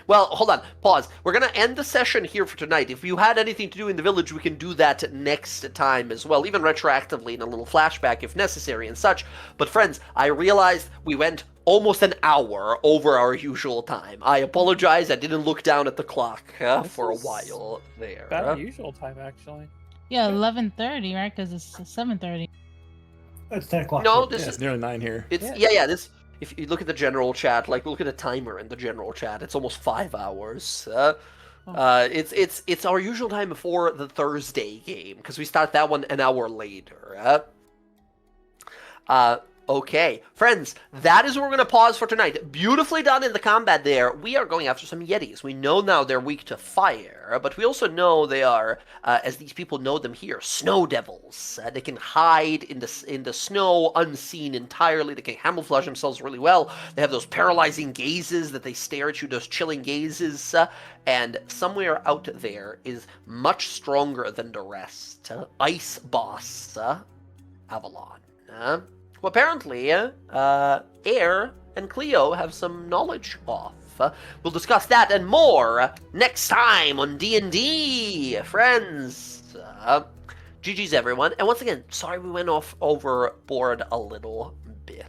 S1: Well, hold on. Pause. We're going to end the session here for tonight. If you had anything to do in the village, we can do that next time as well, even retroactively in a little flashback if necessary and such. But friends, I realized we went almost an hour over our usual time. I apologize. I didn't look down at the clock for a
S3: is
S1: while there.
S3: About our usual time, actually.
S4: Yeah, 11:30, right? Because it's 7:30.
S5: It's 10 o'clock.
S1: No,
S5: here.
S1: this
S6: Yeah,
S1: is
S6: it's nearly 9 here.
S1: it's
S3: Yeah.
S1: yeah. This if you look at the general chat, like look at a timer in the general chat, it's almost 5 hours. It's our usual time before the Thursday game because we start that one an hour later. Okay, friends, that is where we're going to pause for tonight. Beautifully done in the combat there. We are going after some Yetis. We know now they're weak to fire, but we also know they are, as these people know them here, snow devils. They can hide in the snow unseen entirely. They can camouflage themselves really well. They have those paralyzing gazes that they stare at you, those chilling gazes. And somewhere out there is much stronger than the rest. Ice Boss Avalon. Well, apparently, Air and Cleo have some knowledge off. We'll discuss that and more next time on D&D, friends. GG's, everyone. And once again, sorry we went overboard a little bit.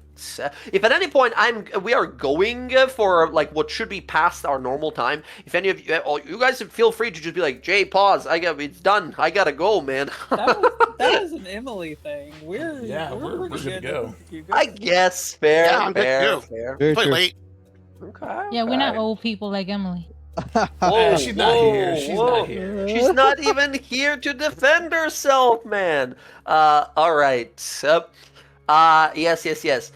S1: If at any point we are going for like what should be past our normal time, if any of you guys feel free to just be like, Jay, pause. It's done. I gotta go, man.
S3: That was an Emily thing. We're
S6: we're
S3: pretty
S6: good to go.
S3: You guys-
S1: I guess fair.
S7: Yeah, I'm good
S1: fair,
S7: too.
S1: fair.
S2: Very
S7: Play
S2: true.
S7: late.
S1: Okay.
S4: Yeah, we're not
S1: okay.
S4: old people like Emily.
S1: Whoa,
S6: She's not here. She's
S1: whoa.
S6: not here.
S1: She's not even here to defend herself, man. All right. Yes.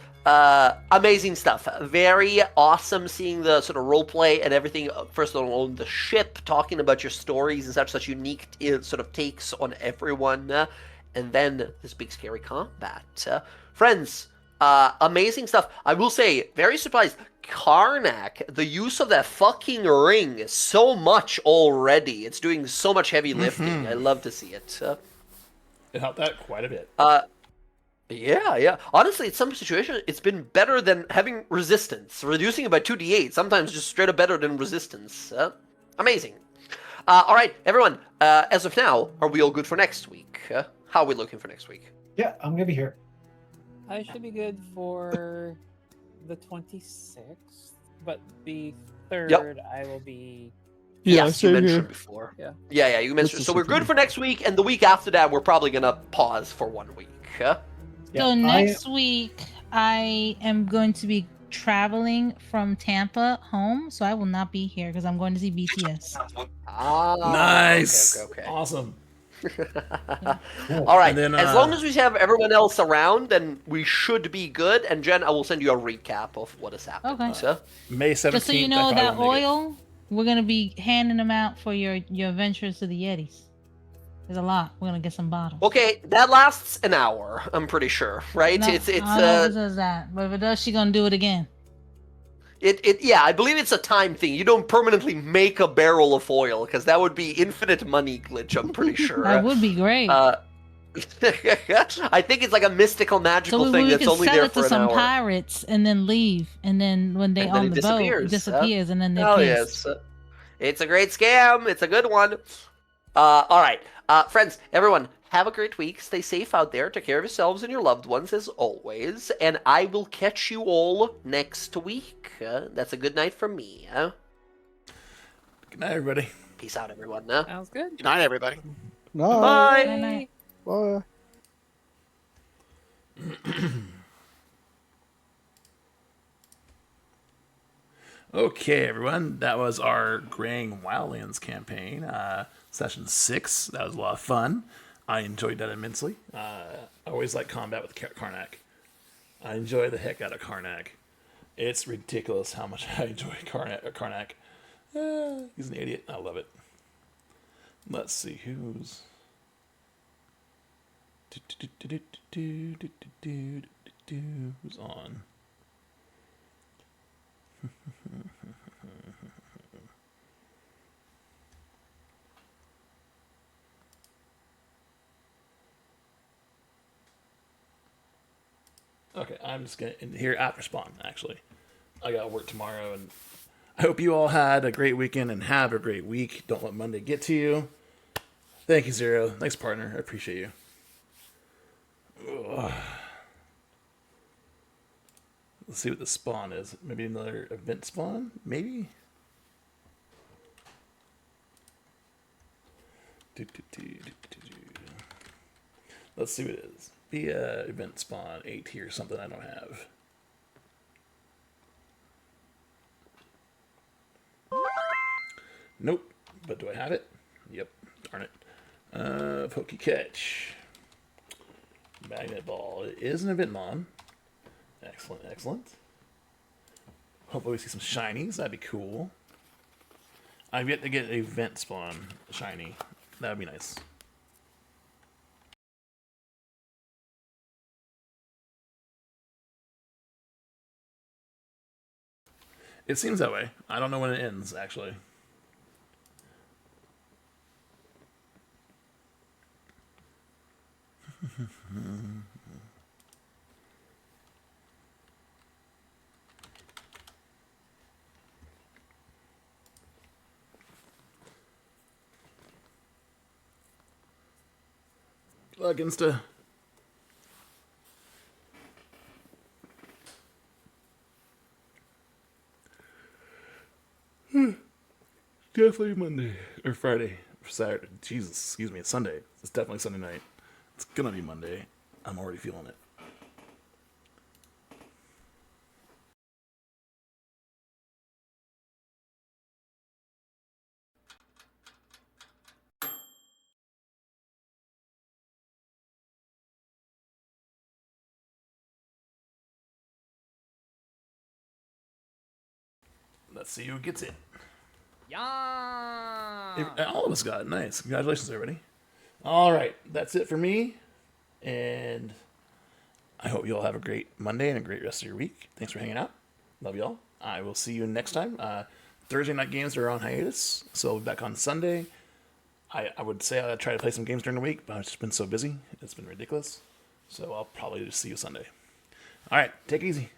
S1: Amazing stuff. Very awesome seeing the sort of role play and everything. First of all, on the ship, talking about your stories and such unique sort of takes on everyone. And then this big scary combat. Friends, amazing stuff. I will say, very surprised. Karnak, the use of that fucking ring is so much already. It's doing so much heavy lifting. I love to see it.
S6: It helped that quite a bit.
S1: Yeah. Honestly, in some situations, it's been better than having resistance. Reducing it by 2d8, sometimes just straight up better than resistance. Amazing. All right, everyone. As of now, are we all good for next week? How are we looking for next week?
S5: Yeah, I'm gonna be here.
S3: I should be good for the 26th, but the 3rd I will be.
S2: Yeah,
S1: Yes, you
S2: same
S1: mentioned
S2: here.
S1: before.
S3: Yeah.
S1: Yeah, you mentioned.
S2: is
S1: So we're
S2: something-
S1: good for next week, and the week after that, we're probably gonna pause for 1 week.
S5: Yeah,
S4: So next week, I am going to be traveling from Tampa home, so I will not be here because I'm going to see BTS.
S6: Nice.
S1: Okay.
S6: Awesome.
S1: All right.
S6: And then,
S1: as long as we have everyone else around, then we should be good. And Jen, I will send you a recap of what has happened.
S4: Okay.
S1: So,
S6: May 17th.
S4: Just so you
S6: I
S4: know,
S6: probably
S4: that
S6: won't make it.
S4: oil, we're gonna be handing them out for your adventures to the Yetis. There's a lot. We're gonna get some bottles.
S1: okay, that lasts an hour. I'm pretty sure, right?
S4: No,
S1: it's
S4: I don't know if it says that, but if it does, she's gonna do it again.
S1: yeah. I believe it's a time thing. You don't permanently make a barrel of oil because that would be infinite money glitch. I'm pretty sure.
S4: That would be great.
S1: I think it's like a mystical, magical
S4: so
S1: thing
S4: we
S1: that's
S4: could
S1: only
S4: sell
S1: there
S4: it
S1: for
S4: to
S1: an
S4: some
S1: hour.
S4: pirates and then leave, and then when they
S1: And then
S4: on
S1: it
S4: the boat,
S1: disappears,
S4: it disappears, and then they
S1: Hell
S4: pissed.
S1: yes. It's a great scam. It's a good one. All right. Friends, everyone, have a great week. Stay safe out there. Take care of yourselves and your loved ones as always. And I will catch you all next week. That's a good night from me.
S6: Good night, everybody.
S1: Peace out, everyone.
S3: Sounds good.
S7: Good night, everybody.
S2: No.
S1: Bye.
S4: Good night.
S2: Bye.
S6: Okay, everyone. That was our Graying Wildlands campaign, session 6. That was a lot of fun. I enjoyed that immensely. I always like combat with Karnak. I enjoy the heck out of Karnak. It's ridiculous how much I enjoy Karnak. He's an idiot. I love it. Let's see who's on. Okay, I'm just gonna here after spawn. Actually, I gotta work tomorrow, and I hope you all had a great weekend and have a great week. Don't let Monday get to you. Thank you, Zero. Thanks, partner. I appreciate you. Ugh. Let's see what the spawn is. Maybe another event spawn? Maybe? Let's see what it is. Be a event spawn 8 here, something I don't have. Nope. But do I have it? Yep. Darn it. Pokey catch. Magnet ball. It is an event mon. Excellent, excellent. Hopefully we see some shinies. That'd be cool. I've yet to get a vent spawn shiny. That'd be nice. It seems that way. I don't know when it ends, actually. Good luck, Insta. Definitely Monday or Friday or Saturday. Jesus, excuse me, it's Sunday. It's definitely Sunday night. It's gonna be Monday. I'm already feeling it. Let's see who gets it.
S9: Yeah.
S6: All of us got it. Nice. Congratulations, everybody. All right, that's it for me. And I hope you all have a great Monday and a great rest of your week. Thanks for hanging out. Love you all. I will see you next time. Thursday night games are on hiatus, so I'll be back on Sunday. I would say I'll try to play some games during the week, but I've just been so busy. It's been ridiculous. So I'll probably just see you Sunday. All right, take it easy.